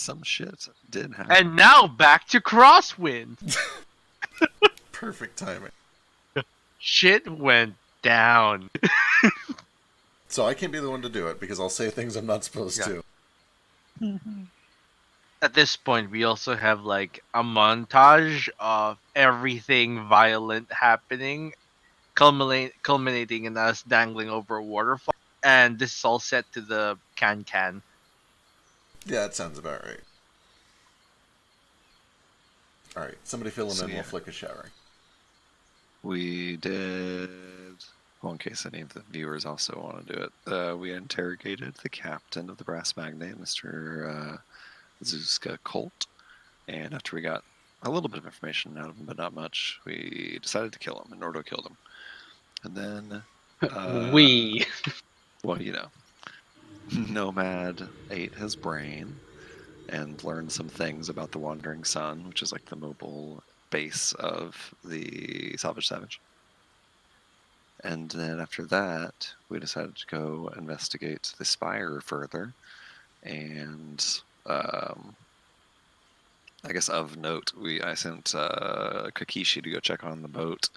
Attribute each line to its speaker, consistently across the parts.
Speaker 1: some shit did happen.
Speaker 2: And now back to Crosswinds.
Speaker 3: Perfect timing.
Speaker 2: Shit went down.
Speaker 3: So I can't be the one to do it because I'll say things I'm not supposed
Speaker 2: Yeah.
Speaker 3: to.
Speaker 2: At this point, we also have like a montage of everything violent happening, culminating in us dangling over a waterfall. And this is all set to the can.
Speaker 3: Yeah, that sounds about right. Alright, somebody fill him
Speaker 1: So,
Speaker 3: in
Speaker 1: yeah.
Speaker 3: while Flick is showering.
Speaker 1: We did. Well, in case any of the viewers also want to do it, we interrogated the captain of the Brass Magnate, Mr. Zuzka Colt, and after we got a little bit of information out of him, but not much, we decided to kill him, and Nordo killed him. And then... Well, you know, Nomad ate his brain and learned some things about the Wandering Sun, which is like the mobile base of the Salvage Savage. And then after that, we decided to go investigate the spire further. And I guess of note, I sent Kakishi to go check on the boat,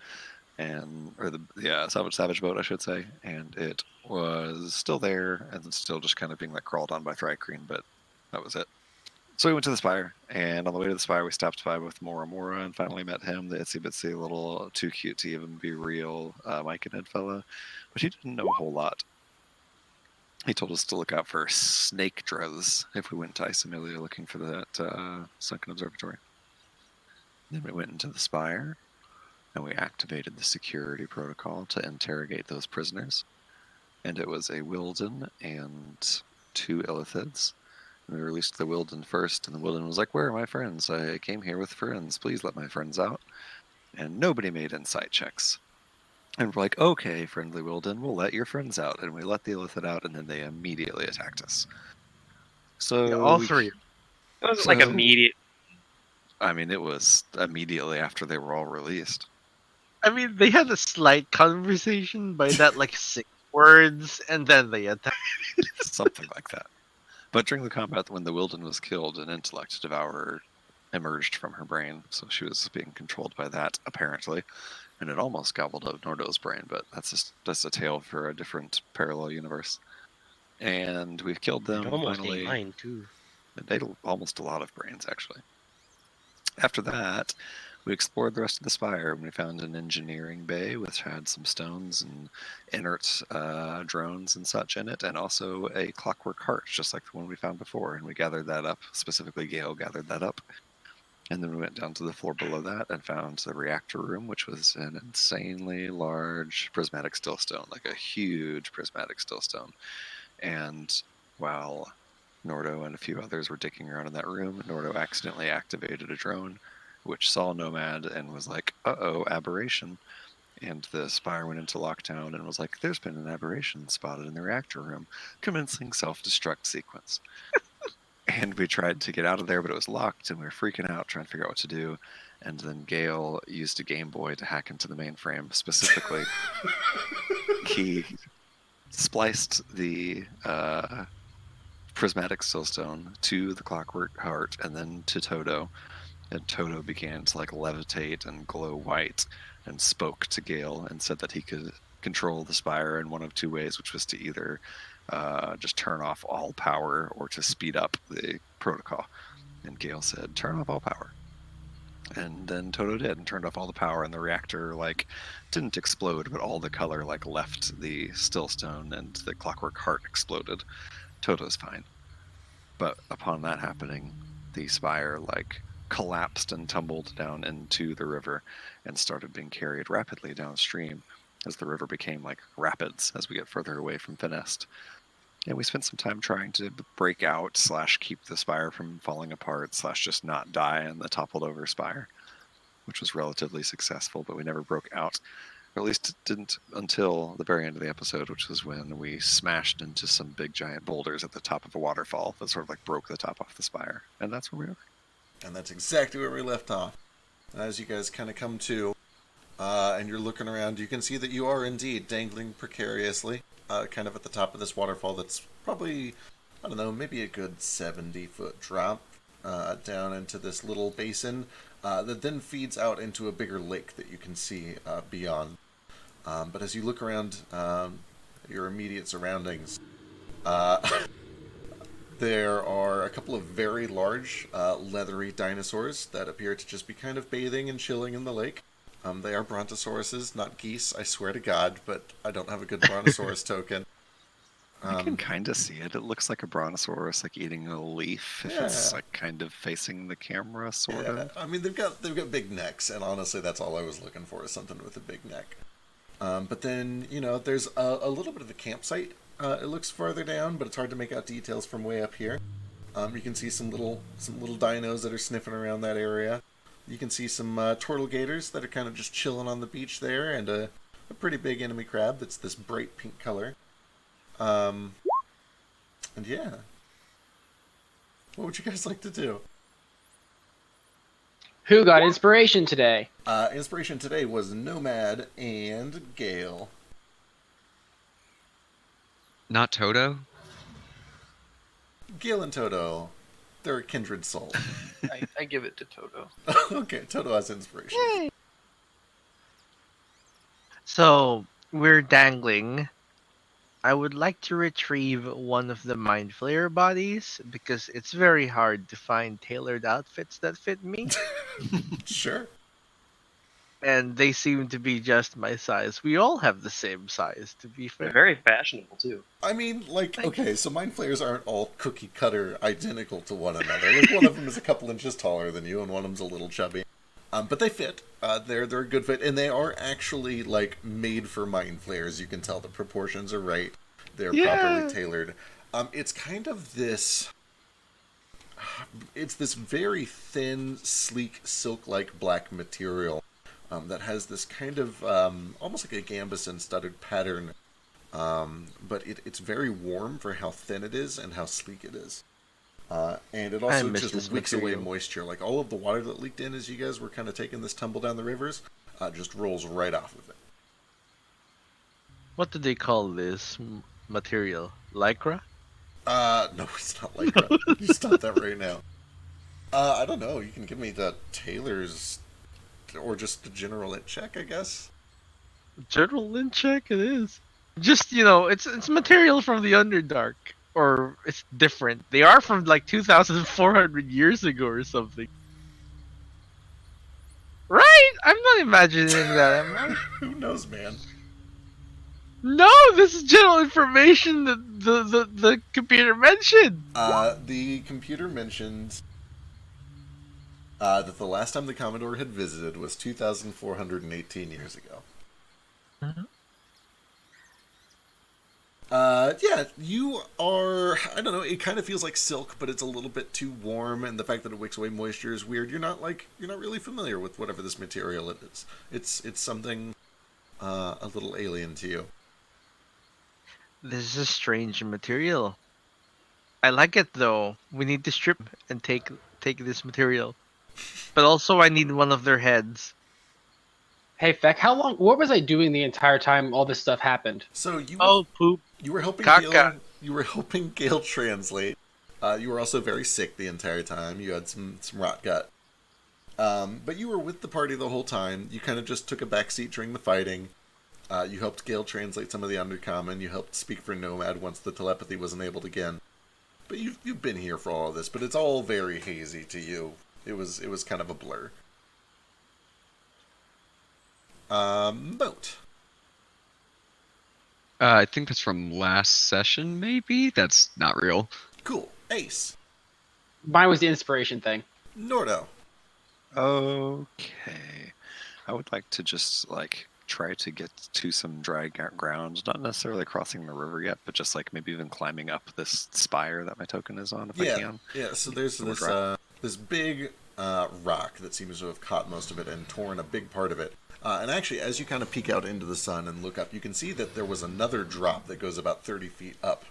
Speaker 1: or the Savage boat, I should say, and it was still there and still just kind of being like crawled on by Thrycreen, but that was it. So we went to the spire, and on the way to the spire, we stopped by with Mora and finally met him, the itsy bitsy little too cute to even be real Mike and Head fella, but he didn't know a whole lot. He told us to look out for snake drows if we went to Isomelia looking for that sunken observatory. Then we went into the spire, and we activated the security protocol to interrogate those prisoners. And it was a Wilden and 2 Illithids. And we released the Wilden first, and the Wilden was like, "Where are my friends? I came here with friends. Please let my friends out." And nobody made insight checks. And we're like, "Okay, friendly Wilden, we'll let your friends out." And we let the Illithid out, and then they immediately attacked us. So
Speaker 2: Yeah, all three.
Speaker 4: It was like immediate.
Speaker 1: I mean, it was immediately after they were all released.
Speaker 2: I mean, they had a slight conversation by that like 6 words, and then they attacked.
Speaker 1: Something like that. But during the combat, when the Wilden was killed, an intellect devourer emerged from her brain, so she was being controlled by that, apparently. And it almost gobbled up Nordo's brain, but that's a tale for a different parallel universe. And we've killed them.
Speaker 4: It almost
Speaker 1: finally.
Speaker 4: ate mine too.
Speaker 1: It ate almost a lot of brains, actually. After that, we explored the rest of the spire, and we found an engineering bay which had some stones and inert drones and such in it, and also a clockwork heart, just like the one we found before. And we gathered that up. Specifically, Gale gathered that up. And then we went down to the floor below that and found the reactor room, which was an insanely large prismatic stillstone, like a huge prismatic stillstone. And while Nordo and a few others were dicking around in that room, Nordo accidentally activated a drone, which saw Nomad and was like, "Uh-oh, aberration." And the spire went into lockdown and was like, "There's been an aberration spotted in the reactor room. Commencing self-destruct sequence." And we tried to get out of there, but it was locked, and we were freaking out, trying to figure out what to do. And then Gale used a Game Boy to hack into the mainframe. Specifically, he spliced the prismatic stillstone to the clockwork heart and then to Toto. And Toto began to like levitate and glow white and spoke to Gale and said that he could control the spire in one of 2 ways, which was to either just turn off all power or to speed up the protocol. And Gale said, "Turn off all power." And then Toto did and turned off all the power, and the reactor like didn't explode, but all the color like left the stillstone and the clockwork heart exploded. Toto's fine. But upon that happening, the spire like collapsed and tumbled down into the river and started being carried rapidly downstream as the river became like rapids as we get further away from Finest. And we spent some time trying to break out / keep the spire from falling apart / just not die in the toppled over spire, which was relatively successful, but we never broke out. Or at least didn't until the very end of the episode, which was when we smashed into some big giant boulders at the top of a waterfall that sort of like broke the top off the spire. And that's where we are.
Speaker 3: And that's exactly where we left off. And as you guys kind of come to, and you're looking around, you can see that you are indeed dangling precariously, kind of at the top of this waterfall that's probably, I don't know, maybe a good 70-foot drop. down into this little basin that then feeds out into a bigger lake that you can see beyond. But as you look around your immediate surroundings, uh, there are a couple of very large, leathery dinosaurs that appear to just be kind of bathing and chilling in the lake. They are brontosauruses, not geese, I swear to God, but I don't have a good brontosaurus token.
Speaker 1: I can kind of see it. It looks like a brontosaurus, like eating a leaf. If it's
Speaker 3: Yeah.
Speaker 1: like kind of facing the camera, sort
Speaker 3: Yeah,
Speaker 1: of.
Speaker 3: I mean they've got big necks, and honestly, that's all I was looking for is something with a big neck. But then there's a little bit of a campsite. It looks farther down, but it's hard to make out details from way up here. You can see some little dinos that are sniffing around that area. You can see some turtle gators that are kind of just chilling on the beach there, and a pretty big enemy crab that's this bright pink color. Um, and yeah, what would you guys like to do?
Speaker 5: Who got inspiration today?
Speaker 3: Inspiration today was Nomad and Gale.
Speaker 6: Not Toto?
Speaker 3: Gale and Toto, they're a kindred soul.
Speaker 7: I give it to Toto.
Speaker 3: Okay, Toto has inspiration.
Speaker 2: So we're dangling. I would like to retrieve one of the Mind Flayer bodies because it's very hard to find tailored outfits that fit me,
Speaker 3: Sure.
Speaker 2: and they seem to be just my size. We all have the same size, to be
Speaker 7: They're
Speaker 2: fair.
Speaker 7: very fashionable too.
Speaker 3: I mean, like, okay, so mind flayers aren't all cookie cutter identical to one another. Like, one of them is a couple inches taller than you, and one of them's a little chubby. But they fit. They're a good fit, and they are actually like made for mind flayers. You can tell the proportions are right. They're properly tailored. It's kind of this. It's this very thin, sleek, silk-like black material that has this kind of almost like a gambeson studded pattern. But it's very warm for how thin it is and how sleek it is. And it also
Speaker 2: miss
Speaker 3: just
Speaker 2: this
Speaker 3: wicks away
Speaker 2: material.
Speaker 3: moisture. Like all of the water that leaked in as you guys were kind of taking this tumble down the rivers, just rolls right off of it.
Speaker 2: What do they call this material? Lycra?
Speaker 3: No, it's not like that. You stop that right now. I don't know. You can give me the tailor's or just a general it check, I guess.
Speaker 2: General Lin check it is. Just it's material from the Underdark. Or it's different. They are from like 2,400 years ago or something. Right? I'm not imagining that, am I?
Speaker 3: Who knows, man?
Speaker 2: No, this is general information that the computer mentioned.
Speaker 3: The computer mentioned that the last time the Commodore had visited was 2,418 years ago. Yeah, you are. I don't know. It kind of feels like silk, but it's a little bit too warm, and the fact that it wicks away moisture is weird. You're not really familiar with whatever this material is. It's something a little alien to you.
Speaker 2: This is a strange material. I like it though. We need to strip and take this material. But also I need one of their heads.
Speaker 5: Hey, Feck, what was I doing the entire time all this stuff happened?
Speaker 3: So you
Speaker 2: Oh, poop.
Speaker 3: you were helping
Speaker 2: Caca.
Speaker 3: Gale. You were helping Gale translate. You were also very sick the entire time. You had some rot gut. But you were with the party the whole time. You kind of just took a backseat during the fighting. You helped Gale translate some of the Undercommon. You helped speak for Nomad once the telepathy was enabled again. But you've been here for all of this. But it's all very hazy to you. It was kind of a blur. Moat.
Speaker 6: I think that's from last session, maybe? That's not real.
Speaker 3: Cool. Ace.
Speaker 5: Mine was the inspiration thing.
Speaker 3: Nordo.
Speaker 1: Okay. I would like to just like try to get to some dry ground, not necessarily crossing the river yet, but just like maybe even climbing up this spire that my token is on if I can.
Speaker 3: Yeah, so there's
Speaker 1: So we're
Speaker 3: this big rock that seems to have caught most of it and torn a big part of it. And actually, as you kind of peek out into the sun and look up, you can see that there was another drop that goes about 30 feet up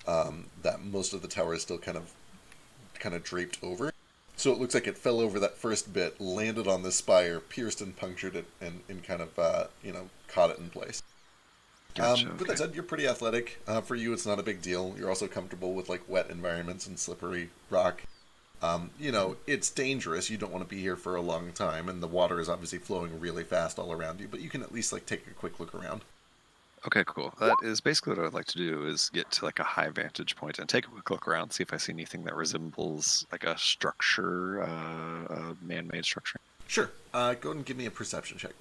Speaker 3: that most of the tower is still kind of draped over. So it looks like it fell over that first bit, landed on the spire, pierced and punctured it, and kind of, caught it in place.
Speaker 1: Gotcha,
Speaker 3: With that said, you're pretty athletic. For you, it's not a big deal. You're also comfortable with, like, wet environments and slippery rock. It's dangerous. You don't want to be here for a long time, and the water is obviously flowing really fast all around you, but you can at least take a quick look around.
Speaker 1: Okay, cool. That is basically what I'd like to do, is get to a high vantage point and take a quick look around, see if I see anything that resembles a structure, a man-made structure.
Speaker 3: Sure. Go ahead and give me a perception check.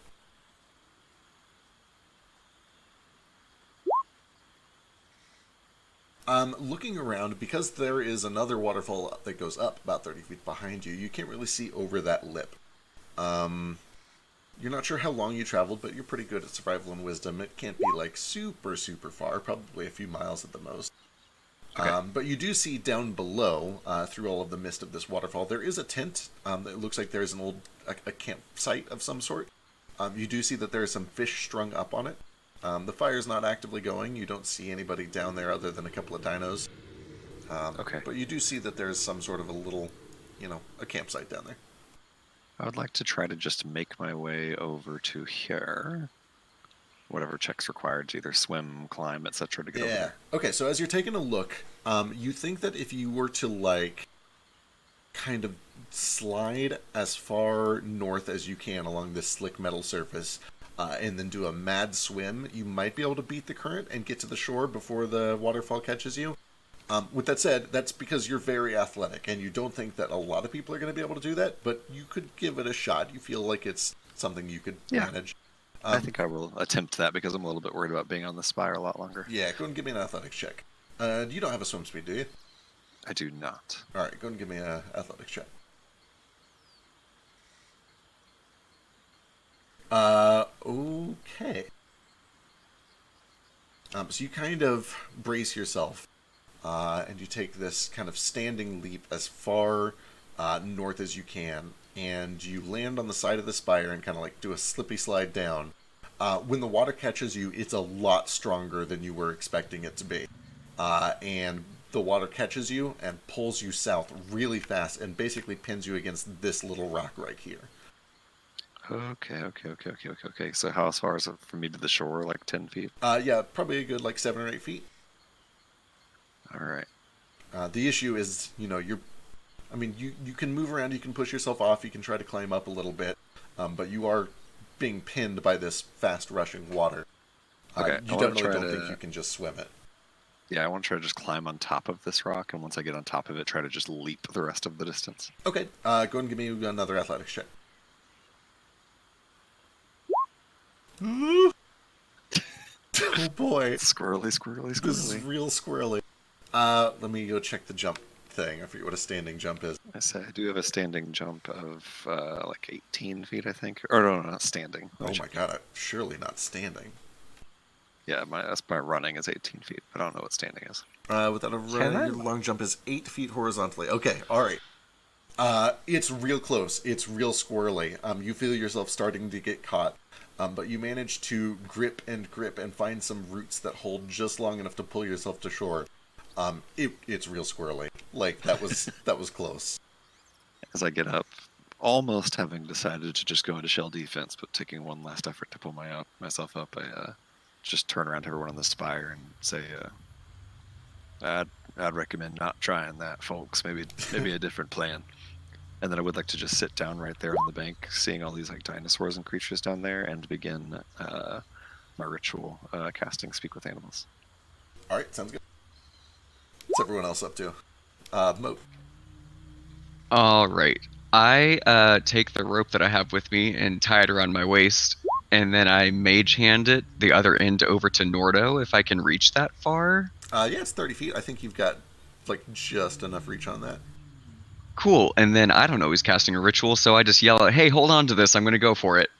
Speaker 3: Looking around, because there is another waterfall that goes up about 30 feet behind you, you can't really see over that lip. You're not sure how long you traveled, but you're pretty good at survival and wisdom. It can't be super, super far, probably a few miles at the most.
Speaker 1: Okay.
Speaker 3: But you do see down below, through all of the mist of this waterfall, there is a tent. It looks like there's an old a campsite of some sort. You do see that there is some fish strung up on it. The fire's not actively going. You don't see anybody down there other than a couple of dinos.
Speaker 1: Okay.
Speaker 3: But you do see that there's some sort of a little, a campsite down there.
Speaker 1: I would like to try to just make my way over to here. Whatever checks required to either swim, climb, etc. to get over
Speaker 3: Yeah.
Speaker 1: there.
Speaker 3: Okay, so as you're taking a look, you think that if you were to kind of slide as far north as you can along this slick metal surface, and then do a mad swim, you might be able to beat the current and get to the shore before the waterfall catches you. With that said, that's because you're very athletic, and you don't think that a lot of people are going to be able to do that, but you could give it a shot. You feel like it's something you could manage.
Speaker 1: I think I will attempt that because I'm a little bit worried about being on the spire a lot longer.
Speaker 3: Yeah, go ahead and give me an athletics check. You don't have a swim speed, do you?
Speaker 1: I do not.
Speaker 3: All right, go ahead and give me an athletics check. Okay. So you kind of brace yourself, and you take this kind of standing leap as far north as you can, and you land on the side of the spire and kind of do a slippy slide down. When the water catches you, it's a lot stronger than you were expecting it to be. And the water catches you and pulls you south really fast and basically pins you against this little rock right here.
Speaker 1: Okay. So how far is it from me to the shore? 10 feet?
Speaker 3: Yeah, probably a good 7 or 8 feet.
Speaker 1: All right.
Speaker 3: The issue is, you can move around, you can push yourself off, you can try to climb up a little bit, but you are being pinned by this fast rushing water.
Speaker 1: Okay,
Speaker 3: You definitely don't think you can just swim it.
Speaker 1: Yeah, I want to try to just climb on top of this rock, and once I get on top of it, try to just leap the rest of the distance.
Speaker 3: Okay, go ahead and give me another athletics check. Oh boy.
Speaker 1: Squirrely.
Speaker 3: This is real squirrely. Let me go check the jump thing. I forget what a standing jump is.
Speaker 1: I say I do have a standing jump of 18 feet, I think. Or no, not standing.
Speaker 3: Oh my god, surely not standing.
Speaker 1: Yeah, that's my running is 18 feet. I don't know what standing is.
Speaker 3: Without a run, your long jump is 8 feet horizontally. Okay, alright. It's real close. It's real squirrely. You feel yourself starting to get caught. But you manage to grip and find some roots that hold just long enough to pull yourself to shore. It's real squirrely. That was close.
Speaker 1: As I get up, almost having decided to just go into shell defense, but taking one last effort to pull myself up, I just turn around to everyone on the spire and say, I'd recommend not trying that, folks. Maybe a different plan. And then I would like to just sit down right there on the bank, seeing all these dinosaurs and creatures down there, and begin my ritual, casting Speak with Animals.
Speaker 3: All right, sounds good. What's everyone else up to? Moat.
Speaker 6: All right. I take the rope that I have with me and tie it around my waist, and then I mage hand it, the other end, over to Nordo if I can reach that far.
Speaker 3: Yeah, it's 30 feet. I think you've got just enough reach on that.
Speaker 6: Cool. And then I don't know, he's casting a ritual, so I just yell out, "Hey, hold on to this! I'm gonna go for it."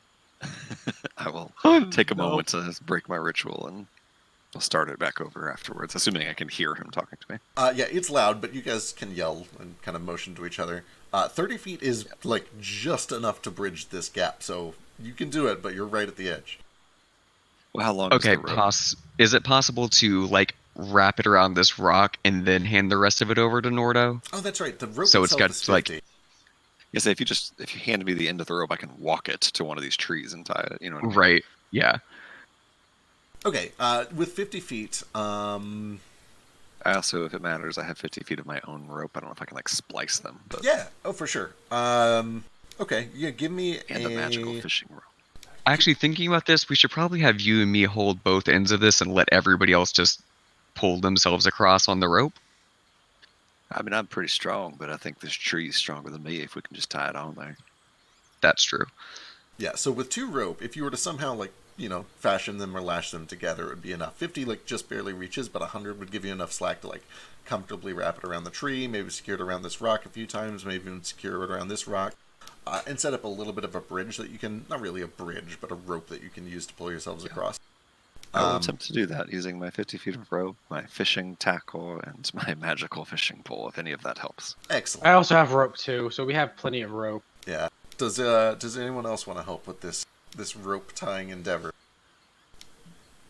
Speaker 1: I will take a moment to break my ritual, and I'll start it back over afterwards, assuming I can hear him talking to me.
Speaker 3: Yeah, it's loud, but you guys can yell and kind of motion to each other. 30 feet is just enough to bridge this gap, so you can do it, but you're right at the edge.
Speaker 1: Well, how long
Speaker 6: Okay,
Speaker 1: is the rope?
Speaker 6: is it possible to wrap it around this rock and then hand the rest of it over to Nordo?
Speaker 3: Oh, that's right. The rope
Speaker 6: So it's
Speaker 3: itself
Speaker 6: got,
Speaker 3: is 50.
Speaker 1: Yes, if you hand me the end of the rope, I can walk it to one of these trees and tie it. You know what I mean?
Speaker 6: Right. Yeah.
Speaker 3: Okay, with 50 feet,
Speaker 1: I also, if it matters, I have 50 feet of my own rope. I don't know if I can like splice them, but
Speaker 3: Yeah. Oh, for sure. Okay. Yeah. Give me
Speaker 1: and a magical fishing rope.
Speaker 6: Actually, thinking about this, we should probably have you and me hold both ends of this and let everybody else just pull themselves across on the rope.
Speaker 1: I mean, I'm pretty strong, but I think this tree's stronger than me if we can just tie it on there.
Speaker 6: That's true.
Speaker 3: Yeah. So with 2 rope, if you were to somehow like fashion them or lash them together, it would be enough. 50 like just barely reaches, but 100 would give you enough slack to like comfortably wrap it around the tree, maybe secure it around this rock a few times, maybe even secure it around this rock. And set up a little bit of a bridge that you can, not really a bridge, but a rope that you can use to pull yourselves across.
Speaker 1: I will attempt to do that using my 50 feet of rope, my fishing tackle, and my magical fishing pole, if any of that helps.
Speaker 3: Excellent.
Speaker 5: I also have rope too, so we have plenty of rope.
Speaker 3: Yeah. Does anyone else want to help with this rope tying endeavor?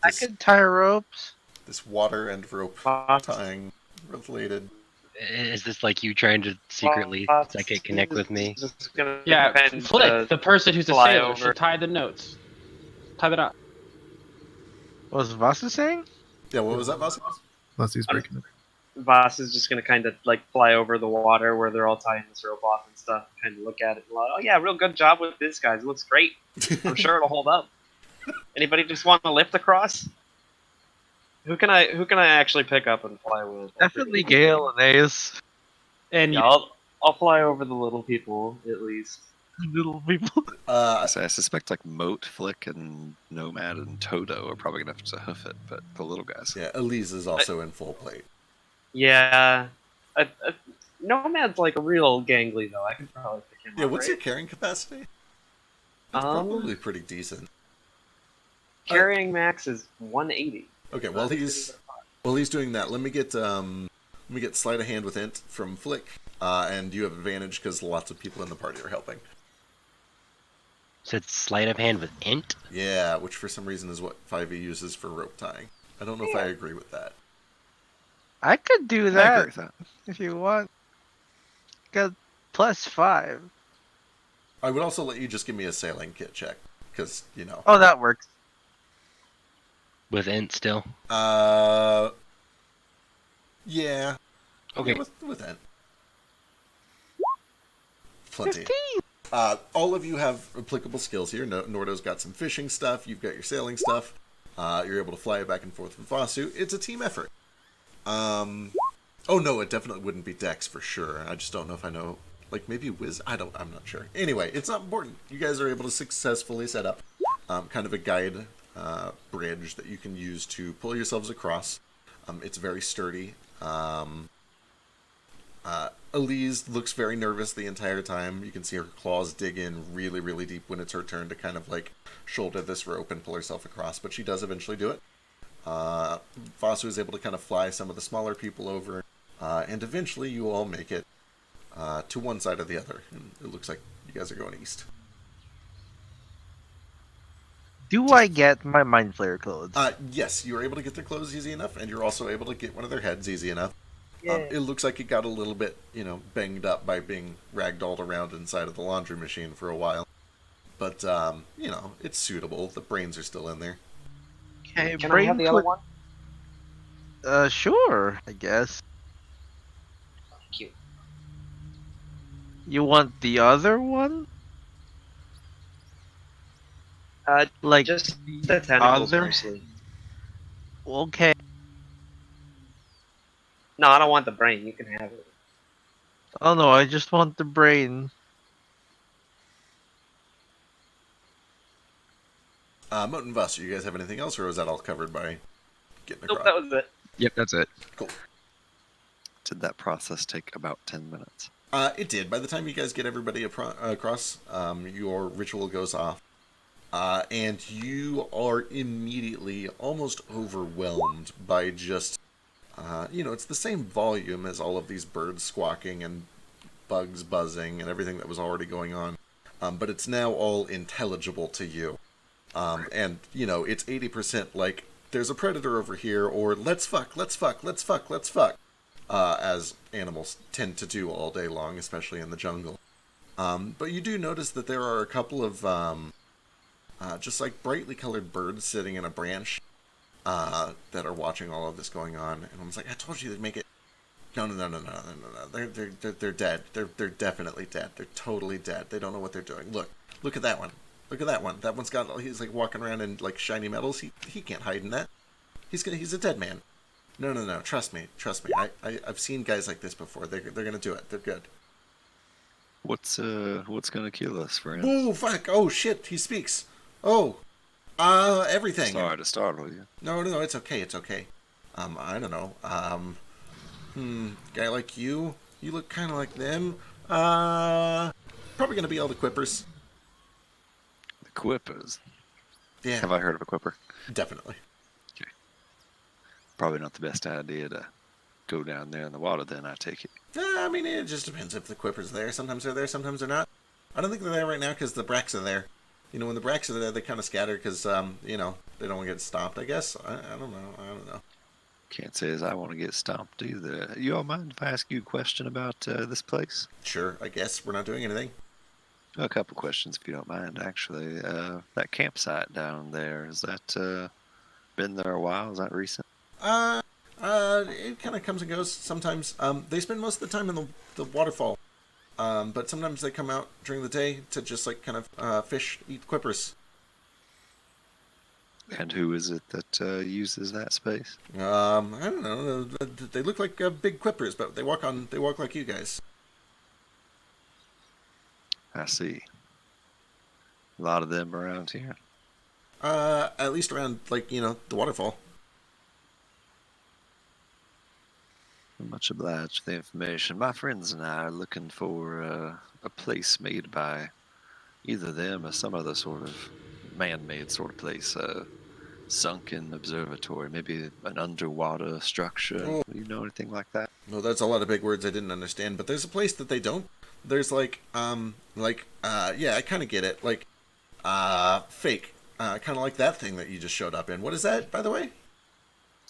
Speaker 2: I could tie ropes.
Speaker 3: This water and rope
Speaker 4: Boss,
Speaker 3: tying related.
Speaker 7: Is this like you trying to secretly psychic connect with me?
Speaker 4: This is gonna
Speaker 5: Yeah,
Speaker 4: depend,
Speaker 5: Flick, the person who's a
Speaker 4: fly
Speaker 5: sailor,
Speaker 4: over.
Speaker 5: should tie the notes. Tie the knot.
Speaker 2: What was Vasa saying?
Speaker 3: Yeah, what was that, Mouse?
Speaker 8: Leslie's breaking it.
Speaker 4: Voss is just gonna kind of like fly over the water where they're all tying this rope off and stuff. Kind of look at it and like, oh yeah, real good job with this, guys. It looks great. I'm sure it'll hold up. Anybody just want to lift across? Who can I actually pick up and fly with?
Speaker 2: Definitely Gale and Ace.
Speaker 5: And
Speaker 4: Yeah, I'll fly over the little people at least.
Speaker 2: Little people.
Speaker 1: So I suspect like Moat, Flick, and Nomad and Toto are probably gonna have to hoof it, but the little guys.
Speaker 3: Yeah, Elise is also in full plate.
Speaker 4: Yeah, Nomad's like a real gangly though. I could probably pick him
Speaker 3: Yeah,
Speaker 4: up.
Speaker 3: what's
Speaker 4: right?
Speaker 3: your carrying capacity? It's probably pretty decent.
Speaker 4: Carrying max is 180.
Speaker 3: Okay, while he's doing that, let me get sleight of hand with int from Flick, and you have advantage because lots of people in the party are helping.
Speaker 7: So it's sleight of hand with int?
Speaker 3: Yeah, which for some reason is what 5e uses for rope tying. I don't know if I agree with that.
Speaker 2: I could do
Speaker 1: I
Speaker 2: that
Speaker 1: agree with that.
Speaker 2: if you want. Got +5.
Speaker 3: I would also let you just give me a sailing kit check, because,
Speaker 2: Oh, that works.
Speaker 7: With int still?
Speaker 3: Yeah.
Speaker 7: Okay.
Speaker 3: Yeah, with int. Plenty.
Speaker 2: 15.
Speaker 3: All of you have applicable skills here. Nordo's got some fishing stuff. You've got your sailing stuff. You're able to fly it back and forth with Vasu. It's a team effort. Oh no, it definitely wouldn't be Dex for sure. I just don't know if I know. Like maybe Wiz. I'm not sure. Anyway, it's not important. You guys are able to successfully set up kind of a guide bridge that you can use to pull yourselves across. It's very sturdy. Elise looks very nervous the entire time. You can see her claws dig in really, really deep when it's her turn to kind of like shoulder this rope and pull herself across, but she does eventually do it. Vasu is able to kind of fly some of the smaller people over, and eventually you all make it to one side or the other. And it looks like you guys are going east.
Speaker 2: Do I get my Mind Flayer clothes?
Speaker 3: Yes, you're able to get their clothes easy enough, and you're also able to get one of their heads easy enough. It looks like it got a little bit, banged up by being ragdolled around inside of the laundry machine for a while. But, it's suitable. The brains are still in there.
Speaker 2: Okay,
Speaker 4: Can I have the other one?
Speaker 2: Sure, I guess.
Speaker 4: Thank you.
Speaker 2: You want the other one? Like
Speaker 4: Just the tentacles
Speaker 2: other?
Speaker 4: mostly.
Speaker 2: Okay.
Speaker 4: No, I don't want the brain. You can have it.
Speaker 2: Oh no, I just want the brain.
Speaker 3: Moat and Vasu, you guys have anything else, or was that all covered by getting
Speaker 4: Nope,
Speaker 3: across?
Speaker 4: that was it.
Speaker 6: Yep, that's it.
Speaker 3: Cool.
Speaker 1: Did that process take about 10 minutes?
Speaker 3: It did. By the time you guys get everybody across, your ritual goes off. And you are immediately almost overwhelmed by just, it's the same volume as all of these birds squawking and bugs buzzing and everything that was already going on. But it's now all intelligible to you. And, it's 80% like, there's a predator over here, or let's fuck, as animals tend to do all day long, especially in the jungle. But you do notice that there are a couple of, just like brightly colored birds sitting in a branch, that are watching all of this going on. And I was like, I told you they'd make it. No, no, no, no, no, no, no, no. They're dead. They're definitely dead. They're totally dead. They don't know what they're doing. Look at that one. Look at that one. That one's got. He's like walking around in like shiny metals. He can't hide in that. He's a dead man. No, no, no. Trust me. Trust me. I've seen guys like this before. They're gonna do it. They're good.
Speaker 1: What's gonna kill us, friend?
Speaker 3: Oh fuck! Oh shit! He speaks. Oh, everything.
Speaker 1: Sorry to startle you.
Speaker 3: No, no, no. It's okay. It's okay. I don't know. Guy like you. You look kind of like them. Probably gonna be all the Quippers.
Speaker 1: The Quippers.
Speaker 3: Yeah,
Speaker 1: Have I heard of a Quipper?
Speaker 3: definitely.
Speaker 1: Probably not the best idea to go down there in the water. Then I take it.
Speaker 3: I mean, it just depends if the Quippers are there. Sometimes they're there, sometimes they're not. I don't think they're there right now because the Bracks are there. You know, when the Bracks are there, they kind of scatter because, you know, they don't want to get stopped, I guess. I don't know. I don't know.
Speaker 1: Can't say as I want to get stomped either. You all mind if I ask you a question about this place?
Speaker 3: Sure, I guess we're not doing anything.
Speaker 1: A couple questions, if you don't mind. Actually, that campsite down there, has that been there a while? Is that recent?
Speaker 3: It kind of comes and goes sometimes. They spend most of the time in the waterfall. But sometimes they come out during the day to just like kind of fish, eat Quippers.
Speaker 1: And who is it that uses that space?
Speaker 3: I don't know. They look like big Quippers, but they walk like you guys.
Speaker 1: I see. A lot of them around here.
Speaker 3: At least around like the waterfall.
Speaker 1: Much obliged for the information. My friends and I are looking for a place made by either them or some other sort of man-made sort of place. Sunken observatory, maybe an underwater structure.
Speaker 3: Oh.
Speaker 1: You know anything like that?
Speaker 3: No, that's a lot of big words I didn't understand. But there's a place that they don't. There's yeah, I kind of get it. Like, fake. Kind of like that thing that you just showed up in. What is that, by the way?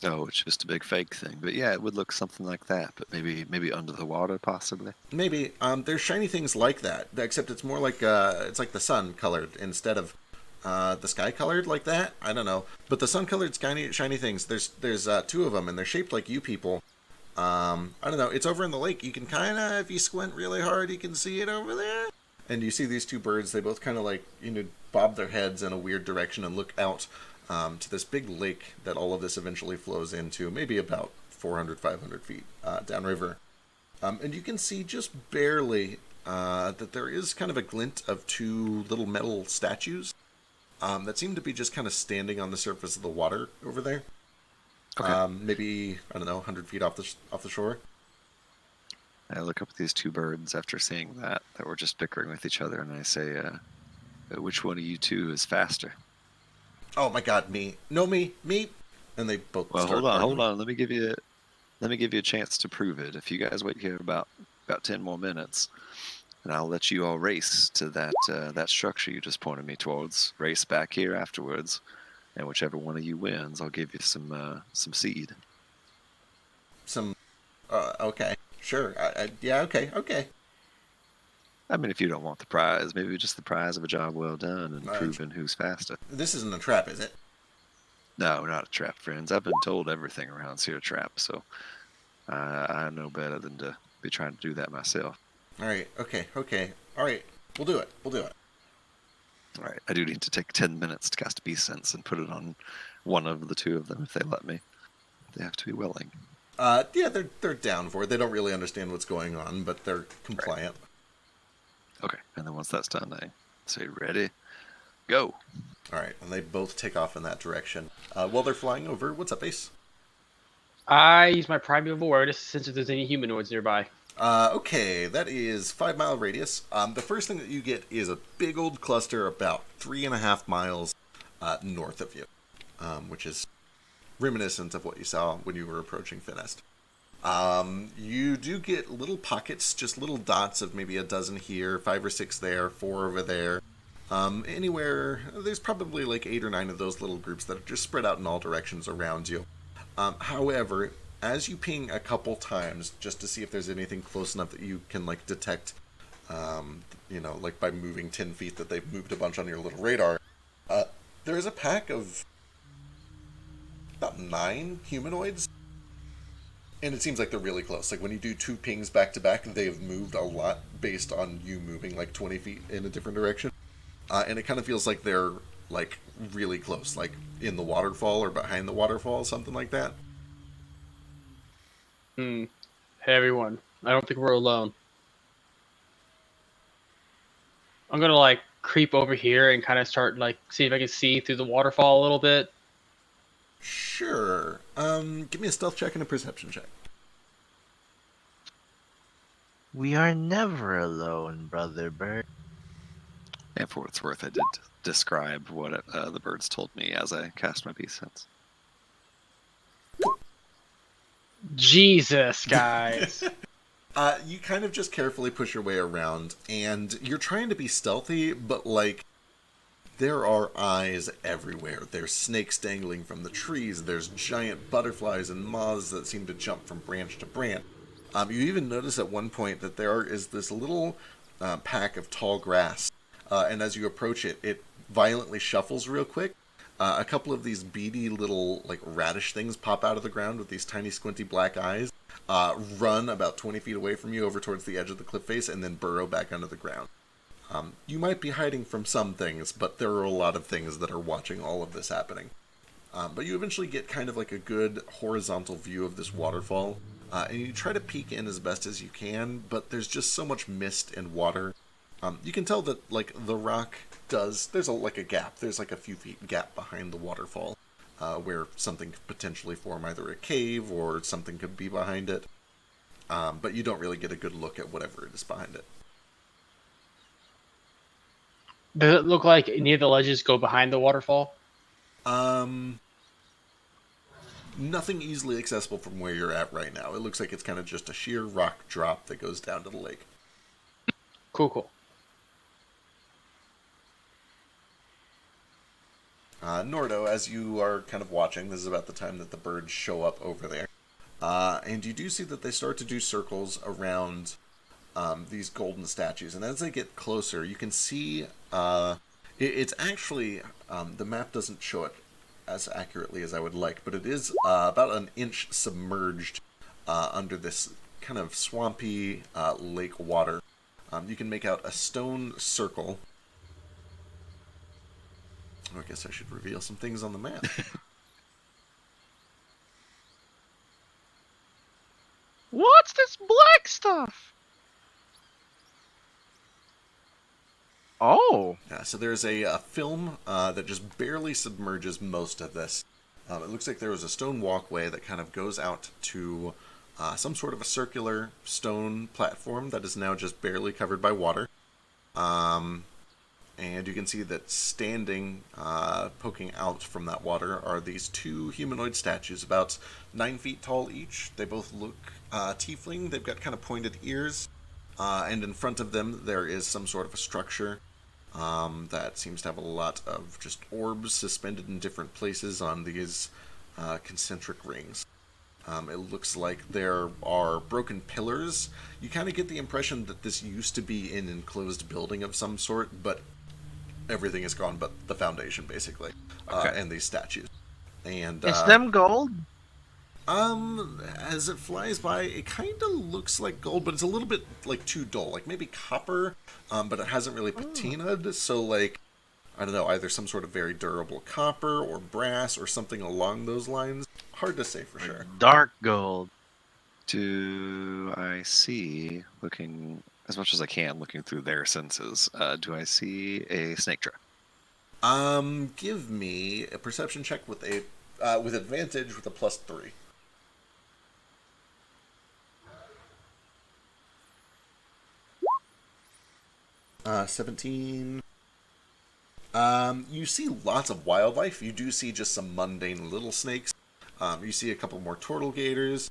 Speaker 1: Oh, it's just a big fake thing. But yeah, it would look something like that. But maybe under the water, possibly.
Speaker 3: Maybe. There's shiny things like that, except it's more like it's like the sun colored instead of the sky colored like that. I don't know, but the sun colored shiny things. There's two of them, and they're shaped like you people. I don't know. It's over in the lake. You can kind of, if you squint really hard, you can see it over there. And you see these two birds. They both kind of like bob their heads in a weird direction and look out to this big lake that all of this eventually flows into, maybe about 400, 500 feet downriver. And you can see just barely that there is kind of a glint of two little metal statues that seem to be just kind of standing on the surface of the water over there.
Speaker 1: Okay.
Speaker 3: Maybe, I don't know, 100 feet off the shore.
Speaker 1: I look up at these two birds after seeing that were just bickering with each other, and I say, which one of you two is faster?
Speaker 3: Oh my god, me. No, me. And they both
Speaker 1: Well,
Speaker 3: start
Speaker 1: hold
Speaker 3: arguing.
Speaker 1: on. Let me give you a chance to prove it. If you guys wait here about 10 more minutes, and I'll let you all race to that structure you just pointed me towards. Race back here afterwards, and whichever one of you wins, I'll give you some seed.
Speaker 3: Okay. Sure. Yeah, okay.
Speaker 1: I mean, if you don't want the prize, maybe just the prize of a job well done and
Speaker 3: Right.
Speaker 1: proving who's faster.
Speaker 3: This isn't a trap, is it?
Speaker 1: No, not a trap, friends. I've been told everything around's here a trap, so I know better than to be trying to do that myself.
Speaker 3: Alright, okay. Alright, we'll do it.
Speaker 1: All right, I do need to take 10 minutes to cast Beast Sense and put it on one of the two of them if they let me. They have to be willing.
Speaker 3: Yeah, they're down for it. They don't really understand what's going on, but they're compliant.
Speaker 1: Okay, and then once that's done, I say, ready, go.
Speaker 3: Alright, and they both take off in that direction. While they're flying over, what's up, Ace?
Speaker 5: I use my primeval awareness to sense if there's any humanoids nearby.
Speaker 3: Okay, that is 5 mile radius. The first thing that you get is a big old cluster about 3.5 miles north of you, which is reminiscent of what you saw when you were approaching Finest. You do get little pockets, just little dots of maybe a dozen here, 5 or 6 there, 4 over there. Anywhere, there's probably like 8 or 9 of those little groups that are just spread out in all directions around you. However, as you ping a couple times, just to see if there's anything close enough that you can like detect, like by moving 10 feet that they've moved a bunch on your little radar, there is a pack of about 9 humanoids. And it seems like they're really close. Like when you do 2 pings back to back, they have moved a lot based on you moving like 20 feet in a different direction. And it kind of feels like they're like really close, like in the waterfall or behind the waterfall, something like that.
Speaker 5: Hey everyone, I don't think we're alone. I'm gonna like creep over here and kind of start like see if I can see through the waterfall a little bit.
Speaker 3: Sure. Give me a stealth check and a perception check.
Speaker 2: We are never alone, brother bird.
Speaker 1: And for what it's worth, I did describe what the birds told me as I cast my beast sense.
Speaker 5: Jesus, guys.
Speaker 3: You kind of just carefully push your way around, and you're trying to be stealthy, but like there are eyes everywhere. There's snakes dangling from the trees. There's giant butterflies and moths that seem to jump from branch to branch. You even notice at one point that there is this little pack of tall grass, and as you approach it, it violently shuffles real quick. A couple of these beady little like radish things pop out of the ground with these tiny squinty black eyes, run about 20 feet away from you over towards the edge of the cliff face, and then burrow back under the ground. You might be hiding from some things, but there are a lot of things that are watching all of this happening. But you eventually get kind of like a good horizontal view of this waterfall, and you try to peek in as best as you can, but there's just so much mist and water. You can tell that like the rock there's like a gap. There's like a few feet gap behind the waterfall, where something could potentially form either a cave or something could be behind it. But you don't really get a good look at whatever it is behind it.
Speaker 5: Does it look like any of the ledges go behind the waterfall?
Speaker 3: Nothing easily accessible from where you're at right now. It looks like it's kind of just a sheer rock drop that goes down to the lake.
Speaker 5: Cool.
Speaker 3: Nordo, as you are kind of watching, this is about the time that the birds show up over there. And you do see that they start to do circles around these golden statues. And as they get closer, you can see it's actually, the map doesn't show it as accurately as I would like, but it is about an inch submerged under this kind of swampy lake water. You can make out a stone circle. I guess I should reveal some things on the map.
Speaker 2: What's this black stuff? Oh.
Speaker 3: So there's a film that just barely submerges most of this. It looks like there was a stone walkway that kind of goes out to some sort of a circular stone platform that is now just barely covered by water. And you can see that standing, poking out from that water, are these 2 humanoid statues, about 9 feet tall each. They both look tiefling. They've got kind of pointed ears. And in front of them, there is some sort of a structure that seems to have a lot of just orbs suspended in different places on these concentric rings. It looks like there are broken pillars. You kind of get the impression that this used to be an enclosed building of some sort, but everything is gone but the foundation, basically, and these statues. And
Speaker 2: Is them gold?
Speaker 3: as it flies by, it kind of looks like gold, but it's a little bit like too dull, like maybe copper, but it hasn't really patinaed. So like, I don't know, either some sort of very durable copper or brass or something along those lines. Hard to say for sure.
Speaker 2: Dark gold.
Speaker 1: Do I see, looking as much as I can, looking through their senses, do I see a snake trap?
Speaker 3: Give me a perception check with a with advantage with a +3. 17. You see lots of wildlife. You do see just some mundane little snakes. You see a couple more turtle gators.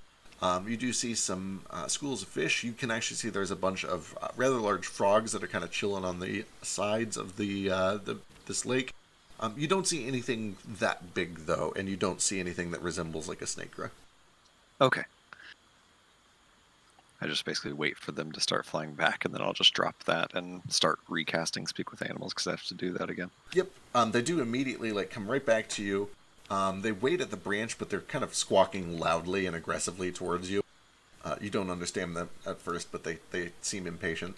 Speaker 3: You do see some schools of fish. You can actually see there's a bunch of rather large frogs that are kind of chilling on the sides of this lake. You don't see anything that big, though, and you don't see anything that resembles like a snake gra.
Speaker 1: Okay. I just basically wait for them to start flying back, and then I'll just drop that and start recasting Speak with Animals, because I have to do that again.
Speaker 3: Yep. They do immediately like come right back to you. They wait at the branch, but they're kind of squawking loudly and aggressively towards you. You don't understand them at first, but they seem impatient.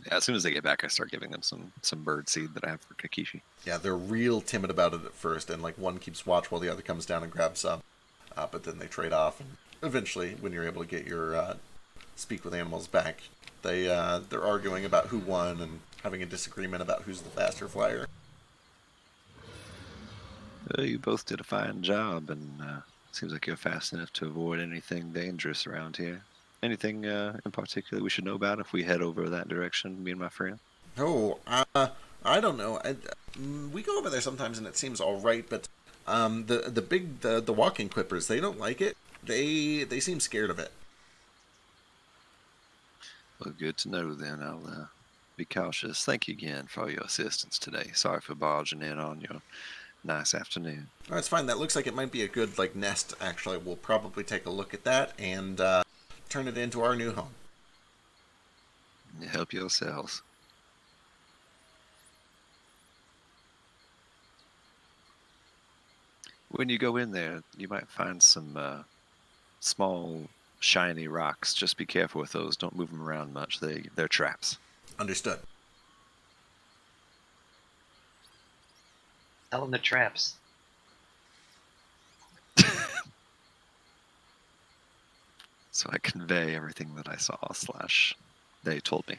Speaker 1: Yeah, as soon as they get back, I start giving them some bird seed that I have for Kakishi.
Speaker 3: Yeah, they're real timid about it at first, and like one keeps watch while the other comes down and grabs some. But then they trade off, and eventually, when you're able to get your speak with animals back, they're arguing about who won and having a disagreement about who's the faster flyer.
Speaker 1: You both did a fine job, and seems like you're fast enough to avoid anything dangerous around here. Anything in particular we should know about if we head over that direction, me and my friend?
Speaker 3: Oh, I don't know. We go over there sometimes, and it seems all right, but the walking quippers, they don't like it. They seem scared of it.
Speaker 1: Well, good to know then. I'll be cautious. Thank you again for all your assistance today. Sorry for barging in on your nice afternoon.
Speaker 3: Oh, it's fine. That looks like it might be a good like nest. Actually, we'll probably take a look at that and turn it into our new home.
Speaker 1: Help yourselves. When you go in there, you might find some small, shiny rocks. Just be careful with those. Don't move them around much. They're traps.
Speaker 3: Understood.
Speaker 4: Tell them the traps.
Speaker 1: So I convey everything that I saw / they told me.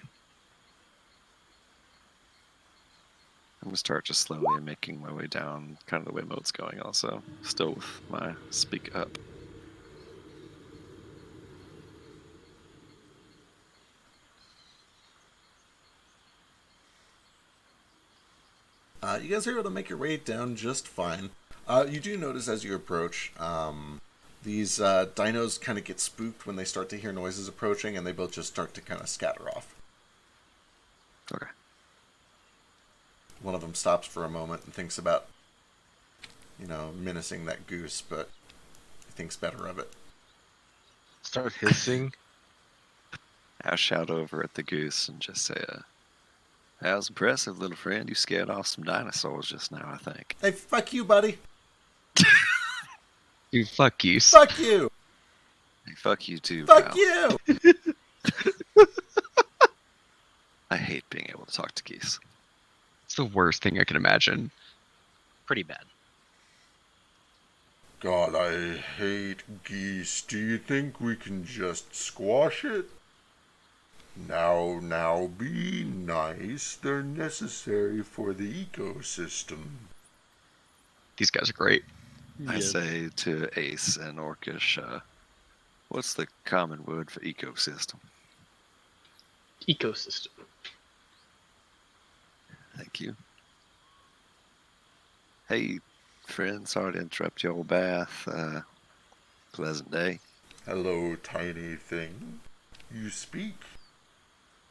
Speaker 1: I'm going to start just slowly making my way down, kind of the way Moat's going also, still with my speak up.
Speaker 3: You guys are able to make your way down just fine. You do notice as you approach, these dinos kind of get spooked when they start to hear noises approaching, and they both just start to kind of scatter off.
Speaker 1: Okay.
Speaker 3: One of them stops for a moment and thinks about, menacing that goose, but he thinks better of it.
Speaker 2: Start hissing.
Speaker 1: I'll shout over at the goose and just say, that was impressive, little friend. You scared off some dinosaurs just now, I think.
Speaker 3: Hey, fuck you, buddy.
Speaker 6: You fuck you.
Speaker 3: Fuck you.
Speaker 1: Hey, fuck you too,
Speaker 3: Fuck
Speaker 1: pal.
Speaker 3: you.
Speaker 1: I hate being able to talk to geese.
Speaker 6: It's the worst thing I can imagine.
Speaker 7: Pretty bad.
Speaker 3: God, I hate geese. Do you think we can just squash it? Now, be nice. They're necessary for the ecosystem.
Speaker 6: These guys are great.
Speaker 1: I say to Ace and Orcish, what's the common word for ecosystem?
Speaker 5: Ecosystem.
Speaker 1: Thank you. Hey, friend, sorry to interrupt your bath. Pleasant day.
Speaker 3: Hello, tiny thing. You speak?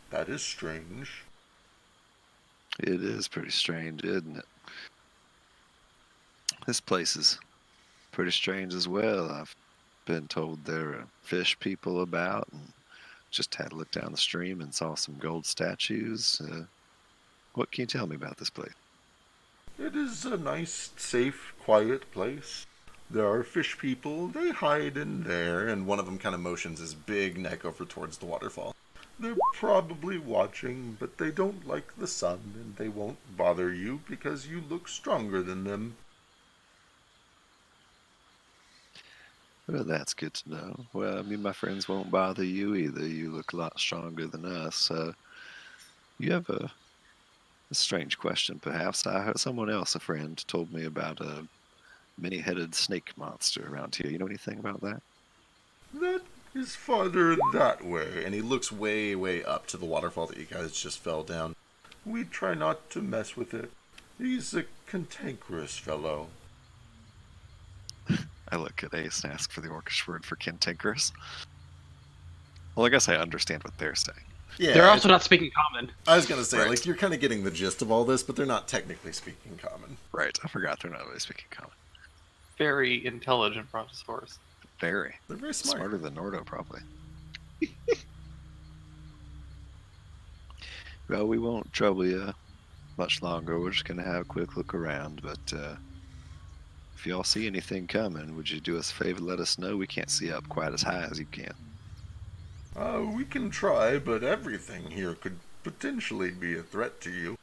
Speaker 3: That is strange.
Speaker 1: It is pretty strange, isn't it? This place is pretty strange as well. I've been told there are fish people about, and just had a look down the stream and saw some gold statues. What can you tell me about this place?
Speaker 3: It is a nice, safe, quiet place. There are fish people. They hide in there, and one of them kind of motions his big neck over towards the waterfall. They're probably watching, but they don't like the sun, and they won't bother you because you look stronger than them.
Speaker 1: Well, that's good to know. Well, I mean, my friends won't bother you either. You look a lot stronger than us. You have a strange question, perhaps. I heard someone else, a friend, told me about a many-headed snake monster around here. You know anything about that?
Speaker 3: That is farther that way. And he looks way, way up to the waterfall that you guys just fell down. We try not to mess with it. He's a cantankerous fellow.
Speaker 1: I look at Ace and ask for the Orcish word for cantankerous. Well, I guess I understand what they're saying.
Speaker 3: Yeah,
Speaker 5: They're also not speaking common.
Speaker 3: I was going to say,
Speaker 1: Right.
Speaker 3: like, you're kind of getting the gist of all this, but they're not technically speaking common.
Speaker 1: Right, I forgot they're not really speaking common.
Speaker 8: Very intelligent brontosaurus.
Speaker 1: Very.
Speaker 3: They're very smart.
Speaker 1: Smarter than Nordo, probably. Well, we won't trouble you much longer. We're just going to have a quick look around, but If y'all see anything coming, would you do us a favor? Let us know. We can't see up quite as high as you can.
Speaker 3: We can try, but everything here could potentially be a threat to you.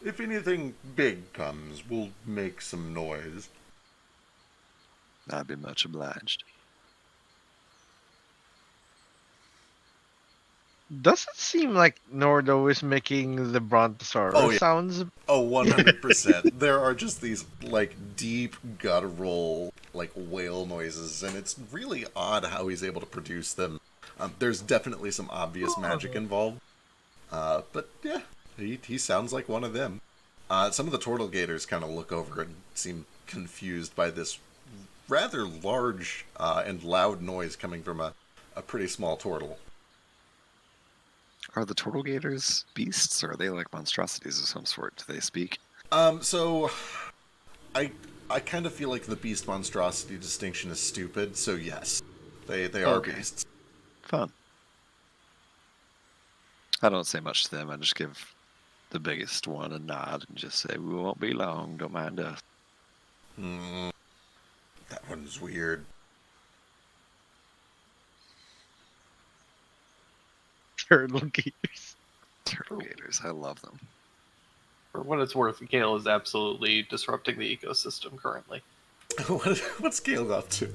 Speaker 3: If anything big comes, we'll make some noise.
Speaker 1: I'd be much obliged.
Speaker 2: Does it seem like Nordo is making the Brontosaurus
Speaker 3: Oh, yeah.
Speaker 2: sounds?
Speaker 3: Oh, 100%. There are just these, like, deep, guttural, like, whale noises, and it's really odd how he's able to produce them. There's definitely some obvious magic involved. But, yeah, he sounds like one of them. Some of the turtle gators kind of look over and seem confused by this rather large and loud noise coming from a pretty small turtle.
Speaker 1: Are the turtle gators beasts, or are they like monstrosities of some sort? Do they speak?
Speaker 3: So I kind of feel like the beast monstrosity distinction is stupid, so yes. They are
Speaker 1: Okay.
Speaker 3: beasts.
Speaker 1: Fun. I don't say much to them. I just give the biggest one a nod and just say, we won't be long. Don't mind us.
Speaker 3: That one's weird.
Speaker 2: Turtle gators.
Speaker 1: Turtle gators. I love them.
Speaker 8: For what it's worth, Gale is absolutely disrupting the ecosystem currently.
Speaker 3: What's Gale up to?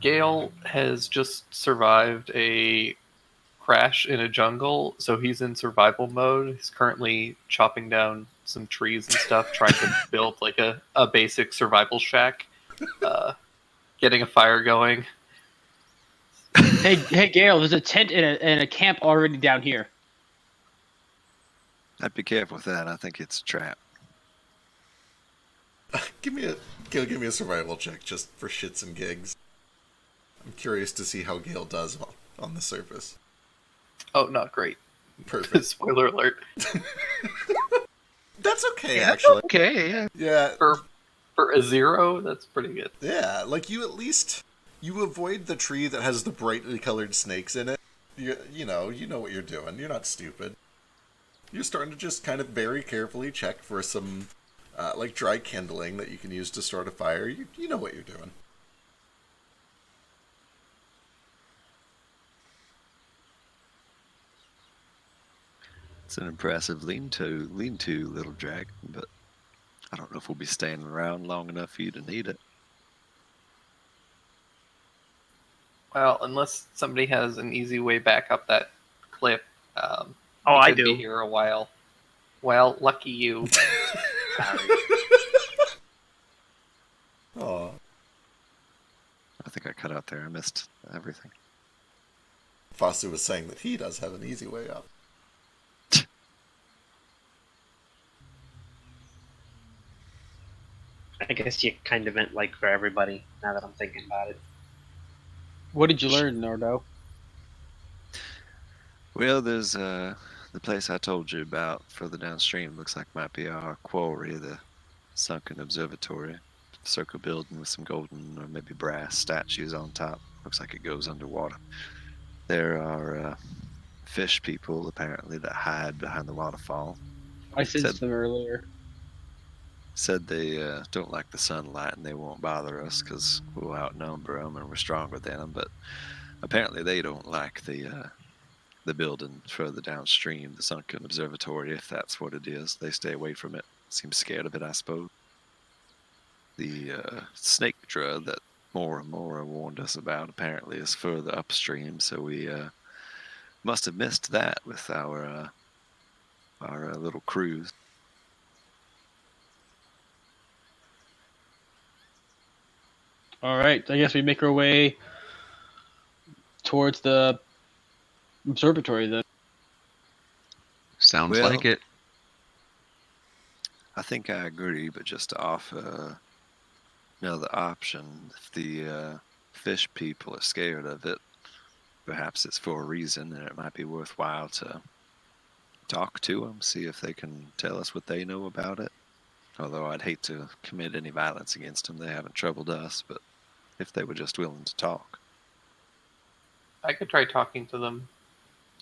Speaker 8: Gale has just survived a crash in a jungle, so he's in survival mode. He's currently chopping down some trees and stuff, trying to build like a basic survival shack, getting a fire going.
Speaker 5: Hey, Gail, there's a tent and a camp already down here.
Speaker 1: I'd be careful with that. I think it's a trap.
Speaker 3: Give me a survival check just for shits and gigs. I'm curious to see how Gale does on the surface.
Speaker 8: Oh, not great.
Speaker 3: Perfect.
Speaker 8: Spoiler alert.
Speaker 3: That's okay, actually.
Speaker 2: Okay, yeah.
Speaker 3: Yeah,
Speaker 8: For a 0, that's pretty good.
Speaker 3: yeah. Like you avoid the tree that has the brightly colored snakes in it. You know what you're doing. You're not stupid. You're starting to just kind of very carefully check for some like dry kindling that you can use to start a fire. You know what you're doing.
Speaker 1: It's an impressive lean-to, little dragon, but I don't know if we'll be staying around long enough for you to need it.
Speaker 8: Well, unless somebody has an easy way back up that cliff,
Speaker 4: Oh,
Speaker 8: we
Speaker 4: I
Speaker 8: could be
Speaker 4: do.
Speaker 8: here a while. Well, lucky you.
Speaker 4: Sorry.
Speaker 3: Aw.
Speaker 1: I think I cut out there. I missed everything.
Speaker 3: Fosu was saying that he does have an easy way up.
Speaker 4: I guess you kind of meant like for everybody, now that I'm thinking about it.
Speaker 5: What did you learn, Nordo?
Speaker 1: Well, there's the place I told you about further downstream. Looks like might be our quarry, the sunken observatory. Circle building with some golden or maybe brass statues on top. Looks like it goes underwater. There are fish people apparently that hide behind the waterfall.
Speaker 5: I sensed
Speaker 1: Said-
Speaker 5: them earlier.
Speaker 1: Said they don't like the sunlight and they won't bother us because we'll outnumber them and we're stronger than them. But apparently they don't like the building further downstream, the sunken observatory, if that's what it is. They stay away from it. Seem scared of it, I suppose. The snake drug that Mora warned us about apparently is further upstream, so we must have missed that with our little cruise.
Speaker 5: All right, I guess we make our way towards the observatory then.
Speaker 6: Sounds
Speaker 1: Well,
Speaker 6: like it.
Speaker 1: I think I agree, but just to offer another option, if the fish people are scared of it, perhaps it's for a reason, and it might be worthwhile to talk to them, see if they can tell us what they know about it. Although I'd hate to commit any violence against them, they haven't troubled us, but if they were just willing to talk.
Speaker 8: I could try talking to them.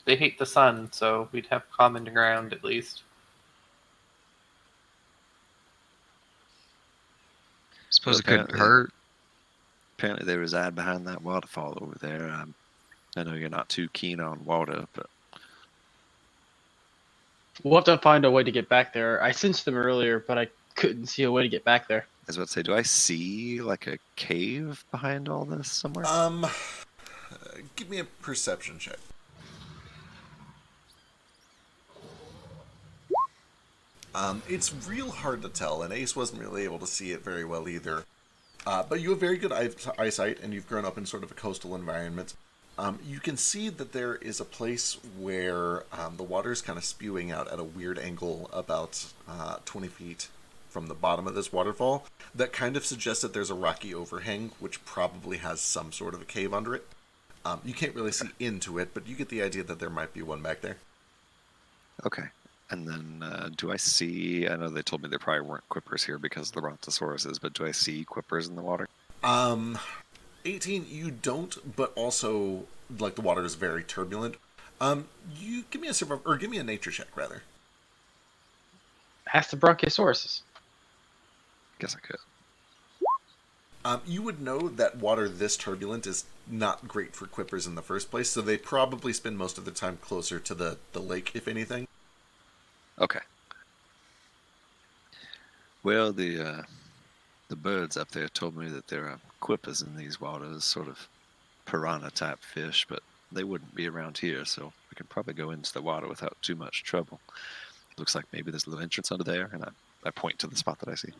Speaker 8: They hate the sun, so we'd have common ground at least.
Speaker 6: suppose it could
Speaker 1: apparently,
Speaker 6: hurt.
Speaker 1: apparently they reside behind that waterfall over there. I know you're not too keen on water, but
Speaker 5: We'll have to find a way to get back there. I sensed them earlier, but I couldn't see a way to get back there.
Speaker 1: I was about to say, do I see like a cave behind all this somewhere?
Speaker 3: Give me a perception check. It's real hard to tell, and Ace wasn't really able to see it very well either. But you have very good eyesight, and you've grown up in sort of a coastal environment. You can see that there is a place where the water is kind of spewing out at a weird angle about 20 feet from the bottom of this waterfall. That kind of suggests that there's a rocky overhang, which probably has some sort of a cave under it. You can't really see into it, but you get the idea that there might be one back there.
Speaker 1: Okay. And then, do I see? I know they told me there probably weren't quippers here because of the brontosauruses, but do I see quippers in the water?
Speaker 3: 18, you don't, but also, like, the water is very turbulent. You give me a survival, or give me a nature check, rather.
Speaker 5: Ask the Brontosauruses.
Speaker 1: Guess I could.
Speaker 3: You would know that water this turbulent is not great for quippers in the first place, so they probably spend most of the time closer to the lake, if anything.
Speaker 1: Okay. Well, the birds up there told me that there are quippers in these waters, sort of piranha-type fish, but they wouldn't be around here, so we can probably go into the water without too much trouble. Looks like maybe there's a little entrance under there, and I point to the spot that I see.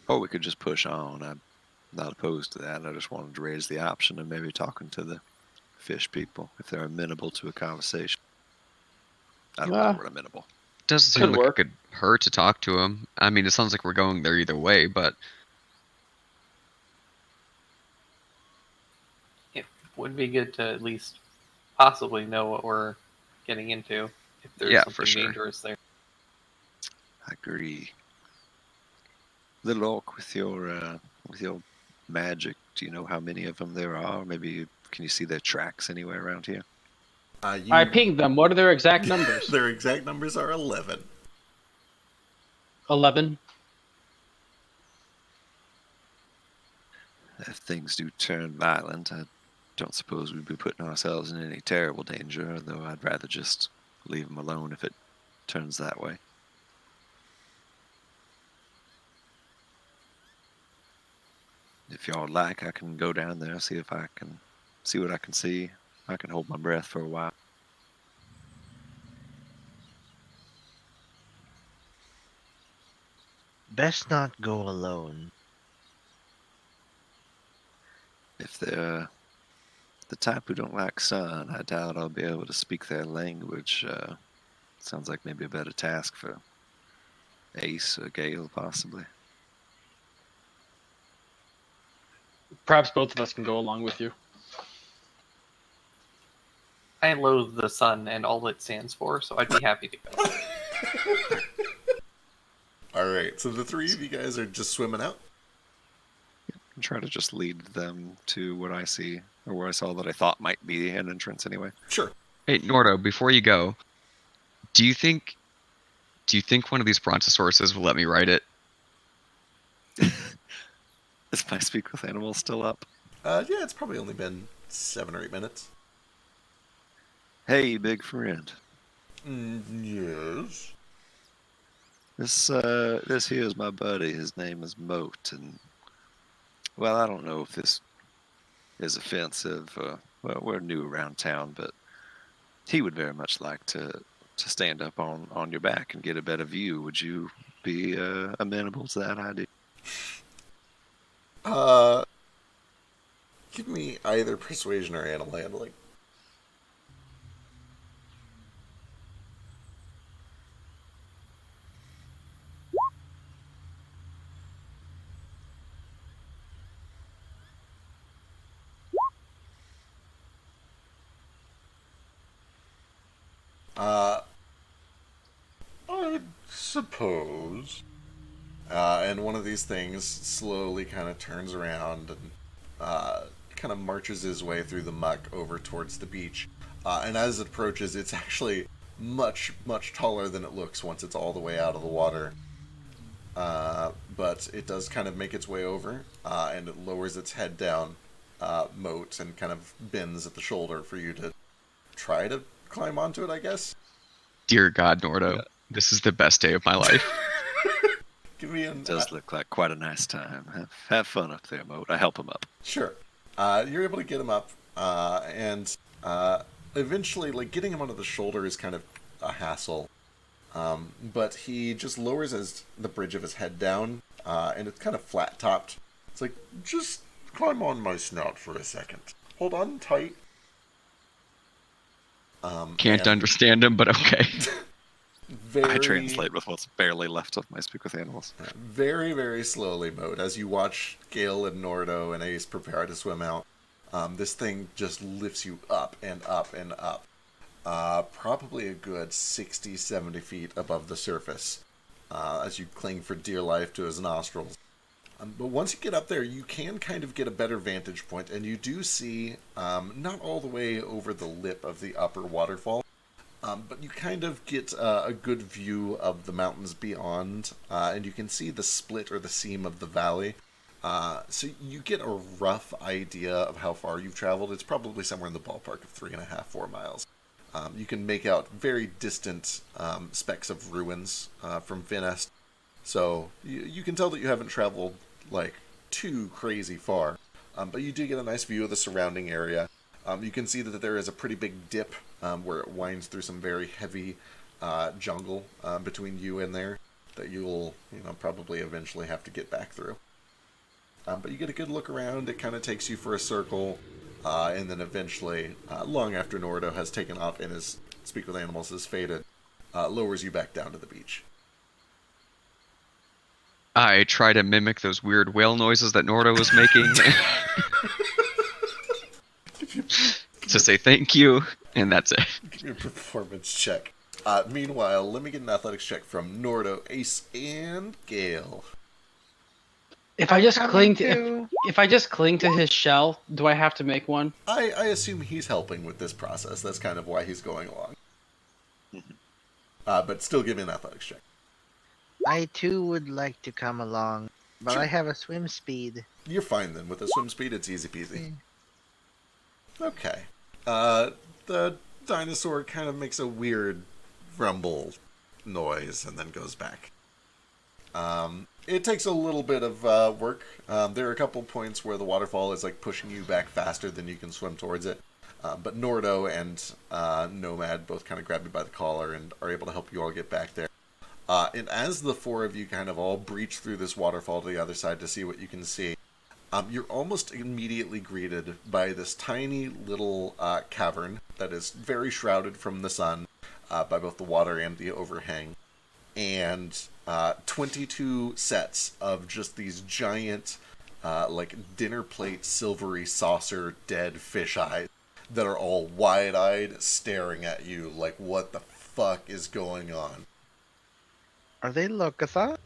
Speaker 1: Or we could just push on. I'm not opposed to that. I just wanted to raise the option of maybe talking to the fish people if they're amenable to a conversation. I don't know the word amenable.
Speaker 6: Doesn't
Speaker 5: Could
Speaker 6: seem like
Speaker 5: work.
Speaker 6: it could hurt to talk to him. I mean, it sounds like we're going there either way, but
Speaker 8: It would be good to at least possibly know what we're getting into if there's
Speaker 6: Yeah,
Speaker 8: something
Speaker 6: for sure.
Speaker 8: dangerous there.
Speaker 1: I agree. Little Orc, with your magic, do you know how many of them there are? Maybe can you see their tracks anywhere around here?
Speaker 5: I pinged them. What are their exact numbers?
Speaker 3: Their exact numbers are 11.
Speaker 5: 11.
Speaker 1: If things do turn violent, I don't suppose we'd be putting ourselves in any terrible danger, though I'd rather just leave them alone if it turns that way. If y'all like, I can go down there, see if I can see what I can see. I can hold my breath for a while.
Speaker 2: Best not go alone.
Speaker 1: If they're the type who don't like sun, I doubt I'll be able to speak their language. Sounds like maybe a better task for Ace or Gale, possibly.
Speaker 5: Perhaps both of us can go along with you.
Speaker 8: I loathe the sun and all it stands for, so I'd be happy to go.
Speaker 3: Alright, so the three of you guys are just swimming out?
Speaker 1: And try to just lead them to what I see, or what I saw that I thought might be an entrance anyway.
Speaker 3: Sure.
Speaker 6: hey, Nordo, before you go, do you think one of these brontosauruses will let me ride it?
Speaker 1: Is my speak with animals still up?
Speaker 3: Yeah, it's probably only been 7 or 8 minutes.
Speaker 1: Hey, big friend.
Speaker 3: Yes?
Speaker 1: This here is my buddy. His name is Moat, and well, I don't know if this is offensive. Well, we're new around town, but he would very much like to stand up on your back and get a better view. Would you be amenable to that idea?
Speaker 3: Give me either persuasion or animal handling. I suppose. And one of these things slowly kind of turns around and kind of marches his way through the muck over towards the beach. And as it approaches, it's actually much, much taller than it looks once it's all the way out of the water. But it does kind of make its way over, and it lowers its head down, moat, and kind of bends at the shoulder for you to try to climb onto it, I guess.
Speaker 6: Dear God, Nordo, this is the best day of my life.
Speaker 3: Give me an.
Speaker 1: It does look like quite a nice time. Have fun up there, Moat. I help him up.
Speaker 3: Sure. You're able to get him up, and eventually, like, getting him onto the shoulder is kind of a hassle. But he just lowers the bridge of his head down, and it's kind of flat topped. It's like, just climb on my snout for a second. Hold on tight.
Speaker 6: Can't understand him, but okay.
Speaker 3: Very,
Speaker 1: I translate with what's barely left of my speak with animals.
Speaker 3: very, very slowly, Mode, as you watch Gale and Nordo and Ace prepare to swim out. This thing just lifts you up and up and up. Probably a good 60, 70 feet above the surface, as you cling for dear life to his nostrils. But once you get up there, you can kind of get a better vantage point, and you do see, not all the way over the lip of the upper waterfall, but you kind of get a good view of the mountains beyond, and you can see the split or the seam of the valley. So you get a rough idea of how far you've traveled. It's probably somewhere in the ballpark of 3.5, 4 miles. You can make out very distant specks of ruins from Finest. So you can tell that you haven't traveled like too crazy far. But you do get a nice view of the surrounding area. You can see that there is a pretty big dip where it winds through some very heavy jungle between you and there that you'll probably eventually have to get back through. But you get a good look around. It kind of takes you for a circle. And then eventually, long after Nordo has taken off and his Speak with Animals has faded, lowers you back down to the beach.
Speaker 6: I try to mimic those weird whale noises that Nordo was making to say thank you, and that's it.
Speaker 3: Give me a performance check. Meanwhile, let me get an athletics check from Nordo, Ace, and Gale.
Speaker 5: If I just cling to his shell, do I have to make one?
Speaker 3: I assume he's helping with this process. That's kind of why he's going along. But still give me an athletics check.
Speaker 9: I too would like to come along, but
Speaker 3: Sure.
Speaker 9: I have a swim speed.
Speaker 3: You're fine then. With the swim speed, it's easy peasy. Okay. The dinosaur kind of makes a weird rumble noise and then goes back. It takes a little bit of work. There are a couple points where the waterfall is like pushing you back faster than you can swim towards it. But Nordo and Nomad both kind of grab you by the collar and are able to help you all get back there. And as the four of you kind of all breach through this waterfall to the other side to see what you can see, you're almost immediately greeted by this tiny little cavern that is very shrouded from the sun by both the water and the overhang. And 22 sets of just these giant, like dinner plate, silvery saucer, dead fish eyes that are all wide-eyed, staring at you like, what the fuck is going on?
Speaker 9: Are they Lokatha?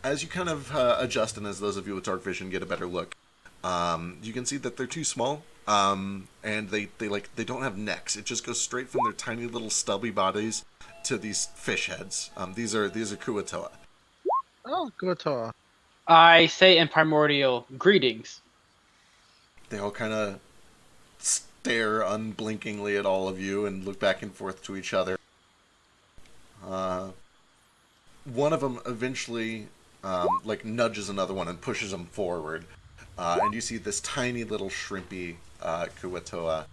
Speaker 3: As you kind of adjust, and as those of you with dark vision get a better look, you can see that they're too small, and they don't have necks. It just goes straight from their tiny little stubby bodies to these fish heads. These are Kuatoa.
Speaker 9: Oh, Gotoa.
Speaker 5: I say in primordial, greetings.
Speaker 3: They all kind of stare unblinkingly at all of you and look back and forth to each other. One of them eventually nudges another one and pushes them forward. And you see this tiny little shrimpy Kuatoa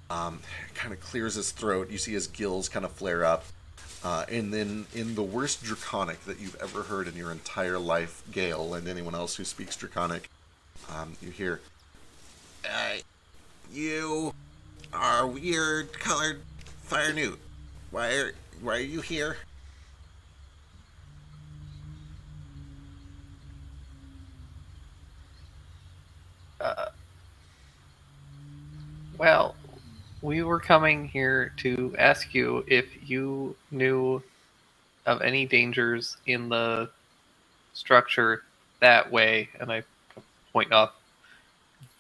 Speaker 3: kind of clears his throat. You see his gills kind of flare up. And then in the worst Draconic that you've ever heard in your entire life, Gale and anyone else who speaks Draconic, you hear, you are weird colored fire newt. Why are you here?
Speaker 8: Well, we were coming here to ask you if you knew of any dangers in the structure that way, and I point off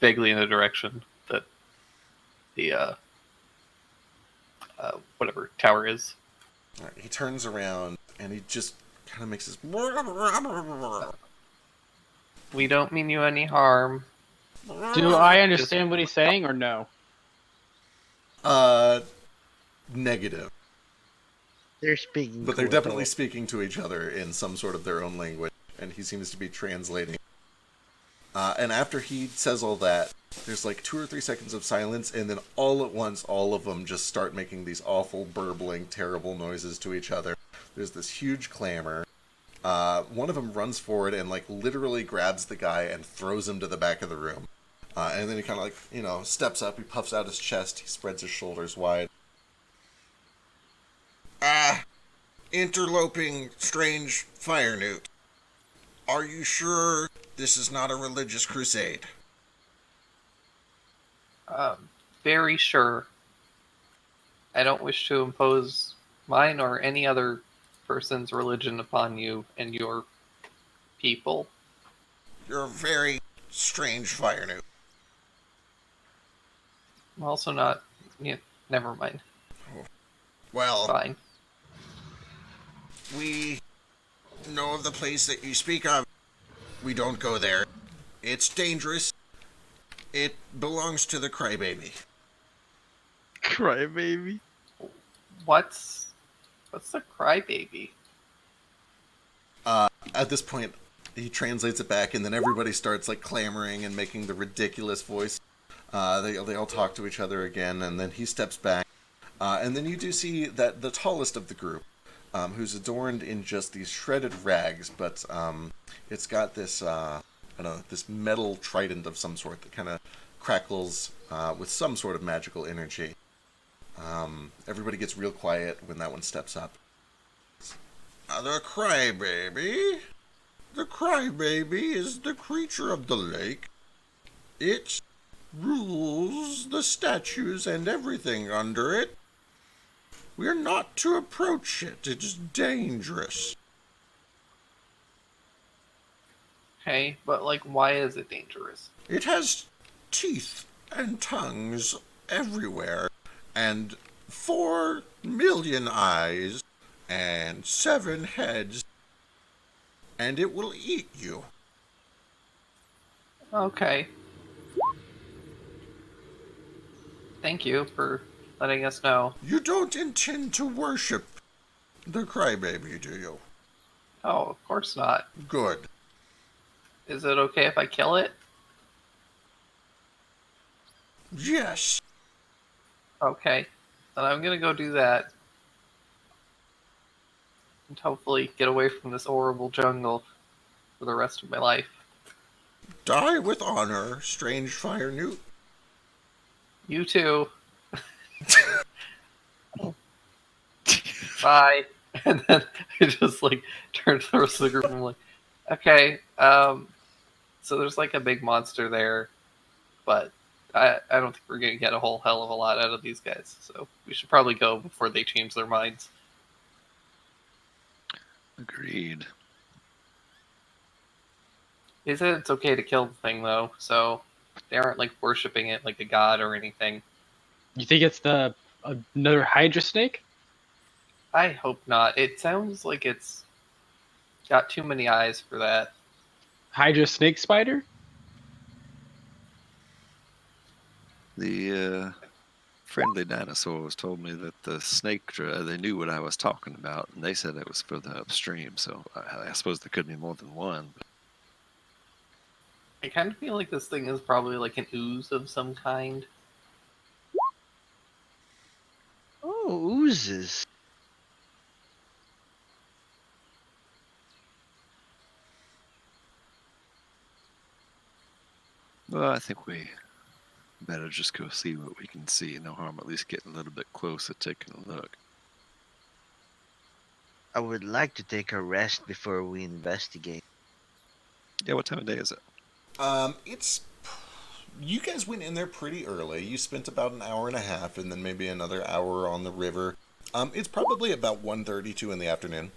Speaker 8: vaguely in a direction that the whatever tower is.
Speaker 3: All right, he turns around and he just kind of makes this.
Speaker 8: We don't mean you any harm.
Speaker 5: Do I understand what he's saying or no?
Speaker 3: Negative.
Speaker 9: They're speaking.
Speaker 3: But they're
Speaker 9: to
Speaker 3: definitely
Speaker 9: us.
Speaker 3: speaking to each other in some sort of their own language, and he seems to be translating. And after he says all that, there's like 2 or 3 seconds of silence, and then all at once, all of them just start making these awful, burbling, terrible noises to each other. There's this huge clamor. One of them runs forward and like literally grabs the guy and throws him to the back of the room. And then he kind of like, steps up, he puffs out his chest, he spreads his shoulders wide. Interloping strange fire newt. Are you sure this is not a religious crusade?
Speaker 8: Very sure. I don't wish to impose mine or any other person's religion upon you and your people.
Speaker 3: You're a very strange fire newt.
Speaker 8: I'm also not. Yeah, never mind.
Speaker 3: Well,
Speaker 8: Fine.
Speaker 3: we know of the place that you speak of. We don't go there. It's dangerous. It belongs to the crybaby.
Speaker 2: Crybaby.
Speaker 8: What's the crybaby?
Speaker 3: At this point, he translates it back, and then everybody starts like clamoring and making the ridiculous voice. They all talk to each other again, and then he steps back. And then you do see that the tallest of the group, who's adorned in just these shredded rags, but it's got this, this metal trident of some sort that kind of crackles with some sort of magical energy. Everybody gets real quiet when that one steps up. The crybaby? The crybaby is the creature of the lake. It rules the statues and everything under it. We're not to approach it. It is dangerous.
Speaker 8: Okay, but like, why is it dangerous?
Speaker 3: It has teeth and tongues everywhere, and 4 million eyes, and 7 heads, and it will eat you.
Speaker 8: Okay. Thank you for letting us know.
Speaker 3: You don't intend to worship the crybaby, do you?
Speaker 8: Oh, of course not.
Speaker 3: Good.
Speaker 8: Is it okay if I kill it?
Speaker 3: Yes.
Speaker 8: Okay. Then I'm gonna go do that. And hopefully get away from this horrible jungle for the rest of my life.
Speaker 3: Die with honor, strange fire newt.
Speaker 8: You too. Bye. And then I just like turn to the rest of the group and I'm like, okay, so there's like a big monster there, but I don't think we're gonna get a whole hell of a lot out of these guys. So we should probably go before they change their minds.
Speaker 1: Agreed.
Speaker 8: They said it's okay to kill the thing though, so they aren't like worshipping it like a god or anything.
Speaker 5: You think it's another Hydra snake?
Speaker 8: I hope not. It sounds like it's got too many eyes for that.
Speaker 5: Hydra snake spider?
Speaker 1: The friendly dinosaurs told me that the snake, they knew what I was talking about, and they said it was further upstream, so I suppose there could be more than one.
Speaker 8: I kind of feel like this thing is probably like an ooze of some kind.
Speaker 9: Oh, oozes.
Speaker 1: Well, I think we better just go see what we can see. No harm at least getting a little bit closer, taking a look.
Speaker 9: I would like to take a rest before we investigate.
Speaker 1: Yeah, what time of day is it?
Speaker 3: It's... You guys went in there pretty early. You spent about an hour and a half, and then maybe another hour on the river. It's probably about 1:32 in the afternoon.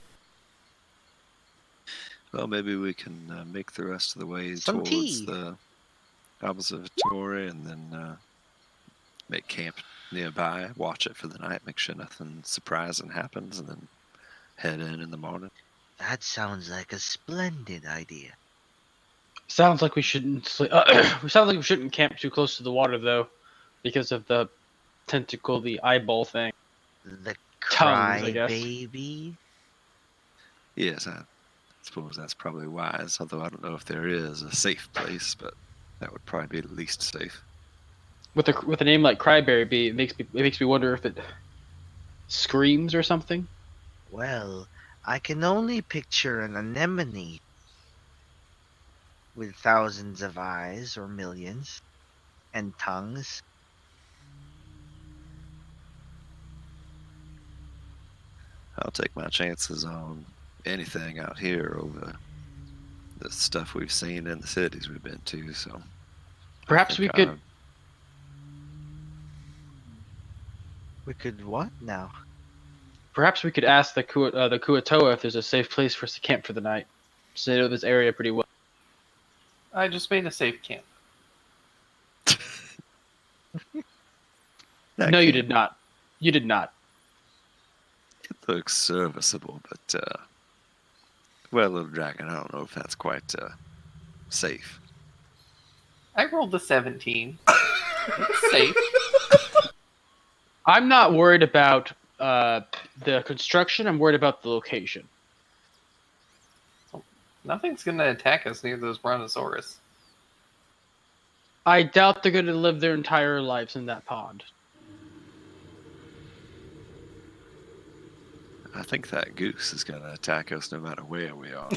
Speaker 1: Well, maybe we can make the rest of the way
Speaker 9: Some
Speaker 1: towards
Speaker 9: tea.
Speaker 1: the observatory and then make camp nearby, watch it for the night, make sure nothing surprising happens, and then head in the morning.
Speaker 9: That sounds like a splendid idea.
Speaker 5: Sounds like we shouldn't. Sounds like we shouldn't camp too close to the water though, because of the tentacle, the eyeball thing.
Speaker 9: The
Speaker 5: Tongues, I
Speaker 9: cry
Speaker 5: guess.
Speaker 9: baby.
Speaker 1: Yes, I suppose that's probably wise, although I don't know if there is a safe place, but that would probably be the least safe.
Speaker 5: With a name like Cryberry, it makes me wonder if it screams or something.
Speaker 9: Well, I can only picture an anemone with thousands of eyes or millions and tongues.
Speaker 1: I'll take my chances on anything out here over the stuff we've seen in the cities we've been to, so
Speaker 5: Perhaps we could.
Speaker 9: We could what now?
Speaker 5: Perhaps we could ask the Kuatoa if there's a safe place for us to camp for the night. So they know this area pretty well.
Speaker 8: I just made a safe camp.
Speaker 5: No, you did not. You did not.
Speaker 1: It looks serviceable, but well, little dragon, I don't know if that's quite safe.
Speaker 8: I rolled a 17. It's safe.
Speaker 5: I'm not worried about the construction. I'm worried about the location.
Speaker 8: Nothing's gonna attack us near those brontosaurus.
Speaker 5: I doubt they're going to live their entire lives in that pond.
Speaker 1: I think that goose is going to attack us no matter where we are.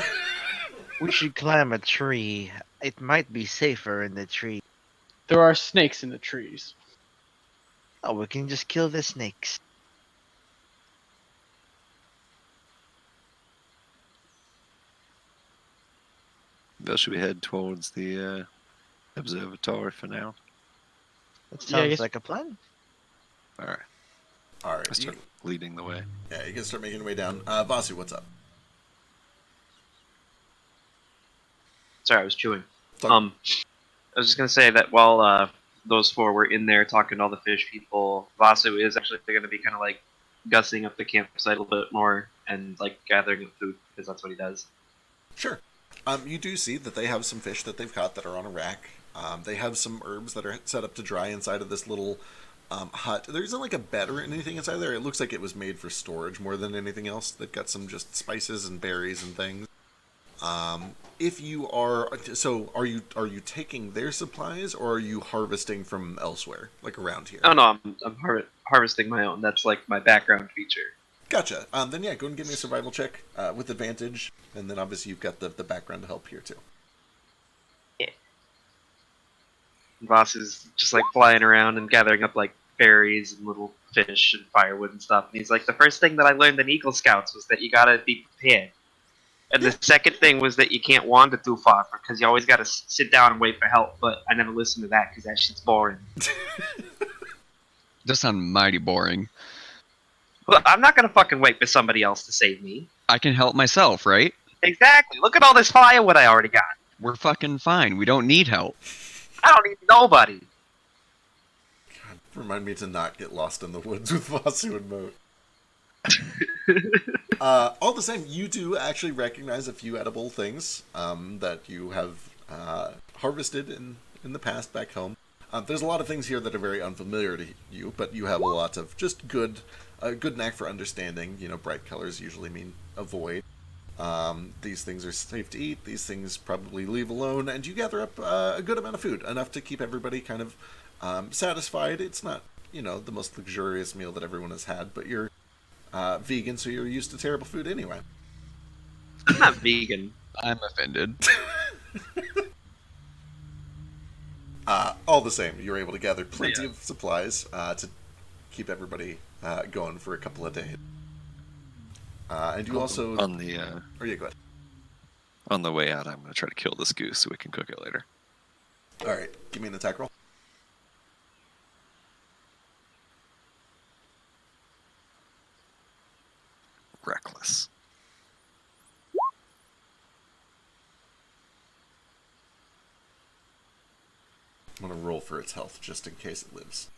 Speaker 9: We should climb a tree. It might be safer in the tree.
Speaker 5: There are snakes in the trees.
Speaker 9: Oh, we can just kill the snakes.
Speaker 1: Well, should we head towards the observatory for now?
Speaker 9: That
Speaker 5: Yeah, I
Speaker 9: sounds
Speaker 5: guess-
Speaker 9: like a plan.
Speaker 1: All right.
Speaker 3: All right.
Speaker 1: I start leading the way.
Speaker 3: Yeah, you can start making your way down. Vasu, what's up?
Speaker 4: Sorry, I was chewing.
Speaker 3: Sorry.
Speaker 4: I was just gonna say that while those four were in there talking to all the fish people, Vasu is actually going to be kind of like gussing up the campsite a little bit more and like gathering up food because that's what he does.
Speaker 3: Sure. You do see that they have some fish that they've caught that are on a rack. They have some herbs that are set up to dry inside of this little hut. There isn't like a bed or anything inside there. It looks like it was made for storage more than anything else. They've got some just spices and berries and things. If you are, so are you taking their supplies or are you harvesting from elsewhere, like around here?
Speaker 4: Oh no, I'm harvesting my own. That's like my background feature.
Speaker 3: Gotcha. Then yeah, go and give me a survival check with advantage, and then obviously you've got the background to help here too.
Speaker 4: Voss is just like flying around and gathering up like berries and little fish and firewood and stuff. And he's like, the first thing that I learned in Eagle Scouts was that you gotta be prepared. And the second thing was that you can't wander too far because you always gotta sit down and wait for help. But I never listened to that because that shit's boring.
Speaker 6: Does sound mighty boring.
Speaker 4: Well, I'm not gonna fucking wait for somebody else to save me.
Speaker 6: I can help myself, right?
Speaker 4: Exactly. Look at all this firewood I already got.
Speaker 6: We're fucking fine. We don't need help.
Speaker 4: I don't need nobody.
Speaker 3: God, remind me to not get lost in the woods with Vasu and Moat. All the same, you do actually recognize a few edible things that you have harvested in the past back home. There's a lot of things here that are very unfamiliar to you, but you have a lot of just good knack for understanding. You know, bright colors usually mean avoid. These things are safe to eat. These things probably leave alone, and you gather up a good amount of food, enough to keep everybody kind of satisfied. It's not, the most luxurious meal that everyone has had, but you're vegan, so you're used to terrible food anyway.
Speaker 4: I'm not vegan.
Speaker 6: I'm offended.
Speaker 3: All the same, you're able to gather plenty of supplies to keep everybody going for a couple of days. And you also...
Speaker 1: On the
Speaker 3: Oh, yeah, go ahead.
Speaker 1: on the way out, I'm going to try to kill this goose so we can cook it later.
Speaker 3: All right, give me an attack roll.
Speaker 1: Reckless.
Speaker 3: I'm going to roll for its health, just in case it lives.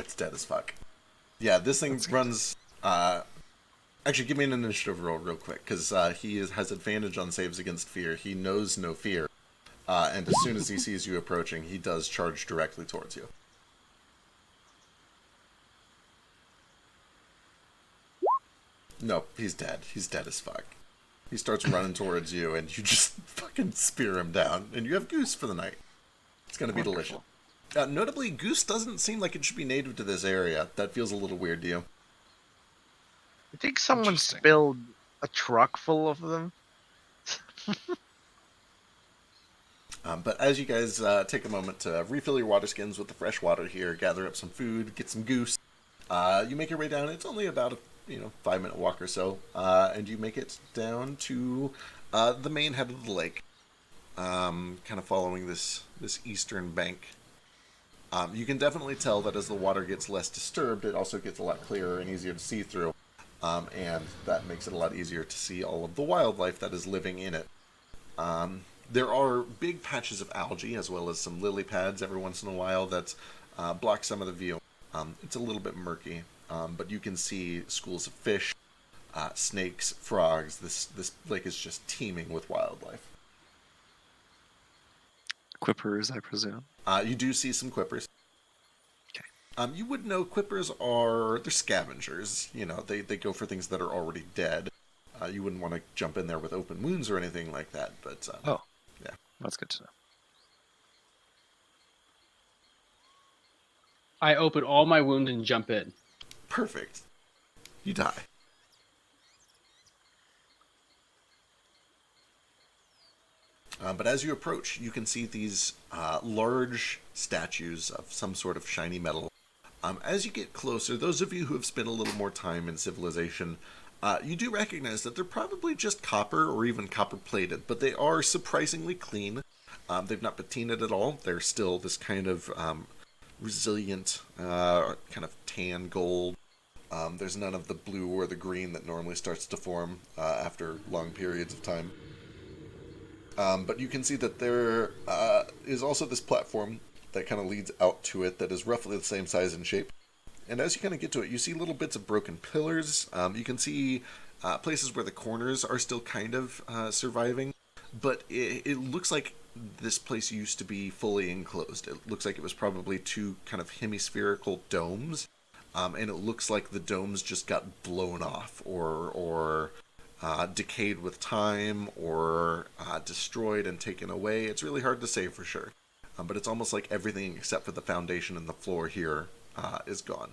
Speaker 3: it's dead as fuck. Yeah, this thing
Speaker 1: That's good.
Speaker 3: runs. Actually, give me an initiative roll real quick, because has advantage on saves against fear. He knows no fear, and as soon as he sees you approaching, he does charge directly towards you. Nope, he's dead. He's dead as fuck. He starts running towards you, and you just fucking spear him down, and you have Goose for the night. It's gonna be delicious.
Speaker 1: Wonderful.
Speaker 3: Notably, Goose doesn't seem like it should be native to this area. That feels a little weird to you.
Speaker 9: I think someone
Speaker 1: Interesting.
Speaker 9: spilled a truck full of them.
Speaker 3: But as you guys take a moment to refill your water skins with the fresh water here, gather up some food, get some goose, you make your way down. It's only about a 5-minute walk or so, and you make it down to the main head of the lake, kind of following this eastern bank. You can definitely tell that as the water gets less disturbed, it also gets a lot clearer and easier to see through, and that makes it a lot easier to see all of the wildlife that is living in it. There are big patches of algae, as well as some lily pads every once in a while that block some of the view. It's a little bit murky, but you can see schools of fish, snakes, frogs. This lake is just teeming with wildlife.
Speaker 1: Quippers, I presume.
Speaker 3: You do see some quippers.
Speaker 1: Okay.
Speaker 3: You would know quippers they're scavengers. They go for things that are already dead. You wouldn't want to jump in there with open wounds or anything like that, but yeah.
Speaker 1: That's good to know.
Speaker 5: I open all my wounds and jump in.
Speaker 3: Perfect. You die. But as you approach, you can see these large statues of some sort of shiny metal. As you get closer, those of you who have spent a little more time in civilization, you do recognize that they're probably just copper or even copper-plated, but they are surprisingly clean. They've not patinaed at all. They're still this kind of resilient, kind of tan gold. There's none of the blue or the green that normally starts to form after long periods of time. But you can see that there is also this platform that kind of leads out to it that is roughly the same size and shape. And as you kind of get to it, you see little bits of broken pillars. You can see places where the corners are still kind of surviving. But it looks like this place used to be fully enclosed. It looks like it was probably two kind of hemispherical domes. And it looks like the domes just got blown off or decayed with time or destroyed and taken away. It's really hard to say for sure. But it's almost like everything except for the foundation and the floor here is gone.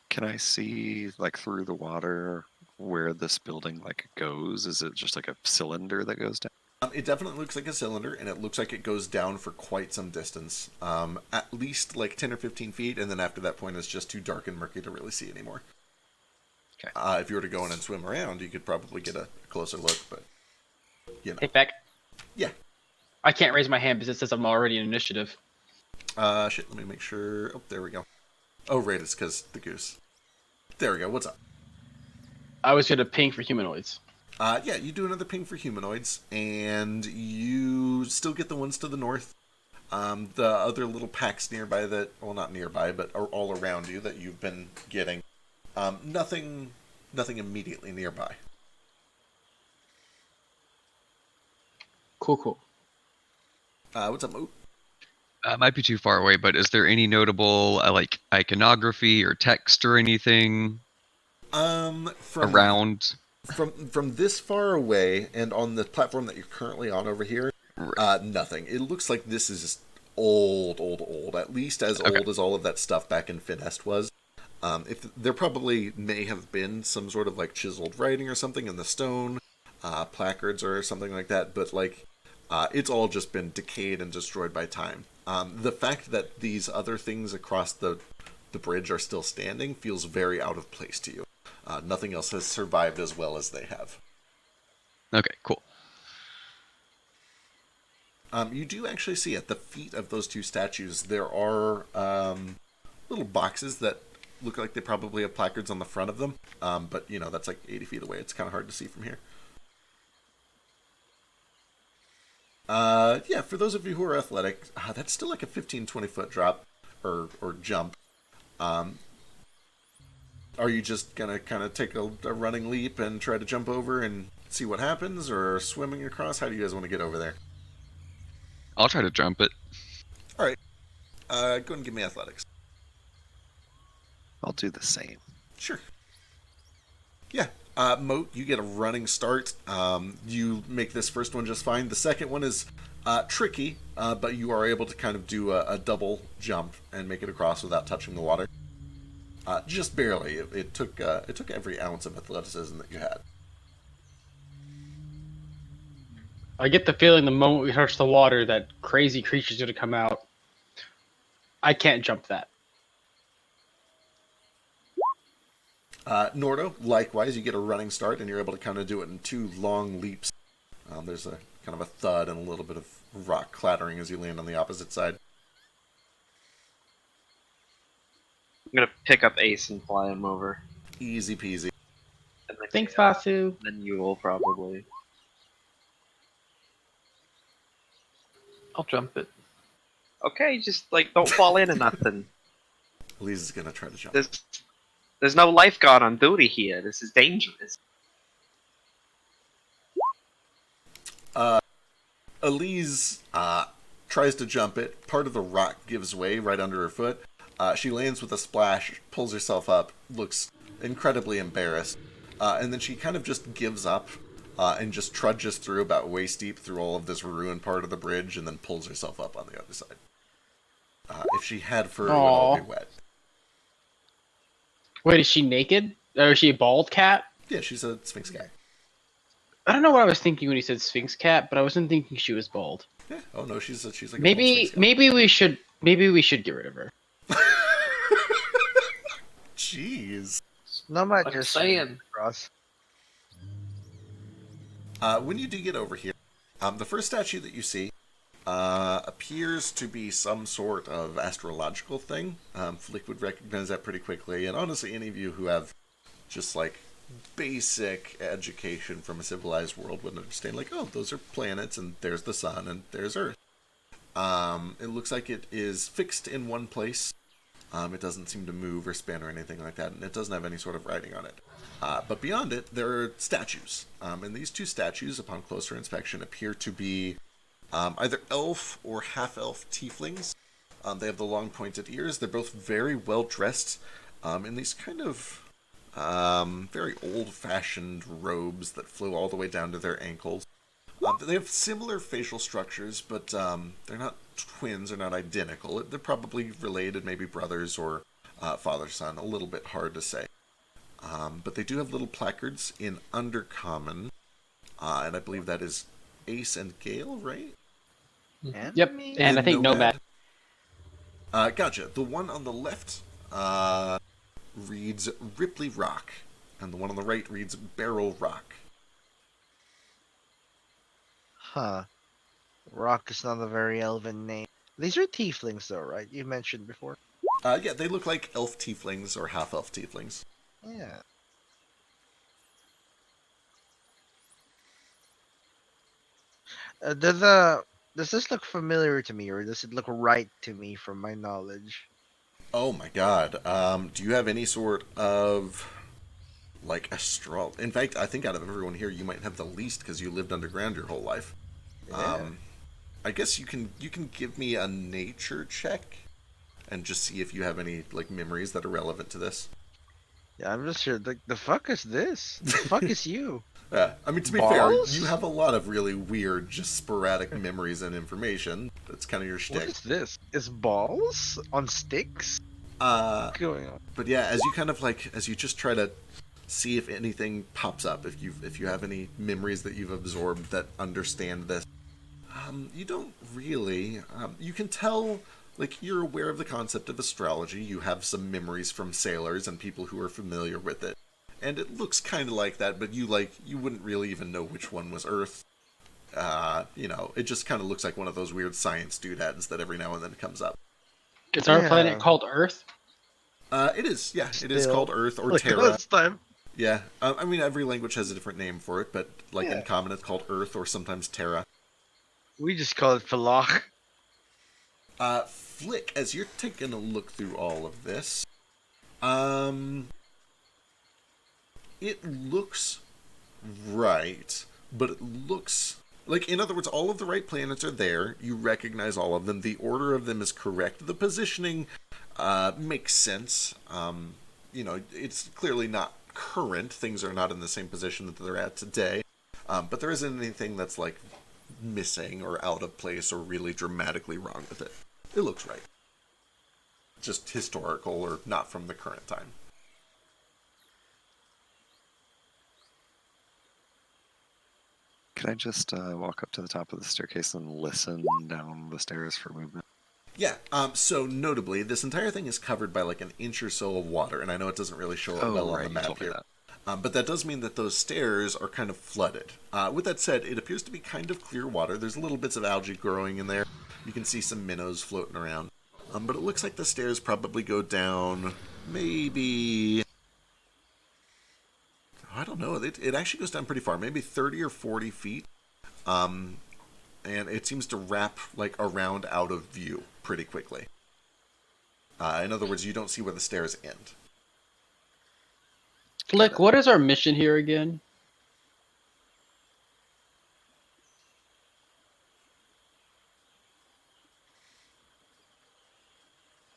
Speaker 1: Can I see, like, through the water where this building, like, goes? Is it just like a cylinder that goes down?
Speaker 3: It definitely looks like a cylinder, and it looks like it goes down for quite some distance. At least like 10 or 15 feet, and then after that point it's just too dark and murky to really see anymore.
Speaker 1: Okay.
Speaker 3: If you were to go in and swim around, you could probably get a closer look, but
Speaker 5: Hey, Beck.
Speaker 3: Yeah.
Speaker 5: I can't raise my hand because it says I'm already in initiative.
Speaker 3: Shit, let me make sure. Oh, there we go. Oh, right, it's because the goose. There we go, what's up?
Speaker 5: I was going to ping for humanoids.
Speaker 3: Yeah, you do another ping for humanoids, and you still get the ones to the north. The other little packs nearby that, well, not nearby, but are all around you that you've been getting. Nothing immediately nearby.
Speaker 5: Cool.
Speaker 3: What's up, Moot?
Speaker 6: Might be too far away, but is there any notable like iconography or text or anything around?
Speaker 3: From this far away and on the platform that you're currently on over here,
Speaker 6: Right.
Speaker 3: nothing. It looks like this is just old. At least as
Speaker 6: Okay.
Speaker 3: old as all of that stuff back in Finest was. If there probably may have been some sort of like chiseled writing or something in the stone, placards or something like that, but like it's all just been decayed and destroyed by time. The fact that these other things across the bridge are still standing feels very out of place to you. Nothing else has survived as well as they have.
Speaker 6: Okay, cool.
Speaker 3: You do actually see at the feet of those two statues there are little boxes that look like they probably have placards on the front of them, but that's like 80 feet away. It's kind of hard to see from here. Yeah, for those of you who are athletic, that's still like a 15, 20-foot drop or jump. Um, are you just gonna kind of take a running leap and try to jump over and see what happens, or swimming across? How do you guys want to get over there?
Speaker 6: I'll try to jump it.
Speaker 3: All right, go ahead and give me athletics.
Speaker 1: I'll do the same.
Speaker 3: Sure. Yeah. Moat, you get a running start. You make this first one just fine. The second one is tricky, but you are able to kind of do a double jump and make it across without touching the water. Just barely. It took every ounce of athleticism that you had.
Speaker 5: I get the feeling the moment we touch the water that crazy creature's gonna come out. I can't jump that.
Speaker 3: Nordo, likewise, you get a running start, and you're able to kind of do it in 2 long leaps. There's a kind of a thud and a little bit of rock clattering as you land on the opposite side.
Speaker 4: I'm gonna pick up Ace and fly him over.
Speaker 3: Easy peasy.
Speaker 4: And then,
Speaker 5: Thanks, Vasu.
Speaker 4: then you will probably.
Speaker 8: I'll jump it.
Speaker 4: Okay, just like don't fall into nothing.
Speaker 3: Elise is gonna try to jump.
Speaker 4: There's no lifeguard on duty here. This is dangerous.
Speaker 3: Elise tries to jump it. Part of the rock gives way right under her foot. She lands with a splash, pulls herself up, looks incredibly embarrassed, and then she kind of just gives up and just trudges through about waist deep through all of this ruined part of the bridge and then pulls herself up on the other side. If she had fur, it would all be wet.
Speaker 5: Wait, is she naked? Or is she a bald cat?
Speaker 3: Yeah, she's a Sphinx cat.
Speaker 5: I don't know what I was thinking when you said Sphinx cat, but I wasn't thinking she was bald.
Speaker 3: Yeah. Oh no, she's like a bald
Speaker 5: Maybe
Speaker 3: Sphinx cat.
Speaker 5: maybe we should get rid of her.
Speaker 3: Jeez.
Speaker 9: Not much
Speaker 8: Like
Speaker 9: just
Speaker 8: saying.
Speaker 9: Cross.
Speaker 3: When you do get over here, the first statue that you see appears to be some sort of astrological thing. Flick would recognize that pretty quickly, and honestly, any of you who have just like basic education from a civilized world would understand, like, oh, those are planets, and there's the sun, and there's Earth. It looks like it is fixed in one place. It doesn't seem to move or spin or anything like that, and it doesn't have any sort of writing on it. But beyond it, there are statues. And these 2 statues, upon closer inspection, appear to be either elf or half-elf tieflings. They have the long pointed ears. They're both very well dressed in these kind of very old-fashioned robes that flow all the way down to their ankles. They have similar facial structures, but they're not twins, they're not identical. They're probably related, maybe brothers or father-son, a little bit hard to say. But they do have little placards in Undercommon, and I believe that is Ace and Gale, right?
Speaker 5: Yep, and I think Nomad.
Speaker 3: Gotcha. The one on the left reads Ripley Rock, and the one on the right reads Barrel Rock.
Speaker 9: Huh. Rock is not a very elven name. These are tieflings, though, right? You mentioned before.
Speaker 3: Yeah, they look like elf tieflings or half-elf tieflings.
Speaker 9: Yeah. Does this look familiar to me, or does it look right to me from my knowledge?
Speaker 3: Oh my god. Do you have any sort of like astral? In fact, I think out of everyone here, you might have the least because you lived underground your whole life.
Speaker 9: Yeah.
Speaker 3: I guess you can give me a nature check and just see if you have any like memories that are relevant to this.
Speaker 9: Yeah, I'm just sure. The fuck is this? The fuck is you?
Speaker 3: Yeah, I mean, to be
Speaker 9: Balls?
Speaker 3: fair, you have a lot of really weird, just sporadic memories and information. That's kind of your
Speaker 9: What
Speaker 3: shtick.
Speaker 9: is this? Is balls on sticks? What's going on?
Speaker 3: But yeah, as you kind of like, as you just try to see if anything pops up, if you have any memories that you've absorbed that understand this, you don't really. You can tell, like, you're aware of the concept of astrology. You have some memories from sailors and people who are familiar with it. And it looks kind of like that, but you wouldn't really even know which one was Earth. It just kind of looks like one of those weird science doodads that every now and then comes up.
Speaker 5: Is our
Speaker 9: Yeah.
Speaker 5: planet called Earth?
Speaker 3: It is, yeah. It is
Speaker 9: Still.
Speaker 3: called Earth or
Speaker 9: Like
Speaker 3: Terra.
Speaker 9: last time.
Speaker 3: Yeah. I mean, every language has a different name for it, but like
Speaker 9: Yeah.
Speaker 3: in common it's called Earth or sometimes Terra.
Speaker 9: We just call it Falach.
Speaker 3: Flick, as you're taking a look through all of this, it looks right, but it looks like, in other words, all of the right planets are there. You recognize all of them. The order of them is correct. The positioning makes sense. It's clearly not current. Things are not in the same position that they're at today. But there isn't anything that's like missing or out of place or really dramatically wrong with it. It looks right. Just historical or not from the current time.
Speaker 1: Can I just walk up to the top of the staircase and listen down the stairs for movement?
Speaker 3: Yeah, so notably, this entire thing is covered by like an inch or so of water, and I know it doesn't really show it well on the
Speaker 1: you
Speaker 3: map
Speaker 1: told me
Speaker 3: here.
Speaker 1: that.
Speaker 3: But that does mean that those stairs are kind of flooded. With that said, it appears to be kind of clear water. There's little bits of algae growing in there. You can see some minnows floating around. But it looks like the stairs probably go down maybe... I don't know. It actually goes down pretty far, maybe 30 or 40 feet. And it seems to wrap like around out of view pretty quickly. In other words, you don't see where the stairs end.
Speaker 5: Flick, what is our mission here again?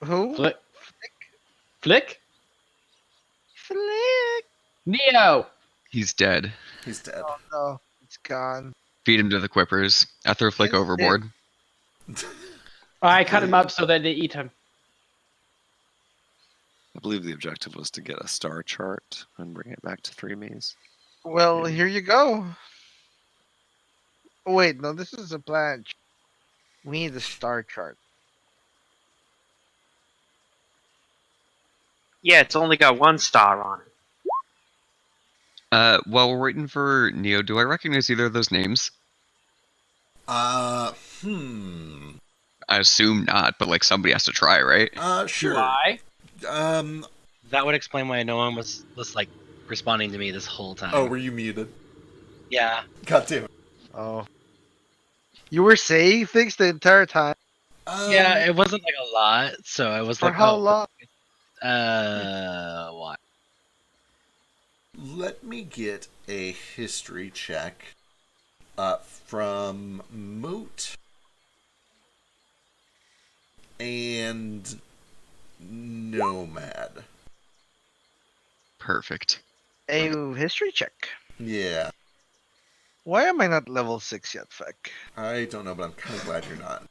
Speaker 9: Who?
Speaker 5: Flick? Flick?
Speaker 9: Flick.
Speaker 5: Neo!
Speaker 6: He's dead.
Speaker 3: He's dead.
Speaker 9: Oh no, it's gone.
Speaker 6: Feed him to the Quippers. I throw Flick
Speaker 9: He's
Speaker 6: overboard.
Speaker 5: I cut him up so that they eat him.
Speaker 1: I believe the objective was to get a star chart and bring it back to 3Ms.
Speaker 9: Well, here you go. Oh, wait, no, this is a planet. We need a star chart.
Speaker 4: Yeah, it's only got one star on it.
Speaker 6: While we're waiting for Neo, do I recognize either of those names?
Speaker 3: Hmm.
Speaker 6: I assume not, but like somebody has to try, right?
Speaker 3: Sure.
Speaker 5: Why?
Speaker 7: That would explain why no one was like responding to me this whole time.
Speaker 3: Oh, were you muted?
Speaker 7: Yeah.
Speaker 3: God damn it.
Speaker 9: Oh. You were saying things the entire time?
Speaker 7: Yeah, it wasn't like a lot, so I was
Speaker 9: For
Speaker 7: like,
Speaker 9: how
Speaker 7: oh,
Speaker 9: long?
Speaker 7: Why?
Speaker 3: Let me get a history check from Moot and Nomad.
Speaker 6: Perfect.
Speaker 9: A history check.
Speaker 3: Yeah,
Speaker 9: Why am I not level 6 yet, Feck?
Speaker 3: I don't know, but I'm kind of glad you're not.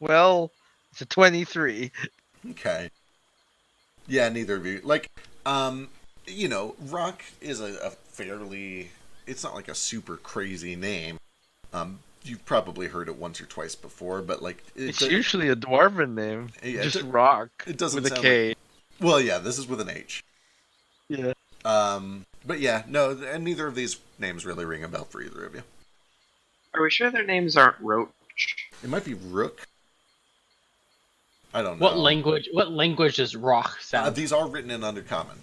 Speaker 9: Well, it's a 23.
Speaker 3: Okay. Yeah, neither of you. Like, Rock is a fairly... It's not like a super crazy name. You've probably heard it once or twice before, but like...
Speaker 9: It's usually a dwarven name.
Speaker 3: Yeah,
Speaker 9: Just
Speaker 3: it
Speaker 9: rock.
Speaker 3: it doesn't
Speaker 9: with a
Speaker 3: sound
Speaker 9: K.
Speaker 3: like... Well, yeah, this is with an H.
Speaker 9: Yeah.
Speaker 3: But yeah, no, and neither of these names really ring a bell for either of you.
Speaker 4: Are we sure their names aren't Roach?
Speaker 3: It might be Rook. I don't know.
Speaker 5: What language? What language does rock sound?
Speaker 3: These are written in Undercommon.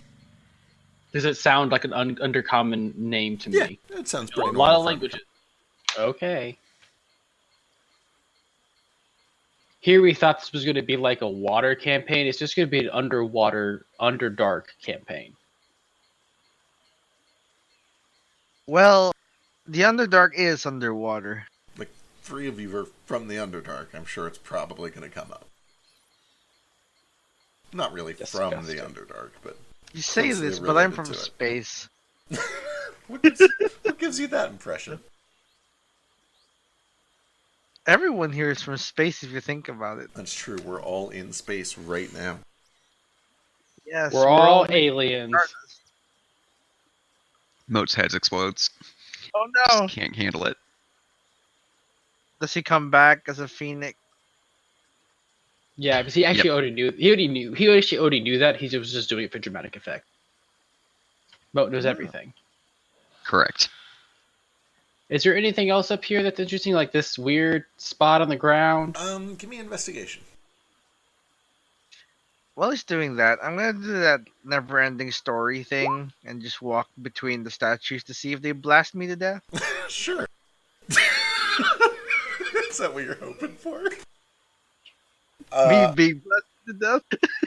Speaker 5: Does it sound like an undercommon name to
Speaker 3: Yeah,
Speaker 5: me?
Speaker 3: it sounds
Speaker 5: A
Speaker 3: pretty
Speaker 5: lot
Speaker 3: normal
Speaker 5: of
Speaker 3: for
Speaker 5: languages. Okay. Here we thought this was going to be like a water campaign. It's just going to be an underwater, underdark campaign.
Speaker 9: Well, the Underdark is underwater.
Speaker 3: Like, 3 of you are from the Underdark. I'm sure it's probably going to come up. Not really from the
Speaker 5: Disgusting.
Speaker 3: Underdark, but...
Speaker 9: You say
Speaker 3: closely
Speaker 9: this, but I'm
Speaker 3: related
Speaker 9: from
Speaker 3: to it.
Speaker 9: space.
Speaker 3: What gives you that impression?
Speaker 9: Everyone here is from space if you think about it.
Speaker 3: That's true. We're all in space right now.
Speaker 9: Yes,
Speaker 5: We're all aliens.
Speaker 6: Moat's head explodes.
Speaker 9: Oh no!
Speaker 6: Just can't handle it.
Speaker 9: Does he come back as a phoenix?
Speaker 5: Yeah, because he actually already knew. He actually already knew that. He was just doing it for dramatic effect. Moat knows everything.
Speaker 6: Correct.
Speaker 5: Is there anything else up here that's interesting, like this weird spot on the ground?
Speaker 3: Give me investigation.
Speaker 9: While he's doing that, I'm gonna do that never-ending story thing and just walk between the statues to see if they blast me to death.
Speaker 3: Sure. that what you're hoping for?
Speaker 9: Me being busted up.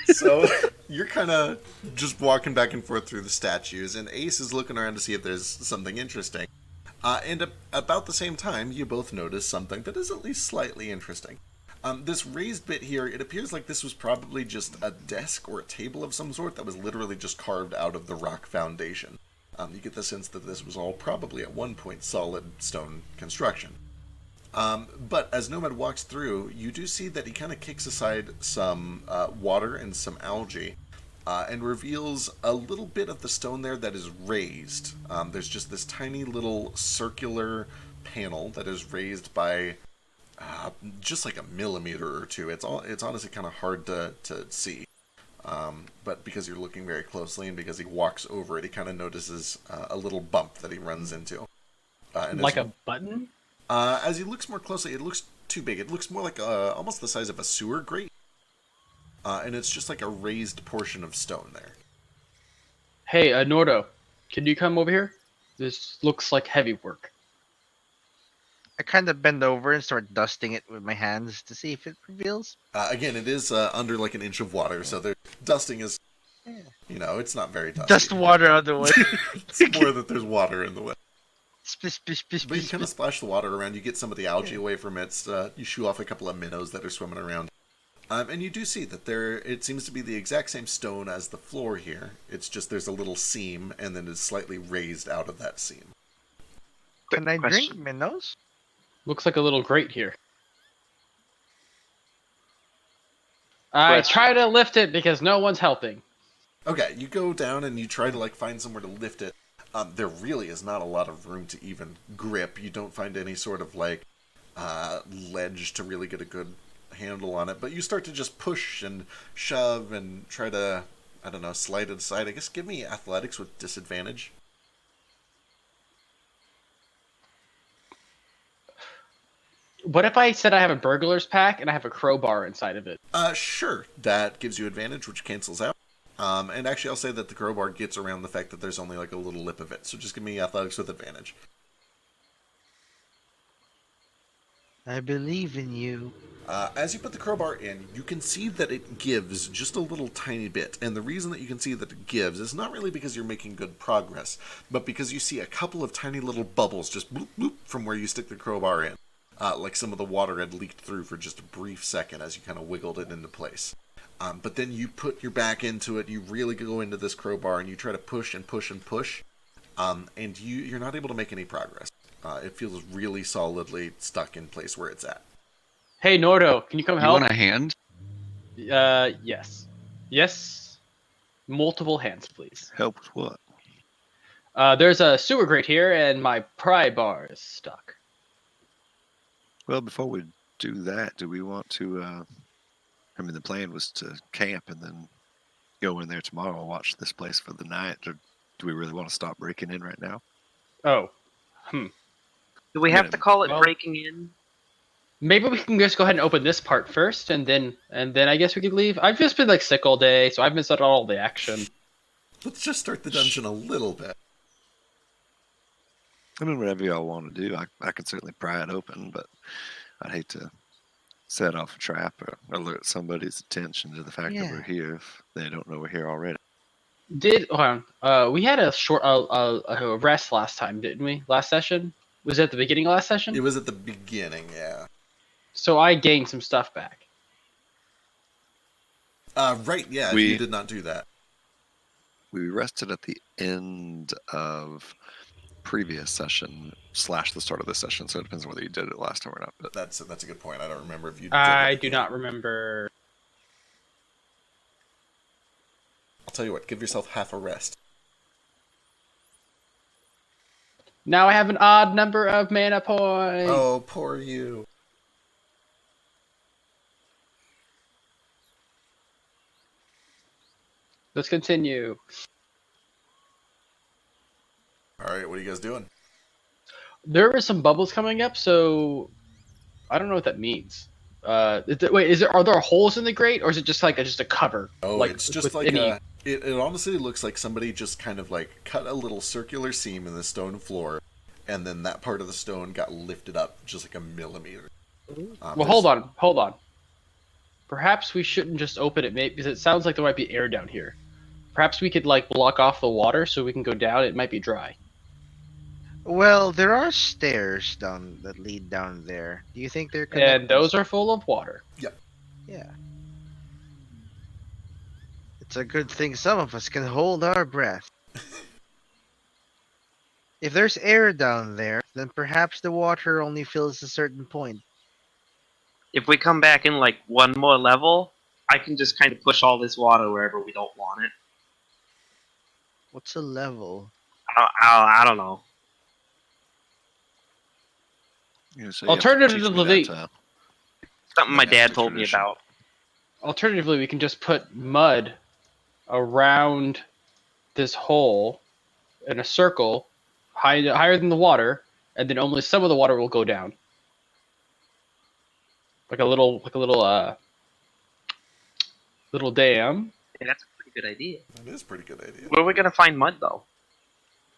Speaker 3: So you're kind of just walking back and forth through the statues, and Ace is looking around to see if there's something interesting. About the same time, you both notice something that is at least slightly interesting. This raised bit here, it appears like this was probably just a desk or a table of some sort that was literally just carved out of the rock foundation. You get the sense that this was all probably at one point solid stone construction. But as Nomad walks through, you do see that he kind of kicks aside some water and some algae and reveals a little bit of the stone there that is raised. There's just this tiny little circular panel that is raised by just like a millimeter or two. It's honestly kind of hard to see. But because you're looking very closely and because he walks over it, he kind of notices a little bump that he runs into.
Speaker 5: Like a button?
Speaker 3: As he looks more closely, it looks too big. It looks more like almost the size of a sewer grate. And it's just like a raised portion of stone there.
Speaker 5: Hey, Nordo, can you come over here? This looks like heavy work.
Speaker 9: I kind of bend over and start dusting it with my hands to see if it reveals.
Speaker 3: Again, it is under like an inch of water, so the dusting is, it's not very dusty.
Speaker 9: Dust water on the way.
Speaker 3: It's more that there's water in the way.
Speaker 9: Splish, splish, splish,
Speaker 3: But you
Speaker 9: splish,
Speaker 3: kind of
Speaker 9: splish.
Speaker 3: splash the water around. You get some of the algae away from it. You shoo off a couple of minnows that are swimming around. And you do see that it seems to be the exact same stone as the floor here. It's just there's a little seam, and then it's slightly raised out of that seam.
Speaker 9: Can I drink
Speaker 4: Question.
Speaker 9: minnows?
Speaker 5: Looks like a little grate here. I
Speaker 4: Question.
Speaker 5: try to lift it because no one's helping.
Speaker 3: Okay, you go down and you try to find somewhere to lift it. There really is not a lot of room to even grip. You don't find any sort of ledge to really get a good handle on it. But you start to just push and shove and try to, slide it aside. I guess give me athletics with disadvantage.
Speaker 5: What if I said I have a burglar's pack and I have a crowbar inside of it?
Speaker 3: Sure. That gives you advantage, which cancels out. And actually, I'll say that the crowbar gets around the fact that there's only a little lip of it. So just give me athletics with advantage.
Speaker 9: I believe in you.
Speaker 3: As you put the crowbar in, you can see that it gives just a little tiny bit. And the reason that you can see that it gives is not really because you're making good progress, but because you see a couple of tiny little bubbles just bloop, bloop from where you stick the crowbar in. Like some of the water had leaked through for just a brief second as you kind of wiggled it into place. But then you put your back into it, you really go into this crowbar, and you try to push and push and push, and you're not able to make any progress. It feels really solidly stuck in place where it's at.
Speaker 5: Hey, Nordo, can you come
Speaker 6: You
Speaker 5: help?
Speaker 6: want a hand?
Speaker 5: Yes. Yes. Multiple hands, please.
Speaker 1: Help with what?
Speaker 5: There's a sewer grate here, and my pry bar is stuck.
Speaker 1: Well, before we do that, do we want to? The plan was to camp and then go in there tomorrow and watch this place for the night. Or do we really want to stop breaking in right now?
Speaker 5: Oh.
Speaker 4: Do we have to call it breaking in?
Speaker 5: Maybe we can just go ahead and open this part first, and then I guess we could leave. I've just been sick all day, so I've missed out on all the action.
Speaker 3: Let's just start the dungeon a little bit.
Speaker 1: Whatever y'all want to do, I can certainly pry it open, but I'd hate to set off a trap or alert somebody's attention to the fact that we're here if they don't know we're here already.
Speaker 5: Hold on. We had a short a rest last time, didn't we? Last session? Was it at the beginning of last session?
Speaker 3: It was at the beginning, yeah.
Speaker 5: So I gained some stuff back.
Speaker 3: Right, yeah, you did not do that.
Speaker 1: We rested at the end of previous session / the start of this session, so it depends on whether you did it last time or not. But
Speaker 3: That's a good point. I don't remember if you did
Speaker 5: I
Speaker 3: it.
Speaker 5: do not remember.
Speaker 3: I'll tell you what, give yourself half a rest.
Speaker 5: Now I have an odd number of mana points.
Speaker 3: Oh, poor you.
Speaker 5: Let's continue.
Speaker 3: Alright, what are you guys doing?
Speaker 5: There are some bubbles coming up, so I don't know what that means. Are there holes in the grate, or is it just just a cover?
Speaker 3: Oh, it's just it honestly looks like somebody just kind of cut a little circular seam in the stone floor, and then that part of the stone got lifted up just like a millimeter.
Speaker 5: Well, hold on. Perhaps we shouldn't just open it, because it sounds like there might be air down here. Perhaps we could like block off the water so we can go down. It might be dry.
Speaker 9: Well, there are stairs down that lead down there. Do you think they're
Speaker 5: And
Speaker 9: connected?
Speaker 5: those are full of water.
Speaker 9: Yeah. It's a good thing some of us can hold our breath. If there's air down there, then perhaps the water only fills a certain point.
Speaker 4: If we come back in like one more level, I can just kind of push all this water wherever we don't want it.
Speaker 9: What's a level?
Speaker 4: I don't know.
Speaker 1: You know, so you have to teach me
Speaker 5: Alternatively,
Speaker 1: that,
Speaker 4: Something my
Speaker 1: Nasty
Speaker 4: dad told me
Speaker 1: tradition.
Speaker 4: about.
Speaker 5: alternatively, we can just put mud around this hole in a circle, higher than the water, and then only some of the water will go down. Like a little dam
Speaker 4: Yeah, that's a pretty good idea.
Speaker 3: That is a pretty good idea.
Speaker 4: Where are we gonna find mud though?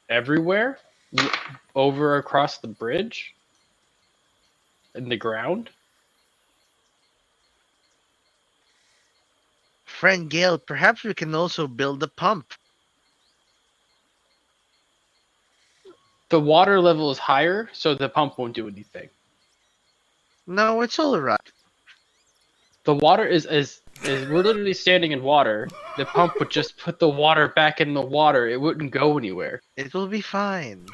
Speaker 5: everywhere, over across the bridge, in the ground.
Speaker 9: Friend Gale, perhaps we can also build a pump.
Speaker 5: The water level is higher, so the pump won't do anything.
Speaker 9: No, it's alright.
Speaker 5: The water is we're literally standing in water. The pump would just put the water back in the water. It wouldn't go anywhere.
Speaker 9: It will be fine.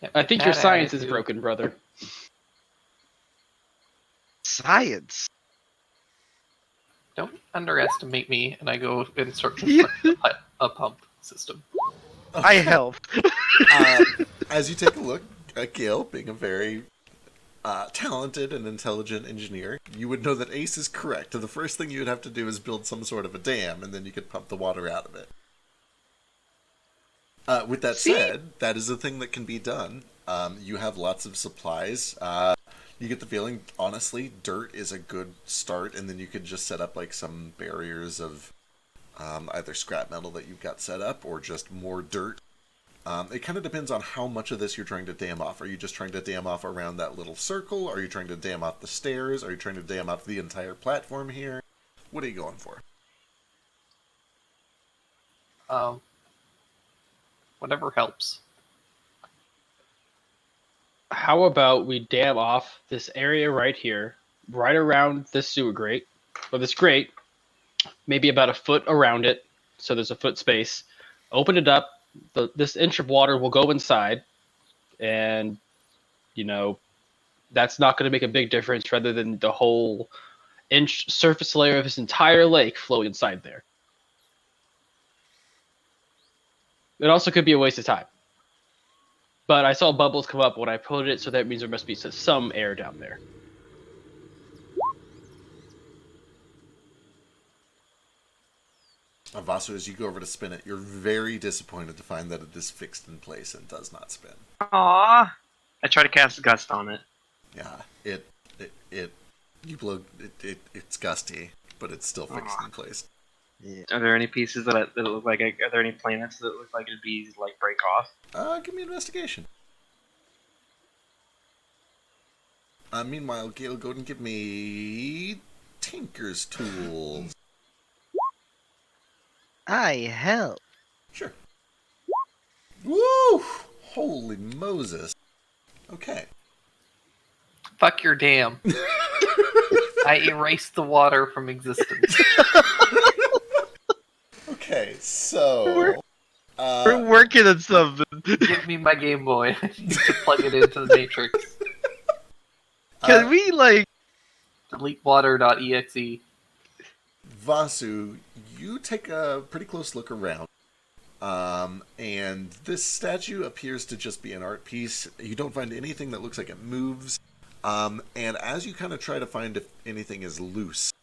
Speaker 8: Yeah,
Speaker 5: I
Speaker 8: with
Speaker 5: think your
Speaker 8: that
Speaker 5: science is
Speaker 8: attitude-
Speaker 5: broken, brother.
Speaker 9: Science.
Speaker 8: Don't underestimate me, and I go and start constructing a pump system.
Speaker 9: I help.
Speaker 3: As you take a look at Gale, being a very talented and intelligent engineer, you would know that Ace is correct. The first thing you would have to do is build some sort of a dam, and then you could pump the water out of it. With that said, that is a thing that can be done. You have lots of supplies. You get the feeling, honestly, dirt is a good start, and then you could just set up like some barriers of either scrap metal that you've got set up, or just more dirt. It kind of depends on how much of this you're trying to dam off. Are you just trying to dam off around that little circle? Are you trying to dam off the stairs? Are you trying to dam off the entire platform here? What are you going for?
Speaker 8: Whatever helps.
Speaker 5: How about we dam off this area right here, right around this sewer grate, or this grate, maybe about a foot around it, so there's a foot space. Open it up. This inch of water will go inside, and that's not going to make a big difference, rather than the whole inch surface layer of this entire lake flowing inside there. It also could be a waste of time. But I saw bubbles come up when I put it, so that means there must be some air down there.
Speaker 3: Vasu, as you go over to spin it, you're very disappointed to find that it is fixed in place and does not spin.
Speaker 4: Aww. I try to cast a gust on it.
Speaker 3: Yeah, it's gusty, but it's still fixed in place.
Speaker 9: Yeah.
Speaker 4: Are there any pieces that look like? Are there any planets that look like it'd be easy to like break off?
Speaker 3: Give me an investigation. Meanwhile, Gale, go and give me Tinker's Tools.
Speaker 9: I help.
Speaker 3: Sure. Woo! Holy Moses. Okay.
Speaker 8: Fuck your dam. I erased the water from existence.
Speaker 3: Okay, so...
Speaker 7: We're working on something.
Speaker 8: Give me my Game Boy. I need to plug it into the Matrix.
Speaker 7: Can we like?
Speaker 8: Deletewater.exe.
Speaker 3: Vasu, you take a pretty close look around. And this statue appears to just be an art piece. You don't find anything that looks like it moves. And as you kind of try to find if anything is loose,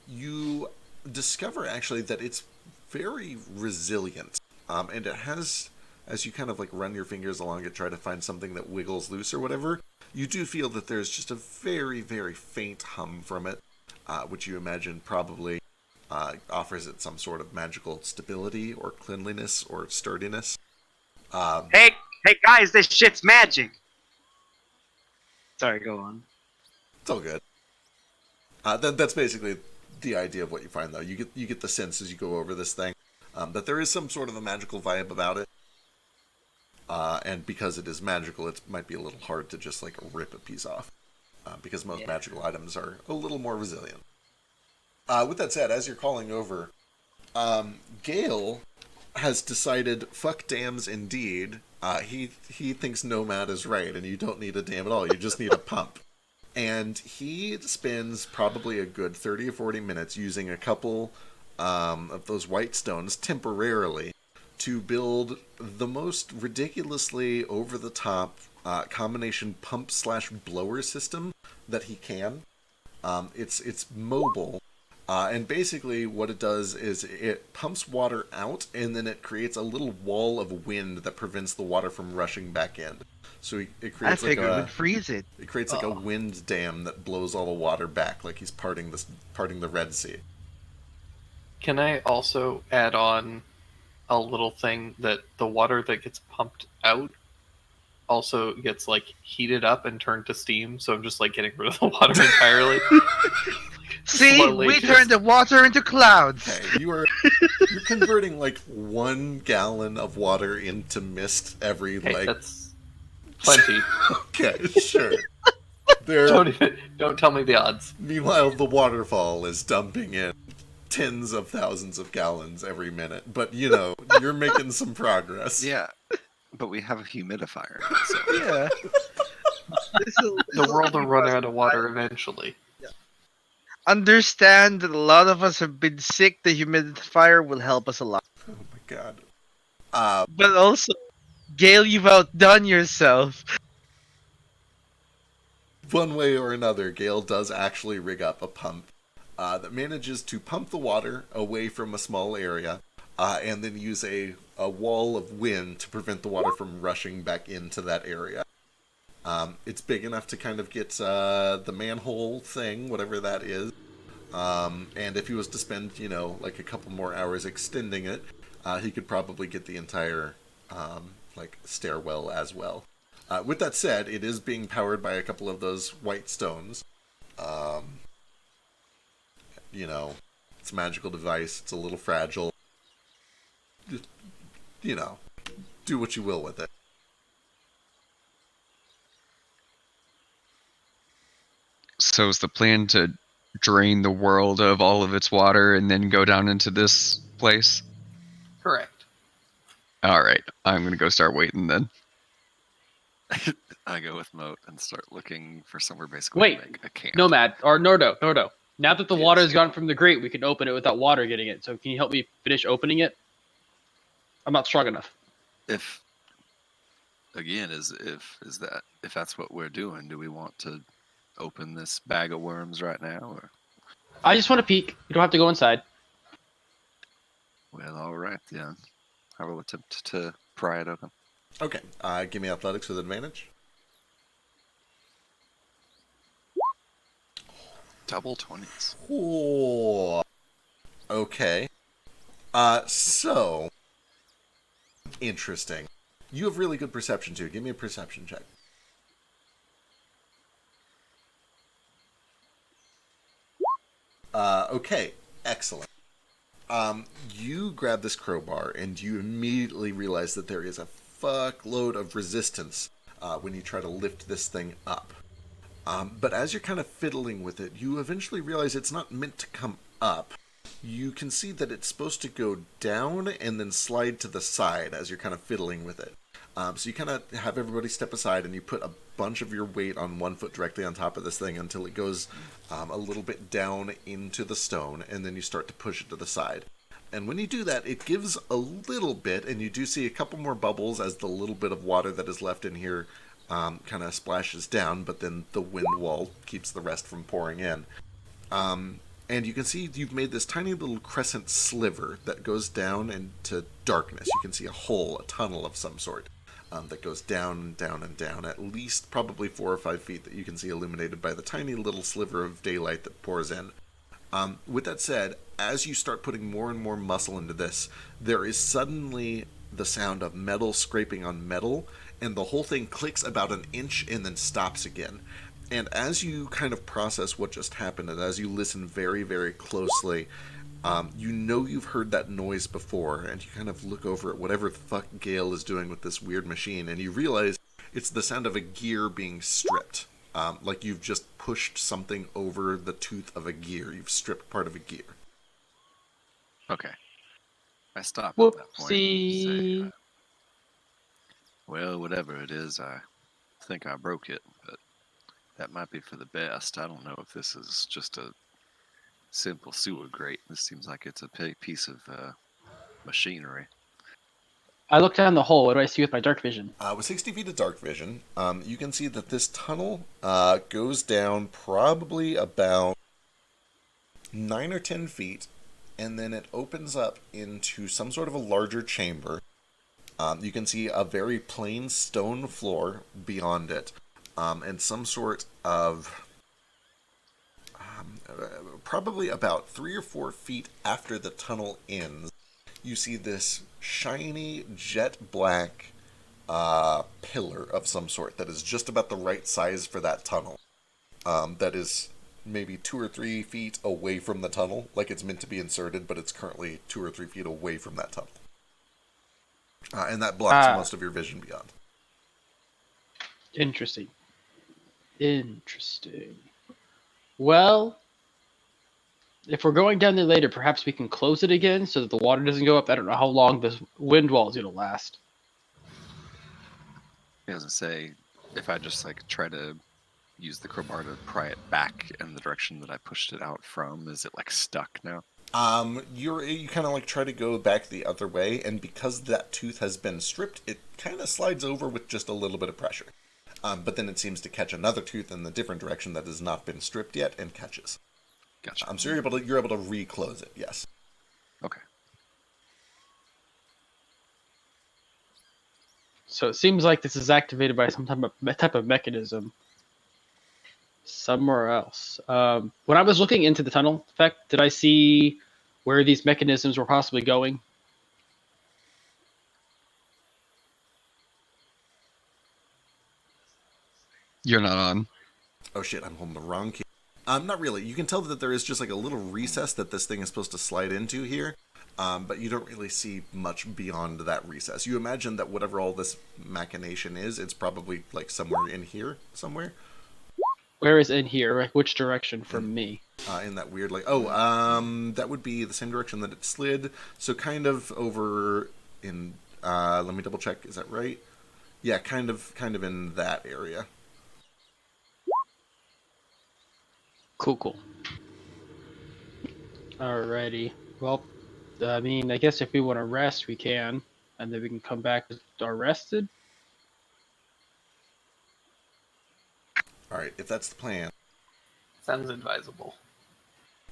Speaker 3: you discover actually that it's very resilient. And it has, as you kind of like run your fingers along it, try to find something that wiggles loose or whatever, you do feel that there's just a very, very faint hum from it, which you imagine probably offers it some sort of magical stability or cleanliness or sturdiness.
Speaker 4: Hey guys, this shit's magic. Sorry, go on.
Speaker 3: It's all good. That's basically the idea of what you find, though. You get the sense as you go over this thing that there is some sort of a magical vibe about it, and because it is magical, it might be a little hard to just like rip a piece off, because most magical items are a little more resilient. With that said, as you're calling over, Gale has decided, fuck dams indeed. He thinks Nomad is right, and you don't need a dam at all. You just need a pump. And he spends probably a good 30 or 40 minutes using a couple of those white stones temporarily to build the most ridiculously over-the-top combination pump/blower system that he can. It's mobile. And basically what it does is it pumps water out, and then it creates a little wall of wind that prevents the water from rushing back in. So it
Speaker 9: I
Speaker 3: creates like
Speaker 9: figured we'd freeze it.
Speaker 3: it creates like a wind dam that blows all the water back, like he's parting the Red Sea.
Speaker 8: Can I also add on a little thing that the water that gets pumped out also gets like heated up and turned to steam, so I'm just like getting rid of the water entirely.
Speaker 9: See,
Speaker 8: Slowly
Speaker 9: we
Speaker 8: just-
Speaker 9: turned the water into clouds.
Speaker 3: Okay, you're converting like 1 gallon of water into mist every
Speaker 8: Hey,
Speaker 3: like.
Speaker 8: that's plenty.
Speaker 3: Okay, sure. There.
Speaker 8: Don't tell me the odds.
Speaker 3: Meanwhile, the waterfall is dumping in tens of thousands of gallons every minute. But you know, you're making some progress.
Speaker 1: Yeah, but we have a humidifier. So.
Speaker 9: Yeah.
Speaker 8: The world will run out of water eventually.
Speaker 9: Understand that a lot of us have been sick. The humidifier will help us a lot.
Speaker 3: Oh my god.
Speaker 9: But also, Gale, you've outdone yourself.
Speaker 3: One way or another, Gale does actually rig up a pump that manages to pump the water away from a small area, and then use a wall of wind to prevent the water from rushing back into that area. It's big enough to kind of get the manhole thing, whatever that is. And if he was to spend, like a couple more hours extending it, he could probably get the entire stairwell as well. With that said, it is being powered by a couple of those white stones. It's a magical device. It's a little fragile. Just, do what you will with it.
Speaker 6: So is the plan to drain the world of all of its water and then go down into this place?
Speaker 8: Correct.
Speaker 6: All right, I'm gonna go start waiting then.
Speaker 1: I go with Moat and start looking for somewhere basically
Speaker 5: Wait,
Speaker 1: to make a camp.
Speaker 5: Nomad or Nordo. Now that the
Speaker 1: Yes.
Speaker 5: water has gone from the grate, we can open it without water getting it. So can you help me finish opening it? I'm not strong enough.
Speaker 1: If that's what we're doing, do we want to open this bag of worms right now, or?
Speaker 5: I just want to peek. You don't have to go inside.
Speaker 1: Well, all right then. I will attempt to pry it open.
Speaker 3: Okay, give me athletics with advantage.
Speaker 1: Double 20s.
Speaker 3: Oh. Okay. So interesting. You have really good perception too. Give me a perception check. Okay, excellent. You grab this crowbar and you immediately realize that there is a fuckload of resistance when you try to lift this thing up. But as you're kind of fiddling with it, you eventually realize it's not meant to come up. You can see that it's supposed to go down and then slide to the side as you're kind of fiddling with it. So you kind of have everybody step aside and you put a bunch of your weight on one foot directly on top of this thing until it goes a little bit down into the stone, and then you start to push it to the side. And when you do that, it gives a little bit, and you do see a couple more bubbles as the little bit of water that is left in here kind of splashes down, but then the wind wall keeps the rest from pouring in. And you can see you've made this tiny little crescent sliver that goes down into darkness. You can see a hole, a tunnel of some sort, that goes down and down and down, at least probably 4 or 5 feet that you can see illuminated by the tiny little sliver of daylight that pours in. With that said, as you start putting more and more muscle into this, there is suddenly the sound of metal scraping on metal, and the whole thing clicks about an inch and then stops again. And as you kind of process what just happened, and as you listen very, very closely, you know you've heard that noise before, and you kind of look over at whatever the fuck Gale is doing with this weird machine, and you realize it's the sound of a gear being stripped. Like you've just pushed something over the tooth of a gear. You've stripped part of a gear.
Speaker 1: Okay. I stop at that point and
Speaker 5: Whoopsie.
Speaker 1: say, well, whatever it is, I think I broke it, but that might be for the best. I don't know if this is just a simple sewer grate. This seems like it's a piece of machinery.
Speaker 5: I look down the hole. What do I see with my dark vision?
Speaker 3: With 60 feet of dark vision, you can see that this tunnel goes down probably about 9 or 10 feet, and then it opens up into some sort of a larger chamber. You can see a very plain stone floor beyond it, and some sort of probably about 3 or 4 feet after the tunnel ends, you see this shiny jet black pillar of some sort that is just about the right size for that tunnel. That is maybe 2 or 3 feet away from the tunnel, like it's meant to be inserted, but it's currently 2 or 3 feet away from that tunnel. And that blocks most of your vision beyond.
Speaker 5: Interesting. Interesting. Well, if we're going down there later, perhaps we can close it again so that the water doesn't go up. I don't know how long this wind wall is going to last.
Speaker 1: He doesn't say if I just like try to use the crowbar to pry it back in the direction that I pushed it out from. Is it like stuck now?
Speaker 3: You kind of like try to go back the other way, and because that tooth has been stripped, it kind of slides over with just a little bit of pressure. But then it seems to catch another tooth in the different direction that has not been stripped yet, and catches.
Speaker 1: Gotcha.
Speaker 3: So you're able to reclose it. Yes.
Speaker 1: Okay.
Speaker 5: So it seems like this is activated by some type of mechanism somewhere else. When I was looking into the tunnel effect, did I see where these mechanisms were possibly going?
Speaker 6: You're not on.
Speaker 3: Oh shit, I'm holding the wrong key. Not really. You can tell that there is just like a little recess that this thing is supposed to slide into here, but you don't really see much beyond that recess. You imagine that whatever all this machination is, it's probably like somewhere in here, somewhere.
Speaker 5: Where is in here? Like which direction from me?
Speaker 3: In that weird like that would be the same direction that it slid. So kind of over in let me double check. Is that right? Yeah, kind of in that area.
Speaker 5: Cool. Alrighty. Well, I mean, I guess if we want to rest, we can, and then we can come back our rested.
Speaker 3: All right, if that's the plan.
Speaker 8: Sounds advisable.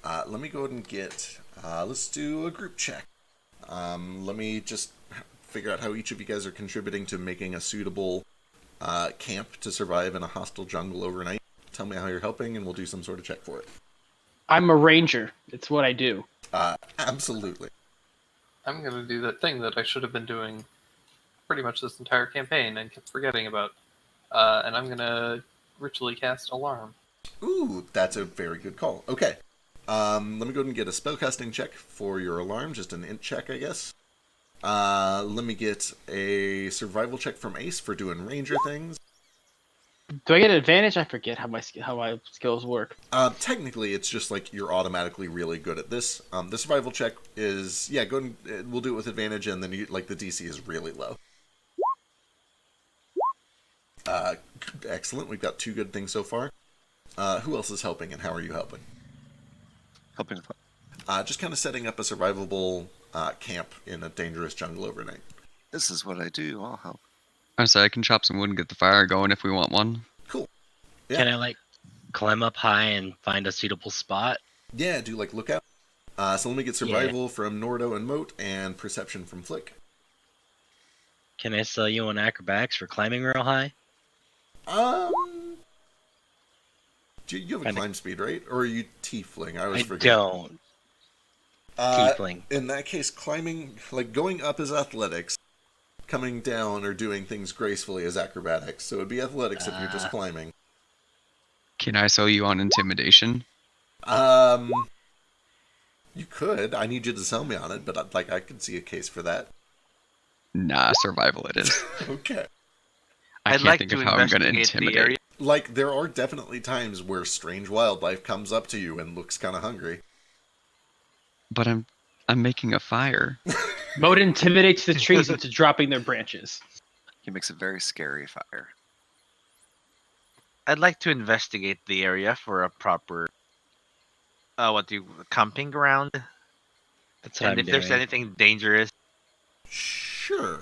Speaker 3: Let me go ahead and get. Let's do a group check. Let me just figure out how each of you guys are contributing to making a suitable camp to survive in a hostile jungle overnight. Tell me how you're helping, and we'll do some sort of check for it.
Speaker 5: I'm a ranger. It's what I do.
Speaker 3: Absolutely.
Speaker 8: I'm going to do that thing that I should have been doing pretty much this entire campaign and kept forgetting about. And I'm going to ritually cast Alarm.
Speaker 3: Ooh, that's a very good call. Okay. Let me go ahead and get a spellcasting check for your alarm. Just an int check, I guess. Let me get a survival check from Ace for doing ranger things.
Speaker 5: Do I get an advantage? I forget how my skills work.
Speaker 3: Technically, it's just like you're automatically really good at this. The survival check is go ahead and we'll do it with advantage, and then the DC is really low. Excellent. We've got 2 good things so far. Who else is helping, and how are you helping?
Speaker 1: Helping.
Speaker 3: Just kind of setting up a survivable camp in a dangerous jungle overnight.
Speaker 1: This is what I do. I'll help.
Speaker 6: I say I can chop some wood and get the fire going if we want one.
Speaker 3: Cool. Yeah.
Speaker 7: Can I like climb up high and find a suitable spot?
Speaker 3: Yeah, do like lookout. So let me get survival from Nordo and Moat, and perception from Flick.
Speaker 7: Can I sell you on acrobatics for climbing real high?
Speaker 3: You have a climb speed, right? Or are you tiefling? I always forget.
Speaker 7: Don't. Tiefling.
Speaker 3: In that case, climbing, like going up is athletics. Coming down or doing things gracefully is acrobatics. So it'd be athletics if you're just climbing.
Speaker 6: Can I sell you on intimidation?
Speaker 3: You could. I need you to sell me on it, but I could see a case for that.
Speaker 6: Nah, survival it is.
Speaker 3: Okay.
Speaker 6: I
Speaker 2: I'd
Speaker 6: can't
Speaker 2: like
Speaker 6: think
Speaker 2: to
Speaker 6: of how I'm going to
Speaker 2: investigate the
Speaker 6: intimidate.
Speaker 2: area.
Speaker 3: Like, there are definitely times where strange wildlife comes up to you and looks kind of hungry.
Speaker 6: But I'm making a fire.
Speaker 5: Mode intimidates the trees into dropping their branches.
Speaker 1: He makes a very scary fire.
Speaker 2: I'd like to investigate the area for a proper, camping ground,
Speaker 7: That's what
Speaker 2: and
Speaker 7: I'm
Speaker 2: if there's
Speaker 7: doing.
Speaker 2: anything dangerous.
Speaker 3: Sure.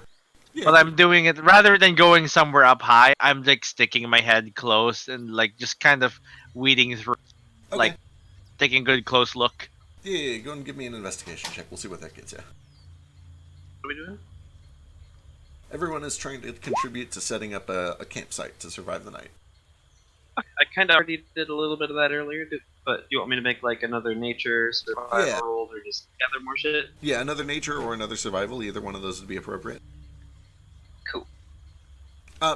Speaker 3: Yeah.
Speaker 2: But I'm doing it rather than going somewhere up high. I'm like sticking my head close and like just kind of weeding through,
Speaker 3: Okay.
Speaker 2: like taking a good close look.
Speaker 3: Yeah, go and give me an investigation check. We'll see what that gets you.
Speaker 4: What are we doing?
Speaker 3: Everyone is trying to contribute to setting up a campsite to survive the night.
Speaker 4: I kind of already did a little bit of that earlier, but you want me to make like another nature survival
Speaker 3: Yeah.
Speaker 4: roll or just gather more shit?
Speaker 3: Yeah, another nature or another survival. Either one of those would be appropriate.
Speaker 4: Cool.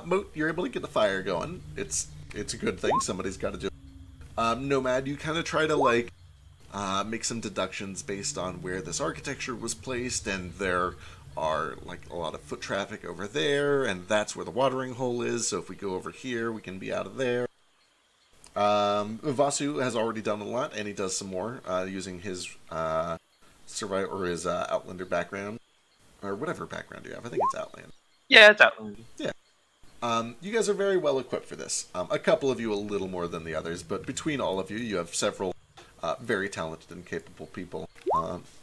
Speaker 3: Moat, you're able to get the fire going. It's a good thing. Somebody's got to do it. Nomad, you kind of try to make some deductions based on where this architecture was placed, and there are like a lot of foot traffic over there, and that's where the watering hole is. So if we go over here, we can be out of there. Vasu has already done a lot, and he does some more using his survivor or his Outlander background, or whatever background you have. I think it's Outland.
Speaker 4: Yeah, it's Outland.
Speaker 3: You guys are very well equipped for this. A couple of you a little more than the others, but between all of you, you have several very talented and capable people,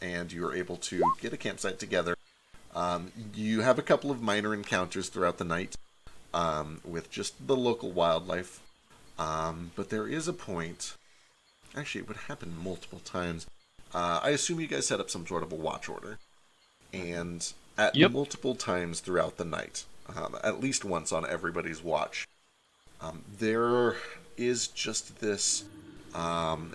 Speaker 3: and you are able to get a campsite together. You have a couple of minor encounters throughout the night with just the local wildlife, but there is a point. Actually, it would happen multiple times. I assume you guys set up some sort of a watch order, and at
Speaker 5: Yep.
Speaker 3: multiple times throughout the night, at least once on everybody's watch, there is just this.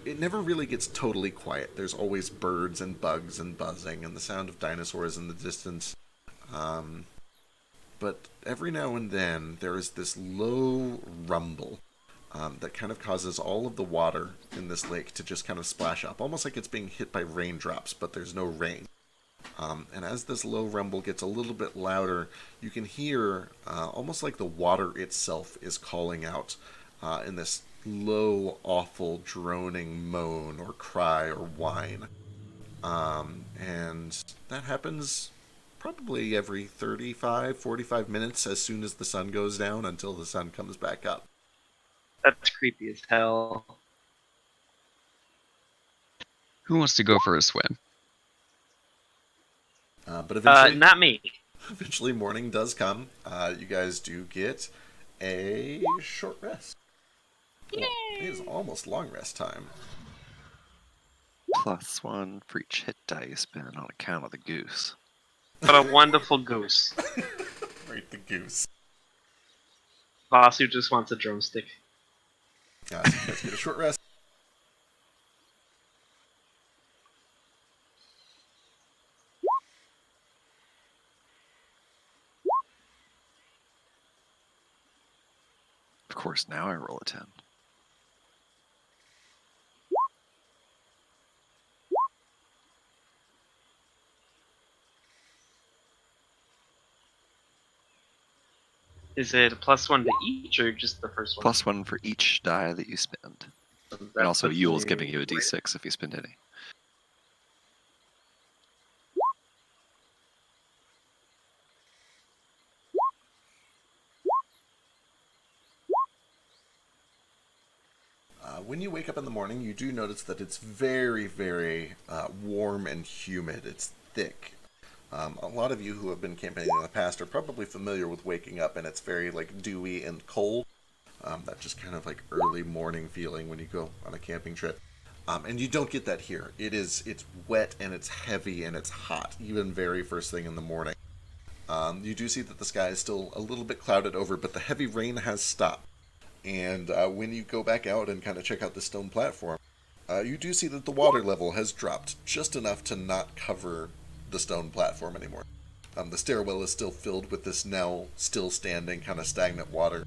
Speaker 3: It never really gets totally quiet. There's always birds and bugs and buzzing and the sound of dinosaurs in the distance. But every now and then there is this low rumble that kind of causes all of the water in this lake to just kind of splash up, almost like it's being hit by raindrops, but there's no rain. And as this low rumble gets a little bit louder, you can hear almost like the water itself is calling out in this low, awful, droning moan or cry or whine. And that happens probably every 35, 45 minutes as soon as the sun goes down until the sun comes back up.
Speaker 4: That's creepy as hell.
Speaker 6: Who wants to go for a swim?
Speaker 3: But eventually,
Speaker 4: Not me.
Speaker 3: eventually morning does come. You guys do get a short rest. Well, it is almost long rest time.
Speaker 1: +1 for each hit die you spend on account of the goose.
Speaker 4: But a wonderful goose.
Speaker 3: Right, the goose.
Speaker 4: Vasu just wants a drumstick.
Speaker 3: So you guys get a short rest.
Speaker 1: Of course, now I roll a 10.
Speaker 4: Is it a +1 to each or just the first one?
Speaker 1: +1 for each die that you spend.
Speaker 4: So
Speaker 1: And
Speaker 4: that
Speaker 1: also
Speaker 4: puts
Speaker 1: Yule's
Speaker 4: me-
Speaker 1: giving you a d6 if you spend any.
Speaker 3: When you wake up in the morning, you do notice that it's very, very warm and humid. It's thick. A lot of you who have been camping in the past are probably familiar with waking up and it's very dewy and cold. That just kind of early morning feeling when you go on a camping trip. And you don't get that here. It's wet and it's heavy and it's hot, even very first thing in the morning. You do see that the sky is still a little bit clouded over, but the heavy rain has stopped. And when you go back out and kind of check out the stone platform, you do see that the water level has dropped just enough to not cover the stone platform anymore. The stairwell is still filled with this now still standing kind of stagnant water.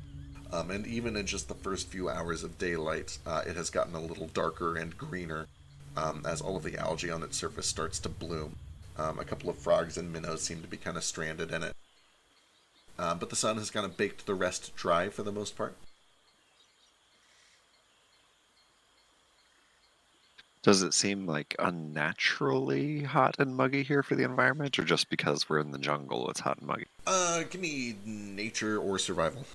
Speaker 3: And even in just the first few hours of daylight, it has gotten a little darker and greener as all of the algae on its surface starts to bloom. A couple of frogs and minnows seem to be kind of stranded in it. But the sun has kind of baked the rest dry for the most part.
Speaker 1: Does it seem like unnaturally hot and muggy here for the environment, or just because we're in the jungle, it's hot and muggy?
Speaker 3: Give me nature or survival.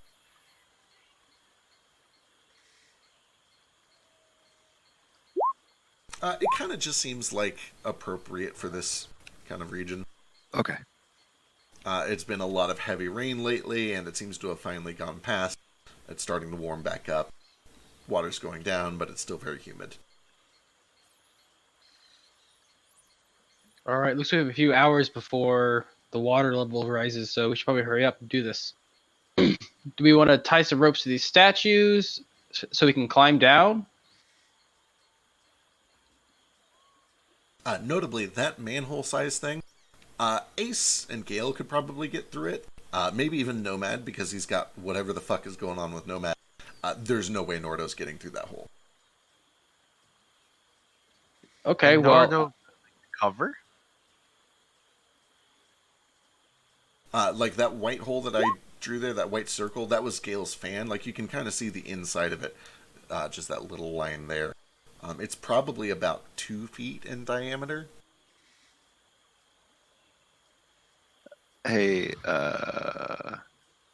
Speaker 3: It kind of just seems like appropriate for this kind of region.
Speaker 1: Okay.
Speaker 3: It's been a lot of heavy rain lately, and it seems to have finally gone past. It's starting to warm back up. Water's going down, but it's still very humid.
Speaker 5: All right, looks like we have a few hours before the water level rises, so we should probably hurry up and do this. Do we want to tie some ropes to these statues so we can climb down?
Speaker 3: Notably, that manhole-sized thing, Ace and Gale could probably get through it. Maybe even Nomad, because he's got whatever the fuck is going on with Nomad. There's no way Nordo's getting through that hole.
Speaker 5: Okay,
Speaker 2: And
Speaker 5: well,
Speaker 2: Nordo cover?
Speaker 3: Like that white hole that I drew there, that white circle, that was Gale's fan. Like, you can kind of see the inside of it. Just that little line there. It's probably about 2 feet in diameter.
Speaker 1: Hey,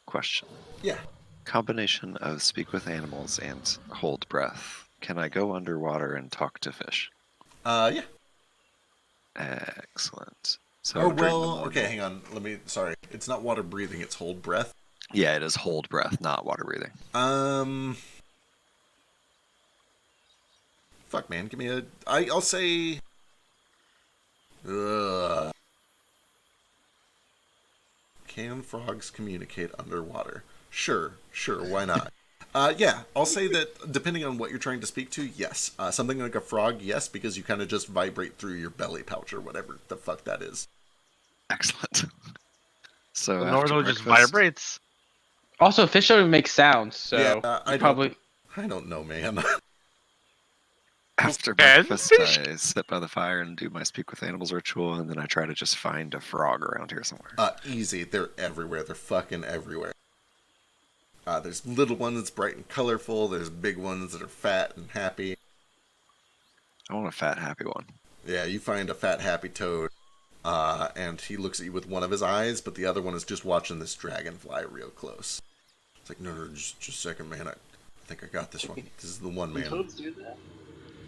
Speaker 1: question.
Speaker 3: Yeah.
Speaker 1: Combination of speak with animals and hold breath. Can I go underwater and talk to fish?
Speaker 3: Yeah.
Speaker 1: Excellent. So
Speaker 3: Or,
Speaker 1: during the
Speaker 3: well,
Speaker 1: morning-
Speaker 3: okay, hang on. Sorry. It's not water breathing, it's hold breath.
Speaker 1: Yeah, it is hold breath, not water breathing.
Speaker 3: Fuck, man. Give me a... I'll say... Can frogs communicate underwater? Sure, why not? Yeah, I'll say that depending on what you're trying to speak to, yes. Something like a frog, yes, because you kind of just vibrate through your belly pouch or whatever the fuck that is.
Speaker 1: Excellent. So
Speaker 2: The
Speaker 1: after
Speaker 2: Nordo just
Speaker 1: breakfast-
Speaker 2: vibrates.
Speaker 5: also fish don't even make sounds, so
Speaker 3: Yeah, I
Speaker 5: probably.
Speaker 3: I don't know, man.
Speaker 1: After
Speaker 2: Can
Speaker 1: breakfast,
Speaker 2: fish-
Speaker 1: I sit by the fire and do my speak with animals ritual, and then I try to just find a frog around here somewhere.
Speaker 3: Easy. They're everywhere. They're fucking everywhere. There's little ones that's bright and colorful. There's big ones that are fat and happy.
Speaker 1: I want a fat, happy one.
Speaker 3: Yeah, you find a fat, happy toad, and he looks at you with one of his eyes, but the other one is just watching this dragonfly real close. It's like, no, just a second, man. I think I got this one. This is the one,
Speaker 4: Can
Speaker 3: man.
Speaker 4: toads do that?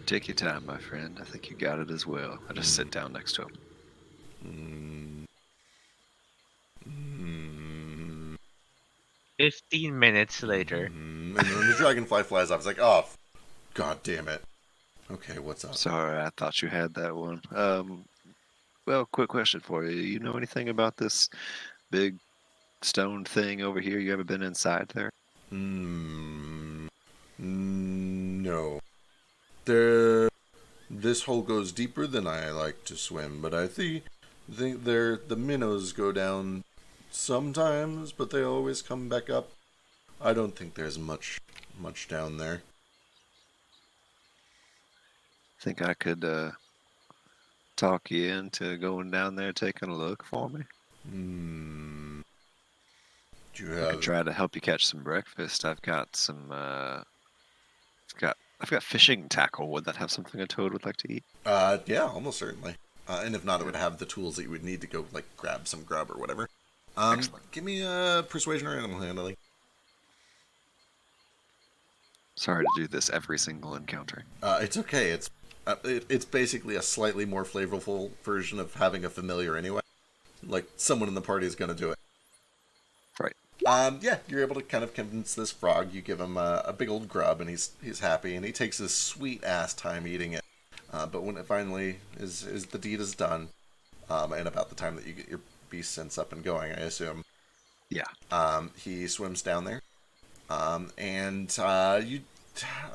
Speaker 1: Take your time, my friend. I think you got it as well. I just sit down next to him.
Speaker 3: Mm.
Speaker 2: 15 minutes later.
Speaker 3: And then the dragonfly flies off. It's like, oh, god damn it. Okay, what's up?
Speaker 1: Sorry, I thought you had that one. Well, quick question for you. You know anything about this big stone thing over here? You ever been inside there?
Speaker 3: No. This hole goes deeper than I like to swim, but I think the minnows go down sometimes, but they always come back up. I don't think there's much down there.
Speaker 1: Think I could talk you into going down there, taking a look for me?
Speaker 3: Do you
Speaker 1: I
Speaker 3: have?
Speaker 1: could try to help you catch some breakfast. I've got some. I've got fishing tackle. Would that have something a toad would like to eat?
Speaker 3: Yeah, almost certainly. And if not, it would have the tools that you would need to go like grab some grub or whatever.
Speaker 1: Excellent.
Speaker 3: Give me a persuasion or animal handling.
Speaker 1: Sorry to do this every single encounter.
Speaker 3: It's okay. It's basically a slightly more flavorful version of having a familiar anyway. Like, someone in the party is going to do it.
Speaker 1: Right.
Speaker 3: Yeah, you're able to kind of convince this frog. You give him a big old grub, and he's happy, and he takes his sweet ass time eating it. But when it finally is the deed is done, and about the time that you get your beast sense up and going, I assume.
Speaker 1: Yeah.
Speaker 3: He swims down there, and you.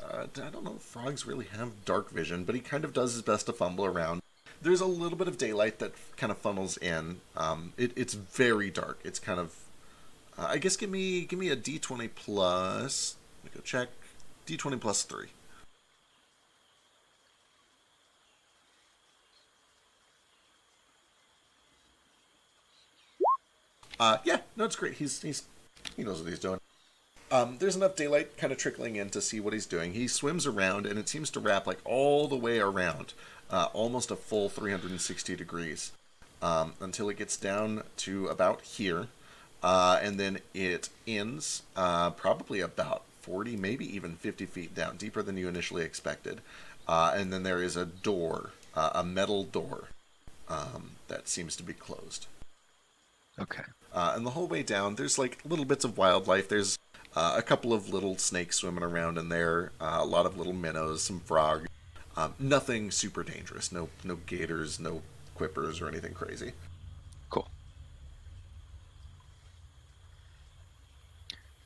Speaker 3: I don't know if frogs really have dark vision, but he kind of does his best to fumble around. There's a little bit of daylight that kind of funnels in. It's very dark. It's kind of I guess give me a d20 plus. Let me go check. D20 plus 3. Yeah, no, it's great. He knows what he's doing. There's enough daylight kind of trickling in to see what he's doing. He swims around, and it seems to wrap like all the way around, almost a full 360 degrees, until it gets down to about here, and then it ends probably about 40, maybe even 50 feet down, deeper than you initially expected. And then there is a door, a metal door, that seems to be closed.
Speaker 1: Okay.
Speaker 3: And the whole way down, there's like little bits of wildlife. There's a couple of little snakes swimming around in there, a lot of little minnows, some frogs. Nothing super dangerous. No gators, no quippers, or anything crazy.
Speaker 1: Cool.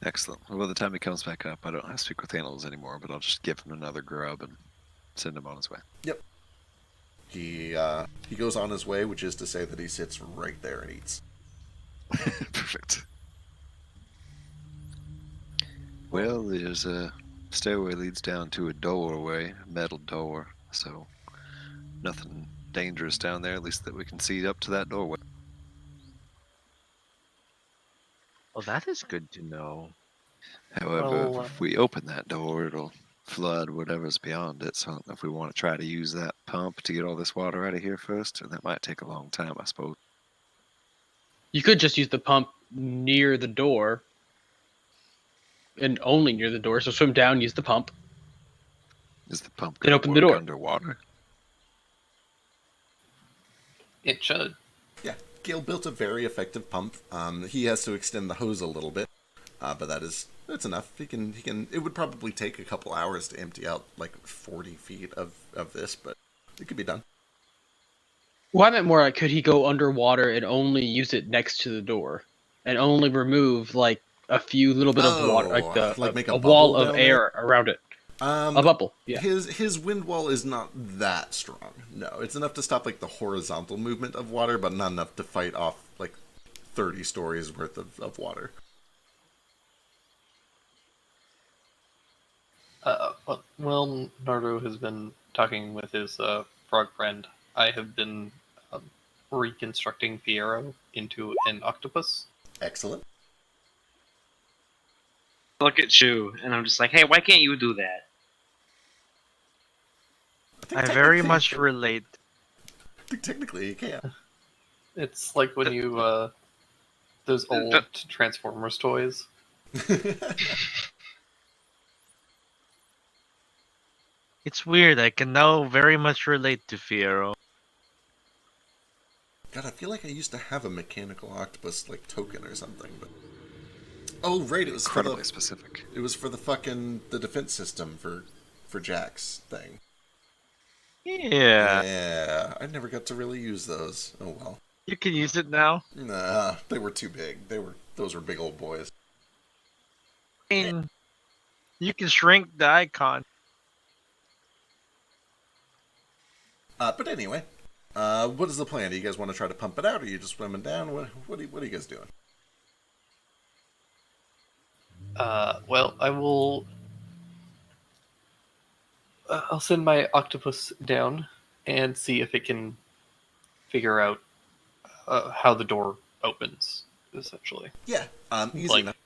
Speaker 1: Excellent. Well, by the time he comes back up, I don't have to speak with animals anymore, but I'll just give him another grub and send him on his way.
Speaker 3: Yep. He goes on his way, which is to say that he sits right there and eats.
Speaker 1: Perfect. Well, there's a stairway leads down to a doorway, a metal door, so nothing dangerous down there, at least that we can see up to that doorway.
Speaker 9: Well, that is good to know.
Speaker 1: However,
Speaker 8: Well,
Speaker 1: if we open that door, it'll flood whatever's beyond it, so I don't know if we want to try to use that pump to get all this water out of here first, and that might take a long time, I suppose.
Speaker 5: You could just use the pump near the door, and only near the door. So swim down, use the pump.
Speaker 1: Is the pump
Speaker 5: Then
Speaker 1: going
Speaker 5: open
Speaker 1: to
Speaker 5: the
Speaker 1: work
Speaker 5: door.
Speaker 1: underwater?
Speaker 8: it should.
Speaker 3: Yeah, Gale built a very effective pump. He has to extend the hose a little bit, but that's enough. He can. It would probably take a couple hours to empty out like 40 feet of this, but it could be done.
Speaker 5: Well, I meant more like, could he go underwater and only use it next to the door, and only remove like a few little bit of water, like
Speaker 3: make
Speaker 5: a
Speaker 3: a
Speaker 5: wall
Speaker 3: bubble
Speaker 5: of
Speaker 3: down
Speaker 5: air around it, a bubble. Yeah.
Speaker 3: His wind wall is not that strong. No, it's enough to stop like the horizontal movement of water, but not enough to fight off like 30 stories worth of water.
Speaker 8: Well, Nardo has been talking with his frog friend. I have been reconstructing Fiero into an octopus.
Speaker 3: Excellent.
Speaker 4: Look at Shu, and I'm just like, hey, why can't you do that?
Speaker 9: I very much relate.
Speaker 3: I think technically you can.
Speaker 8: It's like when you those old Transformers toys.
Speaker 9: It's weird. I can now very much relate to Fiero.
Speaker 3: God, I feel like I used to have a mechanical octopus like token or something, but oh right, it was
Speaker 1: Incredibly specific.
Speaker 3: It was for the defense system for Jack's thing.
Speaker 9: Yeah.
Speaker 3: Yeah, I never got to really use those. Oh well.
Speaker 9: You can use it now.
Speaker 3: Nah, they were too big. Those were big old boys.
Speaker 9: I mean, you can shrink the icon.
Speaker 3: But anyway, what is the plan? Do you guys want to try to pump it out, or are you just swimming down? What are you guys doing?
Speaker 8: Well, I will. I'll send my octopus down and see if it can figure out how the door opens. Essentially,
Speaker 3: Yeah, easy
Speaker 8: Like-
Speaker 3: enough.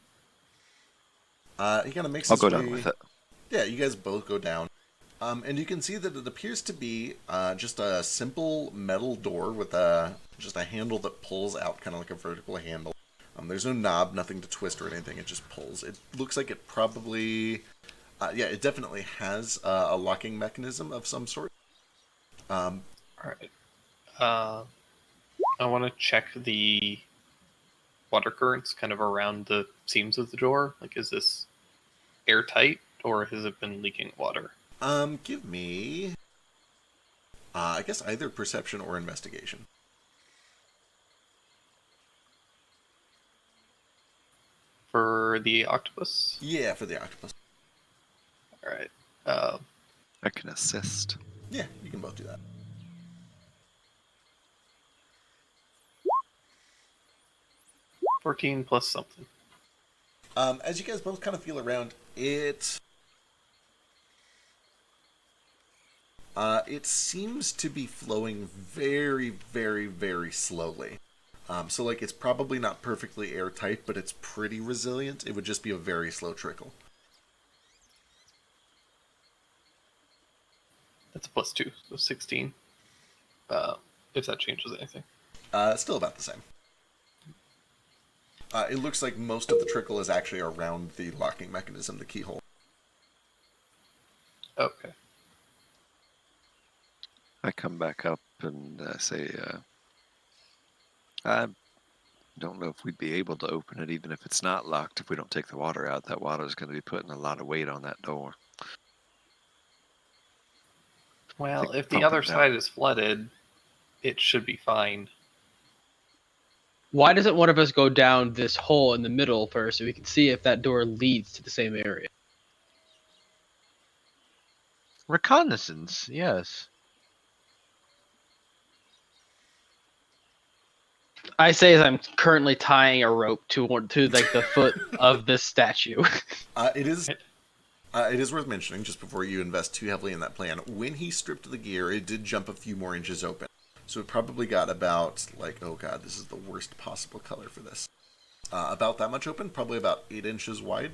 Speaker 3: He kind of makes
Speaker 1: I'll
Speaker 3: his
Speaker 1: go
Speaker 3: way.
Speaker 1: down with it.
Speaker 3: Yeah, you guys both go down. And you can see that it appears to be just a simple metal door with just a handle that pulls out, kind of like a vertical handle. There's no knob, nothing to twist or anything. It just pulls. It looks like it probably, it definitely has a locking mechanism of some sort.
Speaker 8: all right. I want to check the water currents kind of around the seams of the door. Like, is this airtight or has it been leaking water?
Speaker 3: Give me, I guess either perception or investigation.
Speaker 8: For the octopus?
Speaker 3: Yeah, for the octopus.
Speaker 8: All right.
Speaker 1: I can assist.
Speaker 3: Yeah, you can both do that.
Speaker 8: $14 plus something.
Speaker 3: As you guys both kind of feel around, it seems to be flowing very, very, very slowly. So, like, it's probably not perfectly airtight, but it's pretty resilient. It would just be a very slow trickle.
Speaker 8: That's a +2, so 16. If that changes anything.
Speaker 3: Still about the same. It looks like most of the trickle is actually around the locking mechanism, the keyhole.
Speaker 8: Okay.
Speaker 1: I come back up and say, I don't know if we'd be able to open it, even if it's not locked. If we don't take the water out, that water is going to be putting a lot of weight on that door.
Speaker 8: Well, if the
Speaker 1: pump
Speaker 8: other
Speaker 1: it down.
Speaker 8: side is flooded, it should be fine.
Speaker 5: Why doesn't one of us go down this hole in the middle first so we can see if that door leads to the same area?
Speaker 9: Reconnaissance, yes.
Speaker 5: I say as I'm currently tying a rope to like the foot of this statue.
Speaker 3: It is worth mentioning, just before you invest too heavily in that plan, when he stripped the gear, it did jump a few more inches open. So it probably got about, like, oh god, this is the worst possible color for this. About that much open, probably about 8 inches wide.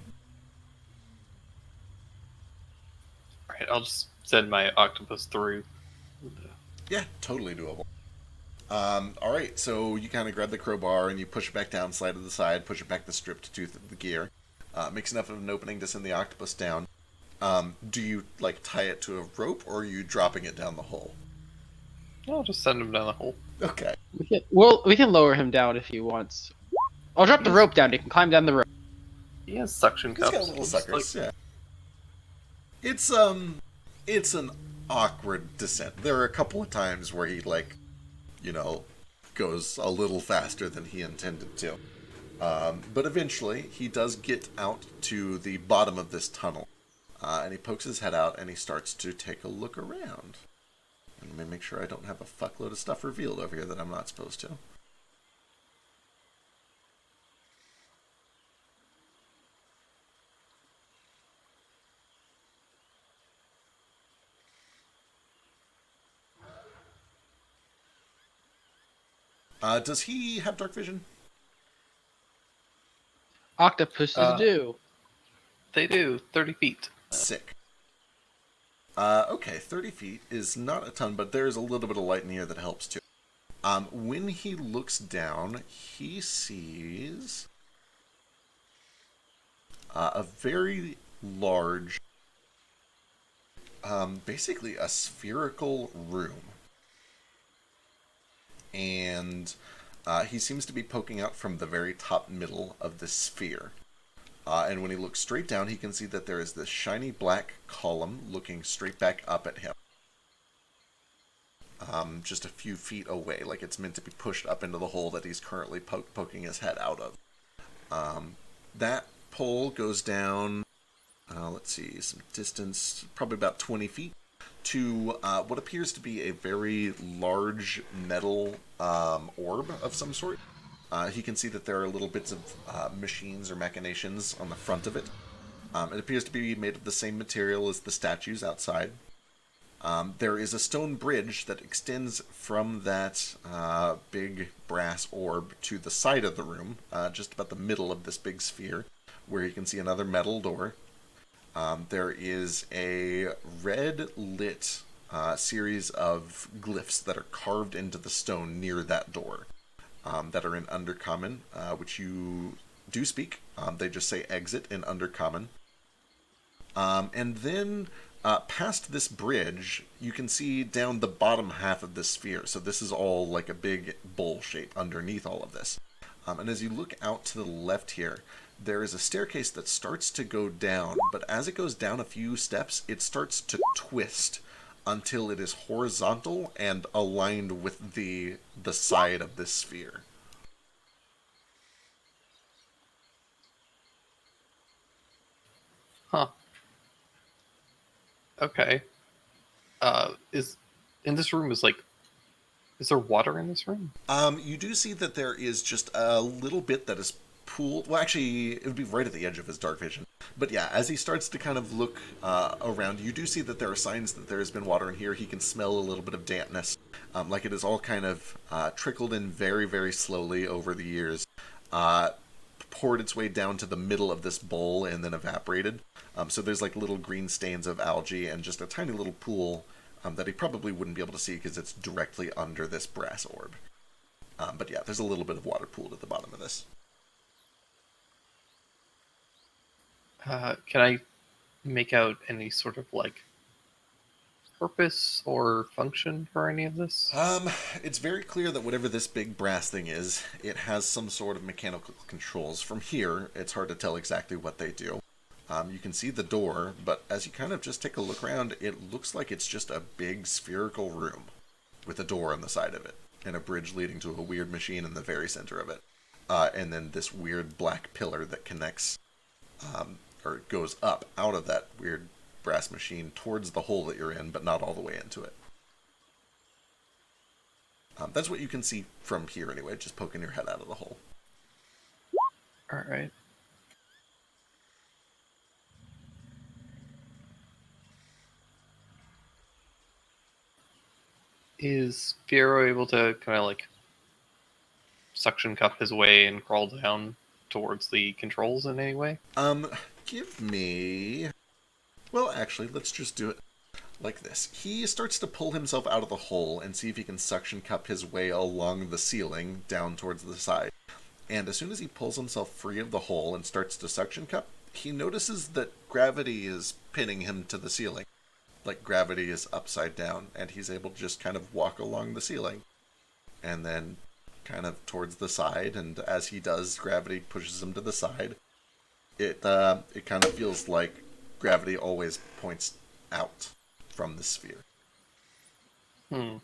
Speaker 8: Alright, I'll just send my octopus through.
Speaker 3: Yeah, totally doable. Alright, so you kind of grab the crowbar and you push it back down, slide to the side, push it back the stripped tooth of the gear. Makes enough of an opening to send the octopus down. Do you, like, tie it to a rope, or are you dropping it down the hole?
Speaker 8: I'll just send him down the hole.
Speaker 3: Okay.
Speaker 5: We can lower him down if he wants. I'll drop the rope down. He can climb down the rope.
Speaker 8: He has suction
Speaker 3: He's
Speaker 8: cups.
Speaker 3: got little
Speaker 8: We'll just,
Speaker 3: suckers, yeah. It's an awkward descent. There are a couple of times where he, like, goes a little faster than he intended to. But eventually, he does get out to the bottom of this tunnel. And he pokes his head out and he starts to take a look around. And let me make sure I don't have a fuckload of stuff revealed over here that I'm not supposed to. Does he have dark vision?
Speaker 5: Octopuses do.
Speaker 8: They do. 30 feet.
Speaker 3: Sick. Okay, 30 feet is not a ton, but there's a little bit of light in here that helps too. When he looks down, he sees a very large, basically a spherical room. And he seems to be poking out from the very top middle of this sphere. And when he looks straight down, he can see that there is this shiny black column looking straight back up at him. Just a few feet away, like it's meant to be pushed up into the hole that he's currently poking his head out of. That pole goes down, let's see, some distance, probably about 20 feet, to what appears to be a very large metal orb of some sort. He can see that there are little bits of machines or machinations on the front of it. It appears to be made of the same material as the statues outside. There is a stone bridge that extends from that big brass orb to the side of the room, just about the middle of this big sphere, where you can see another metal door. There is a red-lit series of glyphs that are carved into the stone near that door. That are in Undercommon, which you do speak. They just say exit in Undercommon. And then past this bridge, you can see down the bottom half of this sphere. So this is all like a big bowl shape underneath all of this. And as you look out to the left here, there is a staircase that starts to go down, but as it goes down a few steps, it starts to twist until it is horizontal and aligned with the side of this sphere.
Speaker 8: Huh. Okay. Is in this room is there water in this room?
Speaker 3: You do see that there is just a little bit that is pool. Well, actually, it would be right at the edge of his dark vision. But yeah, as he starts to kind of look around, you do see that there are signs that there has been water in here. He can smell a little bit of dampness, like it has all kind of trickled in very, very slowly over the years, poured its way down to the middle of this bowl and then evaporated. So there's like little green stains of algae and just a tiny little pool that he probably wouldn't be able to see because it's directly under this brass orb. But yeah, there's a little bit of water pooled at the bottom of this.
Speaker 8: Can I make out any sort of like purpose or function for any of this?
Speaker 3: It's very clear that whatever this big brass thing is, it has some sort of mechanical controls. From here, it's hard to tell exactly what they do. You can see the door, but as you kind of just take a look around, it looks like it's just a big spherical room with a door on the side of it and a bridge leading to a weird machine in the very center of it. And then this weird black pillar that connects or goes up out of that weird brass machine towards the hole that you're in, but not all the way into it. That's what you can see from here anyway, just poking your head out of the hole.
Speaker 8: All right. Is Fiero able to kind of like suction cup his way and crawl down towards the controls in any way?
Speaker 3: Give me... Well, actually, let's just do it like this. He starts to pull himself out of the hole and see if he can suction cup his way along the ceiling down towards the side. And as soon as he pulls himself free of the hole and starts to suction cup, he notices that gravity is pinning him to the ceiling. Like gravity is upside down, and he's able to just kind of walk along the ceiling. And then kind of towards the side, and as he does, gravity pushes him to the side. It kind of feels like gravity always points out from the sphere.
Speaker 8: All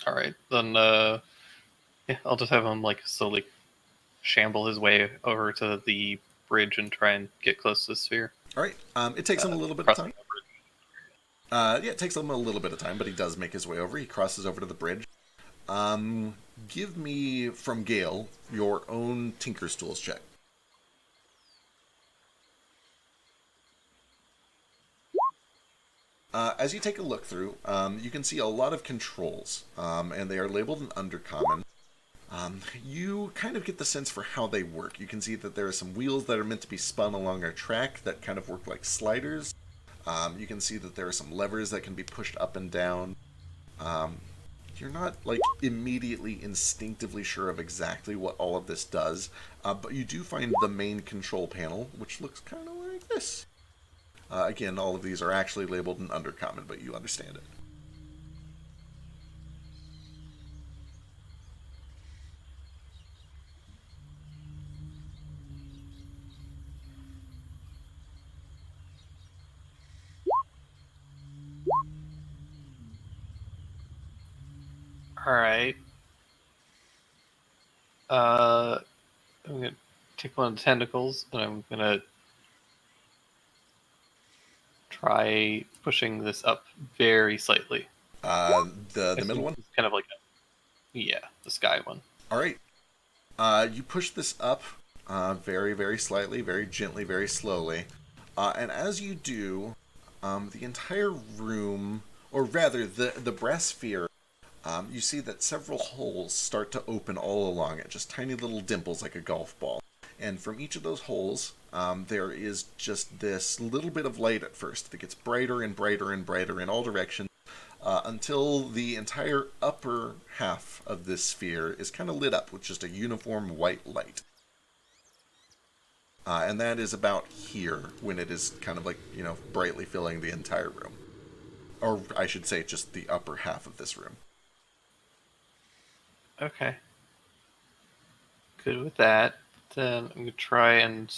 Speaker 8: right, then yeah, I'll just have him like slowly shamble his way over to the bridge and try and get close to the sphere.
Speaker 3: All right, it takes him a little bit of time. Yeah, it takes him a little bit of time, but he does make his way over. He crosses over to the bridge. Give me, from Gale, your own Tinker's Tools check. As you take a look through, you can see a lot of controls, and they are labeled in Undercommon. You kind of get the sense for how they work. You can see that there are some wheels that are meant to be spun along a track that kind of work like sliders. You can see that there are some levers that can be pushed up and down. You're not like immediately instinctively sure of exactly what all of this does, but you do find the main control panel, which looks kind of like this. Again, all of these are actually labeled in Undercommon, but you understand it.
Speaker 8: All right. I'm gonna take one of the tentacles and I'm gonna try pushing this up very slightly.
Speaker 3: The middle one?
Speaker 8: It's kind of like the sky one.
Speaker 3: All right. You push this up very, very slightly, very gently, very slowly. And as you do, the entire room, or rather the brass sphere, you see that several holes start to open all along it, just tiny little dimples like a golf ball. And from each of those holes, there is just this little bit of light at first that gets brighter and brighter and brighter in all directions until the entire upper half of this sphere is kind of lit up with just a uniform white light. And that is about here when it is kind of like, brightly filling the entire room. Or I should say just the upper half of this room.
Speaker 8: Okay. Good with that. Then I'm gonna try and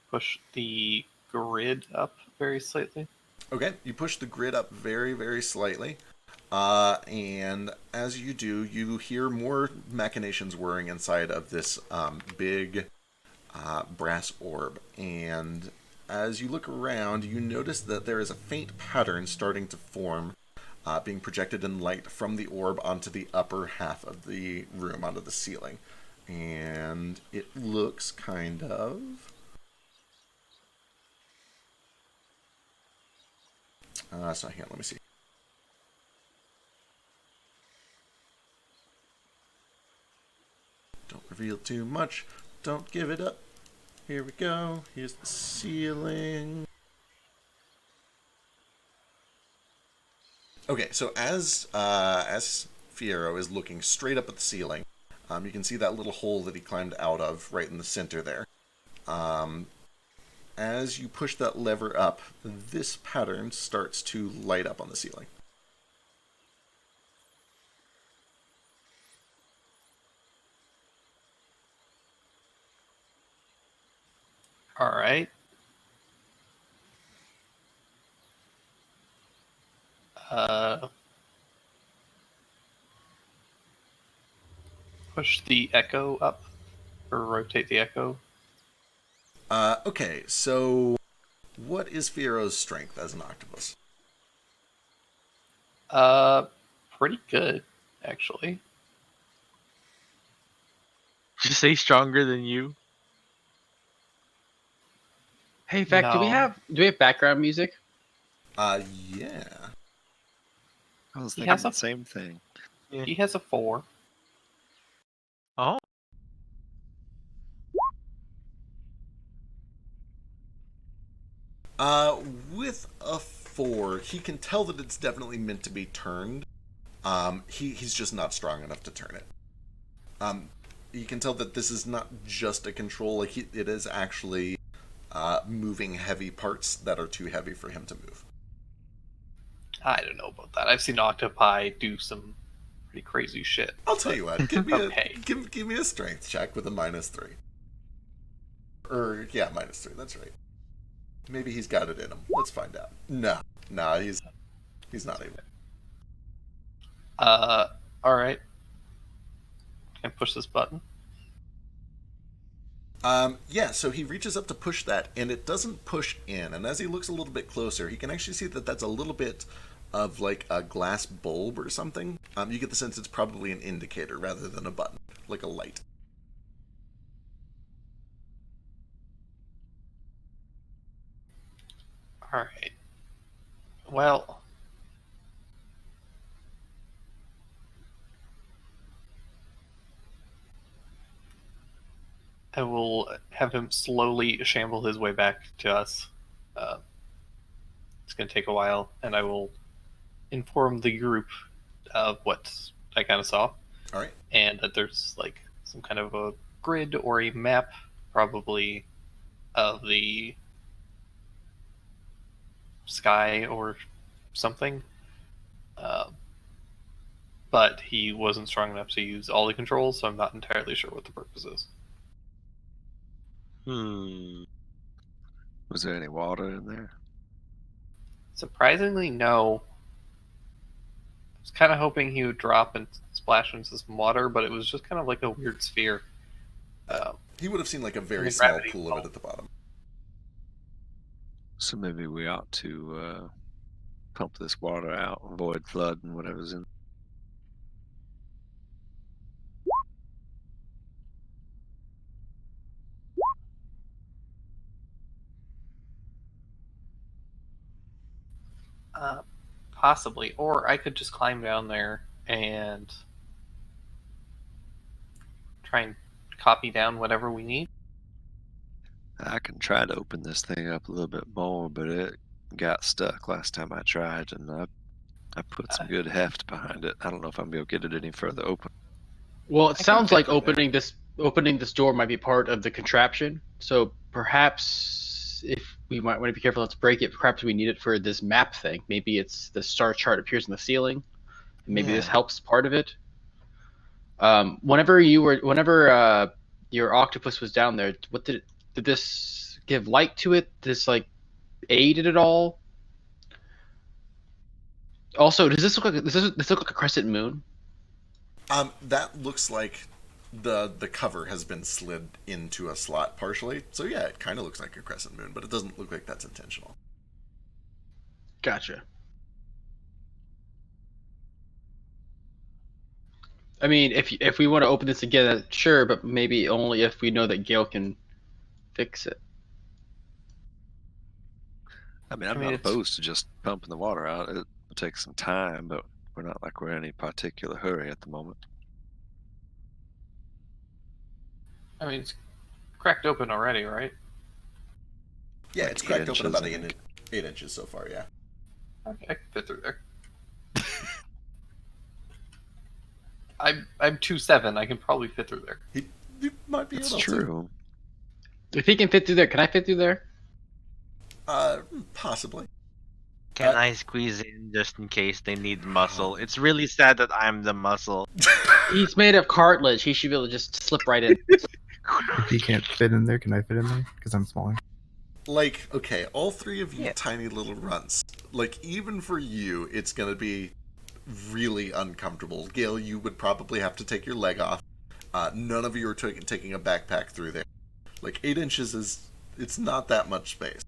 Speaker 8: push the grid up very slightly.
Speaker 3: Okay, you push the grid up very, very slightly. And as you do, you hear more machinations whirring inside of this big brass orb. And as you look around, you notice that there is a faint pattern starting to form, being projected in light from the orb onto the upper half of the room, onto the ceiling. And it looks kind of... so hang on, let me see. Don't reveal too much. Don't give it up. Here we go. Here's the ceiling. Okay, so as Fierro is looking straight up at the ceiling, you can see that little hole that he climbed out of right in the center there. As you push that lever up, this pattern starts to light up on the ceiling.
Speaker 8: All right. Push the echo up, or rotate the echo.
Speaker 3: Okay, so what is Fierro's strength as an octopus?
Speaker 8: Pretty good, actually.
Speaker 2: Did you say stronger than you?
Speaker 5: Hey, in fact, do we
Speaker 8: No.
Speaker 5: have background music?
Speaker 3: Yeah.
Speaker 1: I was
Speaker 8: He
Speaker 1: thinking
Speaker 8: has
Speaker 1: the
Speaker 8: a-
Speaker 1: same thing.
Speaker 8: He has a 4.
Speaker 2: Oh.
Speaker 3: With a 4, he can tell that it's definitely meant to be turned. He's just not strong enough to turn it. You can tell that this is not just a control, like it is actually moving heavy parts that are too heavy for him to move.
Speaker 8: I don't know about that. I've seen octopi do some pretty crazy shit.
Speaker 3: I'll tell you what, give me
Speaker 8: Okay.
Speaker 3: give me a strength check with a -3. Or yeah, -3, that's right. Maybe he's got it in him. Let's find out. No, he's not able.
Speaker 8: All right. Can I push this button?
Speaker 3: Yeah, so he reaches up to push that, and it doesn't push in. And as he looks a little bit closer, he can actually see that that's a little bit of like a glass bulb or something. You get the sense it's probably an indicator rather than a button, like a light.
Speaker 8: All right. Well, I will have him slowly shamble his way back to us. Uh, it's going to take a while, and I will inform the group of what I kind of saw,
Speaker 3: All right.
Speaker 8: and that there's like some kind of a grid or a map, probably, of the sky or something. Uh, but he wasn't strong enough to use all the controls, so I'm not entirely sure what the purpose is.
Speaker 1: Was there any water in there?
Speaker 8: Surprisingly, no. I was kind of hoping he would drop and splash into some water, but it was just kind of like a weird sphere.
Speaker 3: He would have seen like a very
Speaker 8: the
Speaker 3: small
Speaker 8: gravity
Speaker 3: pool of it at the bottom.
Speaker 1: So maybe we ought to pump this water out, avoid flood and whatever's in.
Speaker 8: Possibly. Or I could just climb down there and try and copy down whatever we need.
Speaker 1: I can try to open this thing up a little bit more, but it got stuck last time I tried, and I put some good heft behind it. I don't know if I'm gonna be able to get it any further open.
Speaker 5: Well, it
Speaker 8: I can
Speaker 5: sounds
Speaker 8: fit
Speaker 5: like
Speaker 8: through there.
Speaker 5: opening this door might be part of the contraption. So perhaps if we might want to be careful not to break it, perhaps we need it for this map thing. Maybe it's the star chart appears in the ceiling, and maybe this
Speaker 1: Yeah.
Speaker 5: helps part of it. Whenever your octopus was down there, what did this give light to it? Did this like aid it at all? Also, does this look like a crescent moon?
Speaker 3: That looks like the cover has been slid into a slot partially. So yeah, it kind of looks like a crescent moon, but it doesn't look like that's intentional.
Speaker 5: Gotcha. I mean, if we want to open this again, sure, but maybe only if we know that Gale can fix it.
Speaker 1: I mean, I'm
Speaker 8: mean,
Speaker 1: not
Speaker 8: it's-
Speaker 1: opposed to just pumping the water out. It'll take some time, but we're not like we're in any particular hurry at the moment.
Speaker 8: I mean, it's cracked open already, right?
Speaker 3: Yeah,
Speaker 1: Like
Speaker 3: it's
Speaker 1: 8
Speaker 3: cracked open
Speaker 1: inches,
Speaker 3: about
Speaker 1: I think.
Speaker 3: 8 inches so far. Yeah.
Speaker 8: Okay, I can fit through there. I'm 2'7". I can probably fit through there.
Speaker 3: You might be
Speaker 1: It's
Speaker 3: able
Speaker 1: true.
Speaker 5: If he can fit through there, can I fit through there?
Speaker 3: to. Possibly.
Speaker 2: Can
Speaker 3: Uh,
Speaker 2: I squeeze in just in case they need muscle? It's really sad that I'm the muscle.
Speaker 5: He's made of cartilage. He should be able to just slip right in.
Speaker 10: If he can't fit in there, can I fit in there? Because I'm smaller.
Speaker 3: Like, okay, all three of you
Speaker 2: Yeah.
Speaker 3: tiny little runts. Like, even for you, it's gonna be really uncomfortable. Gale, you would probably have to take your leg off. None of you are taking a backpack through there. Like, 8 inches it's not that much space.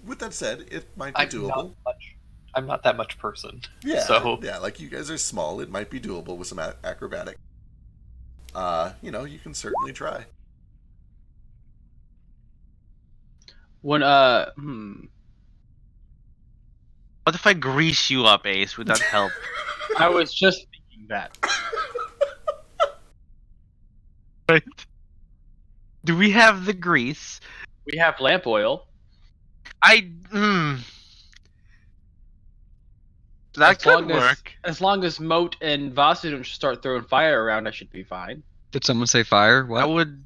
Speaker 3: With that said, it might be doable.
Speaker 8: I'm not that much person.
Speaker 3: Yeah,
Speaker 8: So
Speaker 3: yeah, like you guys are small, it might be doable with some acrobatic. You can certainly try.
Speaker 5: When
Speaker 2: What if I grease you up, Ace? Would that help?
Speaker 5: I was just thinking that.
Speaker 2: Right? Do we have the grease?
Speaker 5: We have lamp oil.
Speaker 2: That could
Speaker 5: As,
Speaker 2: work.
Speaker 5: as long as Moat and Vasu don't start throwing fire around, I should be fine.
Speaker 6: Did someone say fire?
Speaker 2: I
Speaker 6: What?
Speaker 2: would.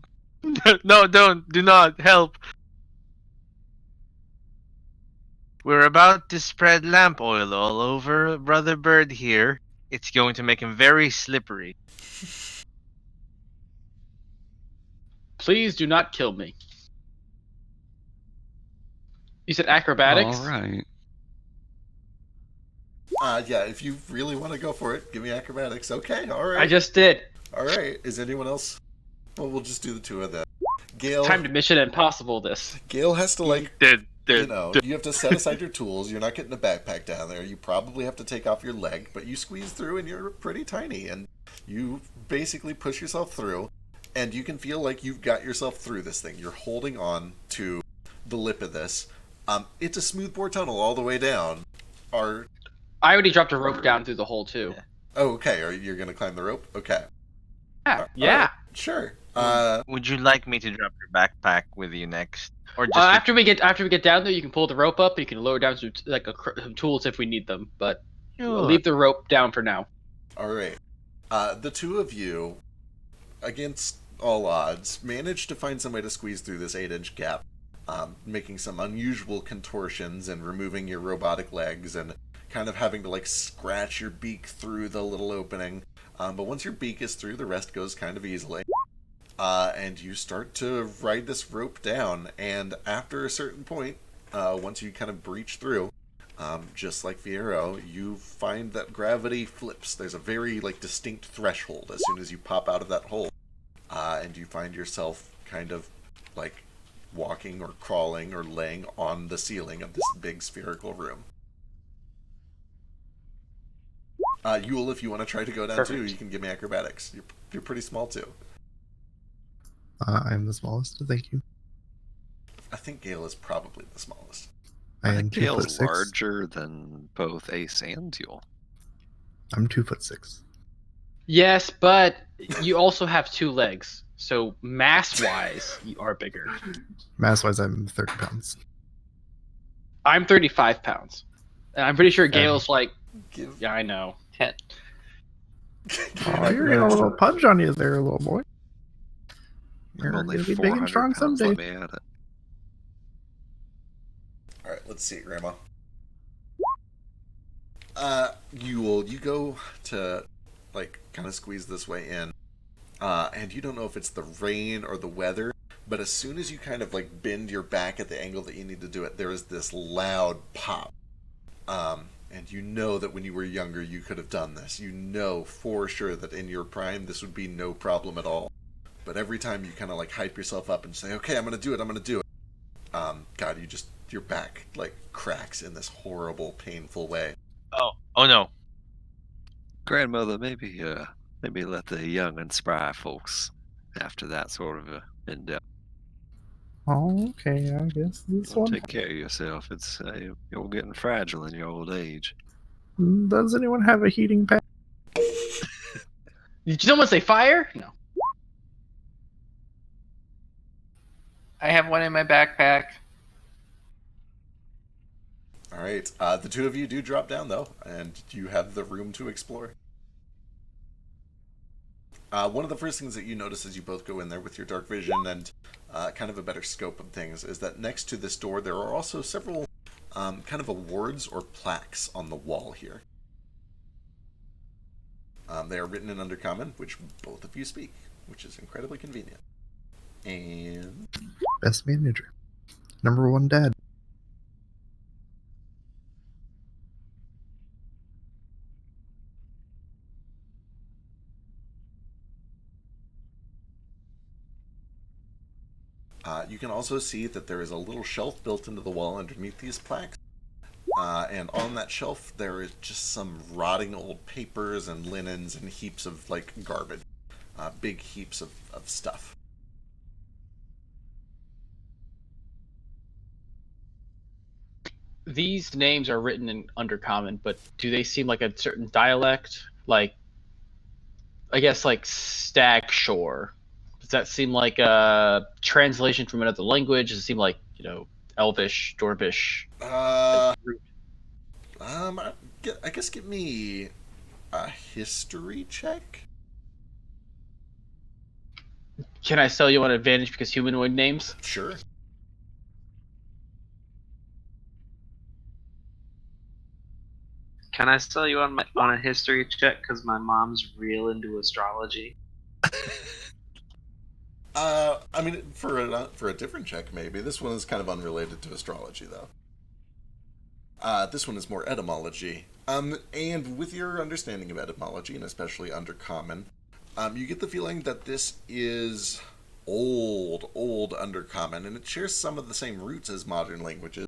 Speaker 2: No, don't. Do not help. We're about to spread lamp oil all over Brother Bird here. It's going to make him very slippery.
Speaker 5: Please do not kill me. You said acrobatics?
Speaker 6: All right.
Speaker 3: Yeah, if you really want to go for it, give me acrobatics. Okay, all right.
Speaker 5: I just did.
Speaker 3: All right. Is anyone else? Well, we'll just do the two of them. Gale.
Speaker 5: Time to Mission Impossible this.
Speaker 3: Gale has to
Speaker 2: Did.
Speaker 3: you have to set aside your tools. You're not getting a backpack down there. You probably have to take off your leg, but you squeeze through, and you're pretty tiny, and you basically push yourself through, and you can feel like you've got yourself through this thing. You're holding on to the lip of this. It's a smoothbore tunnel all the way down.
Speaker 5: I already dropped a rope down through the hole too.
Speaker 3: Oh, okay. You're gonna climb the rope? Okay.
Speaker 5: Yeah.
Speaker 3: All right, sure.
Speaker 2: Would you like me to drop your backpack with you next, or just
Speaker 5: After we get down there, you can pull the rope up and you can lower down some some tools if we need them. But we'll leave the rope down for now.
Speaker 3: All right. The two of you, against all odds, managed to find some way to squeeze through this 8-inch gap, making some unusual contortions and removing your robotic legs and kind of having to scratch your beak through the little opening. But once your beak is through, the rest goes kind of easily. And you start to ride this rope down, and after a certain point, once you kind of breach through, just like Fiero, you find that gravity flips. There's a very distinct threshold as soon as you pop out of that hole, and you find yourself kind of walking or crawling or laying on the ceiling of this big spherical room. Yule, if you want to try to go down too, you can give me acrobatics. You're pretty small too.
Speaker 10: I'm the smallest, thank you.
Speaker 3: I think Gale is probably the smallest.
Speaker 10: I am
Speaker 1: think
Speaker 10: 2'6".
Speaker 1: Gale's larger than both Ace and Yule.
Speaker 10: I'm 2'6".
Speaker 5: Yes, but you also have 2 legs, so mass-wise, you are bigger.
Speaker 10: Mass-wise, I'm 30 pounds.
Speaker 5: I'm 35 pounds, and I'm pretty sure Gale's
Speaker 3: Give
Speaker 5: Yeah, I know.
Speaker 8: 10.
Speaker 10: Oh, you're getting a little punch on you there, little boy.
Speaker 1: I'm
Speaker 10: You're
Speaker 1: only
Speaker 10: gonna be big and
Speaker 1: 400
Speaker 10: strong
Speaker 1: pounds.
Speaker 10: someday.
Speaker 1: Let me at it.
Speaker 3: All right, let's see, Grandma. You go to kind of squeeze this way in, and you don't know if it's the rain or the weather, but as soon as you kind of bend your back at the angle that you need to do it, there is this loud pop. And you know that when you were younger, you could have done this. You know for sure that in your prime, this would be no problem at all. But every time you kind of hype yourself up and say, okay, I'm going to do it. God, your back cracks in this horrible, painful way.
Speaker 2: Oh no.
Speaker 1: Grandmother, maybe let the young and spry folks after that sort of endeavor.
Speaker 10: Oh, okay. I guess this
Speaker 1: Well,
Speaker 10: one.
Speaker 1: take care of yourself. It's you're getting fragile in your old age.
Speaker 10: Does anyone have a heating pad?
Speaker 5: Did someone say fire? No.
Speaker 8: I have one in my backpack.
Speaker 3: All right. The two of you do drop down though, and you have the room to explore. One of the first things that you notice as you both go in there with your dark vision and kind of a better scope of things is that next to this door there are also several kind of awards or plaques on the wall here. They are written in Undercommon, which both of you speak, which is incredibly convenient. And
Speaker 10: Best manager. Number one dad.
Speaker 3: you can also see that there is a little shelf built into the wall underneath these plaques. And on that shelf, there is just some rotting old papers and linens and heaps of like garbage, big heaps of stuff.
Speaker 5: These names are written in Undercommon, but do they seem like a certain dialect? Like, I guess like Stag Shore. Does that seem like a translation from another language? Does it seem like, Elvish, Dwarvish?
Speaker 3: I guess give me a history check.
Speaker 5: Can I sell you on advantage because humanoid names?
Speaker 3: Sure.
Speaker 4: Can I sell you on a history check? Because my mom's real into astrology.
Speaker 3: I mean, for a different check, maybe. This one is kind of unrelated to astrology, though. This one is more etymology. And with your understanding of etymology, and especially Undercommon, you get the feeling that this is old Undercommon, and it shares some of the same roots as modern languages.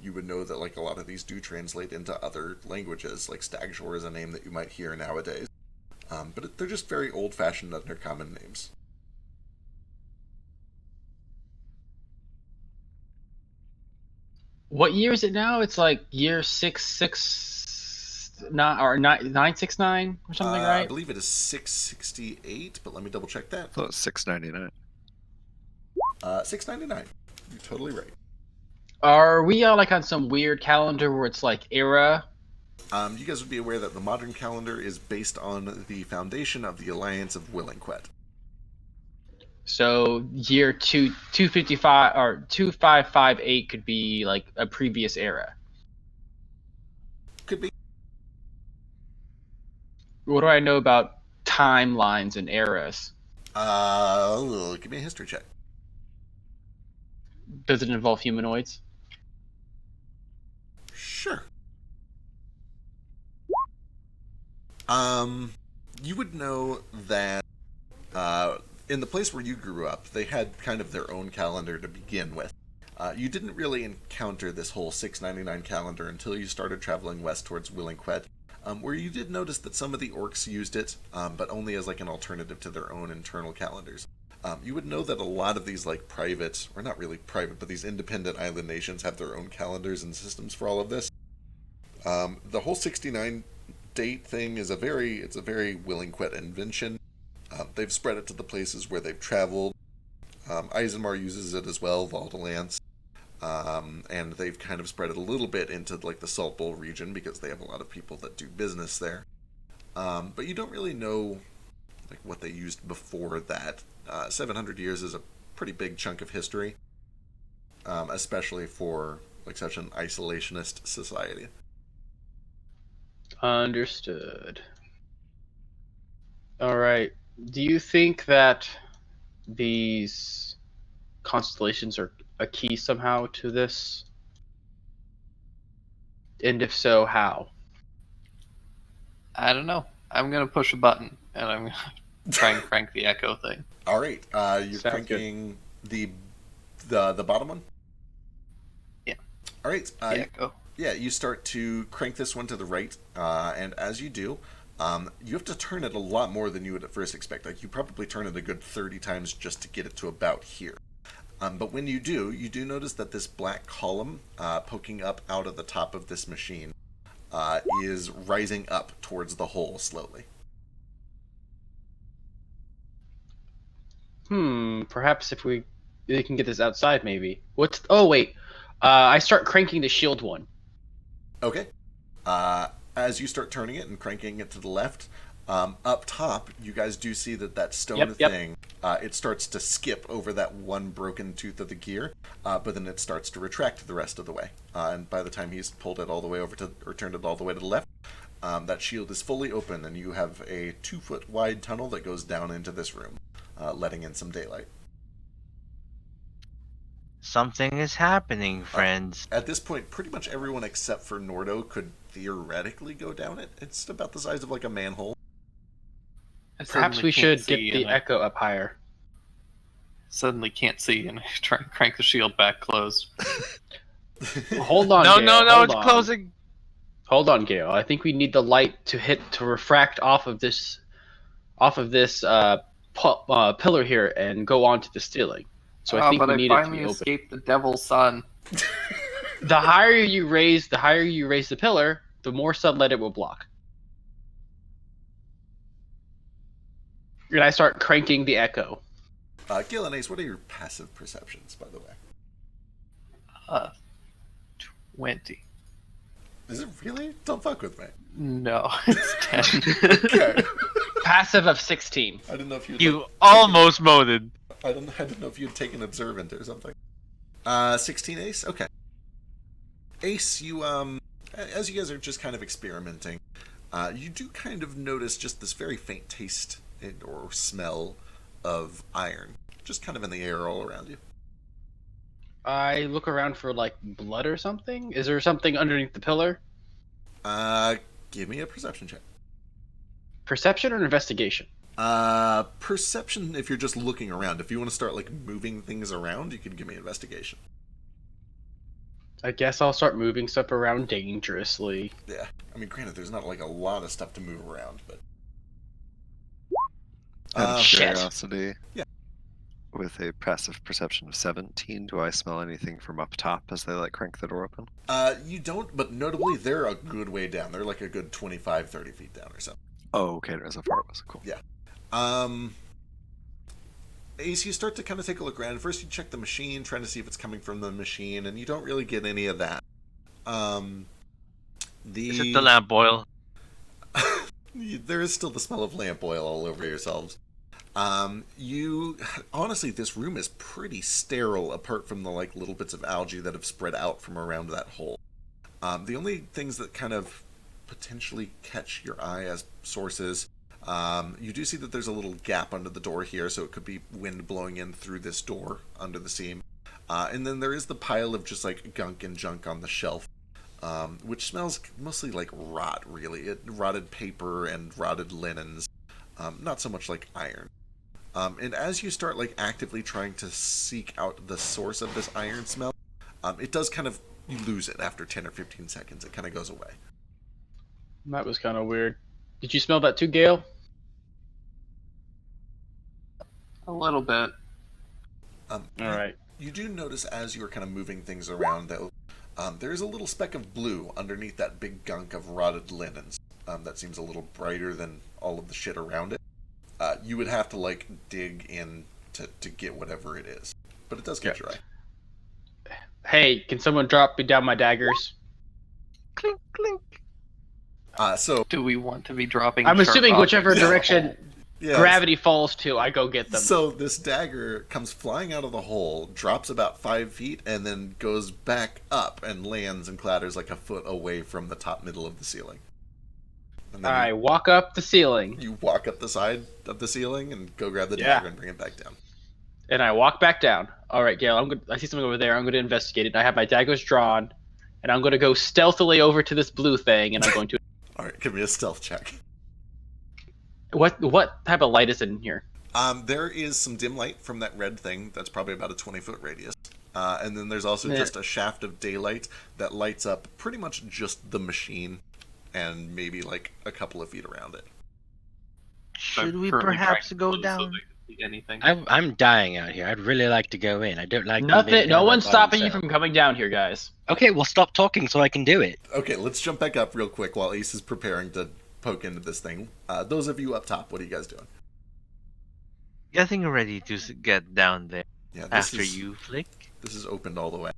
Speaker 3: You would know that like a lot of these do translate into other languages, like Stagshore is a name that you might hear nowadays. But they're just very old-fashioned Undercommon names.
Speaker 5: What year is it now? It's like year 669 or 969 or something,
Speaker 3: I
Speaker 5: right?
Speaker 3: believe it is 668, but let me double check that.
Speaker 1: So it's 699.
Speaker 3: 699. You're totally right.
Speaker 5: Are we like on some weird calendar where it's like era?
Speaker 3: You guys would be aware that the modern calendar is based on the foundation of the Alliance of Willingquet.
Speaker 5: So year 255 or 2558 could be like a previous era.
Speaker 3: Could be.
Speaker 5: What do I know about timelines and eras?
Speaker 3: Give me a history check.
Speaker 5: Does it involve humanoids?
Speaker 3: Sure. You would know that in the place where you grew up, they had kind of their own calendar to begin with. You didn't really encounter this whole 699 calendar until you started traveling west towards Willingquet, where you did notice that some of the orcs used it, but only as like an alternative to their own internal calendars. You would know that a lot of these like private, or not really private, but these independent island nations have their own calendars and systems for all of this. The whole 69 date thing is a very Willingquet invention. They've spread it to the places where they've traveled. Eisenmar uses it as well, Valdalance. And they've kind of spread it a little bit into like the Salt Bowl region because they have a lot of people that do business there. But you don't really know like what they used before that. 700 years is a pretty big chunk of history, especially for like such an isolationist society.
Speaker 5: Understood. All right. Do you think that these constellations are a key somehow to this? And if so, how?
Speaker 8: I don't know. I'm gonna push a button and I'm gonna try and crank the echo thing.
Speaker 3: All right, you're
Speaker 5: Sounds
Speaker 3: cranking the bottom one.
Speaker 8: Yeah.
Speaker 3: All right.
Speaker 8: The echo.
Speaker 3: Yeah, you start to crank this one to the right, and as you do, You have to turn it a lot more than you would at first expect. Like, you probably turn it a good 30 times just to get it to about here. But when you do notice that this black column poking up out of the top of this machine is rising up towards the hole slowly.
Speaker 5: Perhaps if we can get this outside, maybe. What's? Oh wait, I start cranking the shield one.
Speaker 3: Okay. As you start turning it and cranking it to the left, up top, you guys do see that stone thing, it starts to skip over that one broken tooth of the gear, but then it starts to retract the rest of the way. And by the time he's pulled it all the way over to, or turned it all the way to the left, that shield is fully open, and you have a 2-foot wide tunnel that goes down into this room, letting in some daylight.
Speaker 9: Something is happening, friends.
Speaker 3: At this point, pretty much everyone except for Nordo could theoretically go down it. It's about the size of like a manhole.
Speaker 5: Perhaps we should get the echo up higher.
Speaker 8: Suddenly can't see and try and crank the shield back closed.
Speaker 5: Hold on,
Speaker 2: No,
Speaker 5: Gale,
Speaker 2: no,
Speaker 5: hold
Speaker 2: it's
Speaker 5: on.
Speaker 2: closing.
Speaker 5: Hold on, Gale. I think we need the light to refract off of this pillar here and go onto the ceiling. So I think we need it to be open.
Speaker 8: Escaped the devil's son.
Speaker 5: The higher you raise the pillar, the more sunlight it will block. And I start cranking the echo.
Speaker 3: Gil and Ace, what are your passive perceptions, by the way?
Speaker 8: 20.
Speaker 3: Is it really? Don't fuck with me.
Speaker 8: No, it's 10.
Speaker 3: Okay.
Speaker 5: Passive of 16.
Speaker 3: I didn't know if
Speaker 2: You almost moted.
Speaker 3: I didn't know if you'd taken observant or something. 16 Ace? Okay. Ace, you, as you guys are just kind of experimenting, you do kind of notice just this very faint taste or smell of iron, just kind of in the air all around you.
Speaker 5: I look around for, like, blood or something? Is there something underneath the pillar?
Speaker 3: Give me a perception check.
Speaker 5: Perception or investigation?
Speaker 3: Perception if you're just looking around. If you want to start, like, moving things around, you can give me investigation.
Speaker 5: I guess I'll start moving stuff around dangerously.
Speaker 3: Yeah. I mean, granted, there's not, like, a lot of stuff to move around, but...
Speaker 1: Out of
Speaker 5: shit.
Speaker 1: curiosity,
Speaker 3: Yeah.
Speaker 1: with a passive perception of 17, do I smell anything from up top as they like crank the door open?
Speaker 3: You don't, but notably, they're a good way down. They're like a good 25, 30 feet down or so.
Speaker 1: Oh, okay, there's how far it was. Cool.
Speaker 3: Yeah. Ace, you start to kind of take a look around. First, you check the machine, trying to see if it's coming from the machine, and you don't really get any of that.
Speaker 2: Is it the lamp oil?
Speaker 3: There is still the smell of lamp oil all over yourselves. Honestly, this room is pretty sterile apart from the like little bits of algae that have spread out from around that hole. The only things that kind of potentially catch your eye as sources, you do see that there's a little gap under the door here, so it could be wind blowing in through this door under the seam. And then there is the pile of just like gunk and junk on the shelf, which smells mostly like rot, really. Rotted paper and rotted linens, not so much like iron. And as you start like actively trying to seek out the source of this iron smell, it does kind of, you lose it after 10 or 15 seconds. It kind of goes away.
Speaker 5: That was kind of weird. Did you smell that too, Gale?
Speaker 8: A little bit.
Speaker 5: Alright.
Speaker 3: You do notice as you're kind of moving things around, though, there's a little speck of blue underneath that big gunk of rotted linens. That seems a little brighter than all of the shit around it. You would have to, like, dig in to get whatever it is. But it does catch your eye.
Speaker 5: Hey, can someone drop me down my daggers?
Speaker 2: Clink, clink.
Speaker 3: So
Speaker 8: Do we want to be dropping?
Speaker 5: I'm
Speaker 8: sharp
Speaker 5: assuming whichever
Speaker 8: objects?
Speaker 5: direction
Speaker 3: yeah,
Speaker 5: gravity falls to, I go get them.
Speaker 3: So this dagger comes flying out of the hole, drops about 5 feet, and then goes back up and lands and clatters like a foot away from the top middle of the ceiling. And then
Speaker 5: I walk up the ceiling,
Speaker 3: you walk up the side of the ceiling and go grab the dagger and bring it back down.
Speaker 5: and I walk back down. All right, Gale, I see something over there. I'm going to investigate it. I have my daggers drawn, and I'm going to go stealthily over to this blue thing, and I'm going to...
Speaker 3: All right, give me a stealth check.
Speaker 5: What type of light is in here?
Speaker 3: There is some dim light from that red thing. That's probably about a 20-foot radius. And then there's also just a shaft of daylight that lights up pretty much just the machine and maybe like a couple of feet around it.
Speaker 9: Should
Speaker 8: I'm
Speaker 9: we
Speaker 8: currently trying
Speaker 9: perhaps
Speaker 8: to
Speaker 9: go
Speaker 8: close so
Speaker 9: down?
Speaker 8: they can see anything.
Speaker 7: I'm dying out here. I'd really like to go in. I don't like them being
Speaker 5: Nothing.
Speaker 7: down
Speaker 5: No
Speaker 7: there
Speaker 5: one's
Speaker 7: by
Speaker 5: stopping you
Speaker 7: themselves.
Speaker 5: from coming down here, guys.
Speaker 7: Okay, well stop talking so I can do it.
Speaker 3: Okay, let's jump back up real quick while Ace is preparing to poke into this thing. Those of you up top, what are you guys doing?
Speaker 9: Getting ready to get down there
Speaker 3: Yeah,
Speaker 9: after you, Flick.
Speaker 3: This is opened all the way.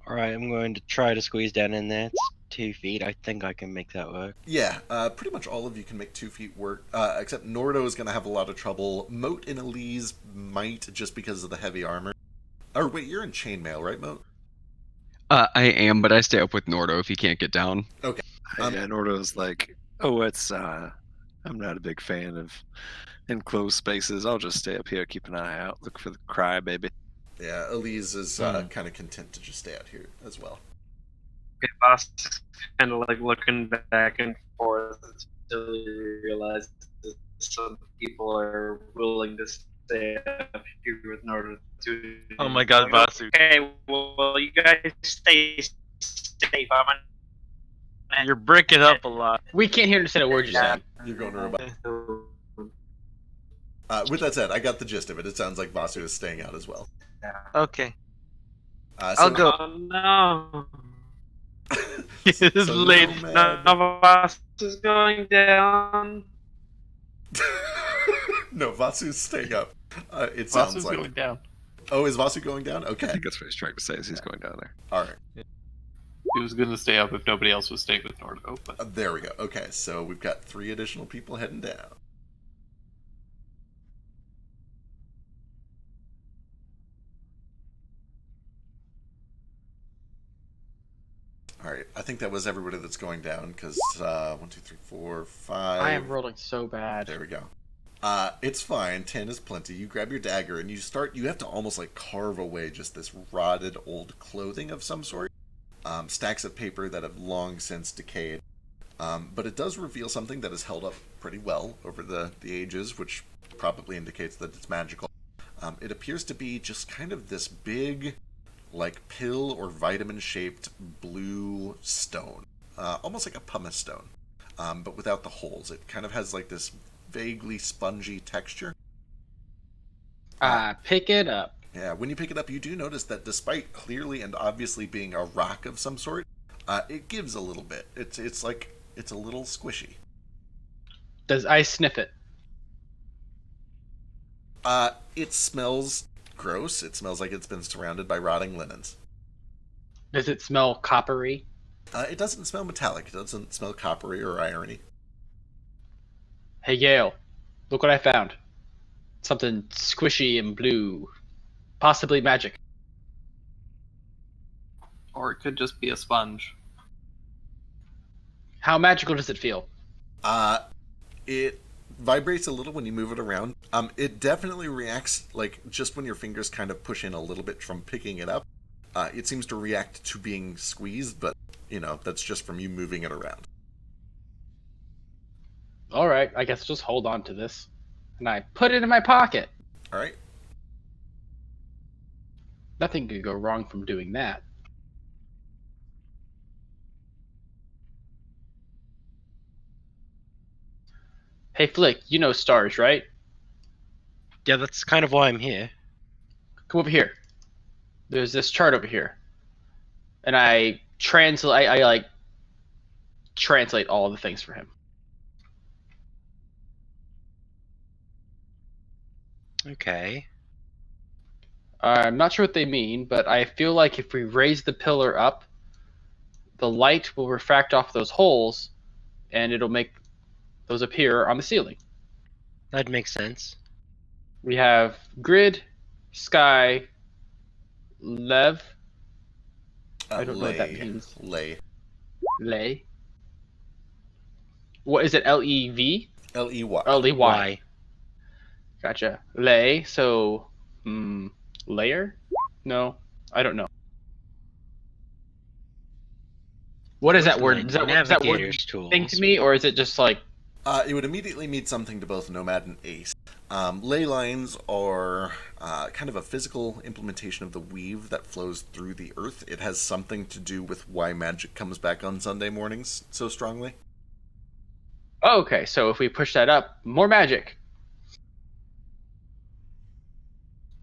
Speaker 7: Alright, I'm going to try to squeeze down in there. It's 2 feet. I think I can make that work.
Speaker 3: Yeah, pretty much all of you can make 2 feet work, except Nordo is going to have a lot of trouble. Moat and Elise might, just because of the heavy armor. Or wait, you're in chainmail, right, Moat?
Speaker 6: I am, but I stay up with Nordo if he can't get down.
Speaker 3: Okay.
Speaker 1: Yeah, Nordo's like, oh, I'm not a big fan of enclosed spaces. I'll just stay up here, keep an eye out, look for the crybaby.
Speaker 3: Yeah, Elise is kind of content to just stay out here as well.
Speaker 4: Okay, boss is kind of like looking back and forth until he realizes some people are willing to stay up here with Northern too.
Speaker 9: Oh my God,
Speaker 4: Like,
Speaker 9: Vasu.
Speaker 4: okay, well, you guys stay safe.
Speaker 9: You're breaking up a lot.
Speaker 5: We can't hear understand a word you're saying.
Speaker 3: You're going to with that said, I got the gist of it. It sounds like Vasu is staying out as well.
Speaker 9: Okay.
Speaker 3: So,
Speaker 9: go.
Speaker 4: Oh no.
Speaker 9: It's
Speaker 3: So
Speaker 9: late.
Speaker 3: Nomad-
Speaker 4: Boss is going down.
Speaker 3: No, Vasu's staying up. It sounds
Speaker 8: Vasu's
Speaker 3: like.
Speaker 8: going down.
Speaker 3: Oh, is Vasu going down?
Speaker 1: I
Speaker 3: Okay.
Speaker 1: think that's what he's trying to say, is he's going down there.
Speaker 3: All right.
Speaker 8: He was going to stay up if nobody else was staying with Nordo, but
Speaker 3: There we go. Okay, so we've got 3 additional people heading down. All right, I think that was everybody that's going down because 1, 2, 3, 4, 5.
Speaker 5: I am rolling so bad.
Speaker 3: There we go. It's fine. 10 is plenty. You grab your dagger and you have to almost like carve away just this rotted old clothing of some sort. Stacks of paper that have long since decayed. But it does reveal something that has held up pretty well over the ages, which probably indicates that it's magical. It appears to be just kind of this big, like pill or vitamin shaped blue stone. Almost like a pumice stone, but without the holes. It kind of has like this vaguely spongy texture.
Speaker 5: Pick it up.
Speaker 3: Yeah, when you pick it up, you do notice that despite clearly and obviously being a rock of some sort, it gives a little bit. It's a little squishy.
Speaker 5: Does I sniff it?
Speaker 3: It smells gross. It smells like it's been surrounded by rotting linens.
Speaker 5: Does it smell coppery?
Speaker 3: It doesn't smell metallic. It doesn't smell coppery or irony.
Speaker 5: Hey Gale, look what I found. Something squishy and blue. Possibly magic.
Speaker 8: or it could just be a sponge.
Speaker 5: How magical does it feel?
Speaker 3: It vibrates a little when you move it around. It definitely reacts, like, just when your fingers kind of push in a little bit from picking it up. It seems to react to being squeezed, but, you know, that's just from you moving it around.
Speaker 5: Alright, I guess I'll just hold on to this. And I put it in my pocket.
Speaker 3: Alright?
Speaker 5: Nothing could go wrong from doing that. Hey Flick, you know stars, right?
Speaker 7: Yeah, that's kind of why I'm here.
Speaker 5: Come over here. There's this chart over here. And I translate all the things for him.
Speaker 7: Okay.
Speaker 5: I'm not sure what they mean, but I feel like if we raise the pillar up, the light will refract off those holes, and it'll make those appear on the ceiling.
Speaker 7: That makes sense.
Speaker 5: We have grid, sky, lev. I don't know what that means.
Speaker 3: Lay.
Speaker 5: Lay. What is it? L-E-V?
Speaker 3: L-E-Y.
Speaker 5: L-E-Y.
Speaker 7: Why?
Speaker 5: Gotcha. Lay. So, layer? No, I don't know. What is that word? Is that word
Speaker 7: Navigator's tool.
Speaker 5: thing to me, or is it just like?
Speaker 3: It would immediately mean something to both Nomad and Ace. Ley lines are kind of a physical implementation of the weave that flows through the earth. It has something to do with why magic comes back on Sunday mornings so strongly.
Speaker 5: Okay, so if we push that up, more magic.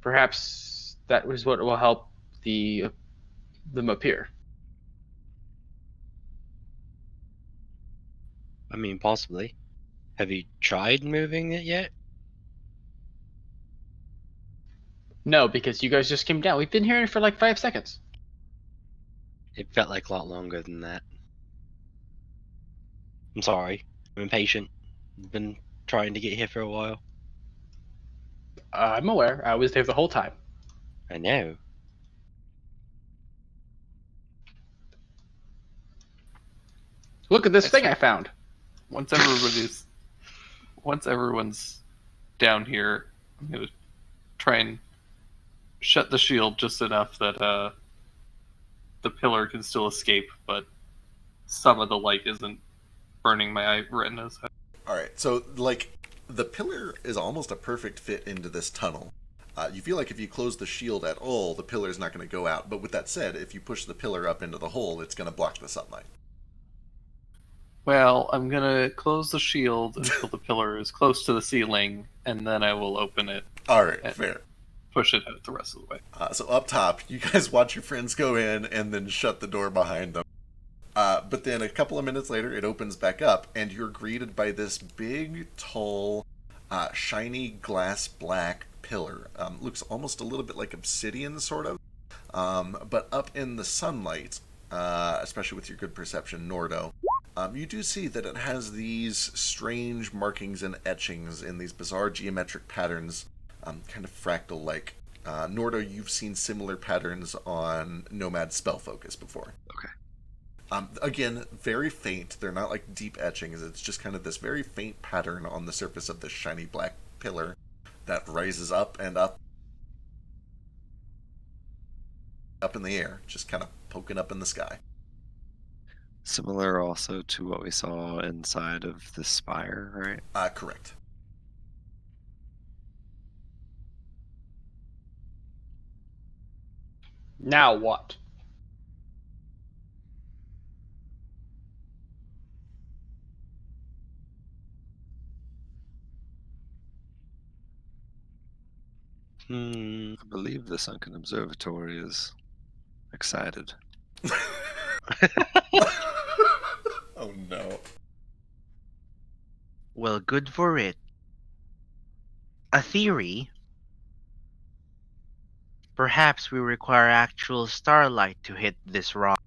Speaker 5: Perhaps that was what will help them appear.
Speaker 7: I mean, possibly. Have you tried moving it yet?
Speaker 5: No, because you guys just came down. We've been here for like 5 seconds.
Speaker 7: It felt like a lot longer than that. I'm sorry. I'm impatient. I've been trying to get here for a while.
Speaker 5: I'm aware. I was there the whole time.
Speaker 7: I know.
Speaker 5: Look at this
Speaker 8: That's
Speaker 5: thing
Speaker 8: right.
Speaker 5: I found.
Speaker 8: Once everyone's down here, I'm gonna try and shut the shield just enough that the pillar can still escape, but some of the light isn't burning my retinas.
Speaker 3: All right, so the pillar is almost a perfect fit into this tunnel. You feel like if you close the shield at all, the pillar is not going to go out. But with that said, if you push the pillar up into the hole, it's going to block the sunlight.
Speaker 8: Well, I'm gonna close the shield until the pillar is close to the ceiling, and then I will open it,
Speaker 3: All right, fair.
Speaker 8: push it out the rest of the way.
Speaker 3: So up top, you guys watch your friends go in and then shut the door behind them. But then a couple of minutes later, it opens back up, and you're greeted by this big, tall, shiny glass black pillar. Looks almost a little bit like obsidian, sort of. But up in the sunlight, especially with your good perception, Nordo, you do see that it has these strange markings and etchings in these bizarre geometric patterns, kind of fractal-like. Nordo, you've seen similar patterns on Nomad Spell Focus before.
Speaker 1: Okay.
Speaker 3: Again, very faint. They're not like deep etchings. It's just kind of this very faint pattern on the surface of this shiny black pillar that rises up and up in the air, just kind of poking up in the sky.
Speaker 1: Similar also to what we saw inside of the spire, right?
Speaker 3: Correct.
Speaker 5: Now what?
Speaker 1: I believe the Sunken Observatory is excited.
Speaker 3: Oh no.
Speaker 9: Well, good for it. A theory. Perhaps we require actual starlight to hit this rock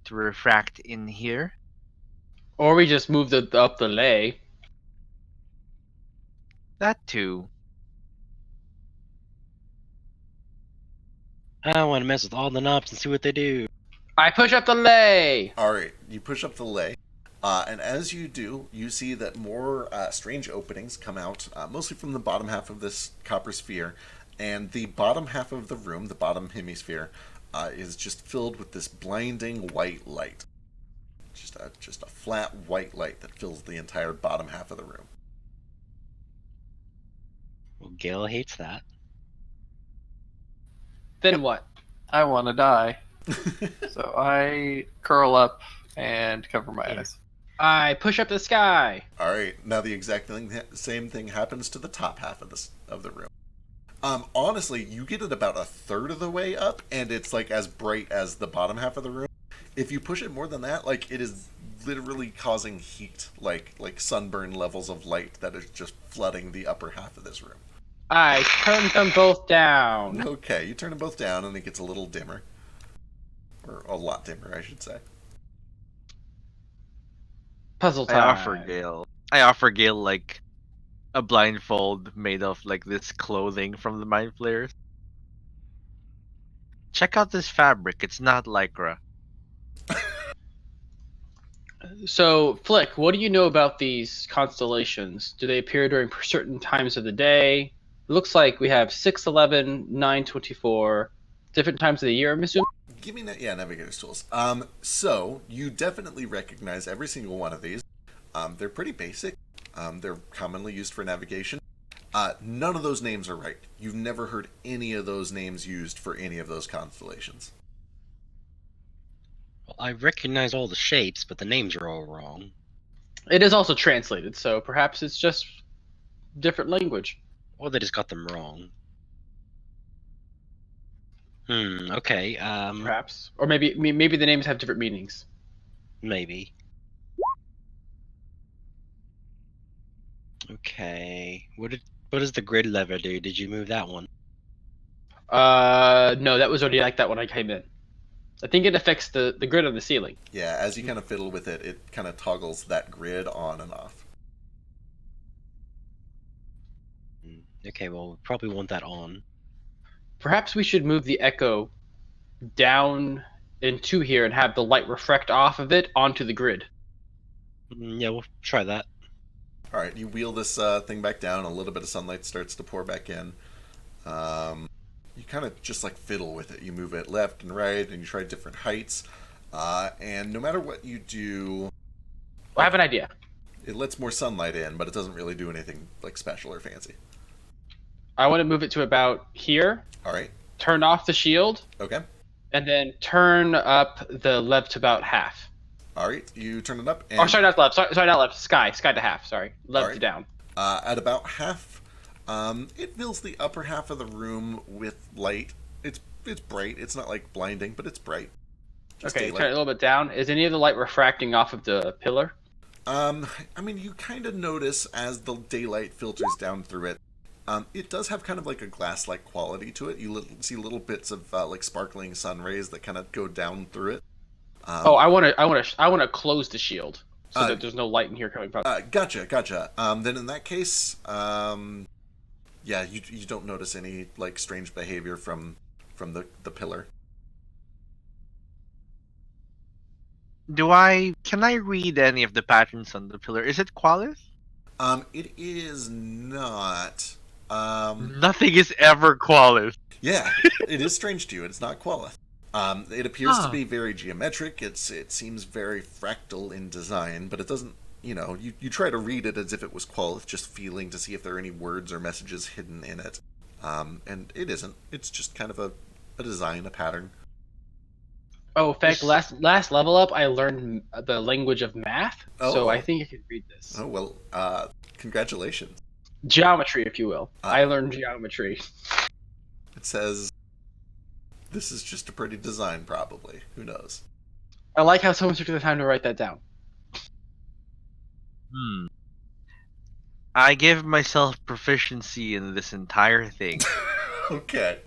Speaker 9: to refract in here.
Speaker 5: Or we just moved it up the ley.
Speaker 9: That too.
Speaker 7: I want to mess with all the knobs and see what they do.
Speaker 5: I push up the ley!
Speaker 3: Alright, you push up the ley, and as you do, you see that more strange openings come out, mostly from the bottom half of this copper sphere, and the bottom half of the room, the bottom hemisphere, is just filled with this blinding white light. Just a flat white light that fills the entire bottom half of the room.
Speaker 7: Well, Gale hates that.
Speaker 5: Then what?
Speaker 8: I want to die, so I curl up and cover my eyes.
Speaker 5: I push up the sky.
Speaker 3: Alright, now the exact same thing happens to the top half of the room. Honestly, you get it about a third of the way up, and it's like as bright as the bottom half of the room. If you push it more than that, like it is literally causing heat, like sunburn levels of light that is just flooding the upper half of this room.
Speaker 5: I turned them both down.
Speaker 3: Okay, you turn them both down, and it gets a little dimmer, or a lot dimmer, I should say.
Speaker 5: Puzzle
Speaker 2: I
Speaker 5: time.
Speaker 2: offer Gale like a blindfold made of like this clothing from the Mind Flayers. Check out this fabric. It's not lycra.
Speaker 5: So, Flick, what do you know about these constellations? Do they appear during certain times of the day? It looks like we have 6/11, 9/24, different times of the year, I'm assuming?
Speaker 3: Give me Navigator's Tools. So, you definitely recognize every single one of these. They're pretty basic. They're commonly used for navigation. None of those names are right. You've never heard any of those names used for any of those constellations.
Speaker 7: Well, I recognize all the shapes, but the names are all wrong.
Speaker 5: It is also translated, so perhaps it's just different language.
Speaker 7: Or they just got them wrong. Okay,
Speaker 5: Perhaps, or maybe the names have different meanings.
Speaker 7: maybe. Okay, what does the grid lever do? Did you move that one?
Speaker 5: No, that was already like that when I came in. I think it affects the grid on the ceiling.
Speaker 3: Yeah, as you kind of fiddle with it, it kind of toggles that grid on and off.
Speaker 7: Okay, well, we probably want that on.
Speaker 5: Perhaps we should move the echo down into here and have the light refract off of it onto the grid.
Speaker 7: Yeah, we'll try that.
Speaker 3: All right, you wheel this thing back down. A little bit of sunlight starts to pour back in. You kind of just like fiddle with it. You move it left and right, and you try different heights. And no matter what you do,
Speaker 5: I have an idea.
Speaker 3: it lets more sunlight in, but it doesn't really do anything like special or fancy.
Speaker 5: I want to move it to about here.
Speaker 3: All right.
Speaker 5: Turn off the shield.
Speaker 3: Okay.
Speaker 5: And then turn up the lev to about half.
Speaker 3: All right. You turn it up. And,
Speaker 5: Oh, sorry, not lev. Sorry, not lev. Sky to half. Sorry, lev to down.
Speaker 3: At about half, it fills the upper half of the room with light. It's bright. It's not like blinding, but it's bright. Just
Speaker 5: Okay,
Speaker 3: daylight.
Speaker 5: turn it a little bit down. Is any of the light refracting off of the pillar?
Speaker 3: I mean, you kind of notice as the daylight filters down through it. It does have kind of like a glass-like quality to it. You see little bits of like sparkling sun rays that kind of go down through it.
Speaker 5: I want to close the shield so that there's no light in here coming from.
Speaker 3: Gotcha. Then in that case, yeah, you don't notice any like strange behavior from the pillar.
Speaker 2: Can I read any of the patterns on the pillar? Is it Qualis?
Speaker 3: It is not.
Speaker 2: Nothing is ever Qualis.
Speaker 3: Yeah, it is strange to you. It's not Qualith. It appears to be very geometric. It seems very fractal in design, but it doesn't. You try to read it as if it was Qualith, just feeling to see if there are any words or messages hidden in it. And it isn't. It's just kind of a design, a pattern.
Speaker 5: Oh, in fact, last level up, I learned the language of math, so I think I can read this.
Speaker 3: Oh, well, congratulations.
Speaker 5: Geometry, if you will. I learned geometry.
Speaker 3: It says, this is just a pretty design, probably. Who knows?
Speaker 5: I like how someone took the time to write that down.
Speaker 2: I give myself proficiency in this entire thing.
Speaker 3: Okay.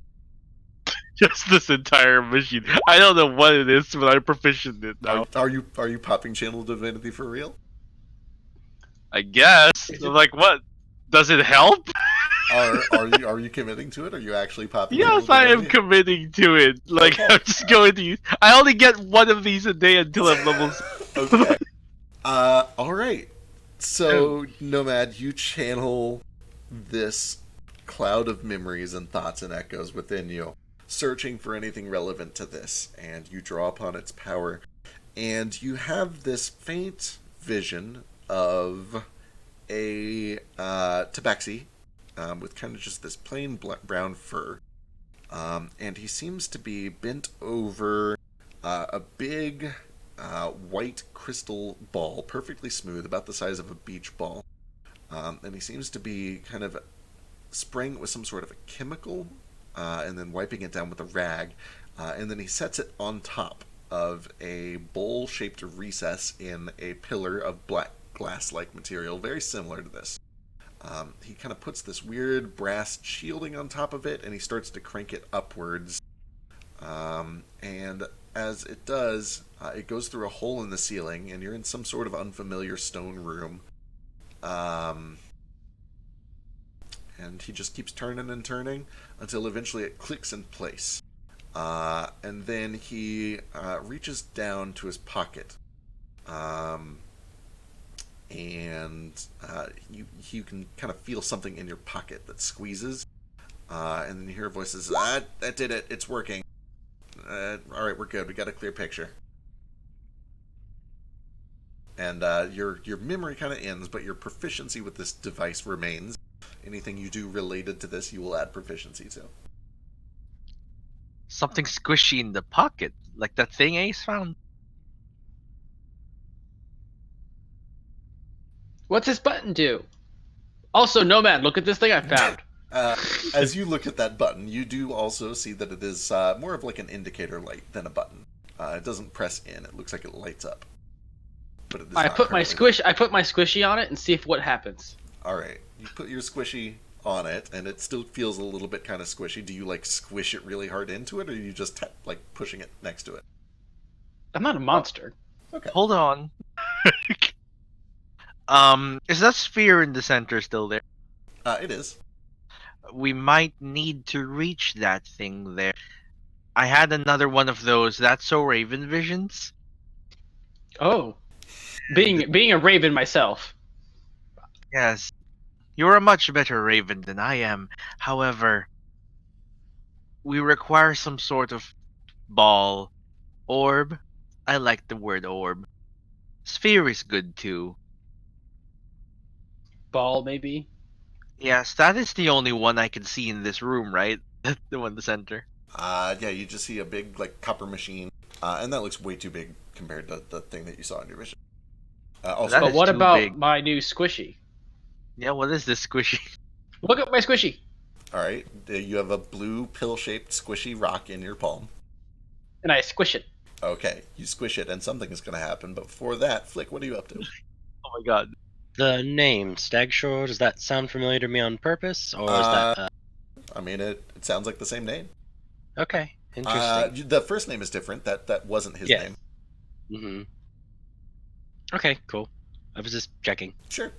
Speaker 2: Just this entire machine. I don't know what it is, but I'm proficient in it now.
Speaker 3: Are you popping Channel Divinity for real?
Speaker 2: I guess. I'm like, what? Does it help?
Speaker 3: Are you committing to it? Are you actually popping?
Speaker 2: Yes, I am committing to it. Like, I'm just going to use. I only get one of these a day until I'm level.
Speaker 3: Okay. All right. So, Nomad, you channel this cloud of memories and thoughts and echoes within you, searching for anything relevant to this, and you draw upon its power, and you have this faint vision of a tabaxi with kind of just this plain brown fur, and he seems to be bent over a big white crystal ball, perfectly smooth, about the size of a beach ball, and he seems to be kind of spraying it with some sort of a chemical, and then wiping it down with a rag, and then he sets it on top of a bowl-shaped recess in a pillar of black glass-like material, very similar to this. He kind of puts this weird brass shielding on top of it, and he starts to crank it upwards. And as it does, it goes through a hole in the ceiling, and you're in some sort of unfamiliar stone room. And he just keeps turning and turning until eventually it clicks in place. And then he reaches down to his pocket. And you can kind of feel something in your pocket that squeezes. And then you hear a voice that says, that did it. It's working. All right, we're good. We got a clear picture. And your memory kind of ends, but your proficiency with this device remains. Anything you do related to this, you will add proficiency to.
Speaker 2: Something squishy in the pocket, like that thing Ace found.
Speaker 5: What's this button do? Also, Nomad, look at this thing I found.
Speaker 3: As you look at that button, you do also see that it is more of like an indicator light than a button. It doesn't press in; it looks like it lights up. But it is
Speaker 5: I
Speaker 3: not
Speaker 5: put my
Speaker 3: currently
Speaker 5: I put my squishy on it and see if what happens.
Speaker 3: All right, you put your squishy on it, and it still feels a little bit kind of squishy. Do you like squish it really hard into it, or are you just like pushing it next to it?
Speaker 5: I'm not a monster.
Speaker 3: Okay.
Speaker 2: Hold on. Is that sphere in the center still there?
Speaker 3: It is.
Speaker 2: We might need to reach that thing there. I had another one of those. That's so Raven visions.
Speaker 5: Oh, being a raven myself.
Speaker 2: Yes. You're a much better Raven than I am. However, we require some sort of ball. Orb. I like the word orb. Sphere is good too.
Speaker 5: Ball, maybe.
Speaker 2: Yes, that is the only one I can see in this room, right? The one in the center.
Speaker 3: Yeah, you just see a big like copper machine, and that looks way too big compared to the thing that you saw in your vision. Also,
Speaker 2: That
Speaker 5: But
Speaker 2: is
Speaker 5: what
Speaker 2: too
Speaker 5: about
Speaker 2: big.
Speaker 5: my new squishy?
Speaker 2: Yeah, what is this squishy?
Speaker 5: Look at my squishy.
Speaker 3: all right, you have a blue pill-shaped squishy rock in your palm.
Speaker 5: And I squish it.
Speaker 3: Okay, you squish it, and something is going to happen. But before that, Flick, what are you up to?
Speaker 2: Oh my god.
Speaker 7: The name Stagshore, does that sound familiar to me on purpose, or is that
Speaker 3: I mean, it sounds like the same name.
Speaker 7: okay? Interesting.
Speaker 3: The first name is different. That wasn't his
Speaker 7: Yeah.
Speaker 3: name.
Speaker 7: Mm-hmm. Okay, cool. I was just checking.
Speaker 3: Sure.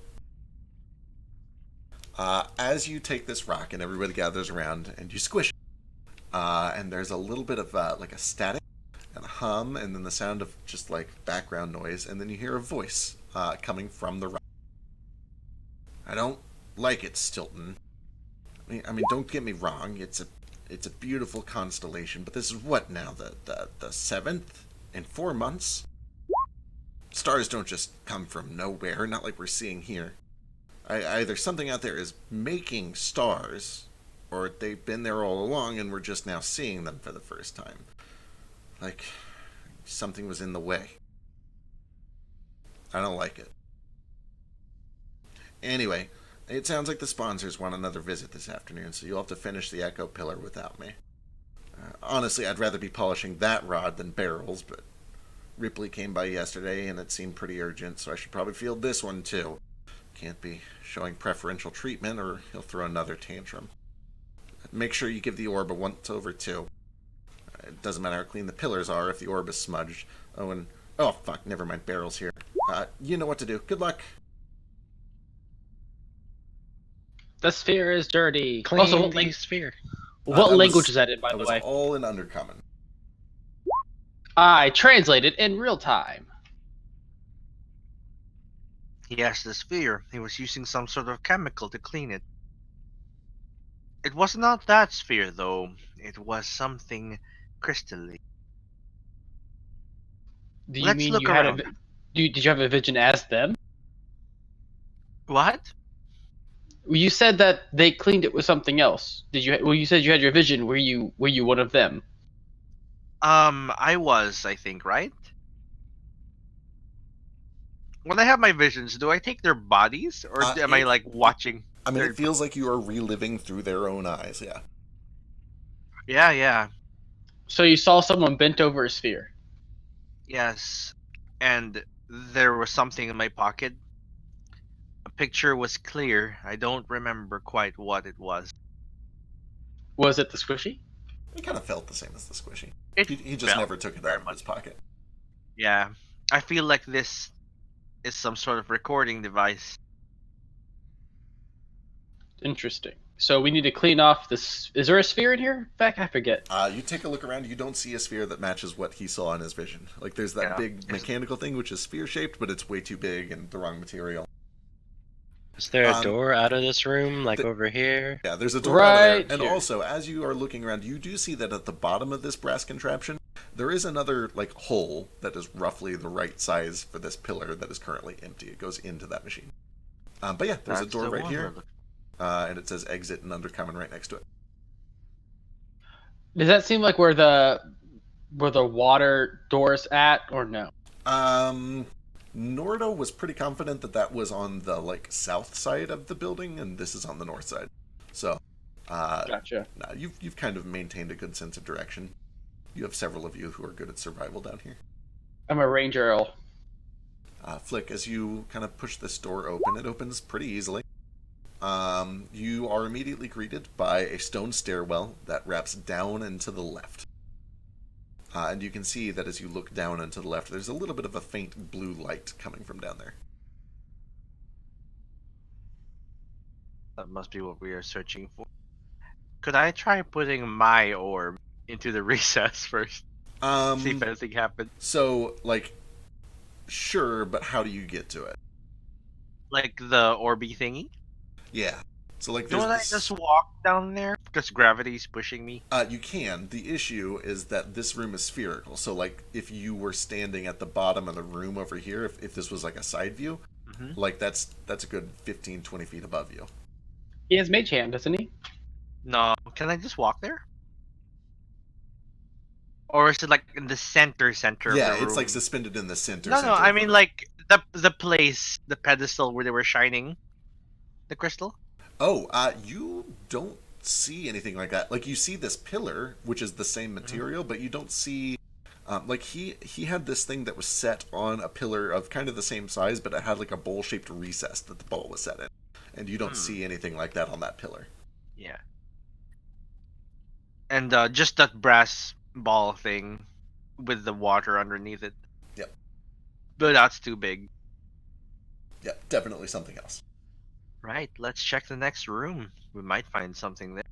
Speaker 3: As you take this rock and everybody gathers around and you squish it, and there's a little bit of like a static and a hum, and then the sound of just like background noise, and then you hear a voice coming from the rock. I don't like it, Stilton. I mean, don't get me wrong. It's a beautiful constellation, but this is what now? The seventh in 4 months? Stars don't just come from nowhere, not like we're seeing here. Either something out there is making stars, or they've been there all along and we're just now seeing them for the first time. Like, something was in the way. I don't like it. Anyway, it sounds like the sponsors want another visit this afternoon, so you'll have to finish the Echo Pillar without me. Honestly, I'd rather be polishing that rod than barrels, but Ripley came by yesterday and it seemed pretty urgent, so I should probably field this one too. Can't be showing preferential treatment or he'll throw another tantrum. Make sure you give the orb a once over too. It doesn't matter how clean the pillars are if the orb is smudged. Oh fuck, never mind, barrels here. You know what to do. Good luck.
Speaker 5: The sphere is dirty.
Speaker 7: Clean
Speaker 5: Also,
Speaker 7: the sphere.
Speaker 5: what
Speaker 3: That
Speaker 5: language
Speaker 3: was-
Speaker 5: is that in, by
Speaker 3: That
Speaker 5: the
Speaker 3: was
Speaker 5: way?
Speaker 3: all in Undercommon.
Speaker 5: I translated in real time.
Speaker 2: Yes, the sphere. He was using some sort of chemical to clean it. It was not that sphere, though. It was something crystalline.
Speaker 5: Do you
Speaker 2: Let's
Speaker 5: mean
Speaker 2: look
Speaker 5: you had
Speaker 2: around.
Speaker 5: did you have a vision as them?
Speaker 2: What?
Speaker 5: You said that they cleaned it with something else. Did you? Well, you said you had your vision. Were you one of them?
Speaker 2: I was, I think, right? When I have my visions, do I take their bodies, or am I like watching?
Speaker 3: I mean,
Speaker 2: their-
Speaker 3: it feels like you are reliving through their own eyes, yeah.
Speaker 2: Yeah.
Speaker 5: So you saw someone bent over a sphere.
Speaker 2: Yes, and there was something in my pocket. A picture was clear. I don't remember quite what it was.
Speaker 5: Was it the squishy?
Speaker 3: It kind of felt the same as the squishy.
Speaker 2: It
Speaker 3: He just
Speaker 2: felt
Speaker 3: never took it
Speaker 2: very
Speaker 3: out of his pocket.
Speaker 2: Yeah, I feel like this is some sort of recording device.
Speaker 5: Interesting. So we need to clean off this. Is there a sphere in here? In fact, I forget.
Speaker 3: You take a look around, you don't see a sphere that matches what he saw in his vision. Like, there's that
Speaker 2: Yeah.
Speaker 3: big mechanical thing, which is sphere-shaped, but it's way too big and the wrong material.
Speaker 7: Is there a
Speaker 3: Um,
Speaker 7: door out of this room, like over here?
Speaker 3: Yeah, there's a door out of
Speaker 5: Right
Speaker 3: there. And
Speaker 5: here.
Speaker 3: also, as you are looking around, you do see that at the bottom of this brass contraption, There is another like hole that is roughly the right size for this pillar that is currently empty. It goes into that machine. But yeah, there's a
Speaker 2: That's
Speaker 3: door
Speaker 2: the
Speaker 3: right
Speaker 2: one we're
Speaker 3: here,
Speaker 2: looking-
Speaker 3: and it says exit and undercommon right next to it.
Speaker 5: Does that seem like where the water door's at, or no?
Speaker 3: Nordo was pretty confident that that was on the like south side of the building, and this is on the north side. So,
Speaker 5: Gotcha.
Speaker 3: no, you've kind of maintained a good sense of direction. You have several of you who are good at survival down here.
Speaker 5: I'm a ranger Earl.
Speaker 3: Flick, as you kind of push this door open, it opens pretty easily. You are immediately greeted by a stone stairwell that wraps down and to the left. And you can see that as you look down and to the left, there's a little bit of a faint blue light coming from down there.
Speaker 2: That must be what we are searching for. Could I try putting my orb into the recess first? See if anything happens.
Speaker 3: So, like, sure, but how do you get to it?
Speaker 2: Like the orby thingy?
Speaker 3: Yeah. So, like, there's
Speaker 2: Don't I
Speaker 3: this...
Speaker 2: just walk down there? Because gravity's pushing me?
Speaker 3: You can. The issue is that this room is spherical. So, like, if you were standing at the bottom of the room over here, if this was like a side view, like, that's a good 15, 20 feet above you.
Speaker 5: He has mage hand, doesn't he?
Speaker 2: No. Can I just walk there? Or is it like in the center of the
Speaker 3: Yeah,
Speaker 2: room?
Speaker 3: it's like suspended in the center.
Speaker 2: No, I mean like the place, the pedestal where they were shining the crystal.
Speaker 3: Oh, you don't see anything like that. Like, you see this pillar, which is the same material, but you don't see... like, he had this thing that was set on a pillar of kind of the same size, but it had like a bowl-shaped recess that the ball was set in. And you don't see anything like that on that pillar.
Speaker 2: Yeah. And just that brass ball thing with the water underneath it.
Speaker 3: Yep.
Speaker 2: But that's too big.
Speaker 3: Yeah, definitely something else.
Speaker 2: Right, let's check the next room. We might find something there.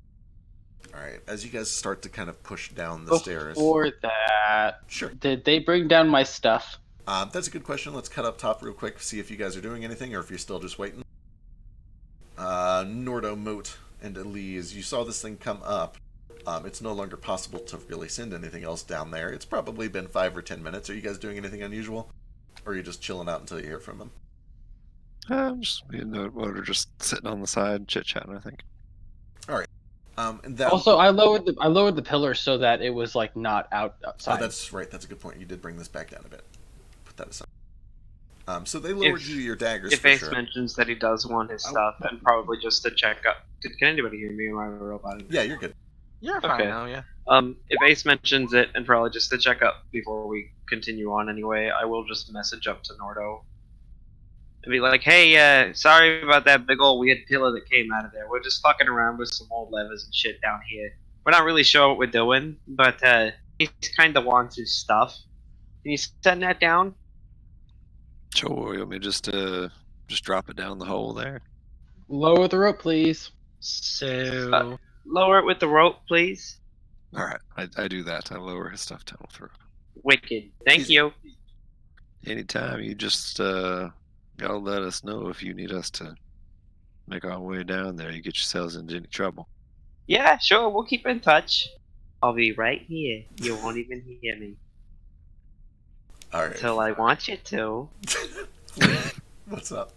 Speaker 3: Alright, as you guys start to kind of push down the stairs...
Speaker 5: Before that,
Speaker 3: Sure.
Speaker 5: Did they bring down my stuff?
Speaker 3: That's a good question. Let's cut up top real quick, see if you guys are doing anything, or if you're still just waiting. Nordo, Moat, and Elise, you saw this thing come up. It's no longer possible to really send anything else down there. It's probably been 5 or 10 minutes. Are you guys doing anything unusual? Or are you just chilling out until you hear from them?
Speaker 1: I'm just being or just sitting on the side, chit-chatting, I think.
Speaker 3: Alright. And that...
Speaker 5: Also, I lowered the pillar so that it was like not outside.
Speaker 3: Oh, that's right. That's a good point. You did bring this back down a bit. Put that aside. So they lowered you your daggers
Speaker 4: If
Speaker 3: for
Speaker 4: Ace
Speaker 3: sure.
Speaker 4: mentions that he does want his stuff, and probably just to check up. Can anybody hear me? Or am I a robot?
Speaker 3: Yeah, you're good.
Speaker 2: You're fine now, yeah.
Speaker 4: If Ace mentions it, and probably just to check up before we continue on anyway, I will just message up to Nordo. And be like, hey, sorry about that big old weird pillar that came out of there. We're just fucking around with some old levers and shit down here. We're not really sure what we're doing, but he kind of wants his stuff. Can you send that down?
Speaker 1: Sure, you want me just drop it down the hole there?
Speaker 5: Lower the rope, please.
Speaker 7: So
Speaker 4: Lower it with the rope, please.
Speaker 1: Alright, I do that. I lower his stuff down through.
Speaker 4: Wicked. Thank you.
Speaker 1: Anytime, you just gotta let us know if you need us to make our way down there. You get yourselves into any trouble.
Speaker 4: Yeah, sure. We'll keep in touch. I'll be right here. You won't even hear me.
Speaker 3: Alright.
Speaker 4: Until I want you to.
Speaker 3: What's up?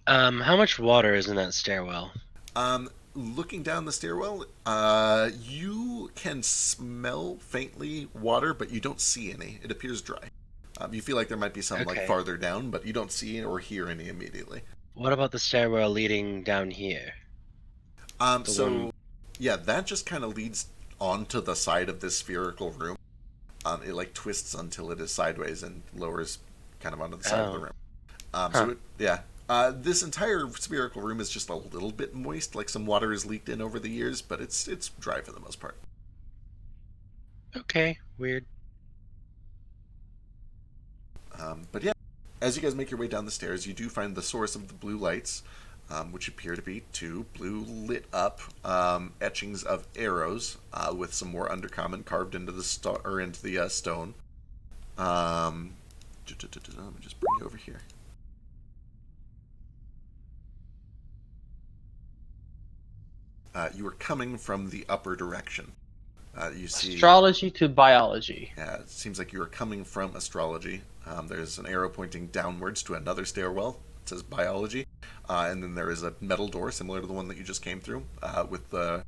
Speaker 7: how much water is in that stairwell?
Speaker 3: Looking down the stairwell, you can smell faintly water, but you don't see any. It appears dry. You feel like there might be some like
Speaker 7: Okay.
Speaker 3: farther down, but you don't see or hear any immediately.
Speaker 7: What about the stairwell leading down here?
Speaker 3: So
Speaker 7: one-
Speaker 3: yeah, that just kind of leads onto the side of this spherical room. It like twists until it is sideways and lowers kind of onto the side of the room. So yeah. This entire spherical room is just a little bit moist, like some water has leaked in over the years, but it's dry for the most part.
Speaker 7: Okay, weird.
Speaker 3: But yeah, as you guys make your way down the stairs, you do find the source of the blue lights, which appear to be two blue lit up etchings of arrows with some more undercommon carved into the stone. Let me just bring you over here. You are coming from the upper direction. You see,
Speaker 5: Astrology to biology.
Speaker 3: yeah, it seems like you are coming from astrology. There's an arrow pointing downwards to another stairwell. It says biology. And then there is a metal door similar to the one that you just came through, with the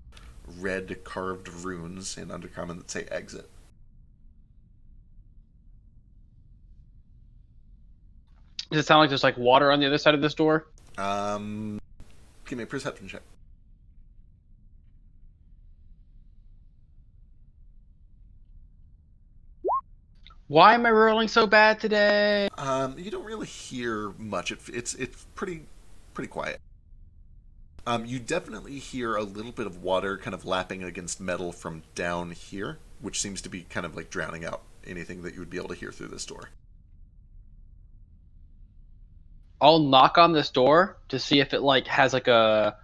Speaker 3: red carved runes in Undercommon that say exit.
Speaker 5: Does it sound like there's like water on the other side of this door?
Speaker 3: Give me a perception check.
Speaker 5: Why am I rolling so bad today?
Speaker 3: You don't really hear much. It's pretty quiet. You definitely hear a little bit of water kind of lapping against metal from down here, which seems to be kind of like drowning out anything that you would be able to hear through this door.
Speaker 5: I'll knock on this door to see if it like has like a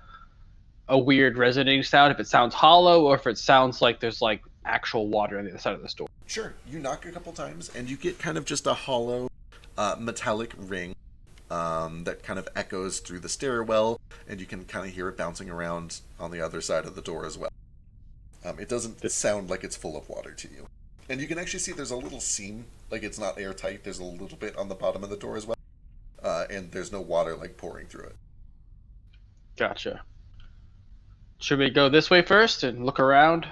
Speaker 5: weird resonating sound, if it sounds hollow or if it sounds like there's like actual water on the other side of this door.
Speaker 3: Sure, you knock a couple times and you get kind of just a hollow metallic ring that kind of echoes through the stairwell, and you can kind of hear it bouncing around on the other side of the door as well. It doesn't sound like it's full of water to you. And you can actually see there's a little seam, like it's not airtight, there's a little bit on the bottom of the door as well. And there's no water like pouring through it.
Speaker 5: Gotcha. Should we go this way first and look around?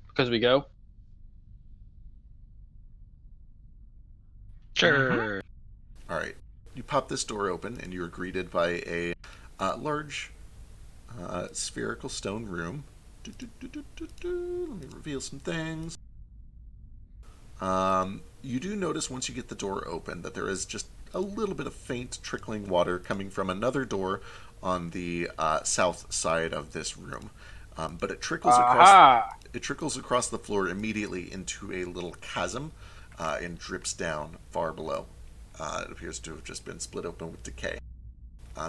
Speaker 5: Because we go?
Speaker 7: Sure.
Speaker 3: Alright. You pop this door open and you're greeted by a large spherical stone room. Let me reveal some things. You do notice once you get the door open that there is just a little bit of faint trickling water coming from another door on the south side of this room. But it trickles across the floor immediately into a little chasm and drips down far below. It appears to have just been split open with decay.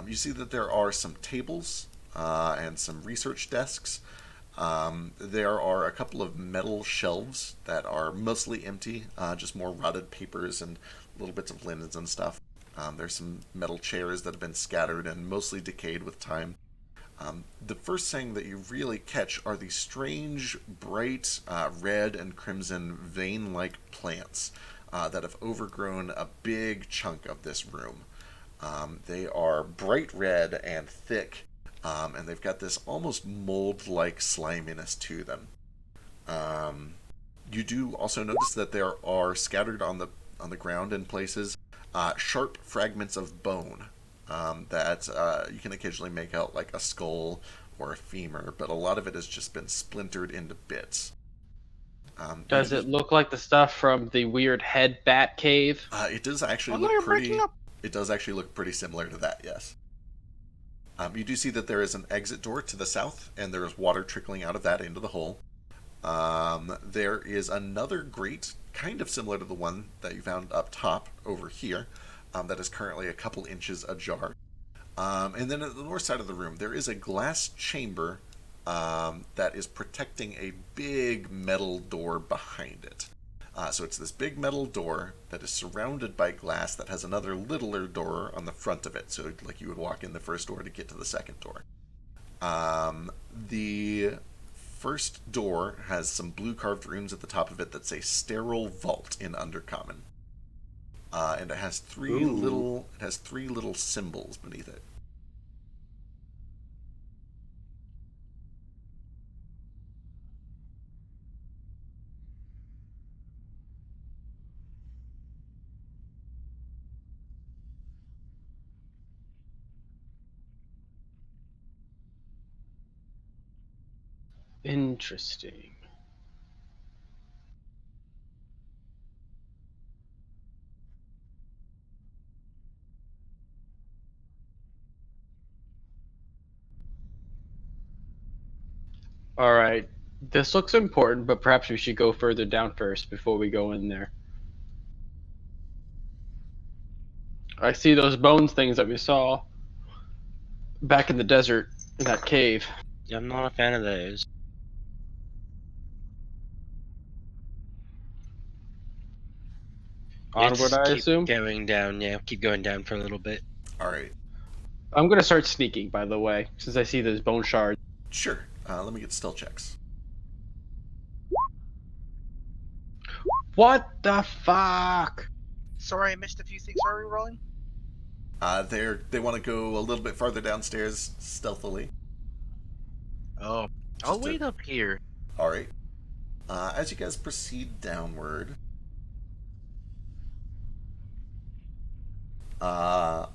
Speaker 3: You see that there are some tables and some research desks. There are a couple of metal shelves that are mostly empty, just more rotted papers and little bits of linens and stuff. There's some metal chairs that have been scattered and mostly decayed with time. The first thing that you really catch are these strange, bright red and crimson vein-like plants that have overgrown a big chunk of this room. They are bright red and thick, and they've got this almost mold-like sliminess to them. You do also notice that there are scattered on the ground in places sharp fragments of bone that you can occasionally make out like a skull or a femur, but a lot of it has just been splintered into bits.
Speaker 5: Does it look like the stuff from the weird head bat cave?
Speaker 3: It does actually look pretty. It does actually look pretty similar to that. Yes. You do see that there is an exit door to the south, and there is water trickling out of that into the hole. There is another grate, kind of similar to the one that you found up top over here, that is currently a couple inches ajar. And then at the north side of the room, there is a glass chamber that is protecting a big metal door behind it. So it's this big metal door that is surrounded by glass that has another littler door on the front of it. So like you would walk in the first door to get to the second door. The first door has some blue carved runes at the top of it that say sterile vault in Undercommon. And it has three little symbols beneath it.
Speaker 5: Interesting. All right. This looks important, but perhaps we should go further down first before we go in there. I see those bones things that we saw back in the desert in that cave.
Speaker 7: Yeah, I'm not a fan of those.
Speaker 5: Onward, I
Speaker 7: keep
Speaker 5: assume?
Speaker 7: Going down, yeah. Keep going down for a little bit.
Speaker 3: Alright.
Speaker 5: I'm going to start sneaking, by the way, since I see those bone shards.
Speaker 3: Sure. Let me get stealth checks.
Speaker 5: What the fuck?
Speaker 9: Sorry, I missed a few things. Are we rolling?
Speaker 3: They want to go a little bit farther downstairs stealthily.
Speaker 9: Oh, I'll
Speaker 3: Just to-
Speaker 9: wait up here.
Speaker 3: All right. As you guys proceed downward, as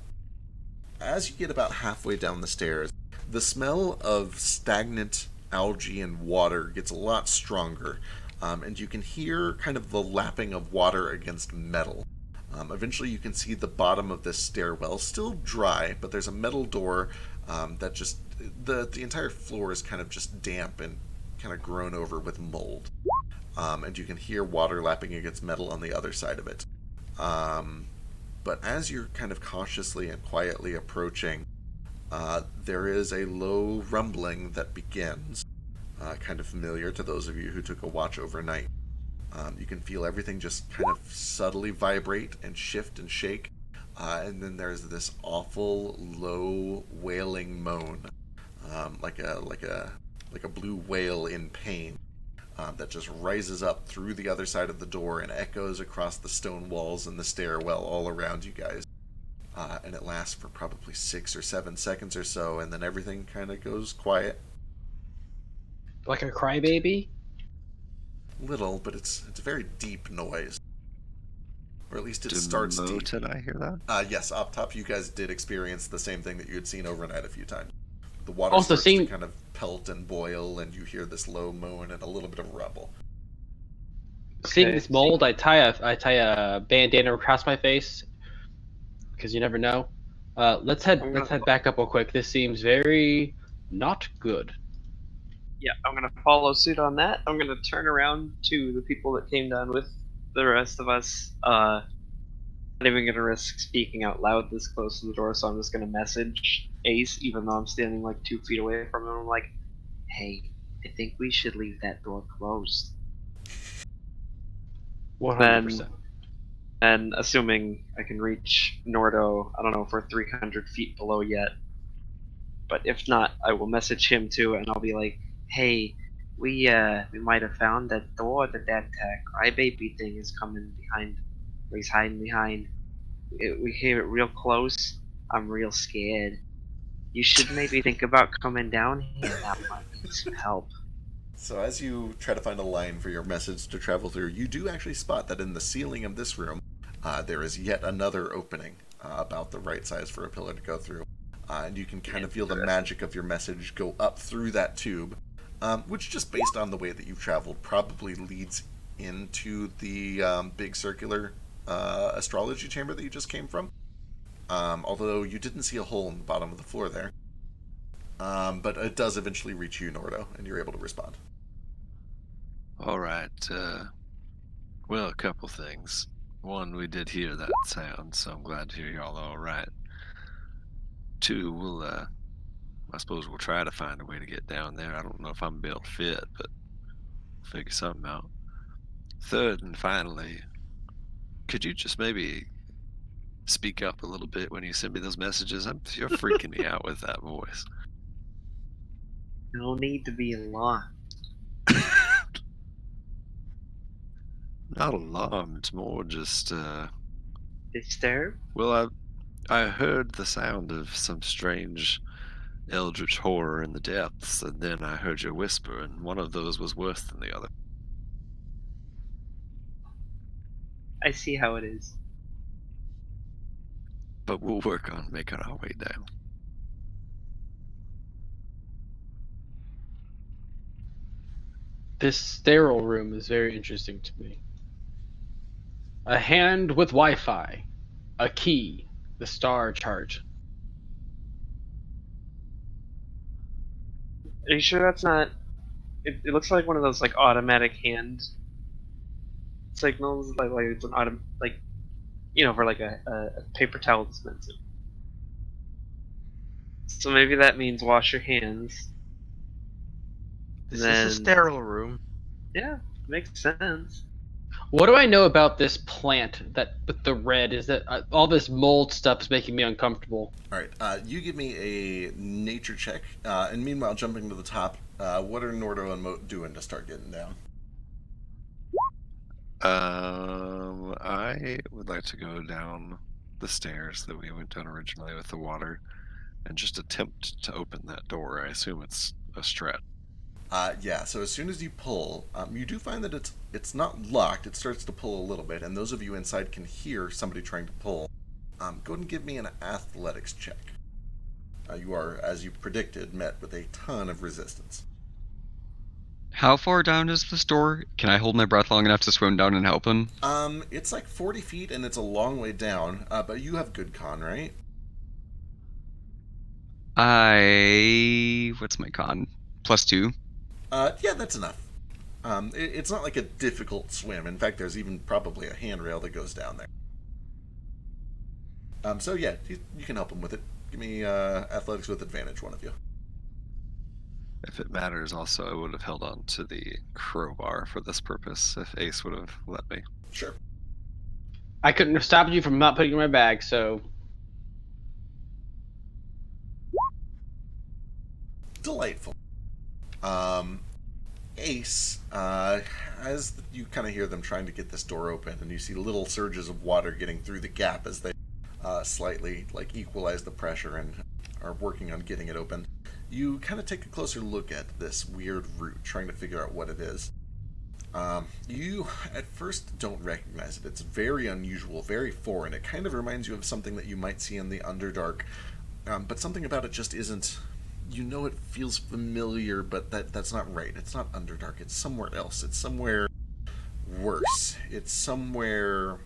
Speaker 3: you get about halfway down the stairs, the smell of stagnant algae and water gets a lot stronger, and you can hear kind of the lapping of water against metal. Eventually, you can see the bottom of this stairwell, still dry, but there's a metal door that just the entire floor is kind of just damp and kind of grown over with mold. And you can hear water lapping against metal on the other side of it. But as you're kind of cautiously and quietly approaching, there is a low rumbling that begins, kind of familiar to those of you who took a watch overnight. You can feel everything just kind of subtly vibrate and shift and shake, and then there's this awful low wailing moan, like a blue whale in pain. That just rises up through the other side of the door and echoes across the stone walls and the stairwell all around you guys. And it lasts for probably 6 or 7 seconds or so, and then everything kind of goes quiet.
Speaker 5: Like a crybaby?
Speaker 3: Little, but it's a very deep noise. Or at least it starts deep.
Speaker 1: Did I hear that?
Speaker 3: Yes, up top you guys did experience the same thing that you had seen overnight a few times. The water
Speaker 5: Also
Speaker 3: starts to kind of pelt and boil, and you hear this low moan and a little bit of rumble.
Speaker 5: Seeing this mold, I tie a bandana across my face because you never know. Let's head back up real quick. This seems very not good.
Speaker 4: Yeah, I'm gonna follow suit on that. I'm gonna turn around to the people that came down with the rest of us. Not even gonna risk speaking out loud this close to the door, so I'm just gonna message Ace, even though I'm standing like 2 feet away from him. I'm like, "Hey, I think we should leave that door closed."
Speaker 5: 100%.
Speaker 4: And assuming I can reach Nordo, I don't know if we're 300 feet below yet, but if not, I will message him too, and I'll be like, "Hey, we might have found that door that crybaby thing is coming behind, or he's hiding behind. We hear it real close. I'm real scared. You should maybe think about coming down here. That might need some help."
Speaker 3: So as you try to find a line for your message to travel through, you do actually spot that in the ceiling of this room, there is yet another opening about the right size for a pillar to go through. And you can kind of feel the magic of your message go up through that tube, which, just based on the way that you've traveled, probably leads into the big circular astrology chamber that you just came from. Although you didn't see a hole in the bottom of the floor there. But it does eventually reach you, Nordo, and you're able to respond.
Speaker 1: All right. Well, a couple things. One, we did hear that sound, so I'm glad to hear y'all all right. Two, I suppose we'll try to find a way to get down there. I don't know if I'm built fit, but we'll figure something out. Third and finally, could you just maybe speak up a little bit when you send me those messages? You're freaking me out with that voice.
Speaker 4: No need to be alarmed.
Speaker 1: Not alarmed, more just,
Speaker 4: Disturbed?
Speaker 1: well, I heard the sound of some strange eldritch horror in the depths, and then I heard your whisper, and one of those was worse than the other.
Speaker 4: I see how it is.
Speaker 1: But we'll work on making our way down.
Speaker 5: This sterile room is very interesting to me. A hand with Wi-Fi, a key, the star chart.
Speaker 4: Are you sure that's not? It looks like one of those like automatic hand signals, like it's an like, for like a paper towel dispenser. So maybe that means wash your hands.
Speaker 9: This is a sterile room.
Speaker 4: Yeah, makes sense.
Speaker 5: What do I know about this plant that with the red? Is that all this mold stuff is making me uncomfortable?
Speaker 3: All right, you give me a nature check, and meanwhile, jumping to the top, what are Nordo and Moat doing to start getting down?
Speaker 1: I would like to go down the stairs that we went down originally with the water and just attempt to open that door. I assume it's a stretch.
Speaker 3: Yeah, so as soon as you pull, you do find that it's not locked. It starts to pull a little bit, and those of you inside can hear somebody trying to pull. Go ahead and give me an athletics check. You are, as you predicted, met with a ton of resistance.
Speaker 6: How far down is this door? Can I hold my breath long enough to swim down and help him?
Speaker 3: It's like 40 feet, and it's a long way down, but you have good con, right?
Speaker 6: What's my con? +2.
Speaker 3: Yeah, that's enough. It's not like a difficult swim. In fact, there's even probably a handrail that goes down there. So yeah, you can help him with it. Give me athletics with advantage, one of you.
Speaker 1: If it matters, also, I would have held on to the crowbar for this purpose if Ace would have let me.
Speaker 3: Sure.
Speaker 5: I couldn't have stopped you from not putting it in my bag, so
Speaker 3: Delightful. Ace, as you kind of hear them trying to get this door open, and you see little surges of water getting through the gap as they slightly equalize the pressure and are working on getting it open. You kind of take a closer look at this weird root, trying to figure out what it is. You at first don't recognize it. It's very unusual, very foreign. It kind of reminds you of something that you might see in the Underdark, but something about it just isn't. You know it feels familiar, but that's not right. It's not Underdark. It's somewhere else. It's somewhere worse. It's somewhere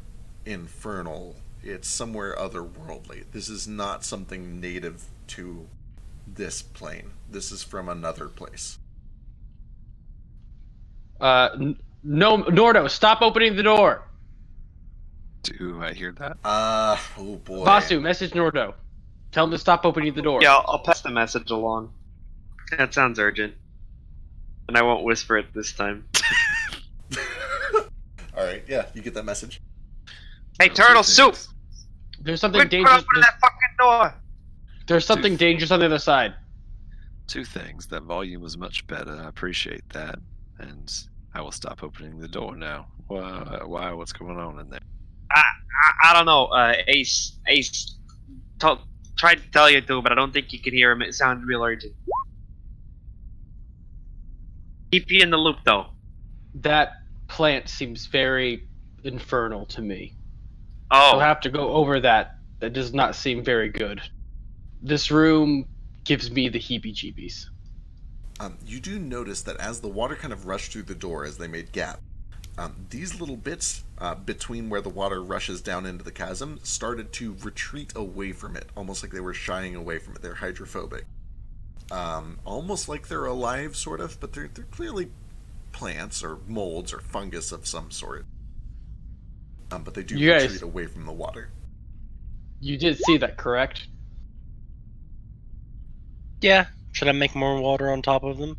Speaker 3: infernal. It's somewhere otherworldly. This is not something native to this plane. This is from another place.
Speaker 5: no, Nordo, stop opening the door.
Speaker 1: Do I hear that?
Speaker 3: Oh boy.
Speaker 5: Vasu, message Nordo. Tell him to stop opening the door.
Speaker 4: Yeah, I'll pass the message along. That sounds urgent. And I won't whisper it this time.
Speaker 3: Alright, yeah, you get that message.
Speaker 4: Hey, Turtle Soup!
Speaker 5: There's something
Speaker 4: Quick,
Speaker 5: dangerous.
Speaker 4: open that fucking door!
Speaker 5: There's something dangerous on the other side.
Speaker 1: Two things. That volume was much better. I appreciate that. And I will stop opening the door now. Why? What's going on in there?
Speaker 4: I don't know. Ace tried to tell you to, but I don't think you could hear him. It sounded real urgent. Keep you in the loop, though.
Speaker 5: That plant seems very infernal to me.
Speaker 4: Oh.
Speaker 5: I'll have to go over that. That does not seem very good. This room gives me the heebie-jeebies.
Speaker 3: You do notice that as the water kind of rushed through the door as they made gap, these little bits between where the water rushes down into the chasm started to retreat away from it, almost like they were shying away from it. They're hydrophobic. Almost like they're alive, sort of, but they're clearly plants or molds or fungus of some sort. But they do retreat away from the water.
Speaker 5: You did see that, correct?
Speaker 7: Yeah. Should I make more water on top of them?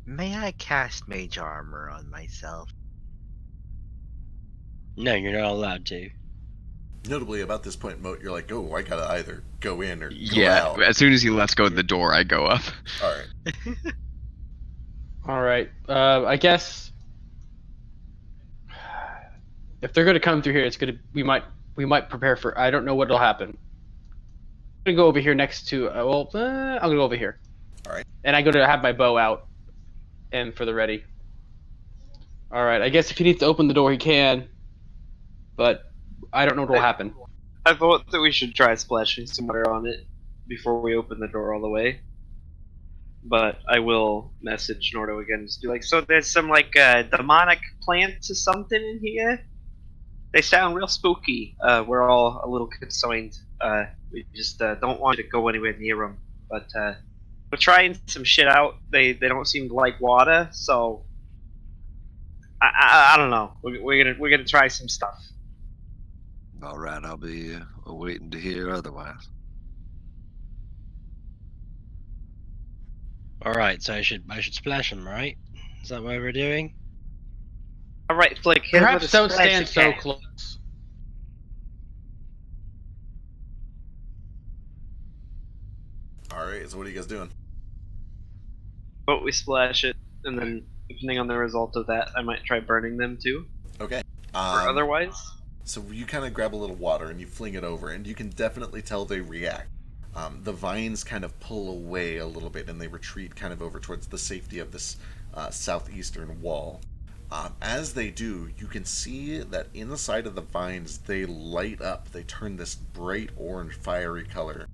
Speaker 9: May I cast mage armor on myself?
Speaker 7: No, you're not allowed to.
Speaker 3: Notably, about this point, Moat, you're like, oh, I gotta either go in or go
Speaker 6: Yeah,
Speaker 3: out.
Speaker 6: as soon as he lets go of the door, I go up.
Speaker 3: Alright.
Speaker 5: Alright, I guess... If they're gonna come through here, it's gonna... We might prepare for... I don't know what'll happen. I'm gonna go over here next to... I'm gonna go over here.
Speaker 3: Alright.
Speaker 5: And I go to have my bow out. And for the ready. Alright, I guess if he needs to open the door, he can. But I don't know what will happen.
Speaker 4: I thought that we should try splashing some water on it before we open the door all the way. But I will message Nordo again. Just be like, so there's some demonic plants or something in here? They sound real spooky. We're all a little concerned. We just don't want you to go anywhere near them. But we're trying some shit out. They don't seem to like water, so I don't know. We're gonna try some stuff.
Speaker 1: All right, I'll be waiting to hear otherwise.
Speaker 7: All right, so I should splash them, right? Is that what we're doing?
Speaker 4: All right, Flick. Hit him with
Speaker 5: Perhaps
Speaker 4: a
Speaker 5: don't
Speaker 4: splash
Speaker 5: stand so
Speaker 4: again.
Speaker 5: close.
Speaker 3: Alright, so what are you guys doing?
Speaker 4: But we splash it, and then Depending on the result of that, I might try burning them too.
Speaker 3: Okay.
Speaker 4: Or otherwise,
Speaker 3: So you kind of grab a little water and you fling it over, and you can definitely tell they react. The vines kind of pull away a little bit, and they retreat kind of over towards the safety of this southeastern wall. As they do, you can see that inside of the vines they light up. They turn this bright orange, fiery color,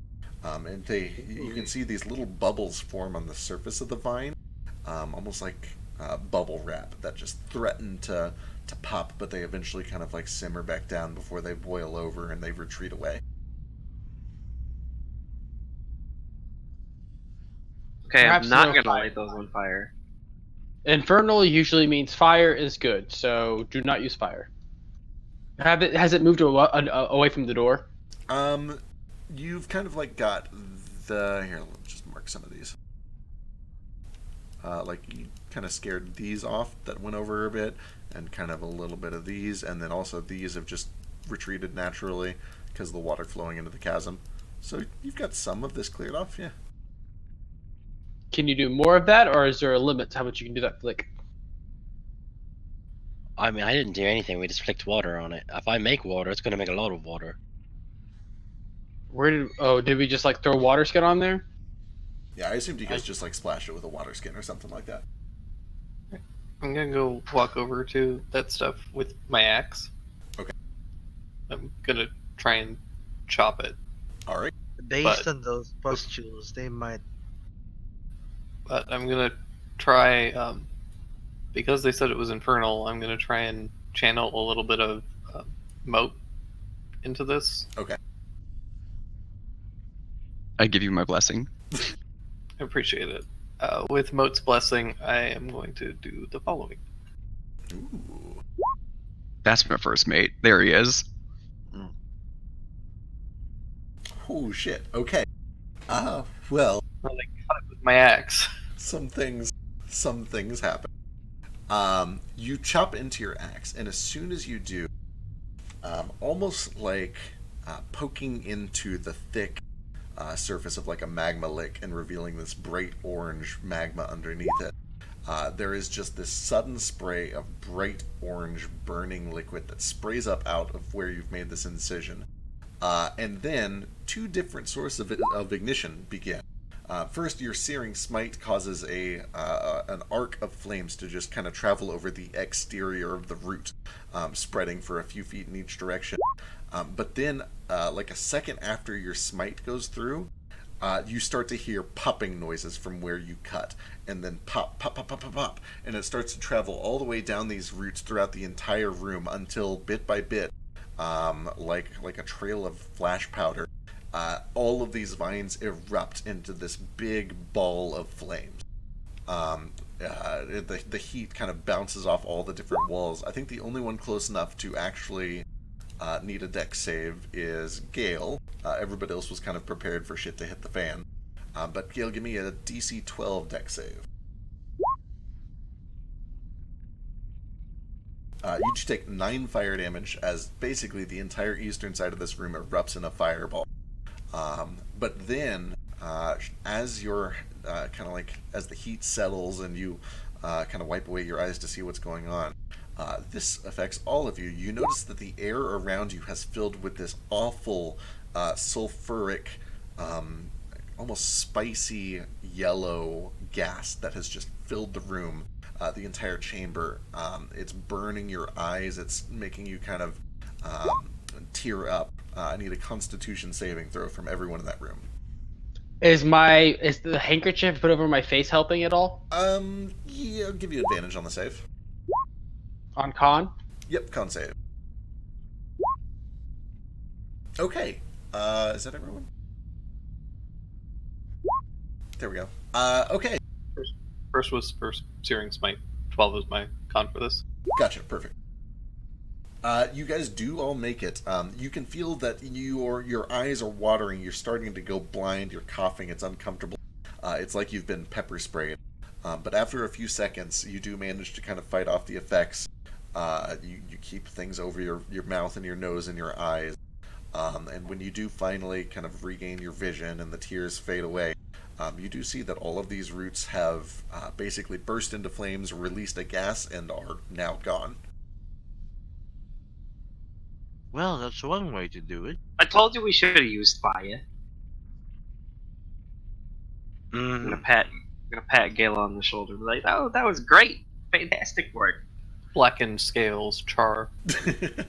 Speaker 3: and you can see these little bubbles form on the surface of the vine, almost like bubble wrap that just threaten to pop, but they eventually kind of like simmer back down before they boil over and they retreat away.
Speaker 4: okay, I'm
Speaker 5: Perhaps
Speaker 4: not
Speaker 5: no
Speaker 4: gonna
Speaker 5: fire.
Speaker 4: light those on fire.
Speaker 5: Infernal usually means fire is good, so do not use fire. Has it moved away from the door?
Speaker 3: Um, you've kind of like got the here. Let me just mark some of these. Like you kind of scared these off that went over a bit, and kind of a little bit of these, and then also these have just retreated naturally because of the water flowing into the chasm. So you've got some of this cleared off, yeah.
Speaker 5: Can you do more of that, or is there a limit to how much you can do that flick?
Speaker 7: I mean, I didn't do anything. We just flicked water on it. If I make water, it's going to make a lot of water.
Speaker 5: Did we just like throw water skin on there?
Speaker 3: Yeah, I assumed you guys just like splash it with a water skin or something like that.
Speaker 8: I'm gonna go walk over to that stuff with my axe.
Speaker 3: Okay.
Speaker 8: I'm gonna try and chop it,
Speaker 3: All right.
Speaker 9: Based on those pustules, they might.
Speaker 8: but I'm gonna try. Because they said it was infernal, I'm gonna try and channel a little bit of moat into this.
Speaker 3: Okay.
Speaker 6: I give you my blessing.
Speaker 8: I appreciate it. With Moat's blessing, I am going to do the following.
Speaker 3: Ooh.
Speaker 6: That's my first mate. There he is.
Speaker 3: Oh shit. Okay. Well,
Speaker 8: I like cut it with my axe.
Speaker 3: some things happen. You chop into your axe, and as soon as you do, almost like poking into the thick surface of like a magma lake and revealing this bright orange magma underneath it, there is just this sudden spray of bright orange burning liquid that sprays up out of where you've made this incision. And then two different sources of ignition begin. First, your searing smite causes an arc of flames to just kind of travel over the exterior of the root, spreading for a few feet in each direction. But then, like a second after your smite goes through, you start to hear popping noises from where you cut, and then pop, pop, pop, pop, pop, pop, and it starts to travel all the way down these roots throughout the entire room until, bit by bit, like a trail of flash powder, all of these vines erupt into this big ball of flames. The heat kind of bounces off all the different walls. I think the only one close enough to actually need a dex save is Gale. Everybody else was kind of prepared for shit to hit the fan. But Gale, give me a DC 12 dex save. You just take 9 fire damage as basically the entire eastern side of this room erupts in a fireball. But then, as you're kind of like, as the heat settles and you kind of wipe away your eyes to see what's going on, this affects all of you. You notice that the air around you has filled with this awful sulfuric, almost spicy yellow gas that has just filled the room, the entire chamber. It's burning your eyes. It's making you kind of tear up. I need a Constitution saving throw from everyone in that room.
Speaker 5: Is the handkerchief put over my face helping at all?
Speaker 3: Yeah, I'll give you advantage on the save.
Speaker 5: On con?
Speaker 3: Yep, con save. Okay. Is that everyone? There we go. Okay.
Speaker 8: First was Searing Smite. 12 was my con for this.
Speaker 3: Gotcha, perfect. You guys do all make it. You can feel that your eyes are watering. You're starting to go blind. You're coughing. It's uncomfortable. It's like you've been pepper sprayed. But after a few seconds, you do manage to kind of fight off the effects. You keep things over your mouth and your nose and your eyes. And when you do finally kind of regain your vision and the tears fade away, You do see that all of these roots have basically burst into flames, released a gas, and are now gone.
Speaker 9: Well, that's one way to do it.
Speaker 4: I told you we should have used fire. I'm gonna pat Gale on the shoulder, and be like, "Oh, that was great, fantastic work."
Speaker 8: Blackened scales char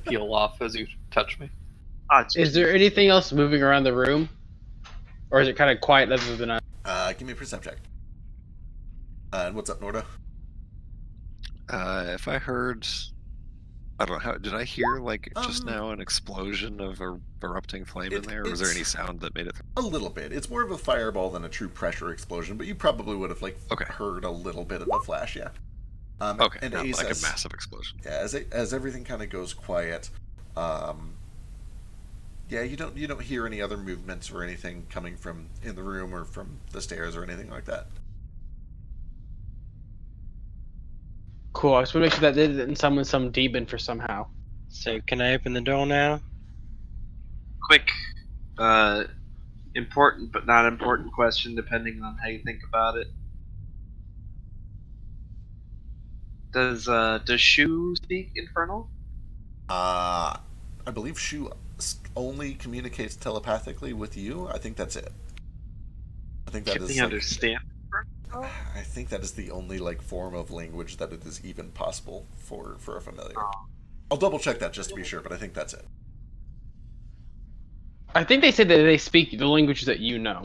Speaker 8: peel off as you touch me.
Speaker 4: Oh,
Speaker 5: Is there anything else moving around the room, or is it kind of quiet other than us?
Speaker 3: Give me a perception check. And what's up, Nordo?
Speaker 1: If I heard, I don't know how. Did I hear like just
Speaker 3: Um,
Speaker 1: now an explosion of a erupting flame in there, or was there any sound that made it?
Speaker 3: A little bit. It's more of a fireball than a true pressure explosion, but you probably would have
Speaker 1: Okay.
Speaker 3: heard a little bit of a flash, yeah.
Speaker 1: Okay,
Speaker 3: and
Speaker 1: not
Speaker 3: Ace,
Speaker 1: like a
Speaker 3: as-
Speaker 1: massive explosion.
Speaker 3: Yeah, as everything kind of goes quiet, yeah, you don't hear any other movements or anything coming from in the room or from the stairs or anything like that.
Speaker 5: Cool. I just want to make sure that didn't summon some demon for somehow.
Speaker 7: So can I open the door now?
Speaker 4: Quick, important but not important question, depending on how you think about it. Does Shu speak Infernal?
Speaker 3: I believe Shu only communicates telepathically with you. I think that's it. I think that
Speaker 4: Can
Speaker 3: is.
Speaker 4: he understand?
Speaker 3: I think that is the only form of language that it is even possible for a familiar. I'll double check that just to be sure, but I think that's it.
Speaker 5: I think they said that they speak the languages that you know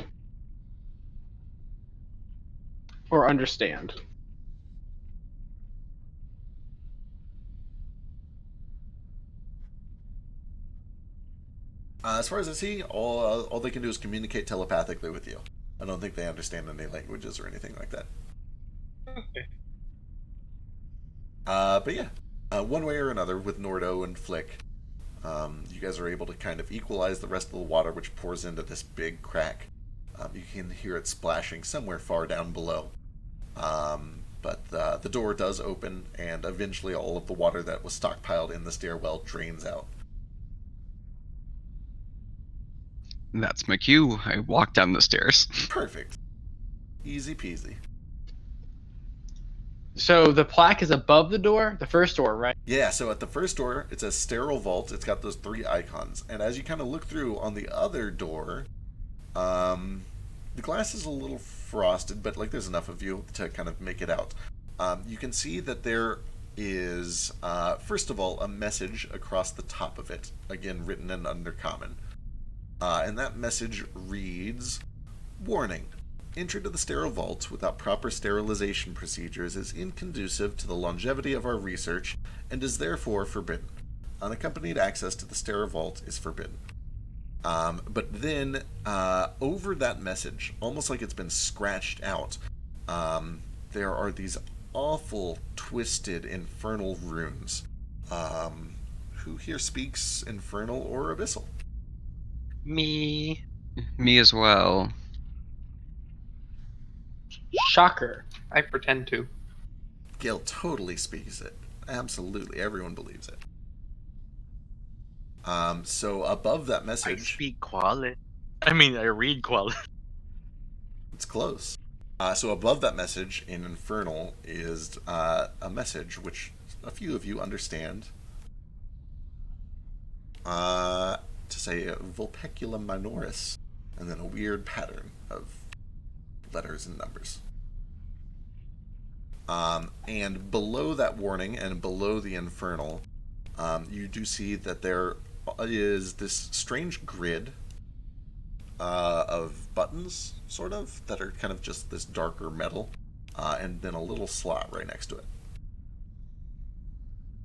Speaker 5: or understand.
Speaker 3: As far as I see, all they can do is communicate telepathically with you. I don't think they understand any languages or anything like that.
Speaker 4: Okay.
Speaker 3: But yeah, one way or another, with Nordo and Flick, you guys are able to kind of equalize the rest of the water, which pours into this big crack. You can hear it splashing somewhere far down below. But the door does open, and eventually all of the water that was stockpiled in the stairwell drains out.
Speaker 6: And that's my cue. I walk down the stairs.
Speaker 3: Perfect. Easy peasy.
Speaker 5: So the plaque is above the door, the first door, right?
Speaker 3: Yeah, so at the first door, it's a sterile vault. It's got those 3 icons. And as you kind of look through on the other door, the glass is a little frosted, but there's enough of you to kind of make it out. You can see that there is, first of all, a message across the top of it, again written in Undercommon. And that message reads, "Warning. Entry to the sterile vault without proper sterilization procedures is inconducive to the longevity of our research and is therefore forbidden. Unaccompanied access to the sterile vault is forbidden." But then, over that message, almost like it's been scratched out, there are these awful, twisted, infernal runes. Who here speaks infernal or abyssal?
Speaker 7: Me.
Speaker 6: Me as well.
Speaker 5: Shocker.
Speaker 8: I pretend to.
Speaker 3: Gale totally speaks it. Absolutely, everyone believes it. So above that
Speaker 9: I
Speaker 3: message,
Speaker 9: speak quality.
Speaker 2: I mean, I read quality.
Speaker 3: it's close. So above that message in Infernal is a message which a few of you understand. To say Vulpeculum minoris, and then a weird pattern of letters and numbers. And below that warning and below the Infernal, you do see that there is this strange grid of buttons, sort of, that are kind of just this darker metal, and then a little slot right next to it.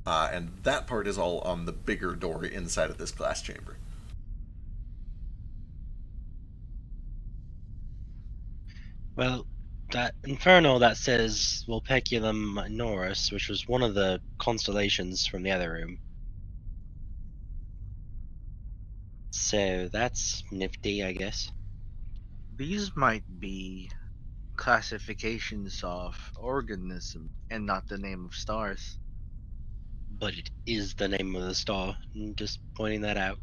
Speaker 3: And that part is all on the bigger door inside of this glass chamber.
Speaker 7: Well, that Inferno that says Vulpeculum minoris, which was one of the constellations from the other room. So that's nifty, I guess.
Speaker 9: These might be classifications of organism and not the name of stars.
Speaker 7: But it is the name of the star. I'm just pointing that out.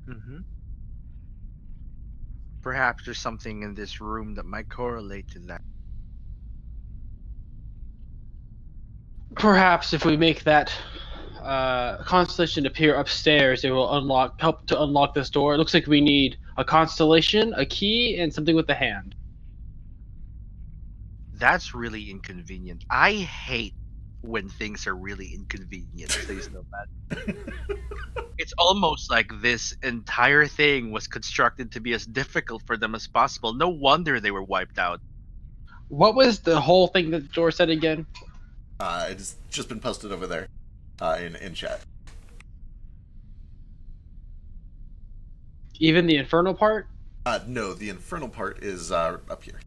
Speaker 9: Mm-hmm. Perhaps there's something in this room that might correlate to that.
Speaker 5: Perhaps if we make that constellation appear upstairs, it will help to unlock this door. It looks like we need a constellation, a key, and something with the hand.
Speaker 9: That's really inconvenient. I hate when things are really inconvenient. Please know that. It's almost like this entire thing was constructed to be as difficult for them as possible. No wonder they were wiped out.
Speaker 5: What was the whole thing that the door said again?
Speaker 3: It's just been posted over there in chat.
Speaker 5: Even the infernal part?
Speaker 3: No, the infernal part is up here.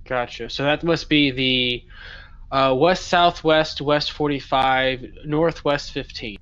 Speaker 5: Gotcha. So that must be the west southwest, west 45, northwest 15.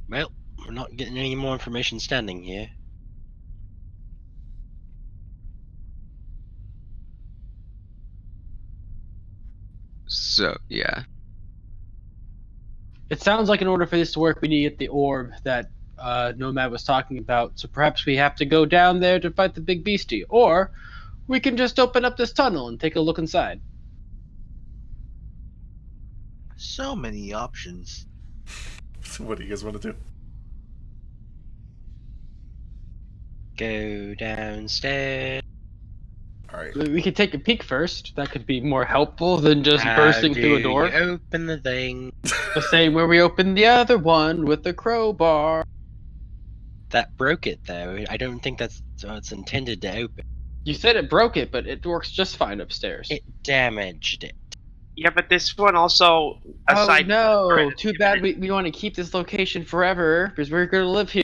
Speaker 7: Well, we're not getting any more information standing here.
Speaker 6: So, yeah.
Speaker 5: It sounds like in order for this to work, we need to get the orb that Nomad was talking about. So perhaps we have to go down there to fight the big beastie. Or we can just open up this tunnel and take a look inside.
Speaker 9: So many options.
Speaker 3: So what do you guys want to do?
Speaker 7: Go downstairs.
Speaker 3: All right.
Speaker 5: We could take a peek first. That could be more helpful than just
Speaker 7: How
Speaker 5: bursting
Speaker 7: do
Speaker 5: through a door.
Speaker 7: you open the thing.
Speaker 5: The same where we opened the other one with the crowbar.
Speaker 7: That broke it, though. I don't think that's what it's intended to open.
Speaker 5: You said it broke it, but it works just fine upstairs.
Speaker 7: It damaged it.
Speaker 4: Yeah, but this one also, aside
Speaker 5: Oh
Speaker 4: from
Speaker 5: no! Too bad we want to keep this location forever because we're going to live here.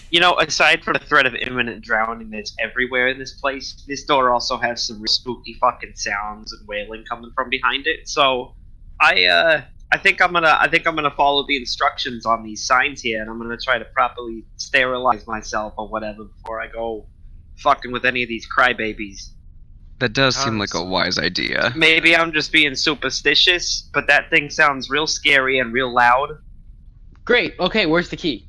Speaker 4: you know, aside from the threat of imminent drowning that's everywhere in this place, this door also has some real spooky fucking sounds and wailing coming from behind it. So, I think I'm gonna follow the instructions on these signs here, and I'm gonna try to properly sterilize myself or whatever before I go fucking with any of these crybabies.
Speaker 6: That does seem like a wise idea.
Speaker 4: Maybe I'm just being superstitious, but that thing sounds real scary and real loud.
Speaker 5: Great. Okay, where's the key?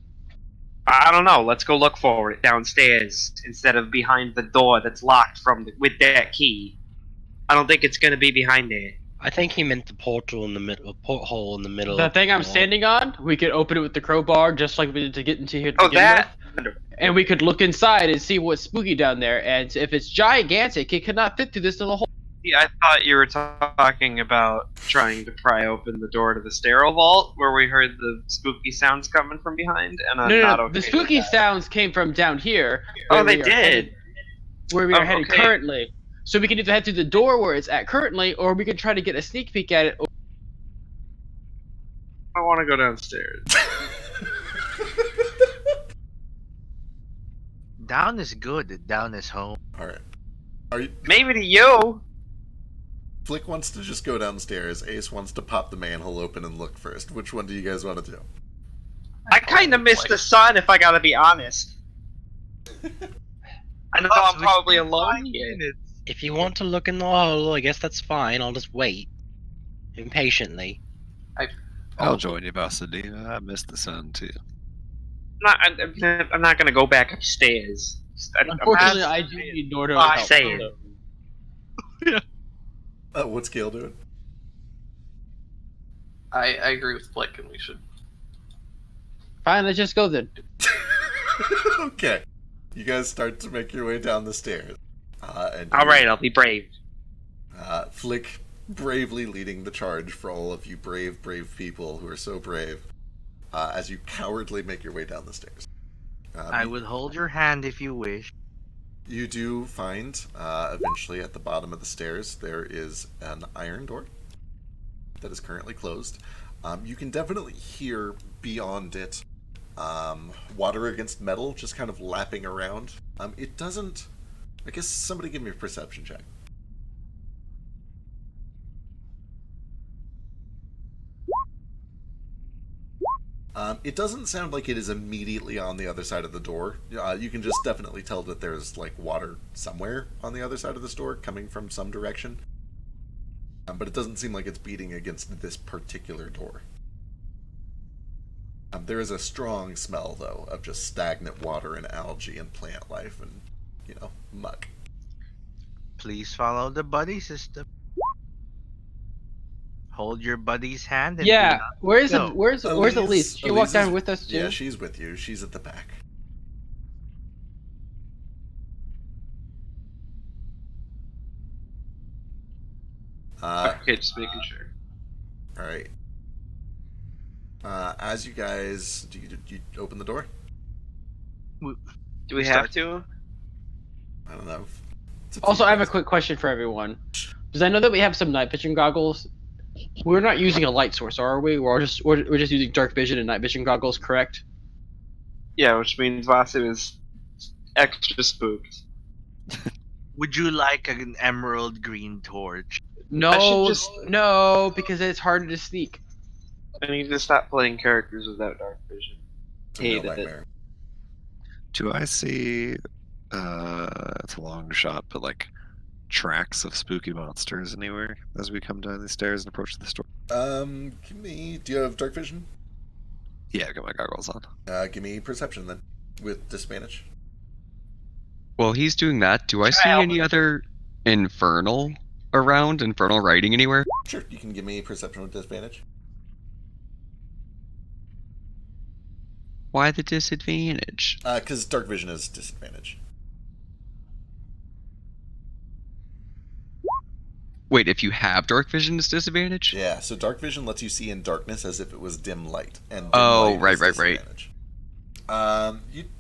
Speaker 4: I don't know. Let's go look for it downstairs instead of behind the door that's locked with that key. I don't think it's gonna be behind there.
Speaker 7: I think he meant the portal in the middle, porthole in the middle.
Speaker 5: The thing I'm
Speaker 7: of the
Speaker 5: standing on, we could open it with the crowbar just like we did to get into here to
Speaker 4: Oh,
Speaker 5: begin
Speaker 4: that.
Speaker 5: with. And we could look inside and see what's spooky down there. And if it's gigantic, it could not fit through this little hole.
Speaker 4: Yeah, I thought you were talking about trying to pry open the door to the sterile vault where we heard the spooky sounds coming from behind, and I'm
Speaker 5: No,
Speaker 4: not okay
Speaker 5: the
Speaker 4: with
Speaker 5: spooky
Speaker 4: that.
Speaker 5: sounds came from down here.
Speaker 4: Oh,
Speaker 5: where
Speaker 4: they
Speaker 5: we are
Speaker 4: did.
Speaker 5: headed- Where we are
Speaker 4: Oh,
Speaker 5: headed
Speaker 4: okay.
Speaker 5: currently. So we can either head through the door where it's at currently, or we can try to get a sneak peek at it.
Speaker 4: I want to go downstairs.
Speaker 9: Down is good. Down is home.
Speaker 3: All right. Are you?
Speaker 4: Maybe to you.
Speaker 3: Flick wants to just go downstairs. Ace wants to pop the manhole open and look first. Which one do you guys want to do?
Speaker 4: I kind of miss the sun, if I gotta be honest. I know I'm probably alone here.
Speaker 7: If you want to look in the hole, I guess that's fine. I'll just wait. Impatiently.
Speaker 1: I'll join you, Basadina. I miss the sun too.
Speaker 4: I'm not gonna go back upstairs.
Speaker 5: Unfortunately, I do need Nordo to
Speaker 4: I
Speaker 5: help.
Speaker 4: say it.
Speaker 3: What's Gale doing?
Speaker 8: I agree with Flick, and we should.
Speaker 5: Fine, let's just go then.
Speaker 3: Okay. You guys start to make your way down the stairs. And
Speaker 4: All right, I'll be brave.
Speaker 3: Flick bravely leading the charge for all of you brave people who are so brave as you cowardly make your way down the stairs.
Speaker 9: I would hold your hand if you wish.
Speaker 3: You do find, eventually at the bottom of the stairs, there is an iron door that is currently closed. You can definitely hear beyond it water against metal just kind of lapping around. It doesn't... I guess somebody give me a perception check. It doesn't sound like it is immediately on the other side of the door. You can just definitely tell that there's like water somewhere on the other side of this door coming from some direction. But it doesn't seem like it's beating against this particular door. There is a strong smell, though, of just stagnant water and algae and plant life and, muck.
Speaker 9: Please follow the buddy system. Hold your buddy's hand and
Speaker 5: Yeah,
Speaker 9: do not
Speaker 5: where's
Speaker 9: go.
Speaker 5: where's Elise? She walked down with us too.
Speaker 3: Yeah, she's with you. She's at the back.
Speaker 4: Okay, just making sure.
Speaker 3: All right. As you guys, do you open the door?
Speaker 4: Do we have to?
Speaker 3: I don't know.
Speaker 5: Also, I have a quick question for everyone. Because I know that we have some night vision goggles. We're not using a light source, are we? We're just using dark vision and night vision goggles, correct?
Speaker 4: Yeah, which means Vasu is extra spooked.
Speaker 9: Would you like an emerald green torch?
Speaker 5: No, no, because it's harder to sneak.
Speaker 4: I need to stop playing characters without dark vision. Hated it.
Speaker 1: Do I see? It's a long shot, but like tracks of spooky monsters anywhere as we come down these stairs and approach the store?
Speaker 3: Give me. Do you have dark vision?
Speaker 1: Yeah, I got my goggles on.
Speaker 3: Give me perception then, with disadvantage.
Speaker 6: While he's doing that, do I see any other infernal around? Infernal writing anywhere?
Speaker 3: Sure, you can give me perception with disadvantage.
Speaker 6: Why the disadvantage?
Speaker 3: Because dark vision is disadvantage.
Speaker 6: Wait, if you have dark vision, it's disadvantage?
Speaker 3: Yeah, so dark vision lets you see in darkness as if it was dim light. And dim
Speaker 6: oh,
Speaker 3: light
Speaker 6: right.
Speaker 3: disadvantage.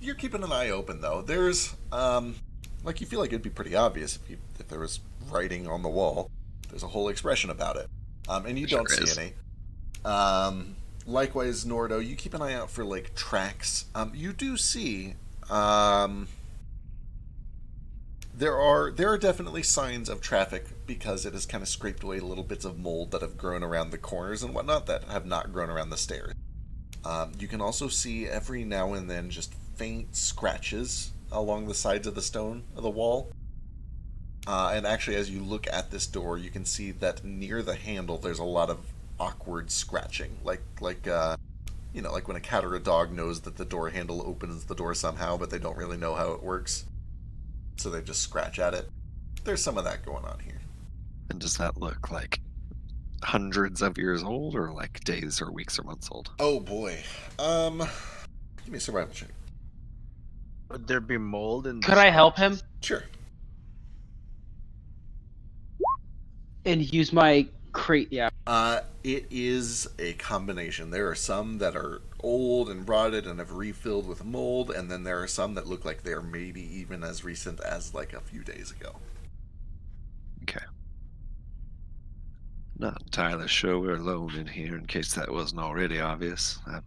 Speaker 3: You're keeping an eye open, though. There's, you feel like it'd be pretty obvious if there was writing on the wall. There's a whole expression about it. And you don't see any. Likewise, Nordo, you keep an eye out for, tracks. You do see, there are definitely signs of traffic because it has kind of scraped away little bits of mold that have grown around the corners and whatnot that have not grown around the stairs. You can also see every now and then just faint scratches along the sides of the stone of the wall. And actually, as you look at this door, you can see that near the handle there's a lot of awkward scratching, like when a cat or a dog knows that the door handle opens the door somehow, but they don't really know how it works, so they just scratch at it. There's some of that going on here.
Speaker 1: And does that look like hundreds of years old, or like days or weeks or months old?
Speaker 3: Oh boy. Give me a survival check.
Speaker 9: Would there be mold in?
Speaker 5: Could I help him?
Speaker 3: Sure.
Speaker 5: And use my crate, yeah.
Speaker 3: It is a combination. There are some that are old and rotted and have refilled with mold, and then there are some that look like they're maybe even as recent as a few days ago.
Speaker 1: Okay. Not entirely sure we're alone in here, in case that wasn't already obvious. I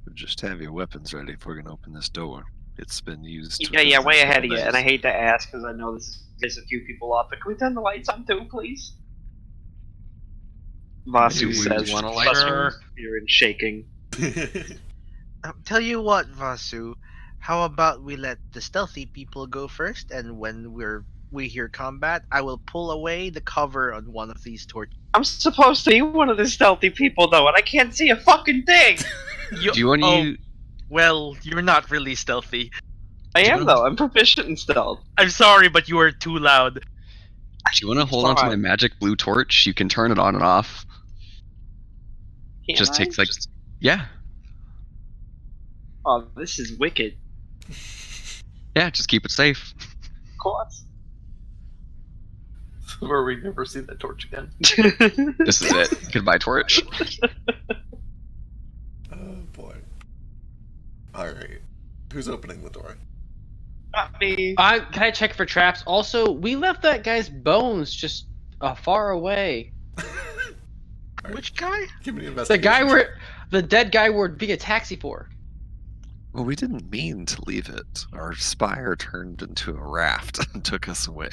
Speaker 1: would just have your weapons ready if we're going to open this door. It's been used.
Speaker 4: Yeah, way ahead of you, and I hate to ask because I know this is piss a few people off, but can we turn the lights on too, please? Vasu says,
Speaker 6: want a light
Speaker 4: Vasu, you're in shaking.
Speaker 9: Tell you what, Vasu, how about we let the stealthy people go first, and when we hear combat, I will pull away the cover on one of these torches.
Speaker 4: I'm supposed to be one of the stealthy people, though, and I can't see a fucking thing!
Speaker 6: Do you want to...
Speaker 9: Well, you're not really stealthy.
Speaker 4: I am, though. I'm proficient in stealth.
Speaker 9: I'm sorry, but you are too loud.
Speaker 6: Do you want to hold on to my magic blue torch? You can turn it on and off.
Speaker 4: Can I?
Speaker 6: Takes yeah.
Speaker 4: Oh, this is wicked.
Speaker 6: Yeah, just keep it safe.
Speaker 4: Of course.
Speaker 8: Where we never see that torch again.
Speaker 6: This is it. Goodbye, torch.
Speaker 3: Oh boy. Alright. Who's opening the door?
Speaker 4: Not me.
Speaker 5: Can I check for traps? Also, we left that guy's bones just far away.
Speaker 3: right.
Speaker 9: Which guy?
Speaker 3: Give me an
Speaker 5: The
Speaker 3: investigation.
Speaker 5: guy
Speaker 3: check.
Speaker 5: the dead guy we're being a taxi for.
Speaker 1: Well, we didn't mean to leave it. Our spire turned into a raft and took us away.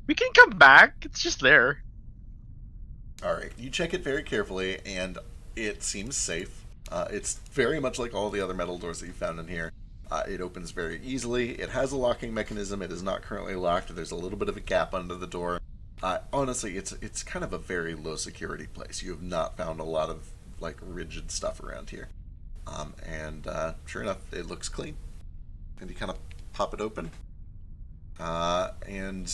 Speaker 9: We can come back. It's just there.
Speaker 3: All right, you check it very carefully, and it seems safe. It's very much like all the other metal doors that you found in here. It opens very easily. It has a locking mechanism. It is not currently locked. There's a little bit of a gap under the door. Honestly, it's kind of a very low security place. You have not found a lot of like rigid stuff around here. And sure enough, it looks clean. And you kind of pop it open, and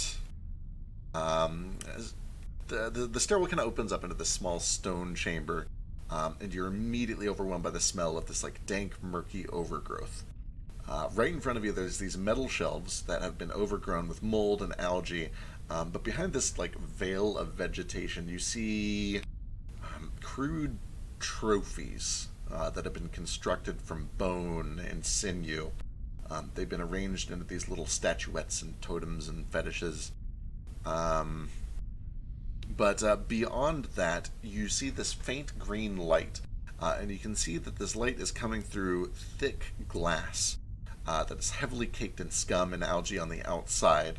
Speaker 3: as the stairwell kind of opens up into this small stone chamber, and you're immediately overwhelmed by the smell of this like dank, murky overgrowth. Right in front of you, there's these metal shelves that have been overgrown with mold and algae. But behind this like veil of vegetation, you see crude trophies that have been constructed from bone and sinew. They've been arranged into these little statuettes and totems and fetishes. But beyond that, you see this faint green light, and you can see that this light is coming through thick glass that is heavily caked in scum and algae on the outside.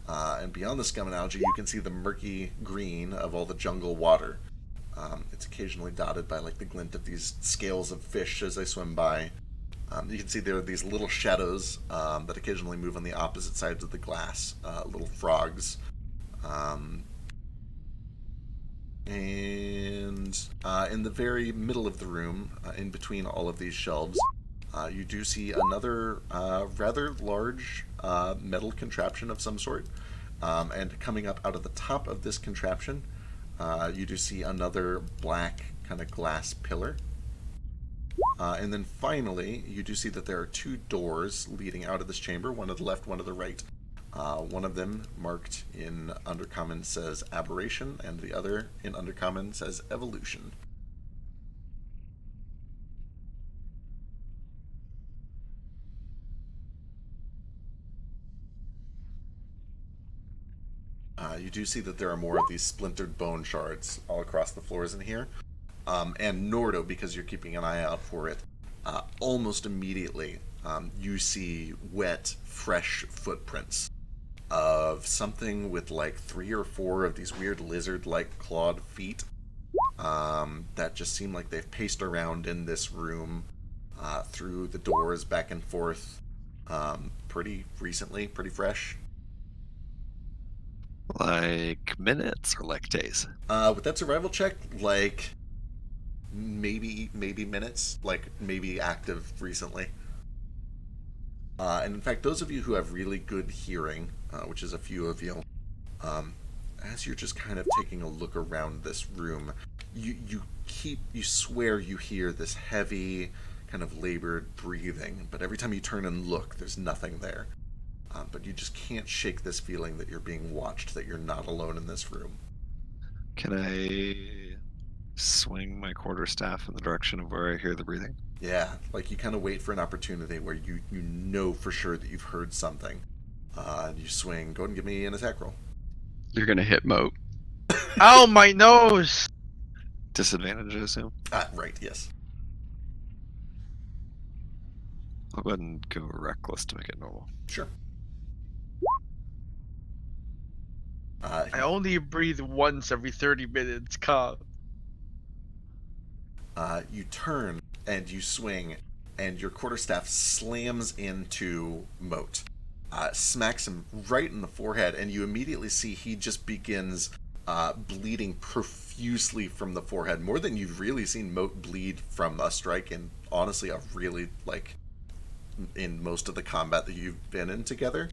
Speaker 3: And beyond the scum and algae, you can see the murky green of all the jungle water. It's occasionally dotted by like the glint of these scales of fish as they swim by. You can see there are these little shadows that occasionally move on the opposite sides of the glass, little frogs. And in the very middle of the room, in between all of these shelves, you do see another rather large metal contraption of some sort. And coming up out of the top of this contraption, you do see another black kind of glass pillar. And then finally, you do see that there are two doors leading out of this chamber, one to the left, one to the right. One of them, marked in Undercommon, says Aberration, and the other in Undercommon says Evolution. You do see that there are more of these splintered bone shards all across the floors in here. And Nordo, because you're keeping an eye out for it, almost immediately you see wet, fresh footprints of something with like 3 or 4 of these weird lizard-like clawed feet that just seem like they've paced around in this room through the doors back and forth pretty recently, pretty fresh.
Speaker 1: Like minutes or like days?
Speaker 3: With that survival check, like maybe minutes, like maybe active recently. And in fact, those of you who have really good hearing, which is a few of you, as you're just kind of taking a look around this room, you swear you hear this heavy, kind of labored breathing, but every time you turn and look, there's nothing there. But you just can't shake this feeling that you're being watched, that you're not alone in this room.
Speaker 1: Can I swing my quarterstaff in the direction of where I hear the breathing?
Speaker 3: Yeah, like you kind of wait for an opportunity where you know for sure that you've heard something. And you swing. Go ahead and give me an attack roll.
Speaker 6: You're gonna hit Moat.
Speaker 9: Ow, my nose!
Speaker 1: Disadvantage, I assume?
Speaker 3: Right, yes.
Speaker 1: I'll go ahead and go reckless to make it normal.
Speaker 3: Sure.
Speaker 9: I only breathe once every 30 minutes, Cobb.
Speaker 3: You turn and you swing, and your quarterstaff slams into Moat. Smacks him right in the forehead, and you immediately see he just begins bleeding profusely from the forehead, more than you've really seen Moat bleed from a strike in, honestly, a really, like, in most of the combat that you've been in together.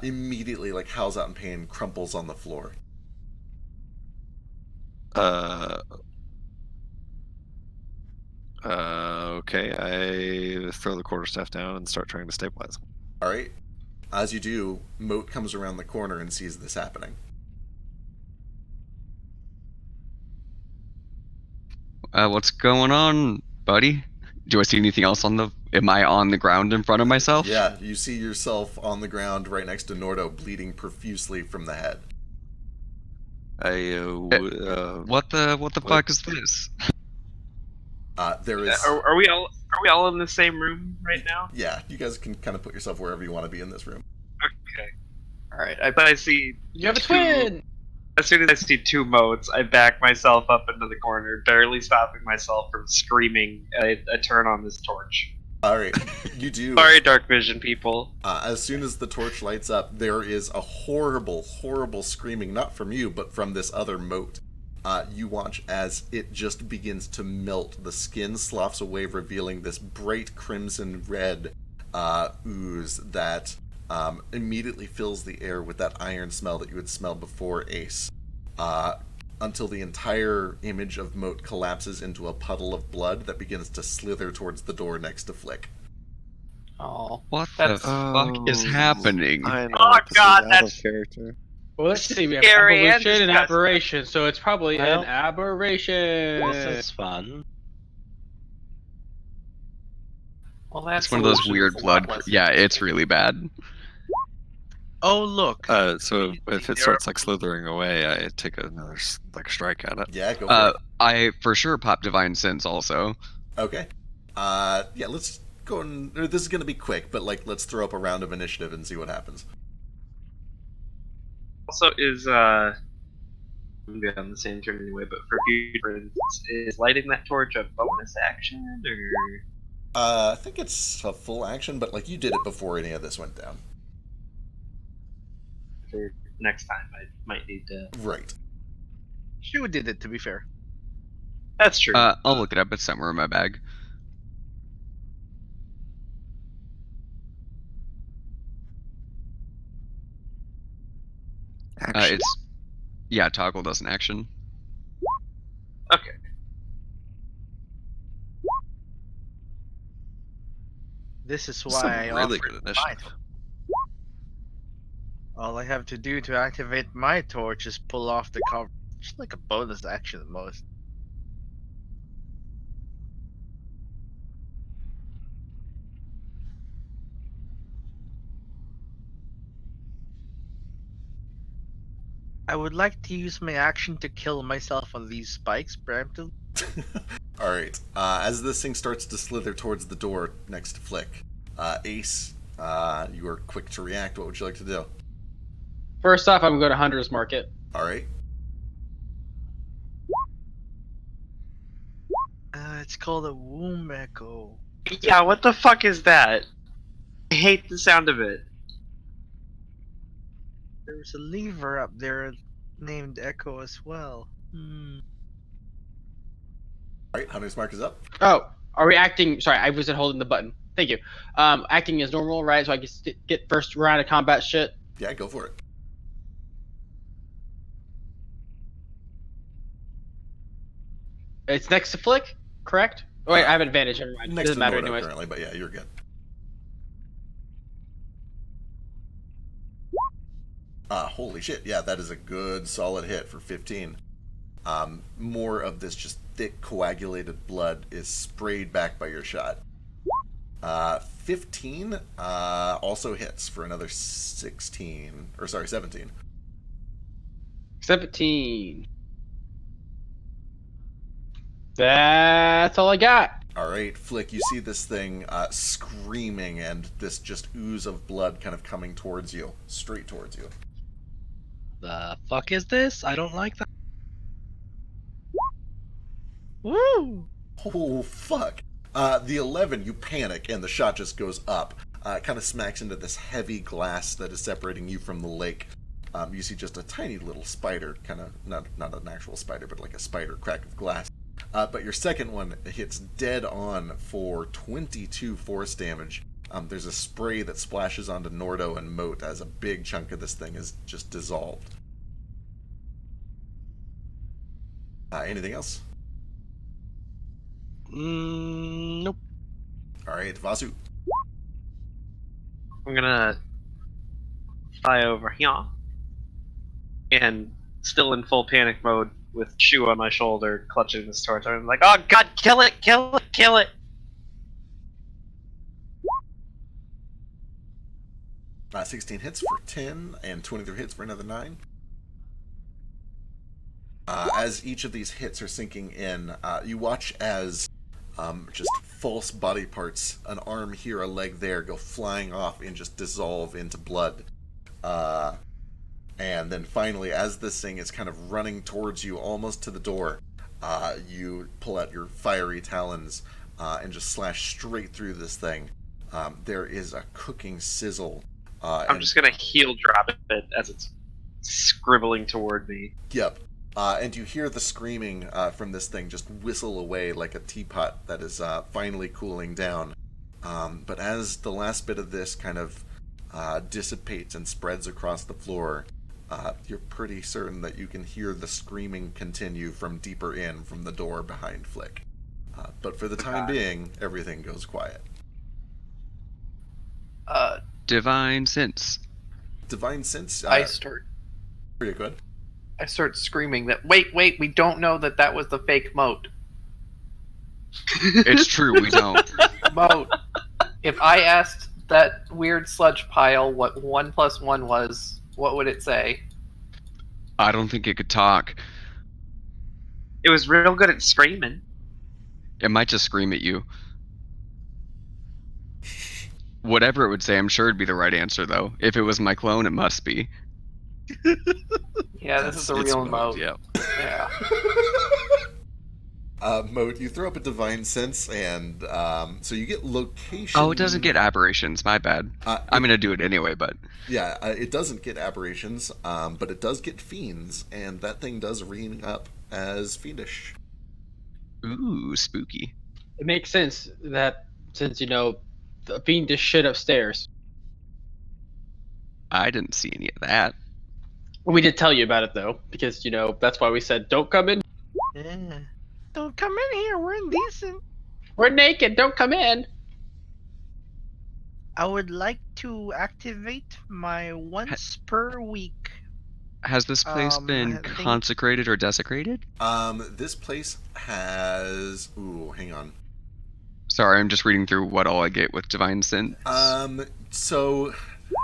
Speaker 3: Immediately, like, howls out in pain, crumples on the floor.
Speaker 1: Okay, I throw the quarterstaff down and start trying to stabilize him.
Speaker 3: Alright. As you do, Moat comes around the corner and sees this happening.
Speaker 6: What's going on, buddy? Do I see anything else on the Am I on the ground in front of myself?
Speaker 3: Yeah, you see yourself on the ground right next to Nordo, bleeding profusely from the head.
Speaker 6: What the fuck is this?
Speaker 3: There is.
Speaker 4: Are we all in the same room right now?
Speaker 3: Yeah, you guys can kind of put yourself wherever you want to be in this room.
Speaker 4: Okay. All right. I see.
Speaker 5: You have a
Speaker 4: two-
Speaker 5: twin.
Speaker 4: As soon as I see two moats, I back myself up into the corner, barely stopping myself from screaming. I turn on this torch.
Speaker 3: All right, you do.
Speaker 4: Sorry, dark vision people.
Speaker 3: As soon as the torch lights up, there is a horrible, horrible screaming, not from you, but from this other moat. You watch as it just begins to melt. The skin sloughs away, revealing this bright crimson red ooze that immediately fills the air with that iron smell that you had smelled before, Ace. Until the entire image of Moat collapses into a puddle of blood that begins to slither towards the door next to Flick.
Speaker 8: Oh,
Speaker 6: What the fuck is happening?
Speaker 1: I know.
Speaker 4: Oh,
Speaker 1: this
Speaker 4: God,
Speaker 1: is out of
Speaker 4: that's-
Speaker 1: character.
Speaker 5: Well, let's see. We have
Speaker 4: Scary and
Speaker 5: evolution and
Speaker 4: disgusting.
Speaker 5: aberration, so it's probably
Speaker 7: Well,
Speaker 5: an aberration.
Speaker 7: This is fun.
Speaker 8: well, that's
Speaker 6: It's one of those
Speaker 8: solution's
Speaker 6: weird
Speaker 8: a lot
Speaker 6: blood.
Speaker 8: less
Speaker 6: Yeah, it's really bad.
Speaker 9: Oh look.
Speaker 1: So if it starts like slithering away, I take another like strike at it.
Speaker 3: Yeah, go for it.
Speaker 6: I for sure pop Divine Sense also.
Speaker 3: Okay. Yeah, let's go and... This is going to be quick, but like, let's throw up a round of initiative and see what happens.
Speaker 4: Also, is I'm gonna be on the same turn anyway, but for future instance, is lighting that torch a bonus action or?
Speaker 3: I think it's a full action, but like, you did it before any of this went down.
Speaker 4: For next time, I might need to.
Speaker 3: Right.
Speaker 9: Shu did it, to be fair.
Speaker 4: That's true.
Speaker 6: I'll look it up. It's somewhere in my bag.
Speaker 1: Action.
Speaker 6: Toggle does an action.
Speaker 4: Okay.
Speaker 9: This is
Speaker 1: Some
Speaker 9: why I
Speaker 1: really
Speaker 9: offered
Speaker 1: good
Speaker 9: mine.
Speaker 1: initiative.
Speaker 9: All I have to do to activate my torch is pull off the cover. Just like a bonus action at most. I would like to use my action to kill myself on these spikes preemptively.
Speaker 3: Alright. As this thing starts to slither towards the door next to Flick, Ace, you are quick to react. What would you like to do?
Speaker 5: First off, I'm going to Hunter's Market.
Speaker 3: Alright.
Speaker 9: It's called a womb echo.
Speaker 4: Yeah, what the fuck is that? I hate the sound of it.
Speaker 9: There's a lever up there named Echo as well.
Speaker 3: Alright, Hunter's Mark is up.
Speaker 5: Oh, are we acting? Sorry, I wasn't holding the button. Thank you. Acting as normal, right? So I can get first round of combat shit.
Speaker 3: Yeah, go for it.
Speaker 5: It's next to Flick, correct? Oh, wait, I have advantage. Never mind.
Speaker 3: Next
Speaker 5: Doesn't
Speaker 3: to
Speaker 5: matter
Speaker 3: Nordo
Speaker 5: anyways.
Speaker 3: currently, but yeah, you're good. Holy shit, yeah, that is a good solid hit for 15. More of this just thick coagulated blood is sprayed back by your shot. 15 also hits for another 17.
Speaker 5: 17. That's all I got.
Speaker 3: Alright, Flick, you see this thing screaming and this just ooze of blood kind of coming towards you, straight towards you.
Speaker 7: The fuck is this? I don't like that.
Speaker 9: Woo!
Speaker 3: Oh, fuck. The 11, you panic, and the shot just goes up. It kind of smacks into this heavy glass that is separating you from the lake. You see just a tiny little spider, kind of, not an actual spider, but like a spider crack of glass. But your second one hits dead on for 22 force damage. There's a spray that splashes onto Nordo and Moat as a big chunk of this thing is just dissolved. Anything else?
Speaker 7: Nope.
Speaker 3: Alright, Vasu.
Speaker 4: I'm gonna fly over here, and still in full panic mode, with Shu on my shoulder, clutching this torch. I'm like, "Oh God, kill it! Kill it! Kill it!"
Speaker 3: 16 hits for 10, and 23 hits for another 9. As each of these hits are sinking in, you watch as just false body parts, an arm here, a leg there, go flying off and just dissolve into blood. And then finally, as this thing is kind of running towards you, almost to the door, you pull out your fiery talons and just slash straight through this thing. There is a cooking sizzle.
Speaker 4: I'm just gonna heel drop it as it's scribbling toward me.
Speaker 3: Yep. And you hear the screaming from this thing just whistle away like a teapot that is finally cooling down. But as the last bit of this kind of dissipates and spreads across the floor, you're pretty certain that you can hear the screaming continue from deeper in from the door behind Flick. But for the time being, everything goes quiet.
Speaker 6: Divine sense.
Speaker 3: Divine sense.
Speaker 8: I start
Speaker 3: Pretty good.
Speaker 8: I start screaming that wait, we don't know that was the fake moat.
Speaker 6: It's true, we don't.
Speaker 8: Moat. If I asked that weird sludge pile what 1 + 1 was, what would it say?
Speaker 6: I don't think it could talk.
Speaker 4: It was real good at screaming.
Speaker 6: It might just scream at you. Whatever it would say, I'm sure it'd be the right answer, though. If it was my clone, it must be.
Speaker 8: Yeah, this is the
Speaker 1: It's
Speaker 8: real moat.
Speaker 1: Yeah.
Speaker 8: Yeah.
Speaker 3: Moat, you throw up a divine sense, and so you get location.
Speaker 6: Oh, it doesn't get aberrations. My bad. I'm gonna do it anyway, but
Speaker 3: Yeah, it doesn't get aberrations, but it does get fiends, and that thing does ring up as fiendish.
Speaker 6: ooh, spooky.
Speaker 5: It makes sense that since the fiendish shit upstairs.
Speaker 6: I didn't see any of that.
Speaker 5: We did tell you about it though, because that's why we said don't come in.
Speaker 9: Yeah. Don't come in here. We're indecent.
Speaker 5: We're naked. Don't come in.
Speaker 9: I would like to activate my once per week.
Speaker 6: Has this place been
Speaker 9: I think-
Speaker 6: consecrated or desecrated?
Speaker 3: This place has. Ooh, hang on.
Speaker 6: Sorry, I'm just reading through what all I get with divine sense.
Speaker 3: So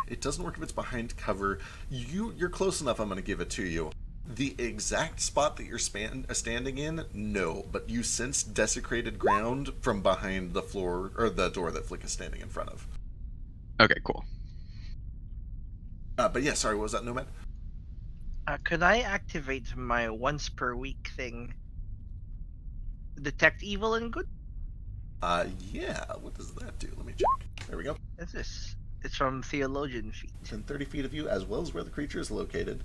Speaker 3: it doesn't work if it's behind cover. You're close enough. I'm going to give it to you. The exact spot that you're standing in, no, but you sense desecrated ground from behind the floor or the door that Flick is standing in front of.
Speaker 6: Okay, cool.
Speaker 3: But yeah, sorry, what was that, Nomad?
Speaker 9: Could I activate my once per week thing? Detect evil and good?
Speaker 3: Yeah, what does that do? Let me check. There we go.
Speaker 9: What's this? It's from Theologian Feet.
Speaker 3: Within 30 feet of you, as well as where the creature is located.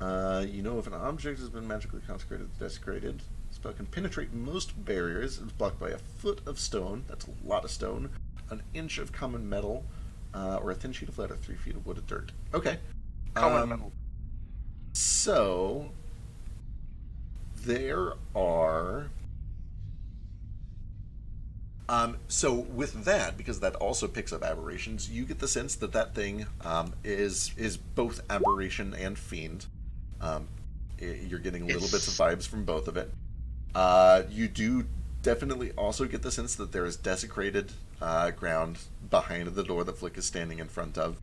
Speaker 3: You know if an object has been magically consecrated or desecrated. The spell can penetrate most barriers. It's blocked by a foot of stone. That's a lot of stone. An inch of common metal. Or a thin sheet of lead or 3 feet of wood or dirt. Okay.
Speaker 9: Common metal.
Speaker 3: So, there are... so with that, because that also picks up aberrations, you get the sense that that thing is both aberration and fiend. You're getting little bits of vibes from both of it. You do definitely also get the sense that there is desecrated ground behind the door that Flick is standing in front of.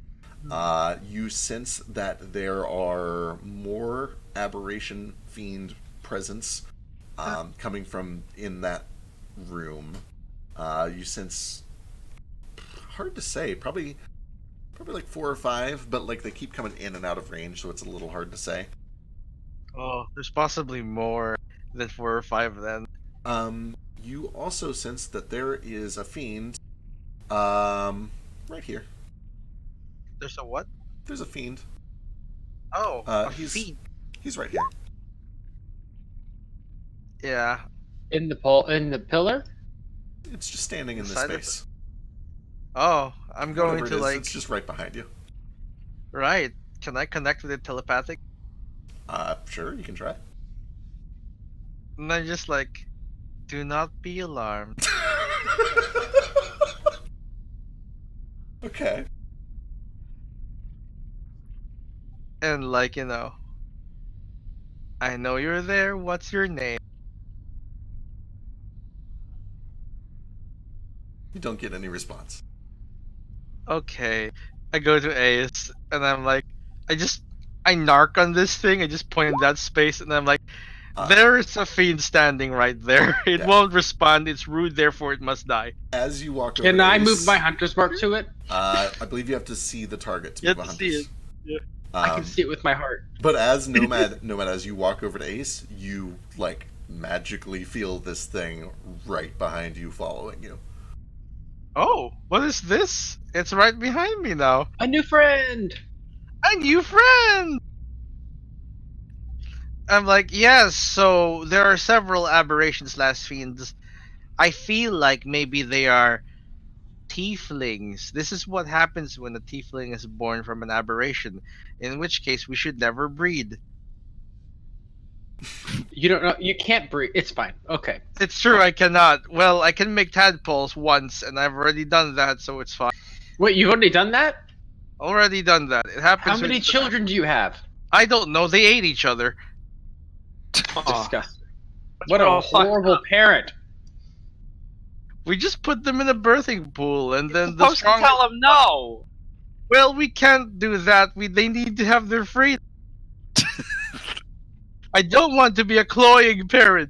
Speaker 3: You sense that there are more aberration fiend presence coming from in that room. You sense, hard to say, probably like 4 or 5, but like they keep coming in and out of range, so it's a little hard to say.
Speaker 9: Oh, there's possibly more than 4 or 5 then.
Speaker 3: You also sense that there is a fiend, right here.
Speaker 9: There's a what?
Speaker 3: There's a fiend.
Speaker 9: Oh, a
Speaker 3: he's-
Speaker 9: feed.
Speaker 3: He's right here.
Speaker 9: Yeah.
Speaker 5: In the pillar.
Speaker 3: It's just standing in this
Speaker 9: Inside of
Speaker 3: space.
Speaker 9: Oh, I'm going
Speaker 3: Whatever
Speaker 9: to
Speaker 3: it is,
Speaker 9: like.
Speaker 3: it's just right behind you.
Speaker 9: Right. Can I connect with it telepathic?
Speaker 3: Sure, you can try.
Speaker 9: And I just like, do not be alarmed.
Speaker 3: Okay.
Speaker 9: And like, I know you're there. What's your name?
Speaker 3: You don't get any response.
Speaker 9: Okay.
Speaker 2: I go to Ace, and I'm like, I narc on this thing. I just point in that space, and I'm like, there is a fiend standing right there. It
Speaker 3: Yeah.
Speaker 2: won't respond. It's rude, therefore it must die.
Speaker 3: As you walk over
Speaker 5: Can
Speaker 3: to
Speaker 5: I
Speaker 3: Ace,
Speaker 5: move my hunter's mark to it?
Speaker 3: I believe you have to see the target to
Speaker 2: You
Speaker 3: move a
Speaker 2: have to see
Speaker 3: hunter's.
Speaker 2: it. Yeah.
Speaker 5: I can see it with my heart.
Speaker 3: But as Nomad, as you walk over to Ace, you like magically feel this thing right behind you, following you.
Speaker 2: Oh, what is this? It's right behind me now.
Speaker 5: A new friend!
Speaker 2: A new friend! I'm like, yes, so there are several aberrations, last fiends. I feel like maybe they are tieflings. This is what happens when a tiefling is born from an aberration, in which case we should never breed.
Speaker 5: You don't know. You can't breathe. It's fine. Okay.
Speaker 2: It's true, I cannot. Well, I can make tadpoles once, and I've already done that, so it's fine.
Speaker 5: Wait, you've already done that?
Speaker 2: Already done that. It happens.
Speaker 5: How many children do you have?
Speaker 2: I don't know. They ate each other.
Speaker 5: Disgusting. What a horrible parent.
Speaker 2: We just put them in a birthing pool, and then the
Speaker 4: Supposed to
Speaker 2: strong.
Speaker 4: tell them no.
Speaker 2: Well, we can't do that. They need to have their freedom. I don't want to be a cloying parent.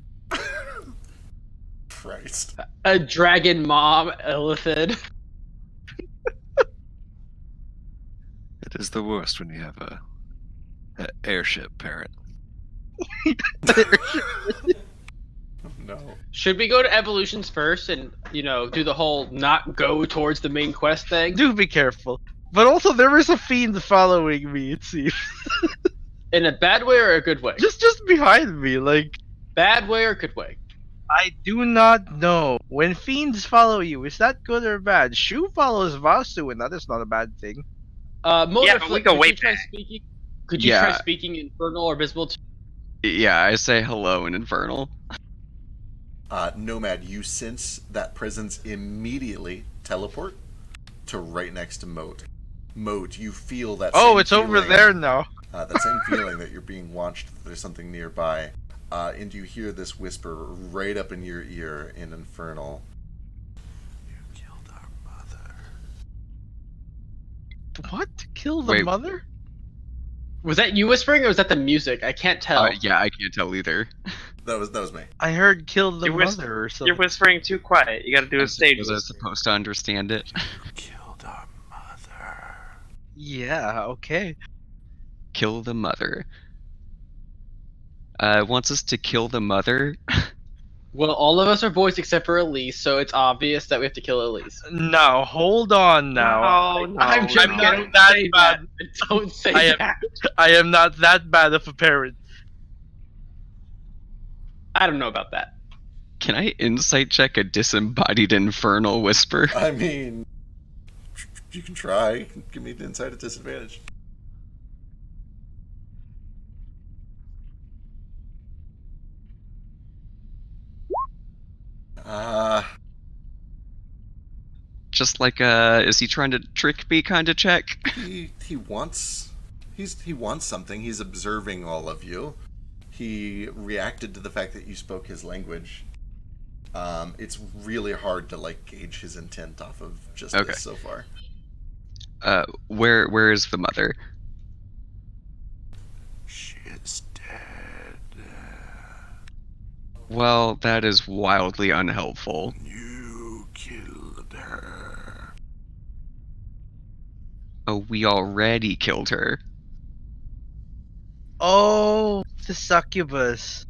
Speaker 3: Christ.
Speaker 5: A dragon mom, Illithid.
Speaker 1: It is the worst when you have a airship parent.
Speaker 3: No.
Speaker 5: Should we go to evolutions first and, do the whole not go towards the main quest thing?
Speaker 2: Do be careful. But also, there is a fiend following me, it seems.
Speaker 5: In a bad way or a good way?
Speaker 2: Just behind me, like.
Speaker 5: Bad way or good way?
Speaker 2: I do not know. When fiends follow you, is that good or bad? Shu follows Vasu, and that is not a bad thing.
Speaker 5: Motor
Speaker 4: but we
Speaker 5: Flick,
Speaker 4: go
Speaker 5: could
Speaker 4: way
Speaker 5: you try
Speaker 4: back.
Speaker 5: speaking? Could you try speaking Infernal or Abysmal?
Speaker 6: Yeah, I say hello in Infernal.
Speaker 3: Nomad, you sense that presence immediately teleport to right next to Moat. Moat, you feel that
Speaker 2: Oh,
Speaker 3: same
Speaker 2: it's over
Speaker 3: feeling,
Speaker 2: there now.
Speaker 3: that same feeling that you're being watched, that there's something nearby. And you hear this whisper right up in your ear in Infernal. You killed our mother.
Speaker 2: What? Kill the
Speaker 6: Wait.
Speaker 2: mother?
Speaker 5: Was that you whispering or was that the music? I can't tell.
Speaker 6: Yeah, I can't tell either.
Speaker 3: That was me.
Speaker 2: I heard kill the
Speaker 4: You're
Speaker 2: mother or something.
Speaker 4: You're whispering too quiet. You got to do a stage.
Speaker 6: Was I
Speaker 4: whisper.
Speaker 6: supposed to understand it?
Speaker 3: Killed our mother.
Speaker 2: Yeah, okay.
Speaker 6: Kill the mother. Wants us to kill the mother.
Speaker 5: Well, all of us are boys except for Elise, so it's obvious that we have to kill Elise.
Speaker 2: Now, hold on now.
Speaker 4: No,
Speaker 5: I'm just
Speaker 2: I'm
Speaker 5: kidding.
Speaker 2: not that
Speaker 5: Say
Speaker 2: bad.
Speaker 5: that. Don't say
Speaker 2: I am-
Speaker 5: that.
Speaker 2: I am not that bad of a parent.
Speaker 5: I don't know about that.
Speaker 6: Can I insight check a disembodied infernal whisper?
Speaker 3: I mean, you can try. Give me the insight at disadvantage.
Speaker 6: Just like is he trying to trick me kind of check?
Speaker 3: He wants something. He's observing all of you. He reacted to the fact that you spoke his language. It's really hard to gauge his intent off of just this so far.
Speaker 6: Where is the mother?
Speaker 3: She is dead.
Speaker 6: Well, that is wildly unhelpful.
Speaker 3: You killed her.
Speaker 6: Oh, we already killed her.
Speaker 2: Oh, the succubus.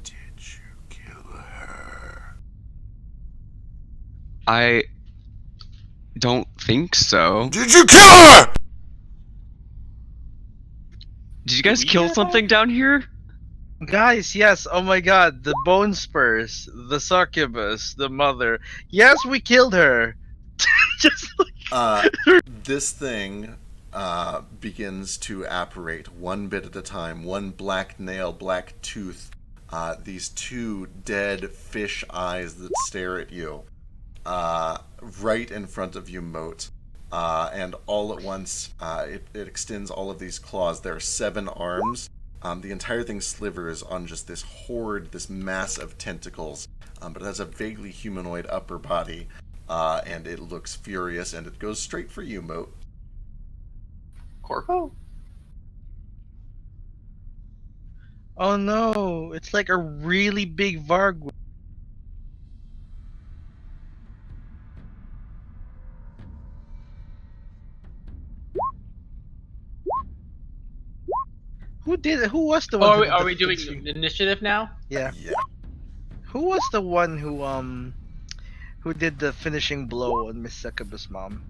Speaker 3: Did you kill her?
Speaker 6: I don't think so.
Speaker 3: Did you kill her?
Speaker 6: Did you guys kill something down here?
Speaker 2: Guys, yes, oh my god, the bone spurs, the succubus, the mother. Yes, we killed her. Just like...
Speaker 3: This thing begins to apparate one bit at a time. One black nail, black tooth. These two dead fish eyes that stare at you. Right in front of you, Moat. And all at once, it extends all of these claws. There are 7 arms. The entire thing slivers on just this horde, this mass of tentacles. But it has a vaguely humanoid upper body. and it looks furious, and it goes straight for you, Moat.
Speaker 8: Corvo?
Speaker 7: Oh no, it's like a really big Varg. Who did it? Who was the one?
Speaker 5: Oh,
Speaker 7: who did
Speaker 5: are
Speaker 7: the
Speaker 5: we doing
Speaker 7: finishing-
Speaker 5: initiative now?
Speaker 7: Yeah.
Speaker 3: Yeah.
Speaker 2: Who was the one who did the finishing blow on Miss Succubus' mom?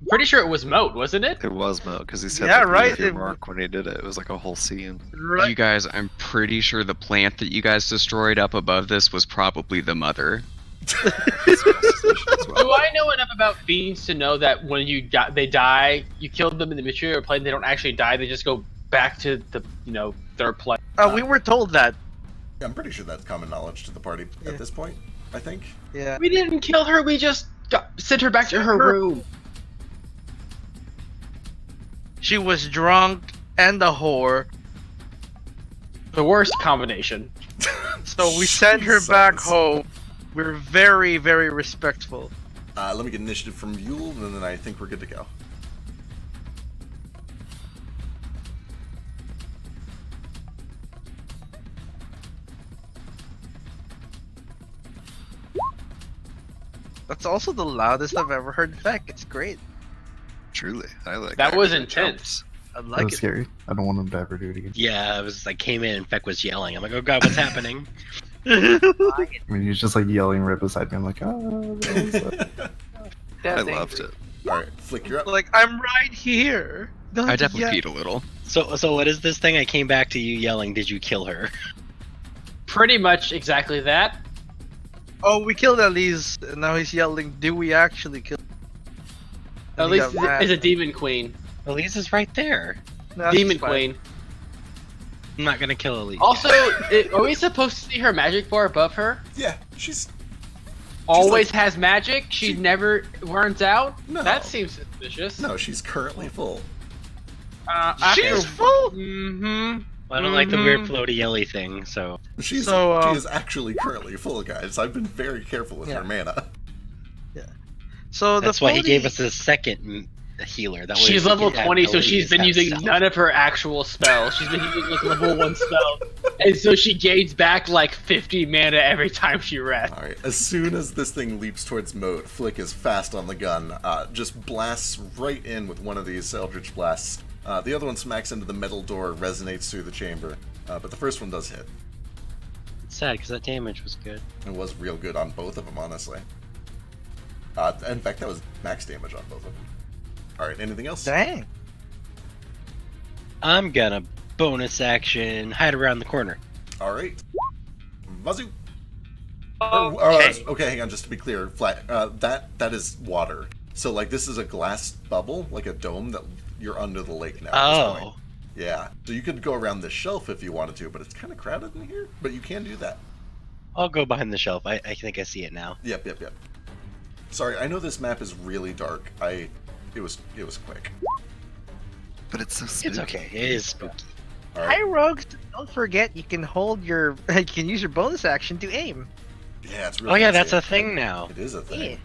Speaker 5: I'm pretty sure it was Moat, wasn't it?
Speaker 1: It was Mo, because he said
Speaker 2: Yeah,
Speaker 1: that
Speaker 2: right,
Speaker 1: your
Speaker 2: it
Speaker 1: mark when he did it. It was like a whole scene.
Speaker 2: Right.
Speaker 6: You guys, I'm pretty sure the plant that you guys destroyed up above this was probably the mother.
Speaker 5: Do I know enough about fiends to know that when they die, you killed them in the material plane, they don't actually die, they just go back to the, their plane?
Speaker 2: We were told that.
Speaker 3: I'm pretty sure that's common knowledge to the party
Speaker 2: Yeah.
Speaker 3: at this point, I think.
Speaker 2: Yeah.
Speaker 5: We didn't kill her, we just sent her back to her room.
Speaker 2: She was drunk and a whore,
Speaker 5: The worst combination.
Speaker 2: so we sent her back
Speaker 3: Jesus.
Speaker 2: home. We're very, very respectful.
Speaker 3: Let me get initiative from Yule, and then I think we're good to go.
Speaker 2: That's also the loudest I've ever heard Feck. It's great.
Speaker 1: Truly, I like
Speaker 5: That was
Speaker 1: it
Speaker 5: intense.
Speaker 1: jumps.
Speaker 2: I
Speaker 10: That
Speaker 2: like
Speaker 10: was
Speaker 2: it.
Speaker 10: scary. I don't want him to ever do it again.
Speaker 7: Yeah, I was like, came in and Feck was yelling. I'm like, oh god, what's happening?
Speaker 10: I mean, he's just like yelling right beside me. I'm like, oh, what was that?
Speaker 1: I loved it.
Speaker 3: Alright, Flick, you're up.
Speaker 2: Like, I'm right here. Don't
Speaker 6: I definitely
Speaker 2: yell.
Speaker 6: peed a little.
Speaker 7: So what is this thing? I came back to you yelling, did you kill her?
Speaker 5: Pretty much exactly that.
Speaker 2: Oh, we killed Elise, and now he's yelling, "Do we actually kill?"
Speaker 5: At
Speaker 2: And he
Speaker 5: least
Speaker 2: got mad.
Speaker 5: it's a demon queen.
Speaker 7: Elise is right there.
Speaker 2: No, that's
Speaker 5: Demon
Speaker 2: fine.
Speaker 5: queen.
Speaker 7: I'm not gonna kill Elise.
Speaker 5: Also, are we supposed to see her magic bar above her?
Speaker 3: Yeah, she's...
Speaker 5: Always has magic? She
Speaker 3: she-
Speaker 5: never burns out?
Speaker 3: No.
Speaker 5: That seems suspicious.
Speaker 3: No, she's currently full.
Speaker 2: She's full.
Speaker 5: Mm-hmm.
Speaker 7: I don't like the weird floaty yelly thing, so...
Speaker 3: She's
Speaker 2: So,
Speaker 3: she is actually currently full, guys. I've been very careful with
Speaker 2: Yeah.
Speaker 3: her mana.
Speaker 2: So
Speaker 7: That's
Speaker 2: the
Speaker 7: why he gave
Speaker 2: floaty-
Speaker 7: us the second healer. That way
Speaker 5: She's
Speaker 7: we
Speaker 5: level
Speaker 7: could add
Speaker 5: 20, so
Speaker 7: Elise
Speaker 5: she's been
Speaker 7: that
Speaker 5: using
Speaker 7: stuff.
Speaker 5: none of her actual spells. She's been using like level 1 spells. And so she gains back like 50 mana every time she rests.
Speaker 3: Alright, as soon as this thing leaps towards Moat, Flick is fast on the gun, just blasts right in with one of these Eldritch Blasts. The other one smacks into the metal door, resonates through the chamber, but the first one does hit.
Speaker 7: It's sad, because that damage was good.
Speaker 3: It was real good on both of them, honestly. In fact, that was max damage on both of them. Alright, anything else?
Speaker 2: Dang.
Speaker 7: I'm gonna bonus action, hide around the corner.
Speaker 3: Alright. Vazu!
Speaker 4: Okay.
Speaker 3: Okay, hang on, just to be clear, flat. That is water. So, like, this is a glass bubble, like a dome, that you're under the lake now. at this point.
Speaker 7: Oh.
Speaker 3: Yeah. So you could go around this shelf if you wanted to, but it's kind of crowded in here. But you can do that.
Speaker 7: I'll go behind the shelf. I think I see it now.
Speaker 3: Yep. Sorry, I know this map is really dark. It was quick.
Speaker 1: But it's so spooky.
Speaker 7: It's okay. It is spooky.
Speaker 3: All
Speaker 2: Hi,
Speaker 3: right.
Speaker 2: rogues! Don't forget you can hold your, you can use your bonus action to aim.
Speaker 3: Yeah, it's really.
Speaker 7: Oh yeah,
Speaker 3: fancy.
Speaker 7: that's a thing now.
Speaker 3: It is a thing.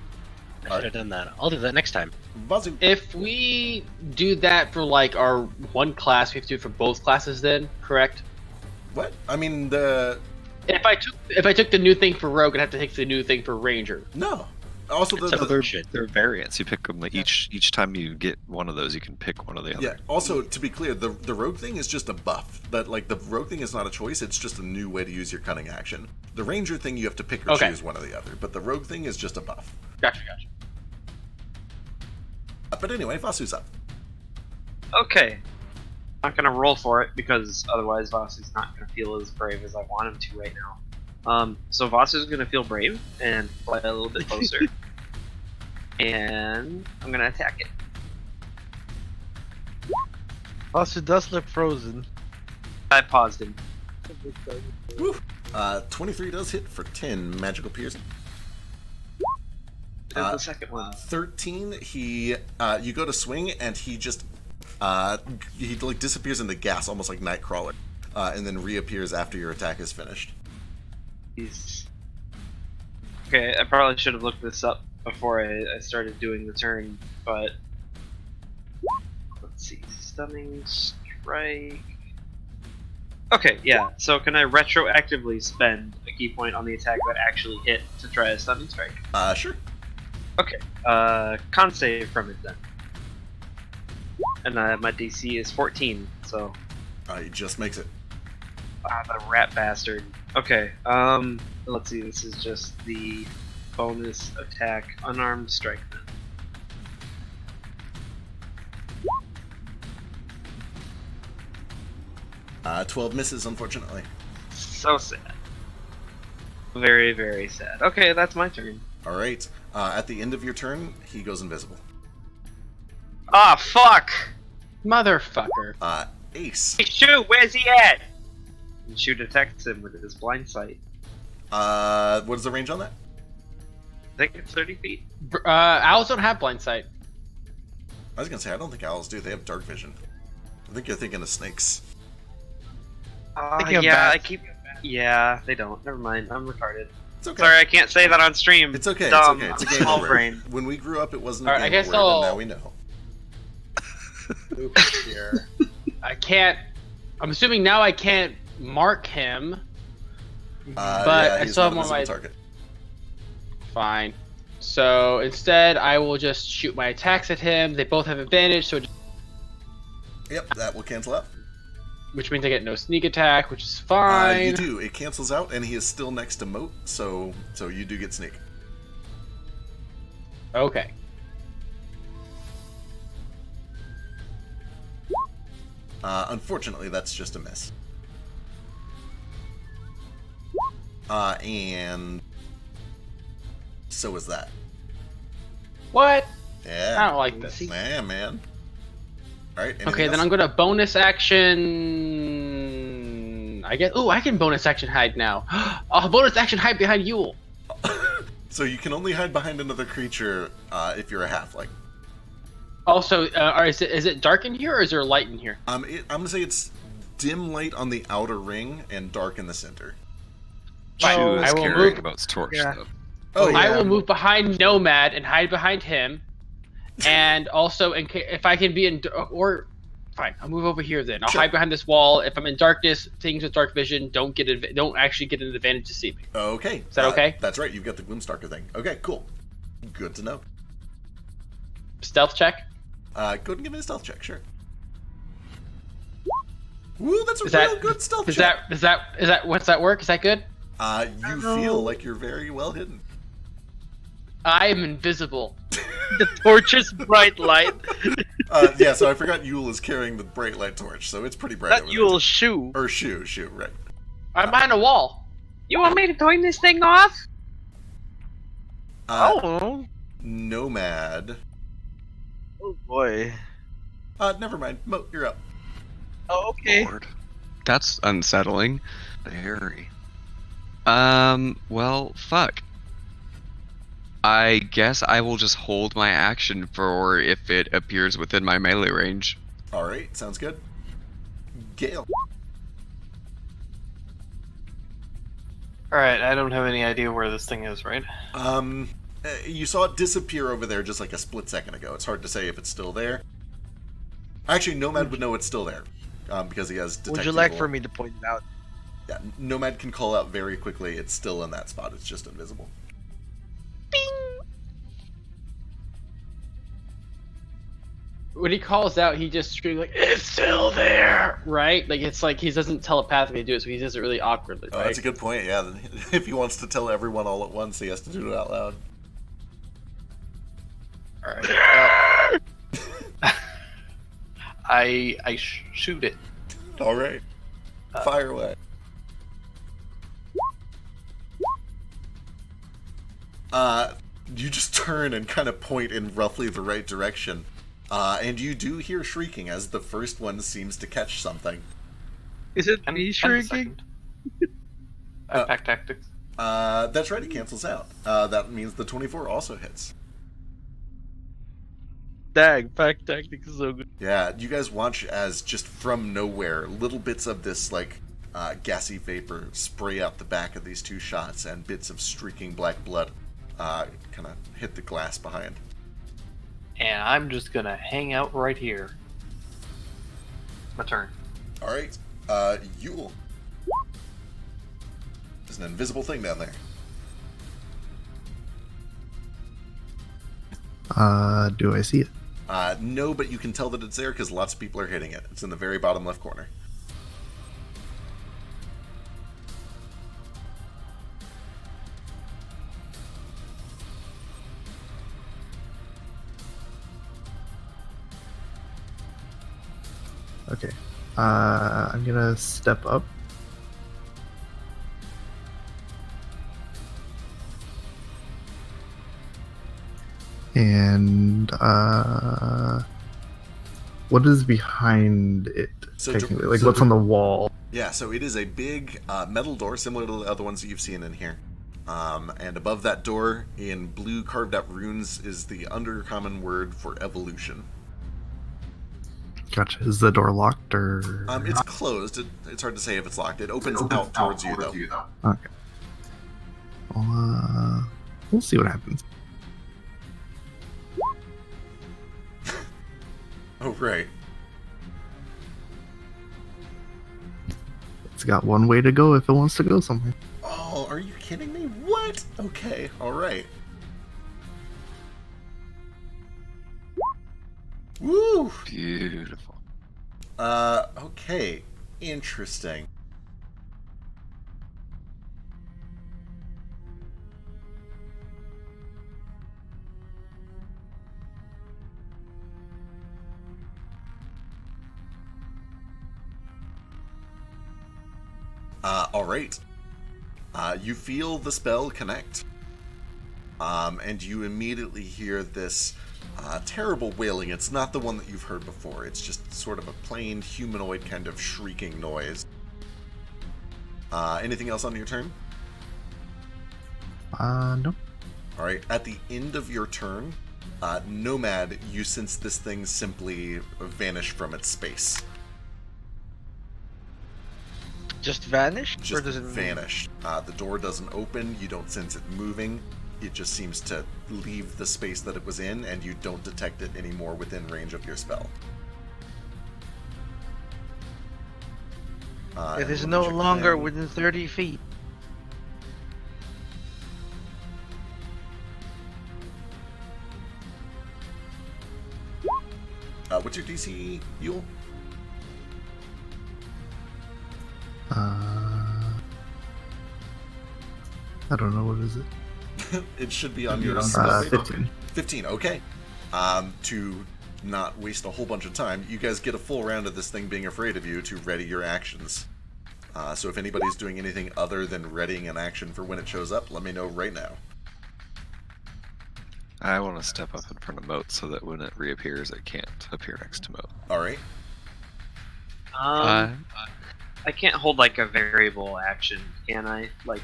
Speaker 7: I should have done that. I'll do that next time.
Speaker 3: Vazu.
Speaker 5: If we do that for like our one class, we have to do it for both classes then, correct?
Speaker 3: What? I mean, the
Speaker 5: If I took the new thing for Rogue, I'd have to take the new thing for Ranger.
Speaker 3: no. Also,
Speaker 7: So
Speaker 3: the
Speaker 1: They're variants. You pick them each time you get one of those. You can pick one of the other.
Speaker 3: yeah. Also, to be clear, the rogue thing is just a buff. That like the rogue thing is not a choice. It's just a new way to use your cunning action. The ranger thing you have to pick or
Speaker 5: Okay.
Speaker 3: choose one or the other. But the rogue thing is just a buff.
Speaker 5: Gotcha.
Speaker 3: But anyway, Vasu's up.
Speaker 4: Okay. Not gonna roll for it because otherwise Vasu's not gonna feel as brave as I want him to right now. So Vasu's gonna feel brave and fly a little bit closer. And I'm gonna attack it.
Speaker 2: Also, does look frozen.
Speaker 4: I paused him.
Speaker 3: Woo. 23 does hit for 10 magical piercing.
Speaker 4: There's the second one.
Speaker 3: 13, he you go to swing and he just he like disappears in the gas almost like Nightcrawler, and then reappears after your attack is finished.
Speaker 4: He's... Okay, I probably should have looked this up before I started doing the turn, but let's see. Stunning strike. Okay, yeah. So can I retroactively spend a key point on the attack that actually hit to try a stunning strike?
Speaker 3: Sure.
Speaker 4: Okay. Con save from it then. And my DC is 14, so.
Speaker 3: He just makes it.
Speaker 4: Ah, the rat bastard. Okay. Let's see. This is just the bonus attack, unarmed strike then.
Speaker 3: 12 misses, unfortunately.
Speaker 4: So sad. Very, very sad. Okay, that's my turn.
Speaker 3: All right. At the end of your turn, he goes invisible.
Speaker 4: Ah, fuck!
Speaker 5: Motherfucker.
Speaker 3: Ace.
Speaker 4: Hey, Shu, where's he at? And Shu detects him with his blind sight.
Speaker 3: What is the range on that?
Speaker 4: I think it's 30 feet.
Speaker 5: Owls don't have blind sight.
Speaker 3: I was gonna say, I don't think owls do. They have dark vision. I think you're thinking of snakes.
Speaker 7: Thinking of
Speaker 4: Yeah,
Speaker 7: bats.
Speaker 4: Yeah, they don't. Never mind. I'm retarded.
Speaker 3: It's okay.
Speaker 4: Sorry, I can't say that on stream.
Speaker 3: It's okay.
Speaker 4: Dumb.
Speaker 3: It's okay. It's a
Speaker 4: I'm
Speaker 3: game
Speaker 4: small
Speaker 3: word.
Speaker 4: brain.
Speaker 3: When we grew up, it wasn't a
Speaker 5: Alright, I
Speaker 3: game
Speaker 5: guess
Speaker 3: word, and
Speaker 5: I'll-
Speaker 3: now we know.
Speaker 5: Oops, here. I can't. I'm assuming now I can't mark him. But I
Speaker 3: he's
Speaker 5: still
Speaker 3: not
Speaker 5: have
Speaker 3: a
Speaker 5: one of
Speaker 3: visible
Speaker 5: my-
Speaker 3: target.
Speaker 5: Fine. So instead, I will just shoot my attacks at him. They both have advantage, so
Speaker 3: Yep, that will cancel out.
Speaker 5: which means I get no sneak attack, which is fine.
Speaker 3: You do. It cancels out, and he is still next to Moat, so you do get sneak.
Speaker 5: Okay.
Speaker 3: Unfortunately, that's just a miss. And so is that.
Speaker 5: What?
Speaker 3: Yeah.
Speaker 5: I don't like this.
Speaker 3: Man. All right.
Speaker 5: Okay, then I'm gonna bonus action. I guess. Ooh, I can bonus action hide now. I'll bonus action hide behind Yule.
Speaker 3: So you can only hide behind another creature if you're a halfling.
Speaker 5: Also, is it dark in here or is there light in here?
Speaker 3: I'm gonna say it's dim light on the outer ring and dark in the center.
Speaker 1: Shu
Speaker 5: I
Speaker 1: is
Speaker 5: will
Speaker 1: carrying
Speaker 5: move-
Speaker 1: a boat's torch,
Speaker 7: Yeah.
Speaker 1: though.
Speaker 3: Oh yeah.
Speaker 5: I will move behind Nomad and hide behind him, and also if I can be in fine, I'll move over here then. I'll
Speaker 3: Sure.
Speaker 5: hide behind this wall. If I'm in darkness, things with dark vision don't actually get an advantage to see me.
Speaker 3: Okay.
Speaker 5: Is that okay?
Speaker 3: That's right. You've got the Gloomstalker thing. Okay, cool. Good to know.
Speaker 5: Stealth check.
Speaker 3: Go ahead and give me a stealth check, sure. Woo, that's a
Speaker 5: Is that-
Speaker 3: real good stealth
Speaker 5: Is
Speaker 3: check.
Speaker 5: that what's that work? Is that good?
Speaker 3: You feel like you're very well hidden.
Speaker 5: I am invisible.
Speaker 7: The torch's bright light.
Speaker 3: Yeah, so I forgot Yule is carrying the bright light torch, so it's pretty bright.
Speaker 7: That
Speaker 3: over
Speaker 7: Yule's shoe.
Speaker 3: there. Or shoe, right.
Speaker 5: I'm behind a wall.
Speaker 4: You want me to turn this thing off?
Speaker 7: Oh.
Speaker 3: Nomad.
Speaker 7: Oh boy.
Speaker 3: Never mind. Moat, you're up.
Speaker 7: Oh, okay.
Speaker 1: Lord,
Speaker 6: That's unsettling.
Speaker 1: very.
Speaker 6: Well, fuck. I guess I will just hold my action for if it appears within my melee range.
Speaker 3: Alright, sounds good. Gale.
Speaker 8: Alright, I don't have any idea where this thing is, right?
Speaker 3: You saw it disappear over there just like a split second ago. It's hard to say if it's still there. Actually, Nomad would know it's still there, because he has detect
Speaker 7: Would you like
Speaker 3: evil.
Speaker 7: for me to point it out?
Speaker 3: Yeah, Nomad can call out very quickly. It's still in that spot. It's just invisible.
Speaker 5: When he calls out, he just screams like, "It's still there!" Right? Like it's like he doesn't telepathically do it, so he does it really awkwardly.
Speaker 3: Oh,
Speaker 5: Right?
Speaker 3: that's a good point. Yeah, if he wants to tell everyone all at once, he has to do it out loud.
Speaker 8: Alright. I shoot it.
Speaker 3: All right, fire away. You just turn and kind of point in roughly the right direction, and you do hear shrieking as the first one seems to catch something.
Speaker 7: Is it
Speaker 8: And
Speaker 7: me
Speaker 8: a
Speaker 7: shrieking?
Speaker 8: second. Pack tactics.
Speaker 3: That's right. It cancels out. That means the 24 also hits.
Speaker 7: Dang, pack tactics is so good.
Speaker 3: Yeah, you guys watch as just from nowhere, little bits of this like gassy vapor spray out the back of these two shots, and bits of streaking black blood kind of hit the glass behind.
Speaker 8: And I'm just gonna hang out right here. My turn.
Speaker 3: All right, Yule. There's an invisible thing down there.
Speaker 10: Do I see it?
Speaker 3: No, but you can tell that it's there because lots of people are hitting it. It's in the very bottom left corner.
Speaker 10: Okay. I'm gonna step up. And what is behind it?
Speaker 3: So
Speaker 10: technically, like what's on the wall?
Speaker 3: Yeah, so it is a big metal door, similar to the other ones that you've seen in here. And above that door, in blue carved out runes, is the undercommon word for evolution.
Speaker 10: Gotcha. Is the door locked or?
Speaker 3: It's closed. It's hard to say if it's locked. It opens out towards you, though.
Speaker 10: Okay. Well, we'll see what happens.
Speaker 3: Oh, right.
Speaker 10: It's got one way to go if it wants to go somewhere.
Speaker 3: Oh, are you kidding me? What? Okay, all right. Woo!
Speaker 1: Beautiful.
Speaker 3: Okay. Interesting. Alright. You feel the spell connect. And you immediately hear this terrible wailing. It's not the one that you've heard before. It's just sort of a plain humanoid kind of shrieking noise. Anything else on your turn?
Speaker 10: No.
Speaker 3: Alright, at the end of your turn, Nomad, you sense this thing simply vanish from its space.
Speaker 9: Just vanish?
Speaker 3: Just
Speaker 9: or does it
Speaker 3: vanish. The door doesn't open, you don't sense it moving. It just seems to leave the space that it was in, and you don't detect it anymore within range of your spell.
Speaker 9: It is no longer within 30 feet.
Speaker 3: What's your DC, Yule?
Speaker 10: I don't know, what is it?
Speaker 3: It should be on your spell.
Speaker 10: 15.
Speaker 3: 15, okay. To not waste a whole bunch of time, you guys get a full round of this thing being afraid of you to ready your actions. So if anybody's doing anything other than readying an action for when it shows up, let me know right now.
Speaker 1: I want to step up in front of Moat so that when it reappears, it can't appear next to Moat.
Speaker 3: Alright.
Speaker 4: I can't hold like a variable action, can I? Like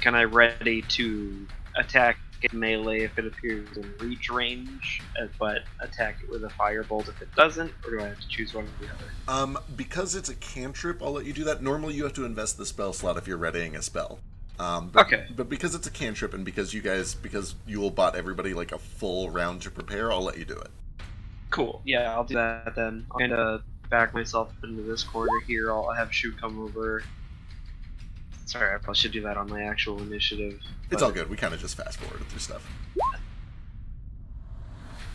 Speaker 4: can I ready to attack it melee if it appears in reach range, but attack it with a firebolt if it doesn't, or do I have to choose one or the other?
Speaker 3: Because it's a cantrip, I'll let you do that. Normally you have to invest the spell slot if you're readying a spell.
Speaker 4: Okay.
Speaker 3: But because it's a cantrip and because Yule bought everybody like a full round to prepare, I'll let you do it.
Speaker 4: Cool. Yeah, I'll do that then. I'll kind of back myself into this corner here. I'll have Shu come over. Sorry, I probably should do that on my actual initiative.
Speaker 3: It's all good. We kind of just fast forwarded through stuff.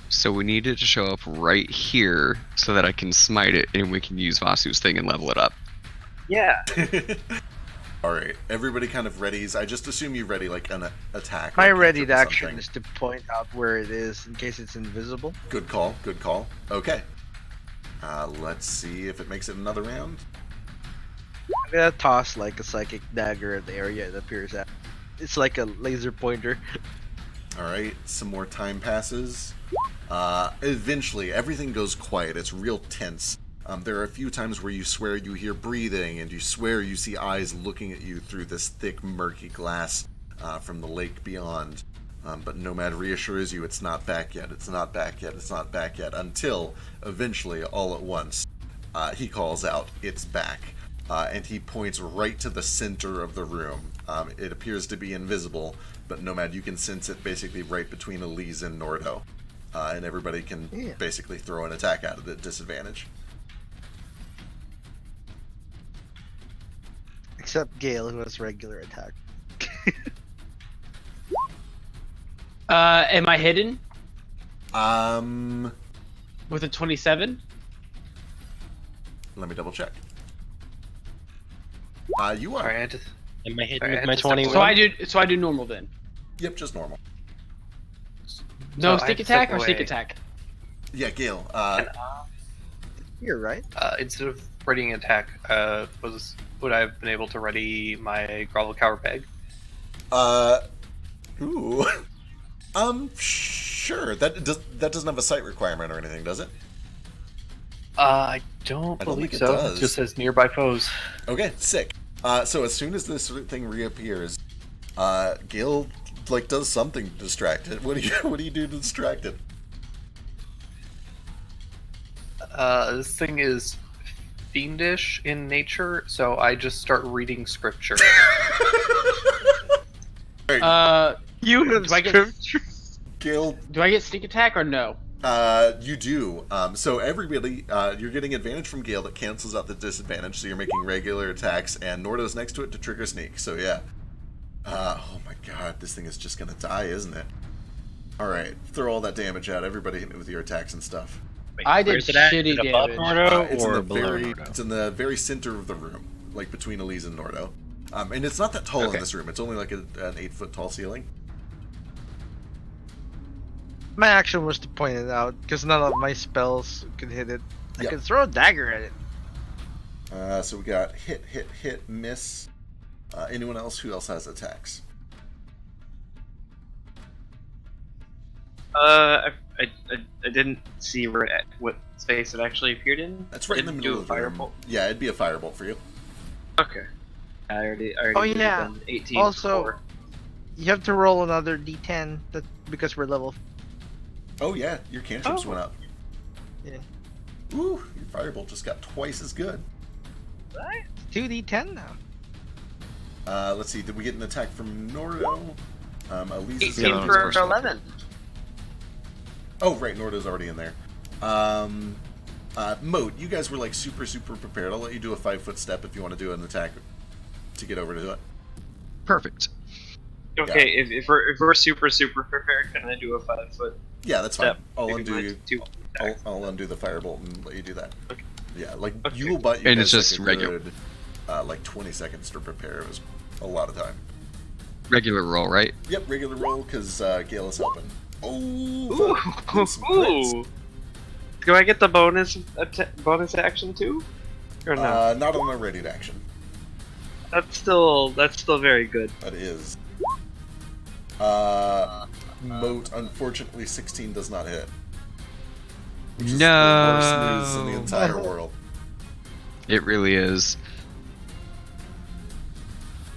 Speaker 6: So we need it to show up right here so that I can smite it and we can use Vasu's thing and level it up.
Speaker 4: Yeah.
Speaker 3: Alright, everybody kind of readies. I just assume you ready like an attack.
Speaker 9: My
Speaker 3: like
Speaker 9: readied
Speaker 3: cantrip or
Speaker 9: action
Speaker 3: something.
Speaker 9: is to point out where it is in case it's invisible.
Speaker 3: Good call, good call. Okay. Let's see if it makes it another round.
Speaker 9: I'm gonna toss like a psychic dagger at the area it appears at. It's like a laser pointer.
Speaker 3: Alright, some more time passes. Eventually, everything goes quiet. It's real tense. There are a few times where you swear you hear breathing, and you swear you see eyes looking at you through this thick, murky glass from the lake beyond. But Nomad reassures you it's not back yet, it's not back yet, it's not back yet, until, eventually, all at once, he calls out, "It's back." and he points right to the center of the room. It appears to be invisible, but Nomad, you can sense it basically right between Elise and Nordo. And everybody can basically throw an attack at it at disadvantage.
Speaker 11: Except Gale, who has regular attack.
Speaker 5: Am I hidden
Speaker 3: Um,
Speaker 5: with a 27?
Speaker 3: let me double check. You are.
Speaker 4: Sorry, I had to.
Speaker 7: Am I hitting
Speaker 4: Sorry, I
Speaker 7: with
Speaker 4: had
Speaker 7: my
Speaker 4: to step
Speaker 7: 21?
Speaker 5: So I do normal then.
Speaker 3: Yep, just normal.
Speaker 5: No
Speaker 4: So I
Speaker 5: sneak
Speaker 4: had to step
Speaker 5: attack or sneak
Speaker 4: away.
Speaker 5: attack?
Speaker 3: Yeah, Gale.
Speaker 11: You're right.
Speaker 8: Instead of readying an attack, would I have been able to ready my grovel cower bag?
Speaker 3: Ooh. Sure. That doesn't have a sight requirement or anything, does it?
Speaker 8: I don't
Speaker 3: I don't
Speaker 8: believe
Speaker 3: think it
Speaker 8: so.
Speaker 3: does.
Speaker 8: It just says nearby foes.
Speaker 3: Okay, sick. So as soon as this thing reappears, Gale does something to distract it. What do you do to distract it?
Speaker 8: This thing is fiendish in nature, so I just start reading scripture.
Speaker 11: You have
Speaker 5: do I get-
Speaker 11: scripture.
Speaker 3: Gale,
Speaker 5: Do I get sneak attack or no?
Speaker 3: you do. So everybody, you're getting advantage from Gale that cancels out the disadvantage, so you're making regular attacks, and Nordo's next to it to trigger sneak, so yeah. Oh my god, this thing is just gonna die, isn't it? Alright, throw all that damage out. Everybody hit me with your attacks and stuff.
Speaker 7: Wait,
Speaker 5: I did
Speaker 7: where's it at? Is
Speaker 5: shitty
Speaker 7: it above
Speaker 5: damage.
Speaker 7: Nordo
Speaker 3: It's in
Speaker 7: or
Speaker 3: the
Speaker 7: below
Speaker 3: very,
Speaker 7: Nordo?
Speaker 3: it's in the very center of the room, like between Elise and Nordo. And it's not that tall in
Speaker 11: Okay.
Speaker 3: this room. It's only like an 8-foot tall ceiling.
Speaker 11: My action was to point it out because none of my spells could hit it.
Speaker 3: Yep.
Speaker 11: I could throw a dagger at it.
Speaker 3: So we got hit, miss. Anyone else? Who else has attacks?
Speaker 4: I didn't see what space it actually appeared in.
Speaker 3: That's right in the
Speaker 4: Didn't
Speaker 3: middle
Speaker 4: do
Speaker 3: of the room.
Speaker 4: firebolt.
Speaker 3: Yeah, it'd be a firebolt for you.
Speaker 4: Okay. I already
Speaker 11: Oh,
Speaker 4: did it
Speaker 11: yeah.
Speaker 4: then. 18
Speaker 11: Also-
Speaker 4: before.
Speaker 11: You have to roll another d10 because we're level.
Speaker 3: Oh yeah, your cantrips
Speaker 4: Oh.
Speaker 3: went up.
Speaker 11: Yeah.
Speaker 3: Ooh, your firebolt just got twice as good.
Speaker 11: 2d10 now.
Speaker 3: Let's see. Did we get an attack from Nordo? Elise is
Speaker 4: 18
Speaker 3: in.
Speaker 4: for 11.
Speaker 3: Oh right, Nordo's already in there. Moat, you guys were super prepared. I'll let you do a 5-foot step if you want to do an attack to get over to it.
Speaker 6: Perfect.
Speaker 4: Okay, if we're super prepared, can I do a 5-foot
Speaker 3: Yeah, that's
Speaker 4: step?
Speaker 3: fine. I'll
Speaker 4: Maybe
Speaker 3: undo
Speaker 4: mine's
Speaker 3: you.
Speaker 4: two attacks.
Speaker 3: I'll undo the firebolt and let you do that.
Speaker 4: Okay.
Speaker 3: Yeah,
Speaker 4: Okay.
Speaker 3: you will buy you
Speaker 6: And
Speaker 3: guys
Speaker 6: it's just
Speaker 3: a
Speaker 6: regular.
Speaker 3: good, 20 seconds to prepare. It was a lot of time.
Speaker 6: Regular roll, right?
Speaker 3: Yep, regular roll because Gale is helping. Oh,
Speaker 4: Ooh,
Speaker 3: that's some crits.
Speaker 4: ooh. Do I get the bonus action too? Or no?
Speaker 3: Not on a readied action.
Speaker 4: That's still very good.
Speaker 3: That is. Moat, unfortunately, 16 does not hit. Which is the worst news in the
Speaker 6: No.
Speaker 3: entire world.
Speaker 6: It really is.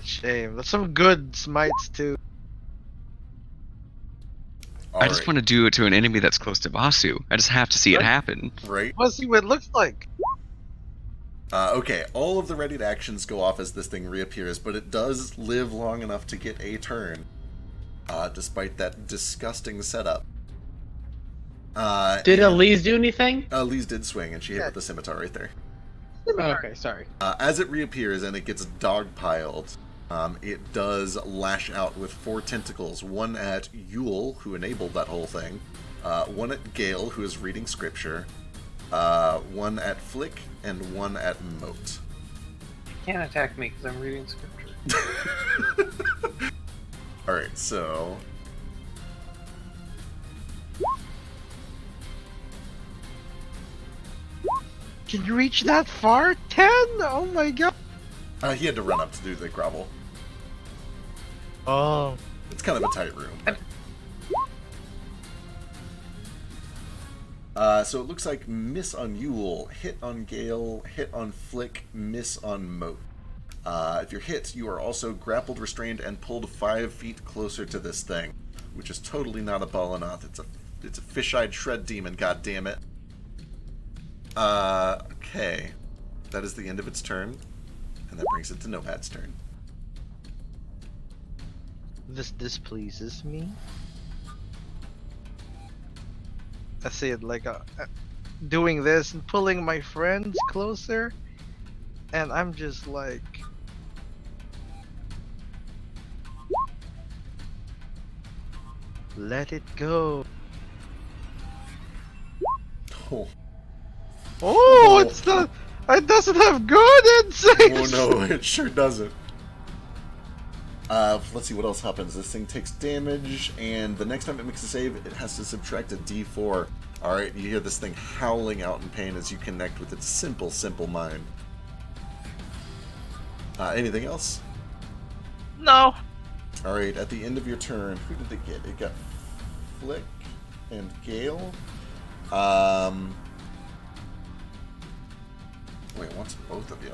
Speaker 11: Shame. That's some good smites too.
Speaker 6: I just want to do it to an enemy that's close to Basu. I just have to see it happen.
Speaker 3: Right.
Speaker 11: Let's see what it looks like.
Speaker 3: Okay, all of the readied actions go off as this thing reappears, but it does live long enough to get a turn, despite that disgusting setup.
Speaker 5: Did
Speaker 3: and-
Speaker 5: Elise do anything?
Speaker 3: Elise did swing, and she hit with the scimitar right there.
Speaker 5: Oh, okay, sorry.
Speaker 3: As it reappears and it gets dogpiled, it does lash out with 4 tentacles. One at Yule, who enabled that whole thing. One at Gale, who is reading scripture. One at Flick, and one at Moat.
Speaker 8: You can't attack me because I'm reading scripture.
Speaker 3: Alright, so...
Speaker 11: Can you reach that far? 10? Oh my god.
Speaker 3: he had to run up to do the grovel.
Speaker 11: Oh.
Speaker 3: It's kind of a tight room. So it looks like miss on Yule, hit on Gale, hit on Flick, miss on Moat. If you're hit, you are also grappled, restrained, and pulled 5 feet closer to this thing, which is totally not a Balanath. It's a fish-eyed shred demon. God damn it. Okay, that is the end of its turn. And that brings it to Nomad's turn.
Speaker 11: This displeases me. I see it like doing this and pulling my friends closer, and I'm just like, let it go.
Speaker 3: Oh,
Speaker 11: Oh, it's not. It doesn't have good instincts.
Speaker 3: oh no, it sure doesn't. Let's see what else happens. This thing takes damage, and the next time it makes a save, it has to subtract a d4. Alright, you hear this thing howling out in pain as you connect with its simple mind. Anything else?
Speaker 11: No.
Speaker 3: Alright, at the end of your turn, who did it get? It got Flick and Gale. Wait, what's both of you?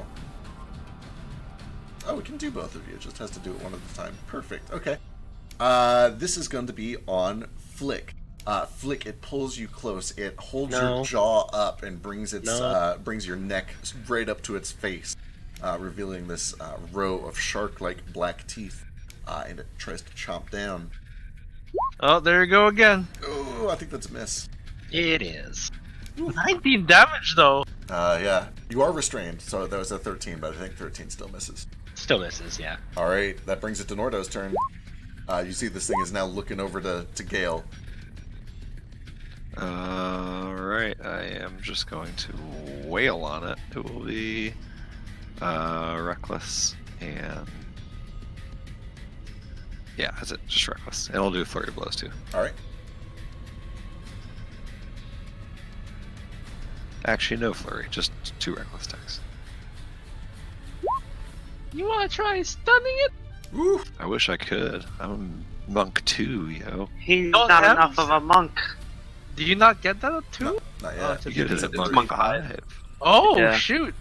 Speaker 3: Oh, we can do both of you. It just has to do it one at a time. Perfect. Okay. This is going to be on Flick. Flick, it pulls you close. It holds your jaw up and brings its brings your neck right up to its face, revealing this row of shark-like black teeth. And it tries to chomp down.
Speaker 11: Oh, there you go again.
Speaker 3: Oh, I think that's a miss.
Speaker 7: It is.
Speaker 11: 19 damage though.
Speaker 3: Yeah. You are restrained, so that was a 13, but I think 13 still misses.
Speaker 7: Still misses, yeah.
Speaker 3: Alright, that brings it to Nordo's turn. You see this thing is now looking over to Gale.
Speaker 1: Alright, I am just going to wail on it. It will be reckless and... Yeah, that's it. Just reckless. And I'll do flurry of blows too.
Speaker 3: Alright.
Speaker 1: Actually, no flurry. Just 2 reckless attacks.
Speaker 11: You wanna try stunning it?
Speaker 3: Woo!
Speaker 1: I wish I could. I'm monk 2, yo.
Speaker 4: He's
Speaker 11: Don't
Speaker 4: not
Speaker 11: have-
Speaker 4: enough of a monk.
Speaker 11: Do you not get that at 2?
Speaker 3: No, not
Speaker 11: Oh,
Speaker 3: yet.
Speaker 11: it's a
Speaker 1: You get it at monk
Speaker 4: monk
Speaker 1: 5.
Speaker 11: Oh,
Speaker 4: Yeah.
Speaker 11: shoot.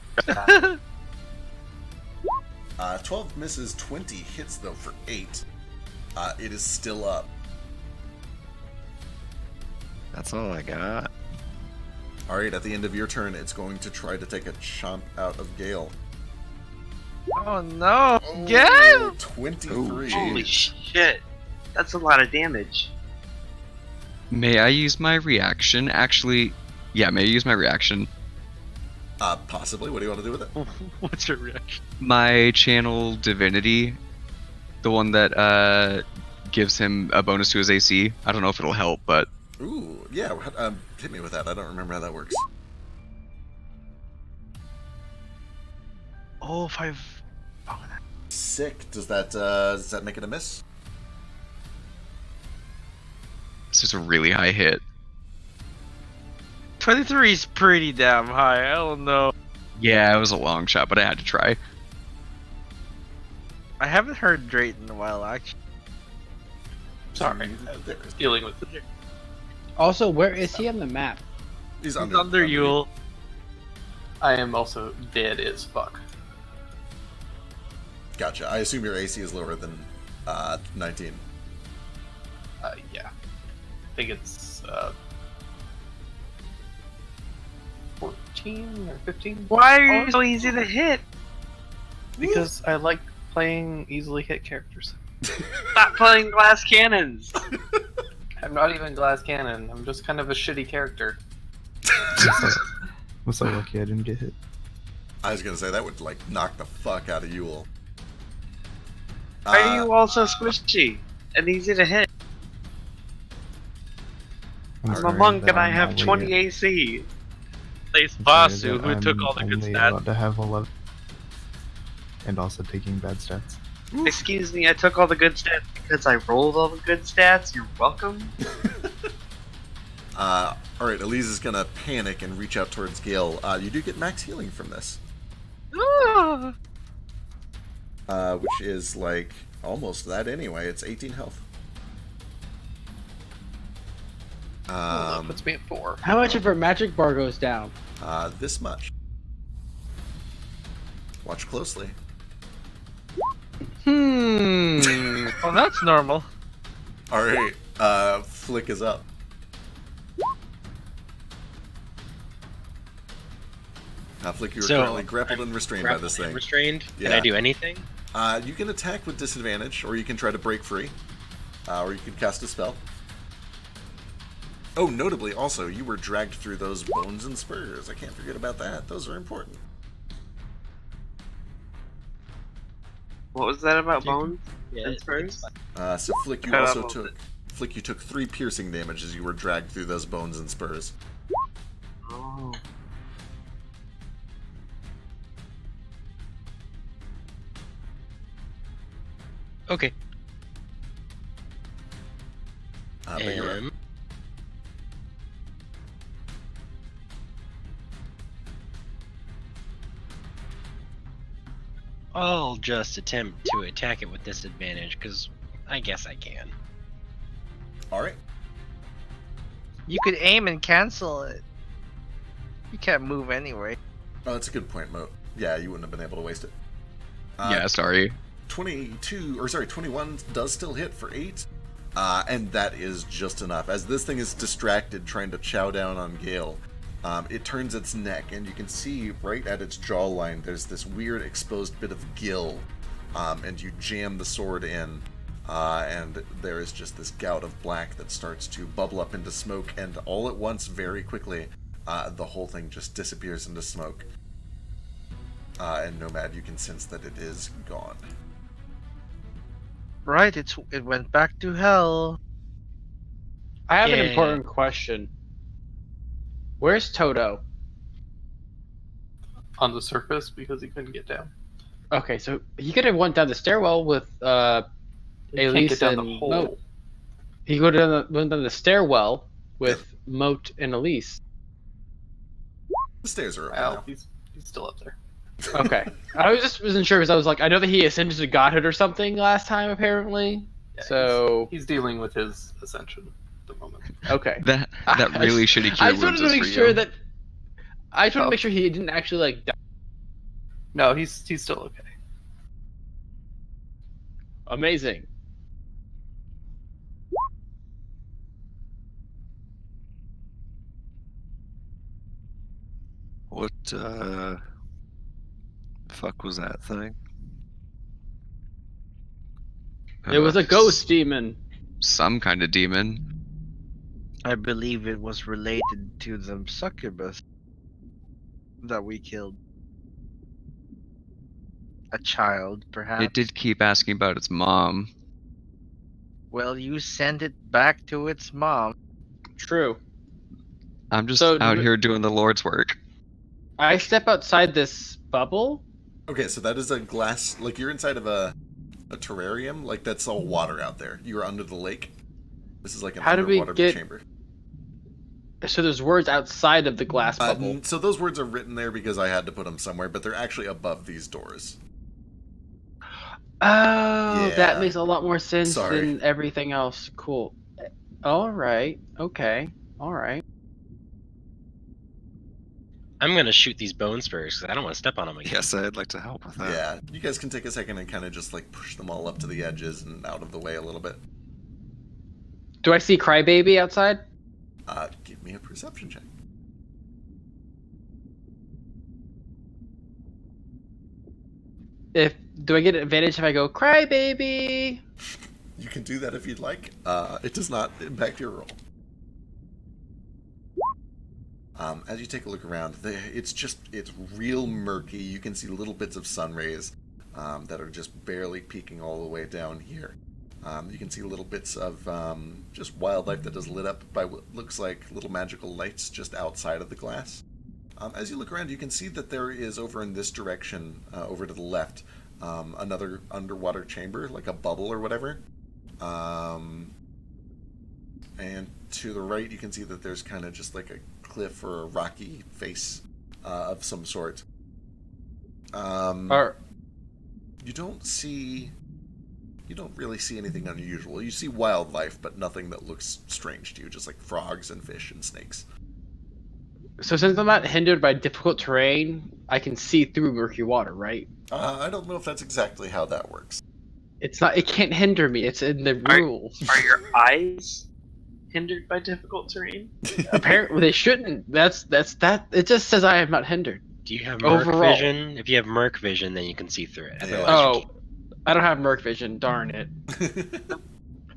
Speaker 3: 12 misses, 20 hits though for 8. It is still up.
Speaker 1: That's all I got.
Speaker 3: Alright, at the end of your turn, it's going to try to take a chomp out of Gale.
Speaker 11: Oh no.
Speaker 3: Oh,
Speaker 11: Gale!
Speaker 3: 23.
Speaker 4: Holy shit. That's a lot of damage.
Speaker 6: May I use my reaction? Actually, yeah, may I use my reaction?
Speaker 3: Possibly. What do you want to do with it?
Speaker 11: What's your reaction?
Speaker 6: My channel divinity, the one that gives him a bonus to his AC. I don't know if it'll help, but
Speaker 3: Ooh, yeah. Hit me with that. I don't remember how that works.
Speaker 11: Oh, 5.
Speaker 3: Sick. Does that make it a miss?
Speaker 6: this is a really high hit.
Speaker 11: 23 is pretty damn high. I don't know.
Speaker 6: Yeah, it was a long shot, but I had to try.
Speaker 11: I haven't heard Drayton in a while, actually.
Speaker 8: Sorry,
Speaker 3: There's-
Speaker 8: dealing with the
Speaker 5: Also, where is he on the map?
Speaker 3: He's
Speaker 11: He's
Speaker 3: under
Speaker 11: under Yule.
Speaker 8: I am also dead as fuck.
Speaker 3: Gotcha. I assume your AC is lower than 19.
Speaker 8: Yeah. I think it's 14 or 15.
Speaker 4: Why are you so easy to hit?
Speaker 8: Because I like playing easily hit characters.
Speaker 4: Stop playing glass cannons.
Speaker 8: I'm not even glass cannon. I'm just kind of a shitty character.
Speaker 10: I'm so lucky I didn't get hit.
Speaker 3: I was gonna say that would like knock the fuck out of Yule.
Speaker 4: Why are you all so squishy and easy to hit? I'm a
Speaker 10: sorry
Speaker 4: monk
Speaker 10: that
Speaker 4: and I
Speaker 10: I'm
Speaker 4: have
Speaker 10: only-
Speaker 4: 20 AC.
Speaker 11: Plays
Speaker 10: I'm sorry
Speaker 11: Vasu,
Speaker 10: that
Speaker 11: who took
Speaker 10: I'm
Speaker 11: all the good
Speaker 10: only
Speaker 11: stats.
Speaker 10: allowed to have 11. And also taking bad stats.
Speaker 4: Excuse me, I took all the good stats because I rolled all the good stats. You're welcome.
Speaker 3: Alright, Elise is gonna panic and reach out towards Gale. You do get max healing from this. Which is like almost that anyway. It's 18 health.
Speaker 8: That puts me at 4.
Speaker 5: How much of her magic bar goes down?
Speaker 3: This much. Watch closely.
Speaker 11: Well, that's normal.
Speaker 3: Alright, Flick is up. Flick, you are
Speaker 7: So,
Speaker 3: currently grappled and restrained by this
Speaker 7: Grappled and
Speaker 3: thing.
Speaker 7: restrained. Can
Speaker 3: Yeah.
Speaker 7: I do anything?
Speaker 3: You can attack with disadvantage, or you can try to break free, or you can cast a spell. Oh, notably, also, you were dragged through those bones and spurs. I can't forget about that. Those are important.
Speaker 4: What was that about
Speaker 7: You can-
Speaker 4: bones
Speaker 7: Yeah,
Speaker 4: and
Speaker 7: it's
Speaker 4: spurs?
Speaker 7: fine.
Speaker 3: So Flick, you
Speaker 4: Cut
Speaker 3: also
Speaker 4: out a little
Speaker 3: took Flick. You took 3 piercing damage as you were dragged through those bones and spurs.
Speaker 4: Oh.
Speaker 7: Okay.
Speaker 3: But you're up.
Speaker 7: I'll just attempt to attack it with disadvantage, because I guess I can.
Speaker 3: All right.
Speaker 11: You could aim and cancel it. You can't move anyway.
Speaker 3: Oh, that's a good point, Mo. Yeah, you wouldn't have been able to waste it.
Speaker 6: Yeah, sorry.
Speaker 3: 21 does still hit for 8. And that is just enough. As this thing is distracted trying to chow down on Gale, it turns its neck, and you can see right at its jawline there's this weird exposed bit of gill. And you jam the sword in, and there is just this gout of black that starts to bubble up into smoke, and all at once, very quickly, the whole thing just disappears into smoke. And Nomad, you can sense that it is gone.
Speaker 11: Right, it went back to hell.
Speaker 5: I have an
Speaker 7: Yeah.
Speaker 5: important question. Where's Toto?
Speaker 8: On the surface because he couldn't get down.
Speaker 5: Okay, so he could have went down the stairwell with
Speaker 8: He can't
Speaker 5: Elise
Speaker 8: get down
Speaker 5: and
Speaker 8: the hole.
Speaker 5: Moat. He could have went down the stairwell with Moat and Elise.
Speaker 3: The stairs are open
Speaker 8: Well,
Speaker 3: now.
Speaker 8: he's still up there.
Speaker 5: Okay, I wasn't sure because I was like, I know that he ascended to godhood or something last time apparently.
Speaker 8: Yeah,
Speaker 5: So
Speaker 8: he's dealing with his ascension at the moment.
Speaker 5: okay,
Speaker 6: That really shitty
Speaker 5: I
Speaker 6: cure
Speaker 5: just wanted
Speaker 6: wounds
Speaker 5: to
Speaker 6: is
Speaker 5: make
Speaker 6: for
Speaker 5: sure
Speaker 6: you.
Speaker 5: that I just wanted
Speaker 8: Oh.
Speaker 5: to make sure he didn't actually like die.
Speaker 8: No, he's still okay.
Speaker 5: Amazing.
Speaker 1: What fuck was that thing?
Speaker 5: It was a
Speaker 6: Uh,
Speaker 5: ghost demon.
Speaker 6: Some kind of demon.
Speaker 11: I believe it was related to the succubus that we killed. A child, perhaps.
Speaker 6: It did keep asking about its mom.
Speaker 11: Well, you send it back to its mom.
Speaker 5: True.
Speaker 6: I'm just
Speaker 5: So,
Speaker 6: out here doing the Lord's work.
Speaker 5: I step outside this bubble.
Speaker 3: Okay, so that is a glass, like you're inside of a terrarium, like that's all water out there. You're under the lake. This is like an
Speaker 5: How do we
Speaker 3: underwater
Speaker 5: get-
Speaker 3: chamber.
Speaker 5: So there's words outside of the glass bubble.
Speaker 3: So those words are written there because I had to put them somewhere, but they're actually above these doors.
Speaker 5: Oh,
Speaker 3: Yeah.
Speaker 5: that makes a lot more sense
Speaker 3: Sorry.
Speaker 5: than everything else. Cool. All right. Okay. All right.
Speaker 7: I'm gonna shoot these bones first, because I don't want to step on them again.
Speaker 1: Yes, I'd like to help with that.
Speaker 3: Yeah, you guys can take a second and kind of just like push them all up to the edges and out of the way a little bit.
Speaker 5: Do I see Crybaby outside?
Speaker 3: Give me a perception check.
Speaker 5: Do I get an advantage if I go Crybaby?
Speaker 3: You can do that if you'd like. It does not impact your roll. As you take a look around, it's real murky. You can see little bits of sun rays that are just barely peeking all the way down here. You can see little bits of just wildlife that is lit up by what looks like little magical lights just outside of the glass. As you look around, you can see that there is over in this direction, over to the left, another underwater chamber, like a bubble or whatever. And to the right, you can see that there's kind of just like a cliff or a rocky face of some sort.
Speaker 5: Or
Speaker 3: You don't really see anything unusual. You see wildlife, but nothing that looks strange to you, just like frogs and fish and snakes.
Speaker 5: so since I'm not hindered by difficult terrain, I can see through murky water, right?
Speaker 3: I don't know if that's exactly how that works.
Speaker 5: It's not. It can't hinder me. It's in the
Speaker 4: Are-
Speaker 5: rules.
Speaker 4: Are your eyes hindered by difficult terrain?
Speaker 5: Apparently, they shouldn't. That's that. It just says I am not hindered.
Speaker 7: Do you have Merc
Speaker 5: Overall.
Speaker 7: vision? If you have Merc vision, then you can see through it.
Speaker 3: Yeah.
Speaker 7: Otherwise, you
Speaker 5: Oh,
Speaker 7: can't.
Speaker 5: I don't have Merc vision. Darn it.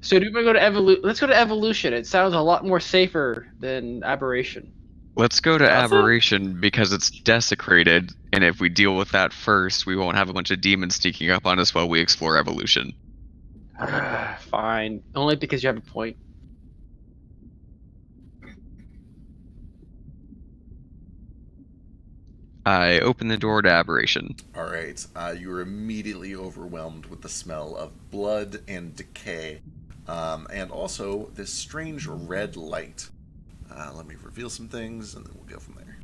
Speaker 5: So do we go to evolution? Let's go to evolution. It sounds a lot more safer than aberration.
Speaker 6: Let's go to
Speaker 3: Does it?
Speaker 6: aberration because it's desecrated, and if we deal with that first, we won't have a bunch of demons sneaking up on us while we explore evolution.
Speaker 5: Fine. Only because you have a point.
Speaker 6: I open the door to aberration.
Speaker 3: All right. You are immediately overwhelmed with the smell of blood and decay, and also this strange red light. Let me reveal some things, and then we'll go from there.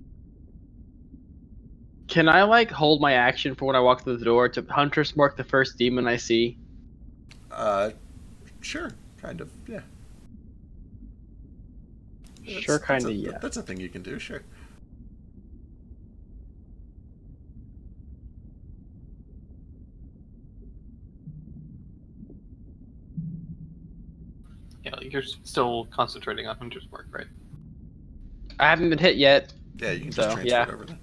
Speaker 5: Can I like hold my action for when I walk through the door to Huntress mark the first demon I see?
Speaker 3: Sure, kind of, yeah.
Speaker 5: Sure, kind of, yeah.
Speaker 3: That's a thing you can do, sure.
Speaker 8: Yeah, you're still concentrating on Hunter's Mark, right?
Speaker 5: I haven't been hit yet.
Speaker 3: Yeah, you can
Speaker 5: So,
Speaker 3: just transfer
Speaker 5: yeah.
Speaker 3: it over then.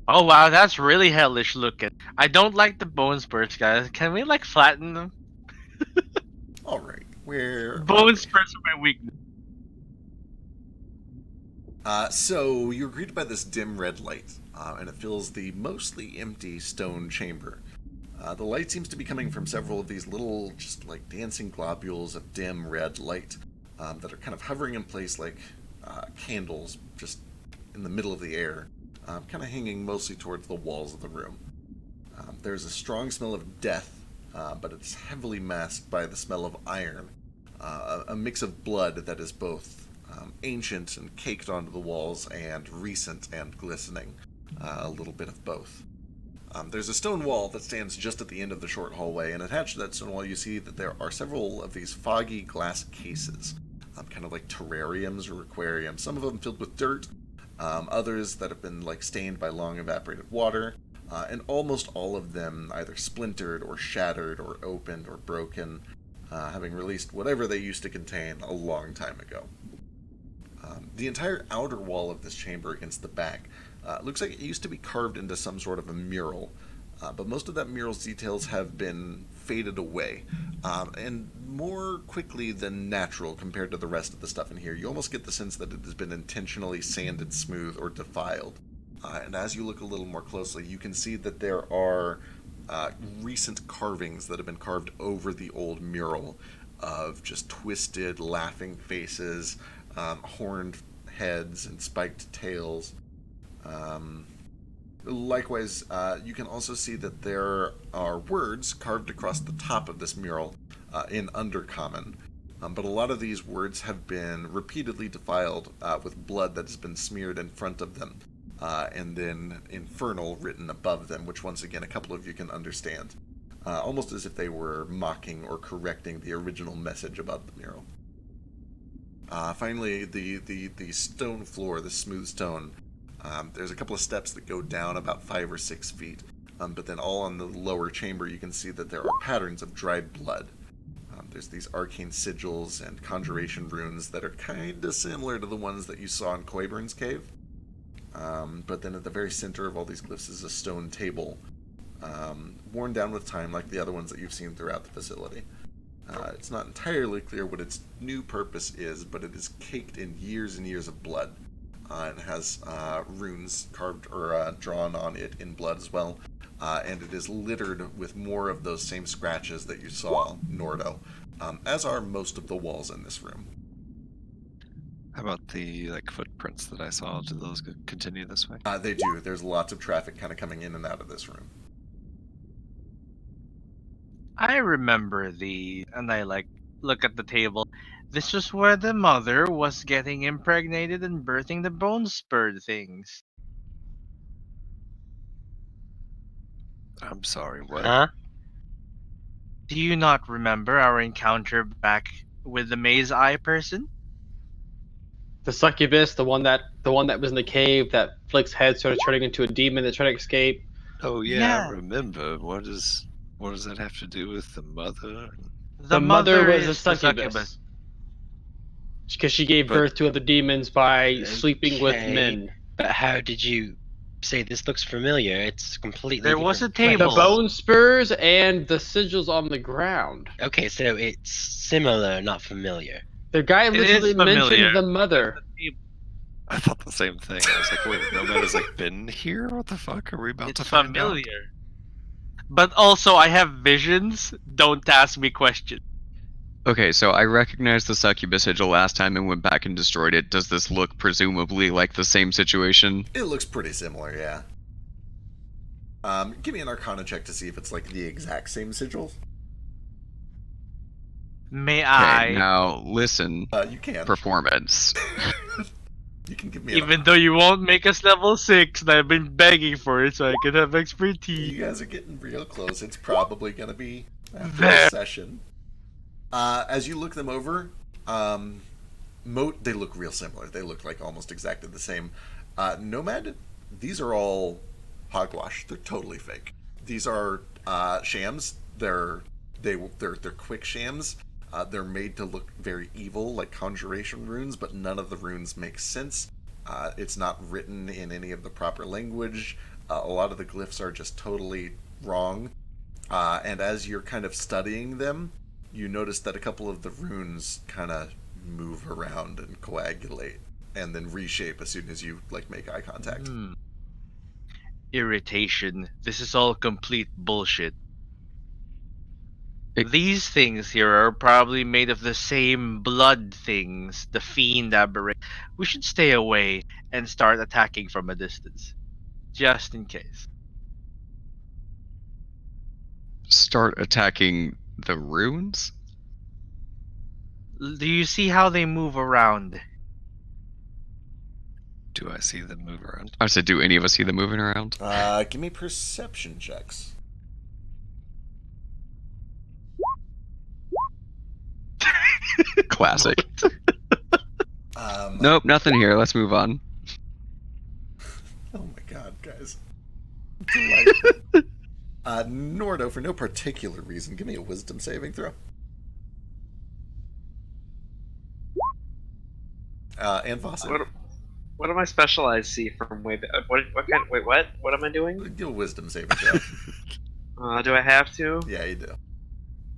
Speaker 2: Oh wow, that's really hellish looking. I don't like the bone spurs, guys. Can we like flatten them?
Speaker 3: All right, where?
Speaker 2: Bone spurs are my weakness.
Speaker 3: So you're greeted by this dim red light, and it fills the mostly empty stone chamber. The light seems to be coming from several of these little, just like dancing globules of dim red light that are kind of hovering in place like candles, just in the middle of the air, kind of hanging mostly towards the walls of the room. There's a strong smell of death, but it's heavily masked by the smell of iron, a mix of blood that is both ancient and caked onto the walls and recent and glistening, a little bit of both. There's a stone wall that stands just at the end of the short hallway, and attached to that stone wall you see that there are several of these foggy glass cases, kind of like terrariums or aquariums, some of them filled with dirt, others that have been like stained by long evaporated water, and almost all of them either splintered or shattered or opened or broken, having released whatever they used to contain a long time ago. The entire outer wall of this chamber against the back looks like it used to be carved into some sort of a mural, but most of that mural's details have been faded away, and more quickly than natural compared to the rest of the stuff in here. You almost get the sense that it has been intentionally sanded smooth or defiled. And as you look a little more closely, you can see that there are recent carvings that have been carved over the old mural of just twisted, laughing faces, horned heads, and spiked tails. Likewise, you can also see that there are words carved across the top of this mural in Undercommon. But a lot of these words have been repeatedly defiled with blood that has been smeared in front of them, and then Infernal written above them, which once again a couple of you can understand. Almost as if they were mocking or correcting the original message above the mural. Finally, the stone floor, the smooth stone, there's a couple of steps that go down about 5 or 6 feet, but then all on the lower chamber you can see that there are patterns of dried blood. There's these arcane sigils and conjuration runes that are kind of similar to the ones that you saw in Coyburn's cave. But then at the very center of all these glyphs is a stone table, worn down with time like the other ones that you've seen throughout the facility. It's not entirely clear what its new purpose is, but it is caked in years and years of blood. And has runes carved or drawn on it in blood as well. And it is littered with more of those same scratches that you saw, Nordo, as are most of the walls in this room.
Speaker 1: How about the footprints that I saw? Do those continue this way?
Speaker 3: They do. There's lots of traffic kind of coming in and out of this room.
Speaker 2: I remember these, and I look at the table. This was where the mother was getting impregnated and birthing the bone spurred things.
Speaker 1: I'm sorry, what?
Speaker 7: Huh?
Speaker 2: Do you not remember our encounter back with the maze eye person?
Speaker 5: The succubus, the one that was in the cave that Flick's head started turning into a demon that tried to escape.
Speaker 1: Oh yeah,
Speaker 2: Yeah.
Speaker 1: I remember. What does that have to do with the mother?
Speaker 5: The mother was a
Speaker 2: is the
Speaker 5: succubus. Because she gave birth to other demons by sleeping with
Speaker 7: Okay.
Speaker 5: men.
Speaker 7: But how did you say this looks familiar? It's completely
Speaker 2: There was a
Speaker 7: different place.
Speaker 5: The
Speaker 2: table.
Speaker 5: bone spurs and the sigils on the ground.
Speaker 7: Okay, so it's similar, not familiar.
Speaker 5: The guy
Speaker 2: It
Speaker 5: literally
Speaker 2: is familiar.
Speaker 5: mentioned the mother.
Speaker 1: I thought the same thing. I was like, wait, Nomad has like been here? What the fuck? Are we about
Speaker 2: It's
Speaker 1: to find out?
Speaker 2: familiar. But also, I have visions. Don't ask me questions.
Speaker 6: Okay, so I recognized the succubus sigil last time and went back and destroyed it. Does this look presumably like the same situation?
Speaker 3: It looks pretty similar, yeah. Give me an Arcana check to see if it's like the exact same sigil.
Speaker 2: May
Speaker 6: Okay,
Speaker 2: I?
Speaker 6: now listen.
Speaker 3: You can.
Speaker 6: Performance.
Speaker 3: You can give me an
Speaker 2: Even though you won't make us level 6, and I've been begging for it so I can have expertise.
Speaker 3: You guys are getting real close. It's probably going to be after
Speaker 2: There.
Speaker 3: this session. As you look them over, they look real similar. They look like almost exactly the same. Nomad, these are all hogwash. They're totally fake. These are shams. They're quick shams. They're made to look very evil, like conjuration runes, but none of the runes make sense. It's not written in any of the proper language. A lot of the glyphs are just totally wrong. And as you're kind of studying them, you notice that a couple of the runes kind of move around and coagulate, and then reshape as soon as you like make eye contact.
Speaker 2: Irritation. This is all complete bullshit. These things here are probably made of the same blood things, the fiend aberration. We should stay away and start attacking from a distance. Just in case.
Speaker 6: Start attacking the runes?
Speaker 2: Do you see how they move around?
Speaker 1: Do I see them move around?
Speaker 6: I said, do any of us see them moving around?
Speaker 3: Give me perception checks.
Speaker 6: Classic. Nope, nothing here. Let's move on.
Speaker 3: Oh my god, guys. Delightful. Nordo, for no particular reason, give me a wisdom saving throw. And Vossen.
Speaker 4: What do my special eyes see from way back? What kind? Wait, what? What am I doing?
Speaker 3: Do a wisdom saving throw.
Speaker 4: Do I have to?
Speaker 3: Yeah, you do.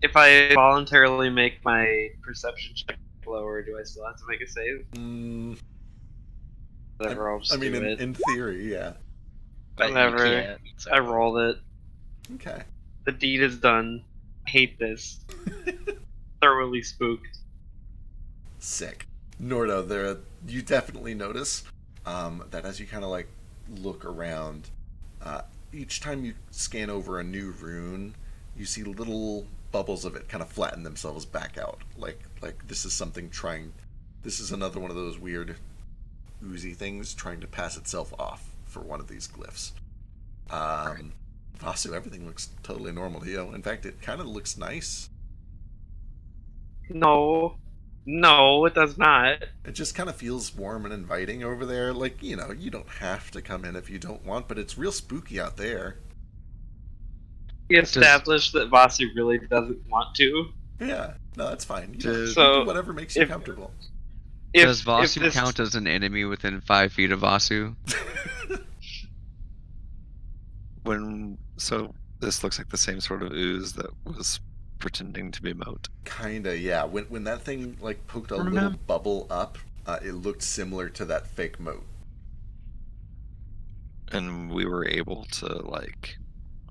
Speaker 4: If I voluntarily make my perception check lower, do I still have to make a save? Whatever, I'll just
Speaker 3: I mean,
Speaker 4: do it.
Speaker 3: in theory, yeah.
Speaker 7: But you
Speaker 4: Whatever.
Speaker 7: can't, so-
Speaker 4: I rolled it.
Speaker 3: Okay.
Speaker 4: The deed is done. I hate this. Thoroughly spooked.
Speaker 3: Sick. Nordo, you definitely notice that as you kind of like look around, each time you scan over a new rune, you see little bubbles of it kind of flatten themselves back out. Like this is something trying. This is another one of those weird oozy things trying to pass itself off for one of these glyphs. Vasu, everything looks totally normal to you. In fact, it kind of looks nice.
Speaker 4: No, it does not.
Speaker 3: It just kind of feels warm and inviting over there. Like, you know, you don't have to come in if you don't want, but it's real spooky out there.
Speaker 4: We established that Vasu really doesn't want to.
Speaker 3: Yeah, no, that's fine. You
Speaker 4: So,
Speaker 3: do whatever makes you comfortable.
Speaker 6: Does Vasu count as an enemy within 5 feet of Vasu?
Speaker 1: So this looks like the same sort of ooze that was pretending to be Moat.
Speaker 3: Kinda, yeah. When that thing like poked a little bubble up, it looked similar to that fake Moat.
Speaker 1: And we were able to like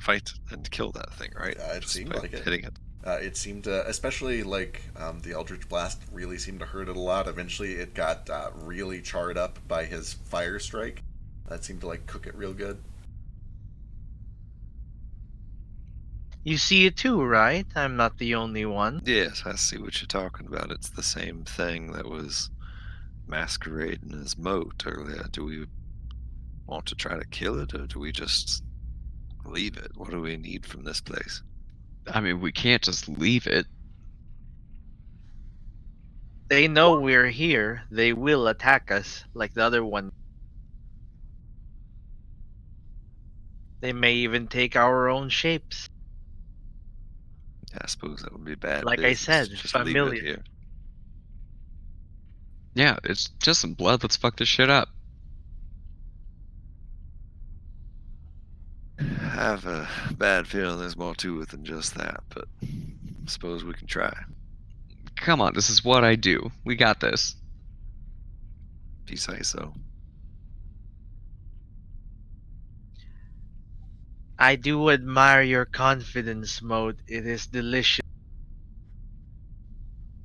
Speaker 1: fight and kill that thing, right?
Speaker 3: It
Speaker 1: Just
Speaker 3: seemed
Speaker 1: by
Speaker 3: like it.
Speaker 1: hitting it.
Speaker 3: It seemed to, especially like the Eldritch Blast really seemed to hurt it a lot. Eventually it got really charred up by his fire strike. That seemed to like cook it real good.
Speaker 2: You see it too, right? I'm not the only one.
Speaker 1: Yes, I see what you're talking about. It's the same thing that was masquerading as Moat earlier. Do we want to try to kill it, or do we just leave it? What do we need from this place?
Speaker 6: I mean, we can't just leave it.
Speaker 2: They know we're here. They will attack us like the other one. They may even take our own shapes.
Speaker 1: Yeah, I suppose that would be bad.
Speaker 2: Like I
Speaker 1: business.
Speaker 2: said,
Speaker 1: Just leave it
Speaker 2: familiar.
Speaker 1: here.
Speaker 6: Yeah, it's just some blood. Let's fuck this shit up.
Speaker 1: have a bad feeling there's more to it than just that, but I suppose we can try.
Speaker 6: Come on, this is what I do. We got this.
Speaker 1: If you say so.
Speaker 9: I do admire your confidence, Mode. It is delicious.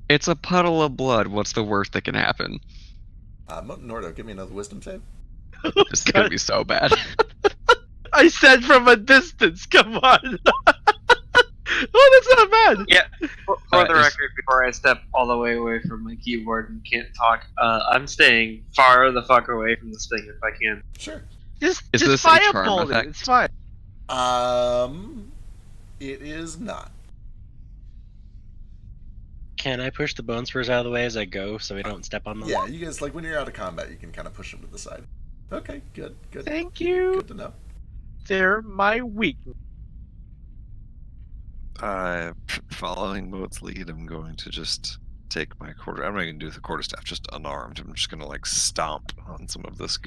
Speaker 6: It's a puddle of blood. What's the worst that can happen?
Speaker 3: Nordo, give me another wisdom save.
Speaker 6: This is gonna be so bad.
Speaker 9: I said from a distance. Come on. Oh, that's not bad.
Speaker 4: Yeah. For the
Speaker 6: is-
Speaker 4: record, before I step all the way away from my keyboard and can't talk, I'm staying far the fuck away from this thing if I can.
Speaker 3: Sure.
Speaker 6: Is
Speaker 9: Just
Speaker 6: this a charm
Speaker 9: fireball it.
Speaker 6: effect?
Speaker 9: It's fine.
Speaker 3: It is not.
Speaker 7: Can I push the bone spurs out of the way as I go so we don't step on them?
Speaker 3: Yeah, you guys, like, when you're out of combat, you can kind of push them to the side. Okay, good.
Speaker 9: Thank you.
Speaker 3: Good to know.
Speaker 9: They're my weakness.
Speaker 1: Following Moat's lead, I'm going to just take my quarter. I'm not going to do the quarterstaff, just unarmed. I'm just going to like stomp on some of this.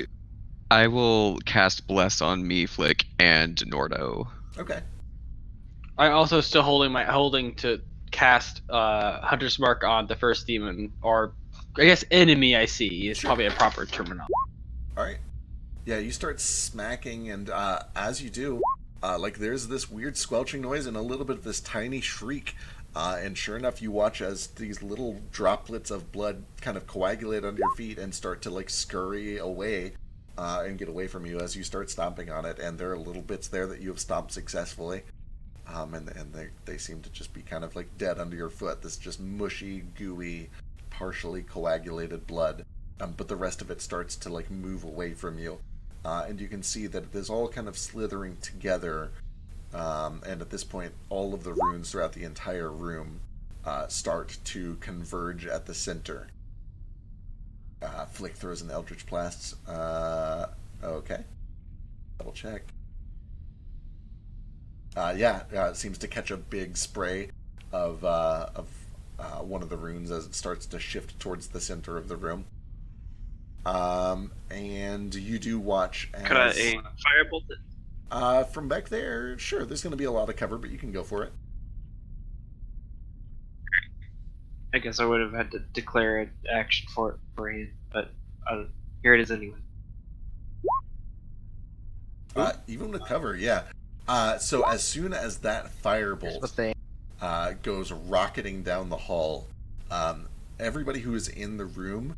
Speaker 6: I will cast Bless on me, Flick, and Nordo.
Speaker 3: Okay.
Speaker 5: I'm also still holding to cast Hunter's Mark on the first demon, or I guess enemy I see is probably a proper terminology.
Speaker 3: Alright. Yeah, you start smacking, and as you do, like there's this weird squelching noise and a little bit of this tiny shriek. And sure enough, you watch as these little droplets of blood kind of coagulate under your feet and start to like scurry away and get away from you as you start stomping on it. And there are little bits there that you have stomped successfully. And they seem to just be kind of like dead under your foot. This just mushy, gooey, partially coagulated blood. But the rest of it starts to like move away from you. And you can see that it is all kind of slithering together. And at this point, all of the runes throughout the entire room start to converge at the center. Flick throws an Eldritch Blast. Okay. Double check. It seems to catch a big spray of one of the runes as it starts to shift towards the center of the room. And you do watch as...
Speaker 4: Could I firebolt it?
Speaker 3: From back there, sure, there's going to be a lot of cover, but you can go for it.
Speaker 4: I guess I would have had to declare an action for it beforehand, but here it is anyway.
Speaker 3: Even with cover, yeah. So as soon as that
Speaker 11: Here's the
Speaker 3: firebolt
Speaker 11: thing.
Speaker 3: goes rocketing down the hall, everybody who is in the room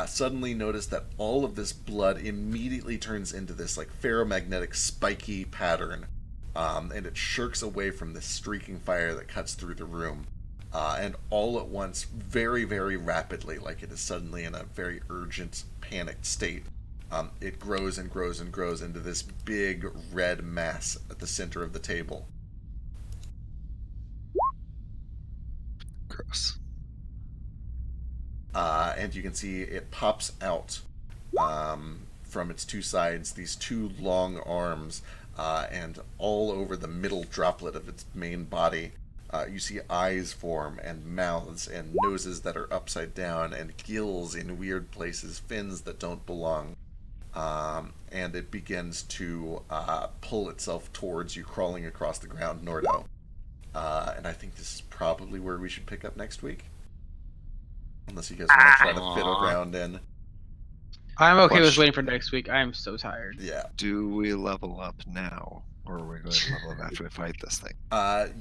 Speaker 3: suddenly notice that all of this blood immediately turns into this like ferromagnetic spiky pattern, and it shirks away from this streaking fire that cuts through the room, and all at once, very, very rapidly, like it is suddenly in a very urgent, panicked state, it grows and grows and grows into this big red mass at the center of the table.
Speaker 1: Gross.
Speaker 3: And you can see it pops out from its two sides, these two long arms, and all over the middle droplet of its main body, you see eyes form, and mouths, and noses that are upside down, and gills in weird places, fins that don't belong. And it begins to pull itself towards you, crawling across the ground, Nordo. And I think this is probably where we should pick up next week. Unless you guys want to try to fit around in.
Speaker 5: I'm okay with
Speaker 1: Question.
Speaker 5: waiting for next week. I am so tired.
Speaker 3: Yeah.
Speaker 1: Do we level up now, or are we going to level up after we fight this thing?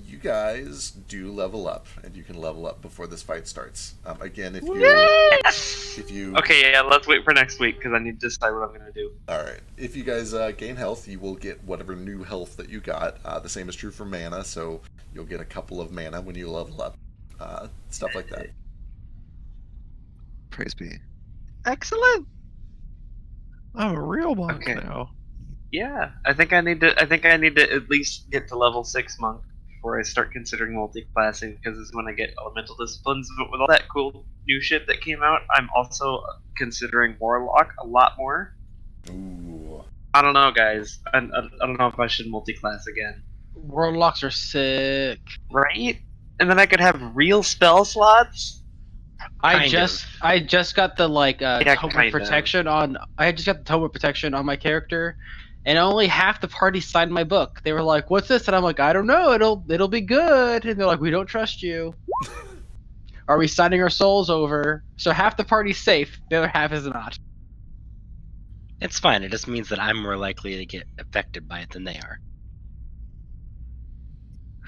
Speaker 3: You guys do level up, and you can level up before this fight starts. Again, if you
Speaker 4: Okay, yeah, let's wait for next week because I need to decide what I'm gonna do.
Speaker 3: all right, if you guys gain health, you will get whatever new health that you got. The same is true for mana, so you'll get a couple of mana when you level up. Stuff like that.
Speaker 1: Praise be.
Speaker 11: Excellent.
Speaker 1: I'm a real monk
Speaker 4: Okay.
Speaker 1: now.
Speaker 4: Yeah, I think I need to at least get to level 6 monk before I start considering multi-classing because this is when I get elemental disciplines. But with all that cool new shit that came out, I'm also considering warlock a lot more.
Speaker 3: Ooh.
Speaker 4: I don't know, guys. I don't know if I should multi-class again.
Speaker 5: Warlocks are sick.
Speaker 4: Right? And then I could have real spell slots.
Speaker 5: I just got the like tome
Speaker 4: kind
Speaker 5: of protection on. I just got the tome of protection on my character, and only half the party signed my book. They were like, "What's this?" And I'm like, "I don't know. It'll be good." And they're like, "We don't trust you. Are we signing our souls over?" So half the party's safe. The other half is not.
Speaker 7: It's fine. It just means that I'm more likely to get affected by it than they are.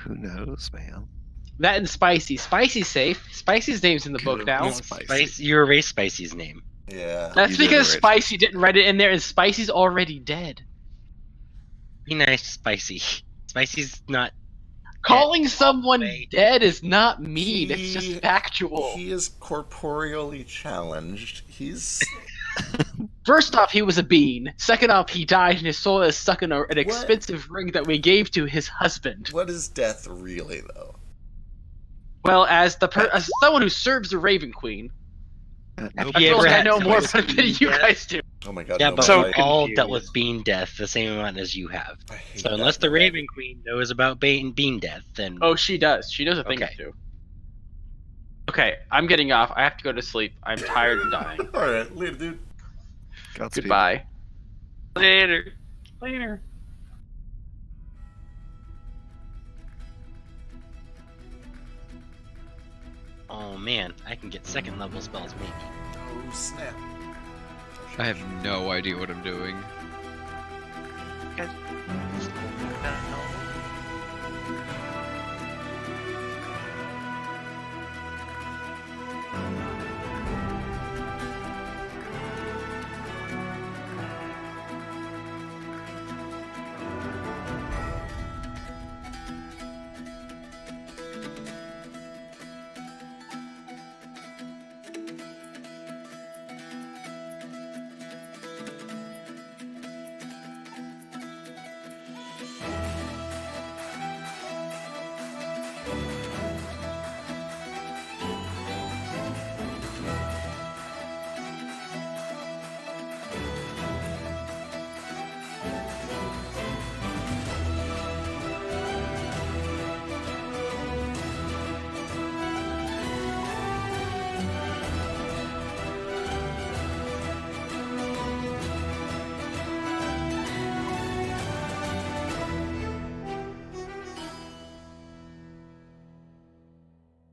Speaker 1: Who knows, man?
Speaker 5: That and Spicy. Spicy's safe. Spicy's name's in the book now.
Speaker 7: No, you erased Spicy's name.
Speaker 3: Yeah.
Speaker 5: That's
Speaker 1: You did
Speaker 5: because
Speaker 1: erase
Speaker 5: Spicy didn't write it in there, and Spicy's already dead.
Speaker 7: Be nice, Spicy. Spicy's not.
Speaker 5: Calling someone
Speaker 7: way.
Speaker 5: dead is not mean. It's just factual.
Speaker 3: He is corporeally challenged. He's.
Speaker 5: First off, he was a bean. Second off, he died, and his soul is stuck in an expensive ring that we gave to his husband.
Speaker 3: What is death really, though?
Speaker 5: Well, as someone who serves the Raven Queen, I feel like I know more about it than you guys do.
Speaker 3: Oh my god.
Speaker 7: Yeah,
Speaker 3: no,
Speaker 7: but
Speaker 3: my-
Speaker 7: we all dealt with bean death the same amount as you have.
Speaker 3: I hate
Speaker 7: So
Speaker 3: that
Speaker 7: unless the
Speaker 3: man.
Speaker 7: Raven Queen knows about bean death, then
Speaker 5: Oh, she does. She knows a thing or
Speaker 7: Okay.
Speaker 5: two. Okay, I'm getting off. I have to go to sleep. I'm tired and dying.
Speaker 3: Alright, later, dude.
Speaker 1: Godspeed.
Speaker 5: Goodbye.
Speaker 4: Later.
Speaker 7: oh man, I can get second level spells maybe.
Speaker 3: Oh, snap.
Speaker 6: I have no idea what I'm doing.
Speaker 4: Guys,